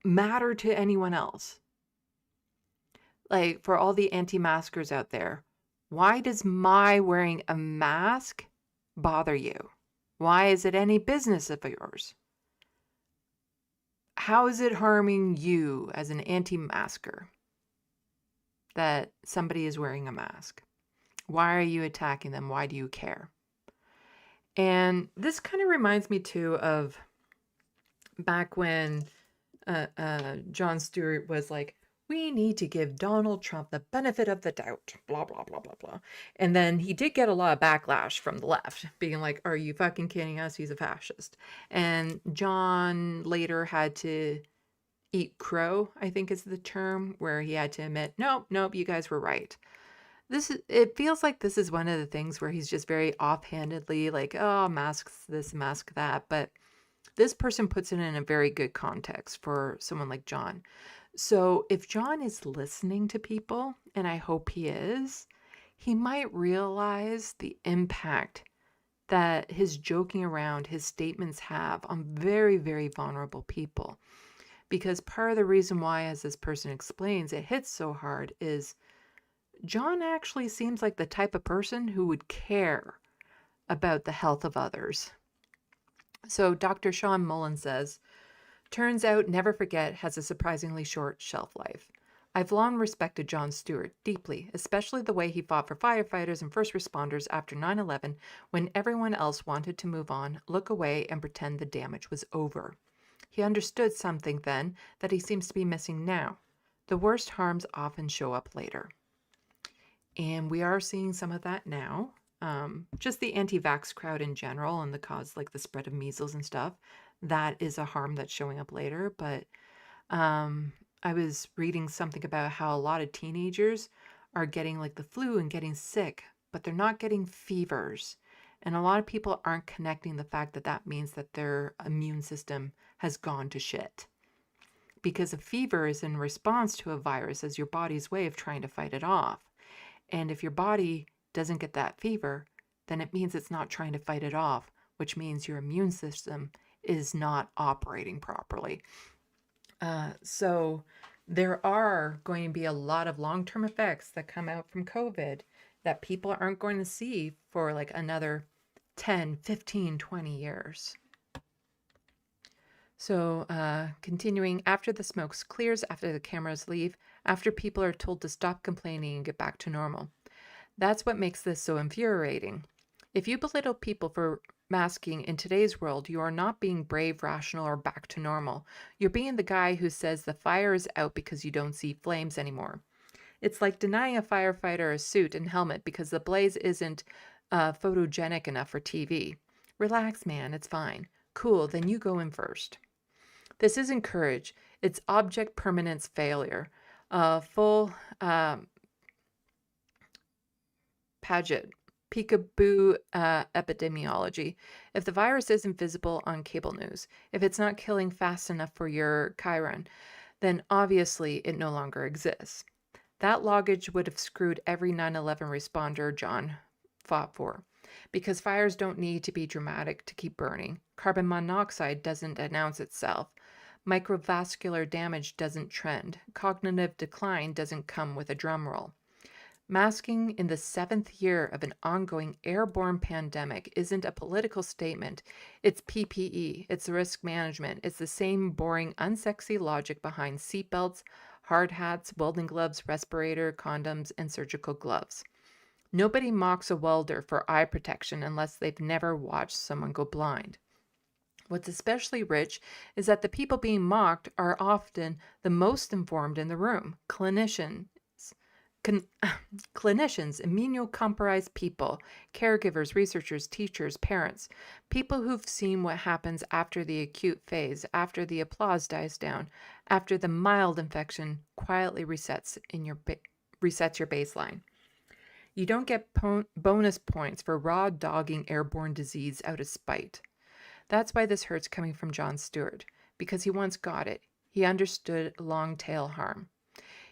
matter to anyone else? Like, for all the anti-maskers out there, why does my wearing a mask bother you? Why is it any business of yours? How is it harming you as an anti-masker that somebody is wearing a mask? Why are you attacking them? Why do you care? And this kind of reminds me too of back when Jon Stewart was like, we need to give Donald Trump the benefit of the doubt, blah, blah, blah, blah, blah. And then he did get a lot of backlash from the left, being like, are you fucking kidding us? He's a fascist. And John later had to eat crow, I think is the term, where he had to admit, nope, you guys were right. It feels like this is one of the things where he's just very offhandedly like, oh, masks this, mask that. But this person puts it in a very good context for someone like John. So if John is listening to people, and I hope he is, he might realize the impact that his joking around, his statements have on very, very vulnerable people. Because part of the reason why, as this person explains, it hits so hard is John actually seems like the type of person who would care about the health of others. So Dr. Sean Mullen says, turns out Never Forget has a surprisingly short shelf life. I've long respected Jon Stewart deeply, especially the way he fought for firefighters and first responders after 9/11 when everyone else wanted to move on, look away, and pretend the damage was over. He understood something then that he seems to be missing now. The worst harms often show up later. And we are seeing some of that now. Just the anti-vax crowd in general and the cause, like the spread of measles and stuff, that is a harm that's showing up later. But I was reading something about how a lot of teenagers are getting like the flu and getting sick, but they're not getting fevers. And a lot of people aren't connecting the fact that that means that their immune system has gone to shit. Because a fever is in response to a virus as your body's way of trying to fight it off. And if your body doesn't get that fever, then it means it's not trying to fight it off, which means your immune system is not operating properly. So there are going to be a lot of long-term effects that come out from COVID that people aren't going to see for like another 10, 15, 20 years. So continuing, after the smoke clears, after the cameras leave, after people are told to stop complaining and get back to normal. That's what makes this so infuriating. If you belittle people for masking in today's world, you are not being brave, rational, or back to normal. You're being the guy who says the fire is out because you don't see flames anymore. It's like denying a firefighter a suit and helmet because the blaze isn't photogenic enough for TV. Relax, man, it's fine. Cool, then you go in first. This isn't courage. It's object permanence failure. Full Paget, peekaboo epidemiology. If the virus isn't visible on cable news, if it's not killing fast enough for your Chiron, then obviously it no longer exists. That loggage would have screwed every 9/11 responder John fought for. Because fires don't need to be dramatic to keep burning. Carbon monoxide doesn't announce itself. Microvascular damage doesn't trend. Cognitive decline doesn't come with a drum roll. Masking in the 7th year of an ongoing airborne pandemic isn't a political statement. It's PPE. It's risk management. It's the same boring, unsexy logic behind seatbelts, hard hats, welding gloves, respirator, condoms, and surgical gloves. Nobody mocks a welder for eye protection unless they've never watched someone go blind. What's especially rich is that the people being mocked are often the most informed in the room. Clinicians, immunocompromised people, caregivers, researchers, teachers, parents, people who've seen what happens after the acute phase, after the applause dies down, after the mild infection quietly resets your baseline. You don't get bonus points for raw dogging airborne disease out of spite. That's why this hurts coming from Jon Stewart, because he once got it. He understood long tail harm.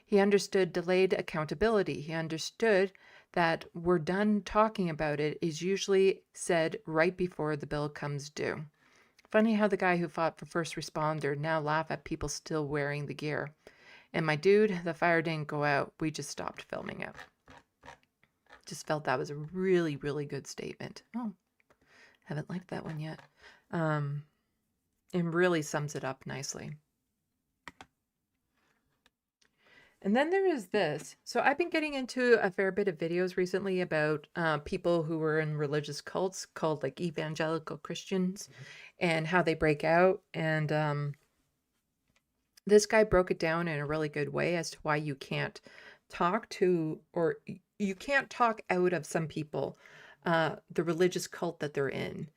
He understood delayed accountability. He understood that we're done talking about it is usually said right before the bill comes due. Funny how the guy who fought for first responder now laugh at people still wearing the gear. And my dude, the fire didn't go out. We just stopped filming it. Just felt that was a really, really good statement. Oh, haven't liked that one yet. It really sums it up nicely. And then there is this. So I've been getting into a fair bit of videos recently about people who were in religious cults called like evangelical Christians and how they break out. And this guy broke it down in a really good way as to why you can't talk to, or you can't talk out of some people, the religious cult that they're in.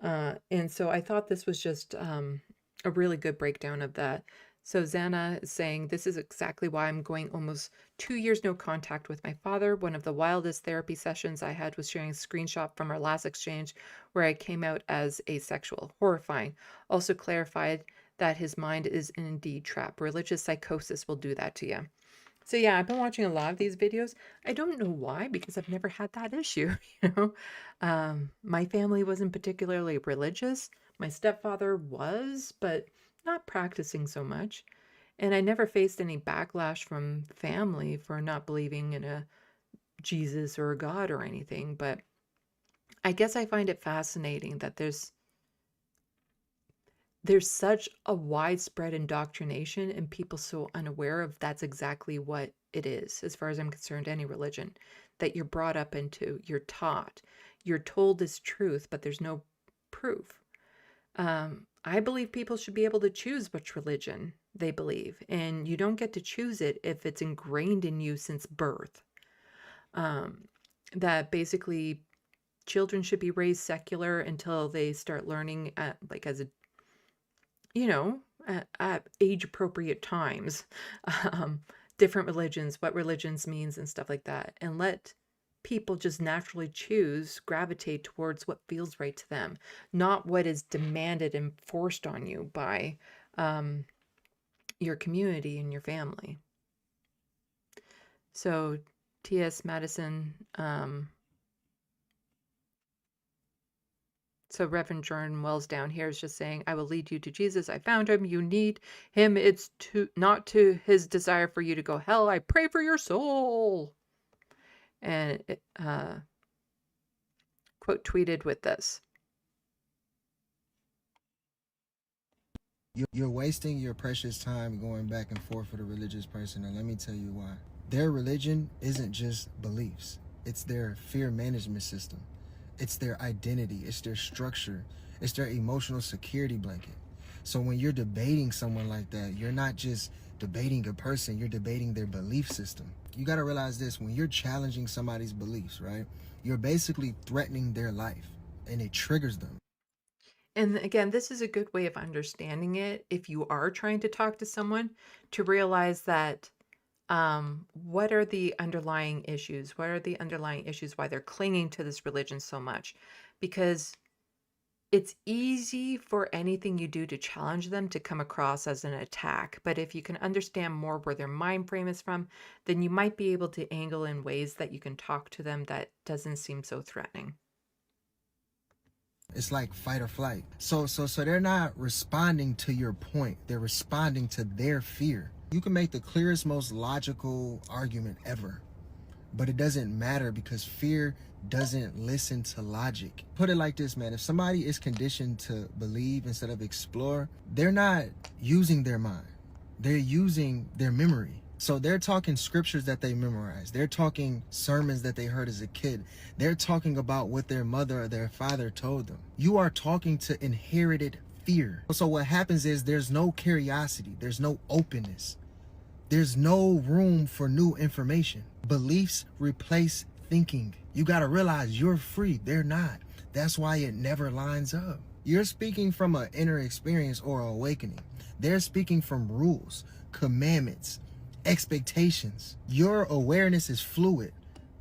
And so I thought this was just a really good breakdown of that. So Xana is saying, this is exactly why I'm going almost 2 years no contact with my father. One of the wildest therapy sessions I had was sharing a screenshot from our last exchange where I came out as asexual. Horrifying. Also clarified that his mind is indeed trapped. Religious psychosis will do that to you. So yeah, I've been watching a lot of these videos. I don't know why, because I've never had that issue, My family wasn't particularly religious. My stepfather was, but not practicing so much. And I never faced any backlash from family for not believing in a Jesus or a God or anything. But I guess I find it fascinating that there's such a widespread indoctrination and people so unaware of that's exactly what it is, as far as I'm concerned, any religion that you're brought up into, you're taught, you're told this truth, but there's no proof. I believe people should be able to choose which religion they believe, and you don't get to choose it if it's ingrained in you since birth. That basically children should be raised secular until they start learning at, like, as a at age-appropriate times, different religions, what religions means and stuff like that, and let people just naturally gravitate towards what feels right to them, not what is demanded and forced on you by your community and your family. So T.S. Madison, so Reverend Jordan Wells down here is just saying, I will lead you to Jesus. I found him. You need him. It's not to his desire for you to go hell. I pray for your soul. And quote tweeted with this. You're wasting your precious time going back and forth with a religious person, and let me tell you why. Their religion isn't just beliefs. It's their fear management system. It's their identity. It's their structure. It's their emotional security blanket. So when you're debating someone like that, you're not just debating a person, you're debating their belief system. You got to realize this, when you're challenging somebody's beliefs, right? You're basically threatening their life, and it triggers them. And again, this is a good way of understanding it if you are trying to talk to someone, to realize that what are the underlying issues? What are the underlying issues why they're clinging to this religion so much? Because it's easy for anything you do to challenge them to come across as an attack. But if you can understand more where their mind frame is from, then you might be able to angle in ways that you can talk to them that doesn't seem so threatening. It's like fight or flight. So they're not responding to your point. They're responding to their fear. You can make the clearest, most logical argument ever, but it doesn't matter because fear doesn't listen to logic. Put it like this, man. If somebody is conditioned to believe instead of explore, they're not using their mind. They're using their memory. So they're talking scriptures that they memorized. They're talking sermons that they heard as a kid. They're talking about what their mother or their father told them. You are talking to inherited fear. So what happens is there's no curiosity. There's no openness. There's no room for new information. Beliefs replace thinking. You got to realize you're free. They're not. That's why it never lines up. You're speaking from an inner experience or awakening. They're speaking from rules, commandments, expectations. Your awareness is fluid.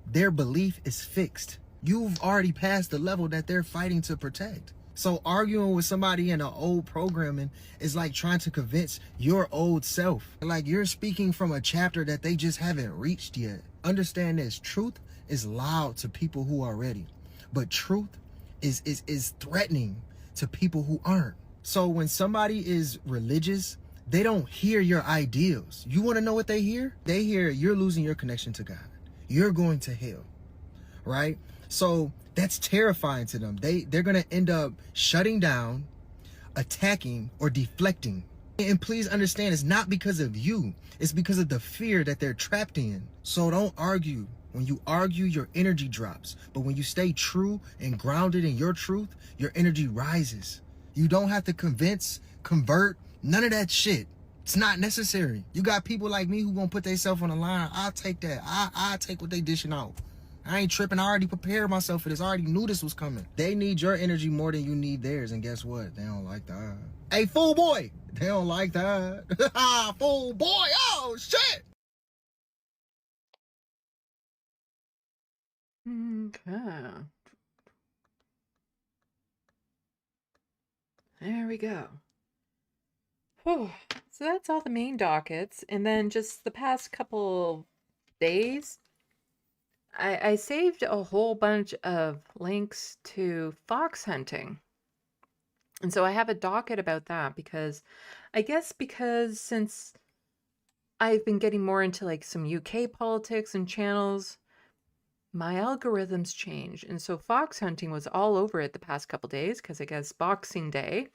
Their belief is fixed. You've already passed the level that they're fighting to protect. So arguing with somebody in an old programming is like trying to convince your old self. Like you're speaking from a chapter that they just haven't reached yet. Understand this, truth is loud to people who are ready, but truth is threatening to people who aren't. So when somebody is religious, they don't hear your ideals. You want to know what they hear? They hear you're losing your connection to God. You're going to hell, right? So that's terrifying to them. They're going to end up shutting down, attacking, or deflecting. And please understand, it's not because of you. It's because of the fear that they're trapped in. So don't argue. When you argue, your energy drops. But when you stay true and grounded in your truth, your energy rises. You don't have to convince, convert, none of that shit. It's not necessary. You got people like me who gonna put themselves on the line. I'll take that. I'll take what they dishing out. I ain't tripping. I already prepared myself for this. I already knew this was coming. They need your energy more than you need theirs. And guess what? They don't like that. Hey, fool boy. They don't like that. Fool boy. Oh, shit. Okay. There we go. Whew. So that's all the main dockets. And then just the past couple days, I saved a whole bunch of links to fox hunting. And so I have a docket about that because since I've been getting more into like some UK politics and channels, my algorithms change. And so fox hunting was all over it the past couple days because I guess Boxing Day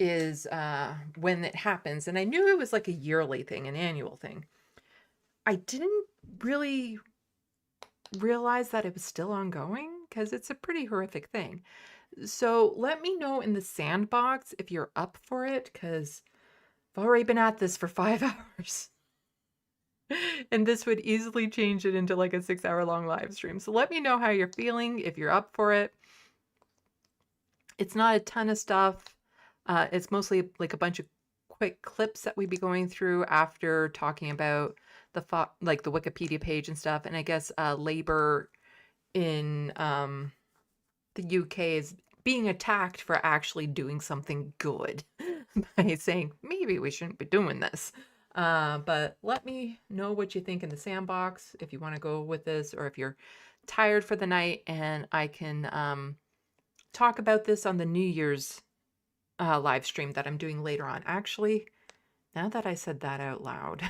is when it happens. And I knew it was like a yearly thing, an annual thing. I didn't really realize that it was still ongoing because it's a pretty horrific thing. So let me know in the SandBox if you're up for it because I've already been at this for 5 hours. And this would easily change it into like a 6-hour-long live stream. So let me know how you're feeling, if you're up for it. It's not a ton of stuff. It's mostly like a bunch of quick clips that we'd be going through after talking about the Wikipedia page and stuff. And I guess Labour in the UK is being attacked for actually doing something good by saying maybe we shouldn't be doing this. But let me know what you think in the SandBox if you want to go with this or if you're tired for the night, and I can talk about this on the New Year's live stream that I'm doing later on. Actually, now that I said that out loud,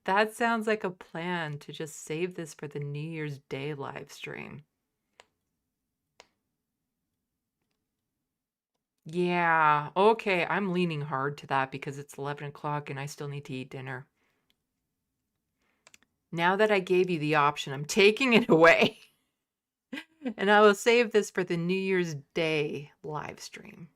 that sounds like a plan to just save this for the New Year's Day live stream. Yeah, okay, I'm leaning hard to that because it's 11 o'clock and I still need to eat dinner. Now that I gave you the option, I'm taking it away. And I will save this for the New Year's Day live stream.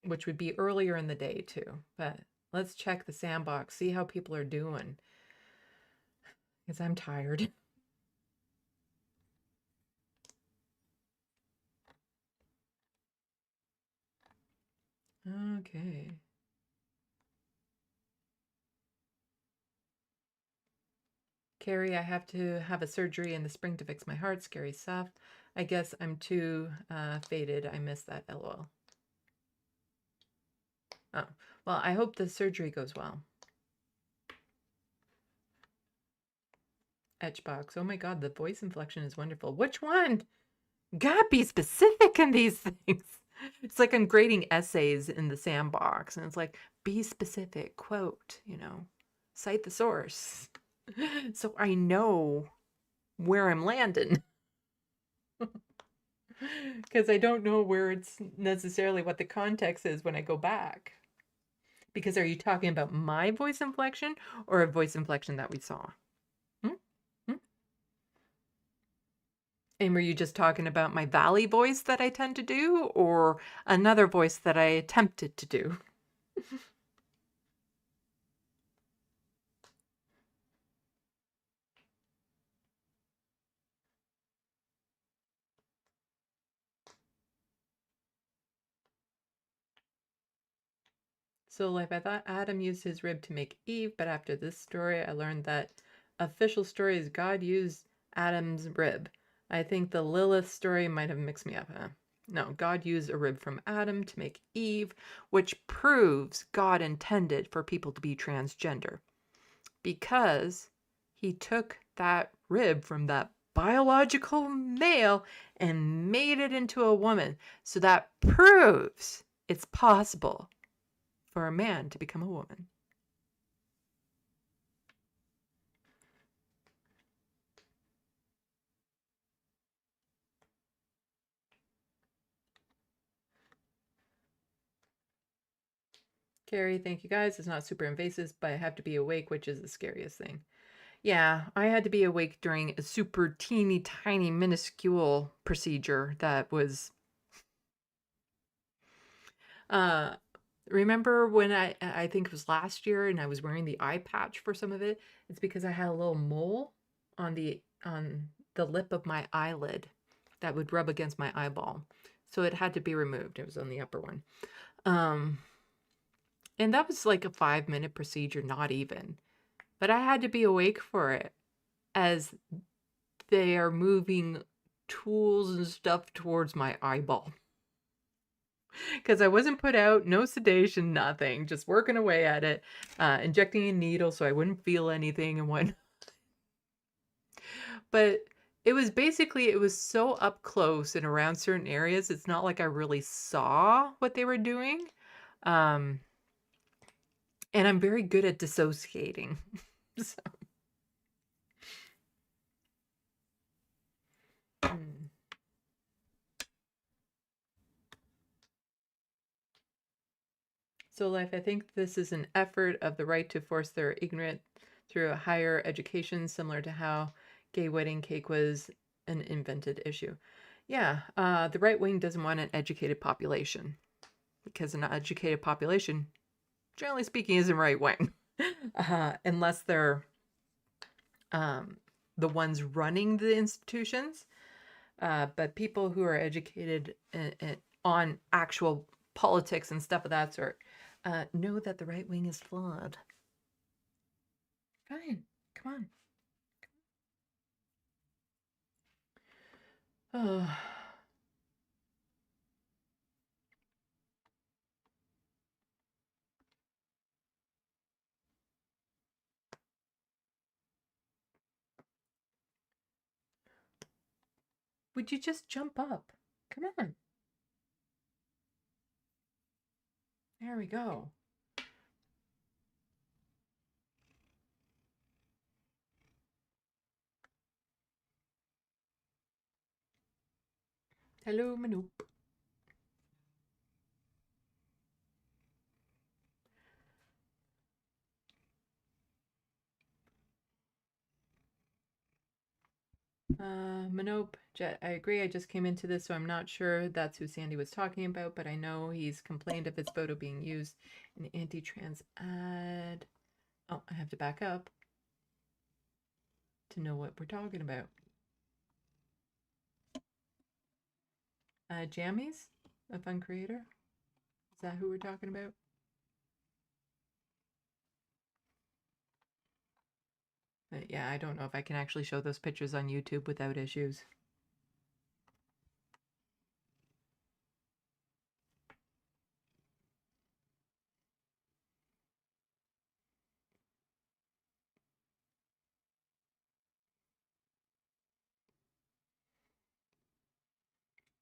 Which would be earlier in the day too. But let's check the SandBox, see how people are doing. Because I'm tired. Okay. Carrie, I have to have a surgery in the spring to fix my heart. Scary stuff. I guess I'm too faded. I missed that, LOL. Oh, well, I hope the surgery goes well. Etchbox. Oh my god, the voice inflection is wonderful. Which one? Gotta be specific in these things. It's like I'm grading essays in the SandBox, and it's like, be specific, quote, cite the source. So I know where I'm landing. Because I don't know where it's necessarily what the context is when I go back. Because are you talking about my voice inflection or a voice inflection that we saw? And were you just talking about my valley voice that I tend to do, or another voice that I attempted to do? So, like, I thought Adam used his rib to make Eve, but after this story, I learned that official story is God used Adam's rib. I think the Lilith story might have mixed me up, huh? No, God used a rib from Adam to make Eve, which proves God intended for people to be transgender. Because he took that rib from that biological male and made it into a woman. So that proves it's possible for a man to become a woman. Carrie, thank you guys. It's not super invasive, but I have to be awake, which is the scariest thing. Yeah, I had to be awake during a super teeny tiny minuscule procedure that was Remember when I think it was last year and I was wearing the eye patch for some of it? It's because I had a little mole on the lip of my eyelid that would rub against my eyeball. So it had to be removed. It was on the upper one. And that was like a 5-minute procedure, not even. But I had to be awake for it as they are moving tools and stuff towards my eyeball. Because I wasn't put out, no sedation, nothing, just working away at it, injecting a needle so I wouldn't feel anything and whatnot. But it was basically, it was so up close and around certain areas, it's not like I really saw what they were doing. And I'm very good at dissociating. So. So, Life, I think this is an effort of the right to force their ignorant through a higher education, similar to how gay wedding cake was an invented issue. Yeah, the right wing doesn't want an educated population because an educated population, generally speaking, isn't right wing unless they're the ones running the institutions. But people who are educated on actual politics and stuff of that sort know that the right wing is flawed. Fine, come on. Oh. Would you just jump up? Come on. There we go. Hello, Manoop. Manope, Jet, I agree. I just came into this, so I'm not sure that's who Sandy was talking about, but I know he's complained of his photo being used in anti-trans ad. Oh, I have to back up to know what we're talking about. Jammies, a fun creator. Is that who we're talking about? But yeah, I don't know if I can actually show those pictures on YouTube without issues.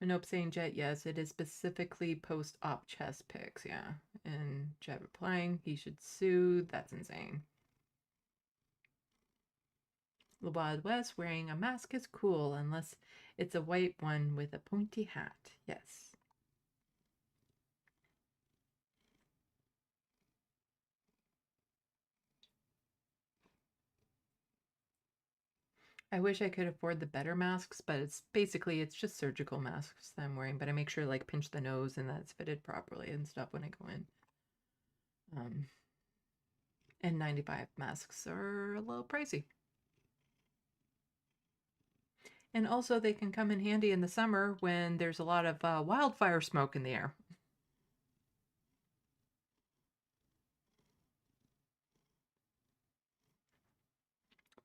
Nope, saying Jet, yes, it is specifically post-op chest pics, yeah. And Jet replying, he should sue, that's insane. The Wild West, wearing a mask is cool, unless it's a white one with a pointy hat, yes. I wish I could afford the better masks, but it's just surgical masks that I'm wearing, but I make sure to like pinch the nose and that it's fitted properly and stuff when I go in. N95 masks are a little pricey. And also they can come in handy in the summer when there's a lot of wildfire smoke in the air.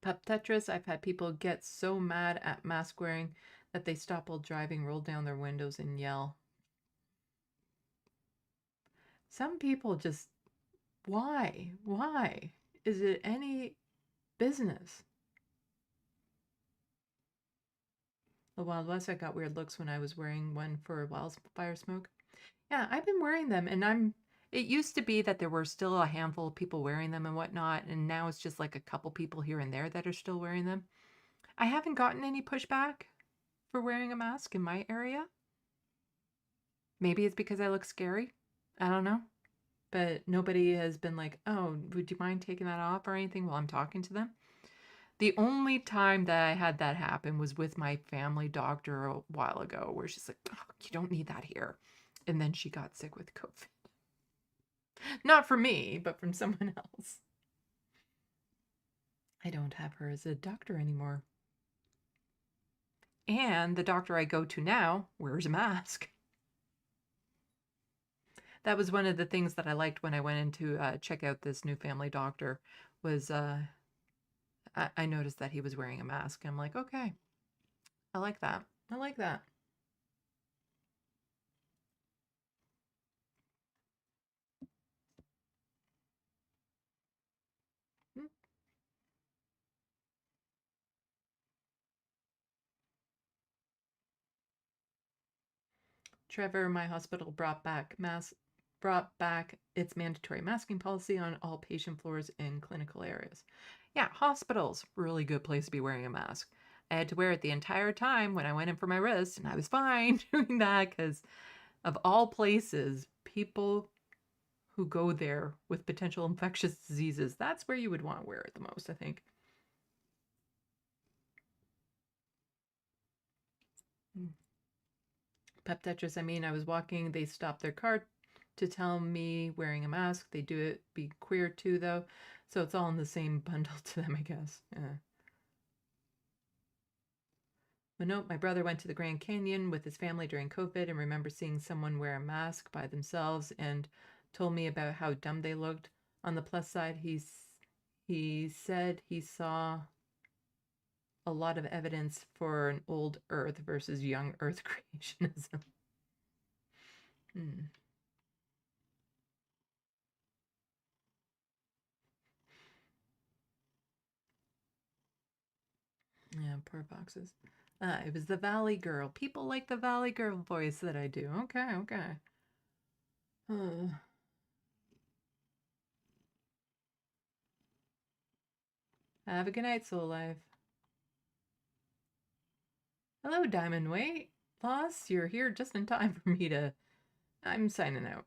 Pup Tetris, I've had people get so mad at mask wearing that they stop while driving, roll down their windows, and yell. Some people just, why? Why? Is it any business? The Wild West, I got weird looks when I was wearing one for wildfire smoke. Yeah, I've been wearing them, it used to be that there were still a handful of people wearing them and whatnot, and now it's just like a couple people here and there that are still wearing them. I haven't gotten any pushback for wearing a mask in my area. Maybe it's because I look scary. I don't know. But nobody has been like, oh, would you mind taking that off or anything while I'm talking to them? The only time that I had that happen was with my family doctor a while ago, where she's like, oh, you don't need that here. And then she got sick with COVID. Not for me, but from someone else. I don't have her as a doctor anymore. And the doctor I go to now wears a mask. That was one of the things that I liked when I went in to check out this new family doctor was I noticed that he was wearing a mask. I'm like, okay, I like that. I like that. Trevor, my hospital brought back its mandatory masking policy on all patient floors in clinical areas. Yeah, hospitals, really good place to be wearing a mask. I had to wear it the entire time when I went in for my wrist, and I was fine doing that because of all places, people who go there with potential infectious diseases, that's where you would want to wear it the most, I think. Pep I mean, I was walking, they stopped their car to tell me wearing a mask. They do it, be queer too, though. So it's all in the same bundle to them, I guess. Yeah. But no, my brother went to the Grand Canyon with his family during COVID and remember seeing someone wear a mask by themselves and told me about how dumb they looked. On the plus side, he said he saw a lot of evidence for an old Earth versus young Earth creationism. Yeah, poor boxes. It was the Valley Girl. People like the Valley Girl voice that I do. Okay, okay. Have a good night, Soul Life. Hello, Diamond Weight. Loss, you're here just in time for me to... I'm signing out.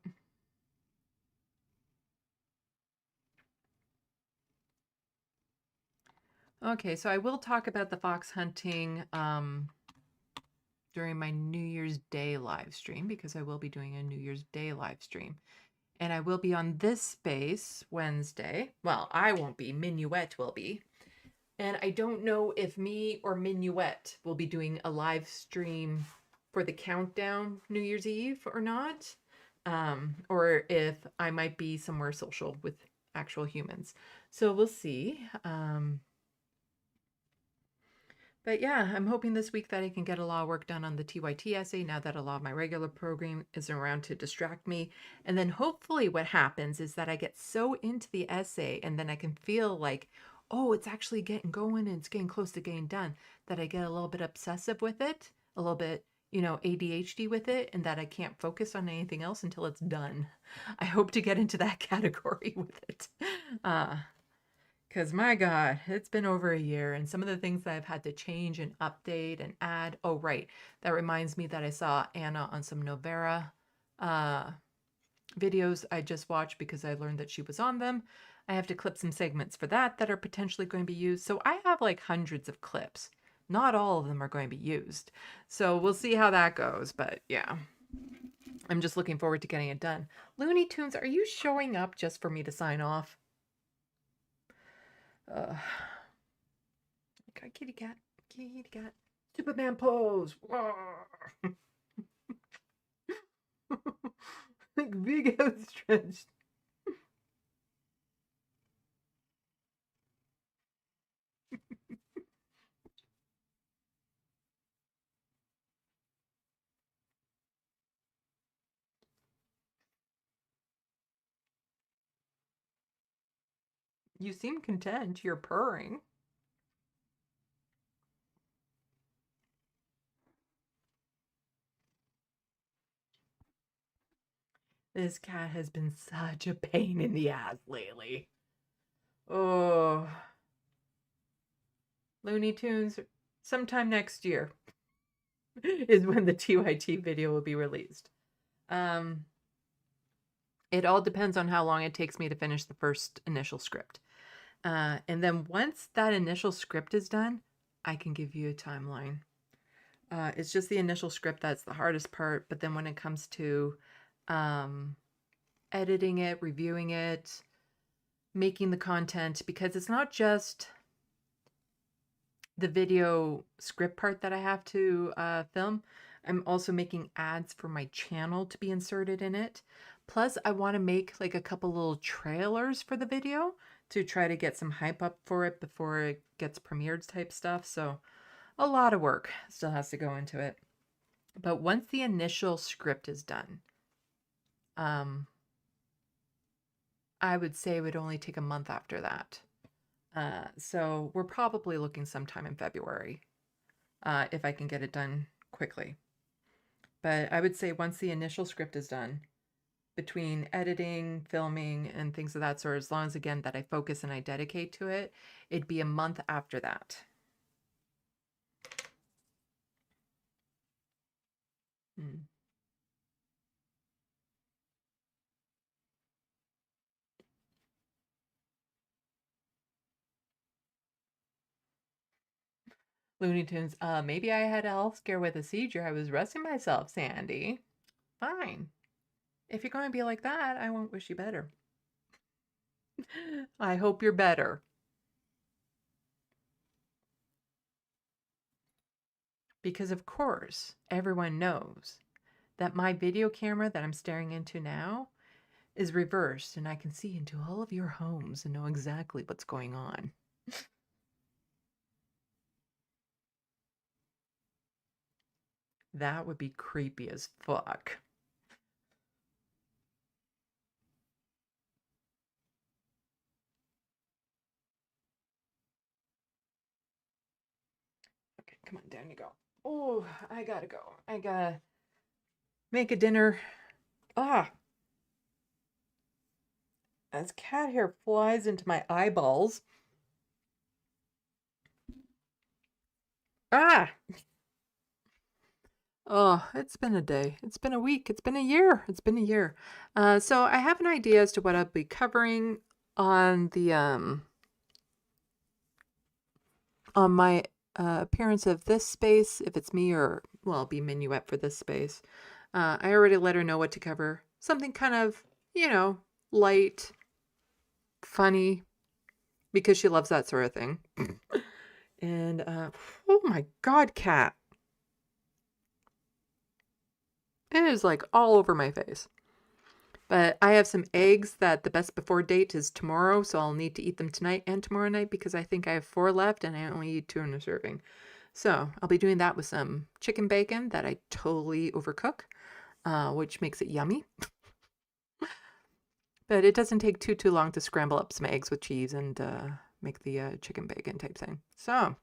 Okay, so I will talk about the fox hunting during my New Year's Day live stream because I will be doing a New Year's Day live stream. And I will be on this space Wednesday. Well, I won't be. Minuet will be. And I don't know if me or Minuet will be doing a live stream for the countdown New Year's Eve or not. Or if I might be somewhere social with actual humans. So we'll see. But yeah, I'm hoping this week that I can get a lot of work done on the TYT essay now that a lot of my regular program isn't around to distract me. And then hopefully what happens is that I get so into the essay and then I can feel like, oh, it's actually getting going and it's getting close to getting done, that I get a little bit obsessive with it, a little bit, ADHD with it, and that I can't focus on anything else until it's done. I hope to get into that category with it. Because my God, it's been over a year and some of the things that I've had to change and update and add. Oh, right. That reminds me that I saw Anna on some Novera videos I just watched because I learned that she was on them. I have to clip some segments for that are potentially going to be used. So I have like hundreds of clips. Not all of them are going to be used. So we'll see how that goes. But yeah, I'm just looking forward to getting it done. Looney Tunes, are you showing up just for me to sign off? Kitty cat, Superman pose. Like big outstretched. You seem content. You're purring. This cat has been such a pain in the ass lately. Oh. Looney Tunes, sometime next year is when the TYT video will be released. It all depends on how long it takes me to finish the first initial script. And then once that initial script is done, I can give you a timeline. It's just the initial script that's the hardest part. But then when it comes to editing it, reviewing it, making the content, because it's not just the video script part that I have to film. I'm also making ads for my channel to be inserted in it. Plus, I want to make like a couple little trailers for the video to try to get some hype up for it before it gets premiered type stuff. So a lot of work still has to go into it. But once the initial script is done, I would say it would only take a month after that. So we're probably looking sometime in February, if I can get it done quickly. But I would say once the initial script is done, between editing, filming, and things of that sort, as long as, again, that I focus and I dedicate to it, it'd be a month after that. Looney Tunes, maybe I had a health scare with a seizure. I was resting myself, Sandy. Fine. If you're going to be like that, I won't wish you better. I hope you're better. Because, of course, everyone knows that my video camera that I'm staring into now is reversed, and I can see into all of your homes and know exactly what's going on. That would be creepy as fuck. Okay, come on, down you go. Oh, I gotta go. I gotta make a dinner. As cat hair flies into my eyeballs. Oh, it's been a day. It's been a week. It's been a year. It's been a year. So I have an idea as to what I'll be covering on the on my appearance of this space, if it's me, or, well, I'll be minuet for this space. I already let her know what to cover. Something kind of, light, funny, because she loves that sort of thing. And, oh my God, cat. It is like all over my face. But I have some eggs that the best before date is tomorrow, so I'll need to eat them tonight and tomorrow night because I think I have 4 left and I only eat 2 in a serving. So I'll be doing that with some chicken bacon that I totally overcook, which makes it yummy. But it doesn't take too long to scramble up some eggs with cheese and make the chicken bacon type thing. So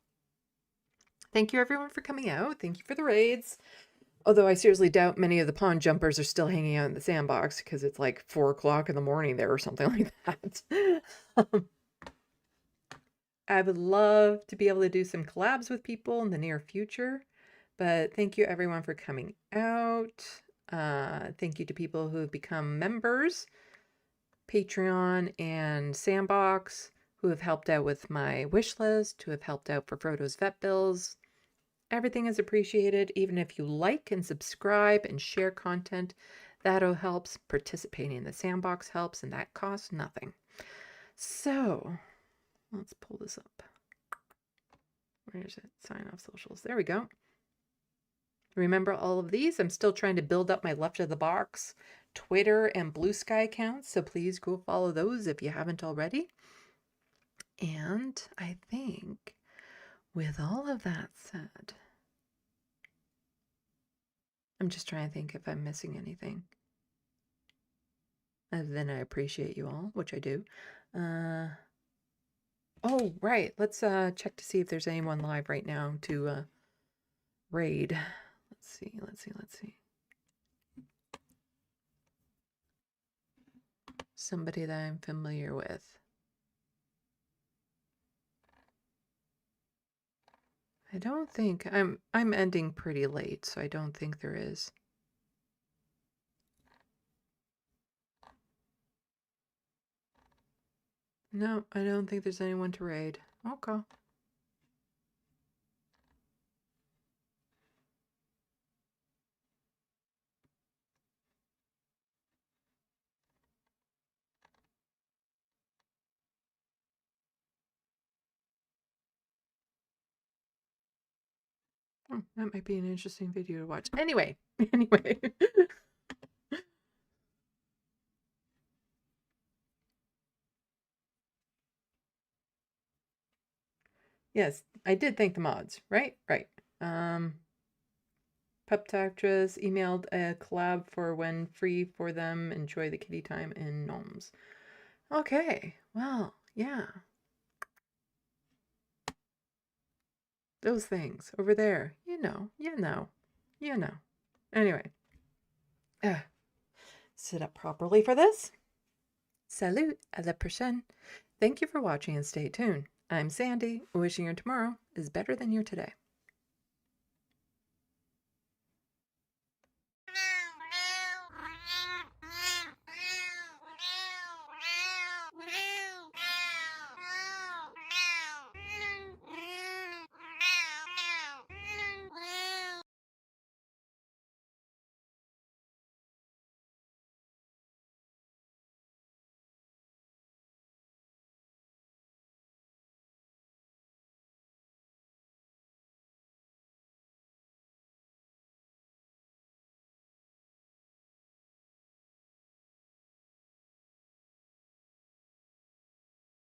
thank you everyone for coming out. Thank you for the raids. Although I seriously doubt many of the pond jumpers are still hanging out in the sandbox because it's like 4 o'clock in the morning there or something like that. I would love to be able to do some collabs with people in the near future. But thank you everyone for coming out. Thank you to people who have become members, Patreon and SandBox, who have helped out with my wish list, who have helped out for Frodo's vet bills. Everything is appreciated. Even if you like and subscribe and share content, that helps. Participating in the sandbox helps, and that costs nothing. So let's pull this up. Where is it? Sign off socials. There we go. Remember all of these? I'm still trying to build up my Left of the Box Twitter and Blue Sky accounts, so please go follow those if you haven't already. And I think with all of that said, I'm just trying to think if I'm missing anything. Other than I appreciate you all, which I do. Oh, right. Let's check to see if there's anyone live right now to raid. Let's see. Somebody that I'm familiar with. I don't think I'm ending pretty late, so I don't think there is. No, I don't think there's anyone to raid. Okay. That might be an interesting video to watch. Anyway. Yes, I did thank the mods, right? Right. Puptactress emailed a collab for when free for them. Enjoy the kitty time in Gnomes. Okay, well, yeah. Those things over there, you know. Anyway. Sit up properly for this. Salut, à la prochaine. Thank you for watching and stay tuned. I'm Sandy, wishing your tomorrow is better than your today.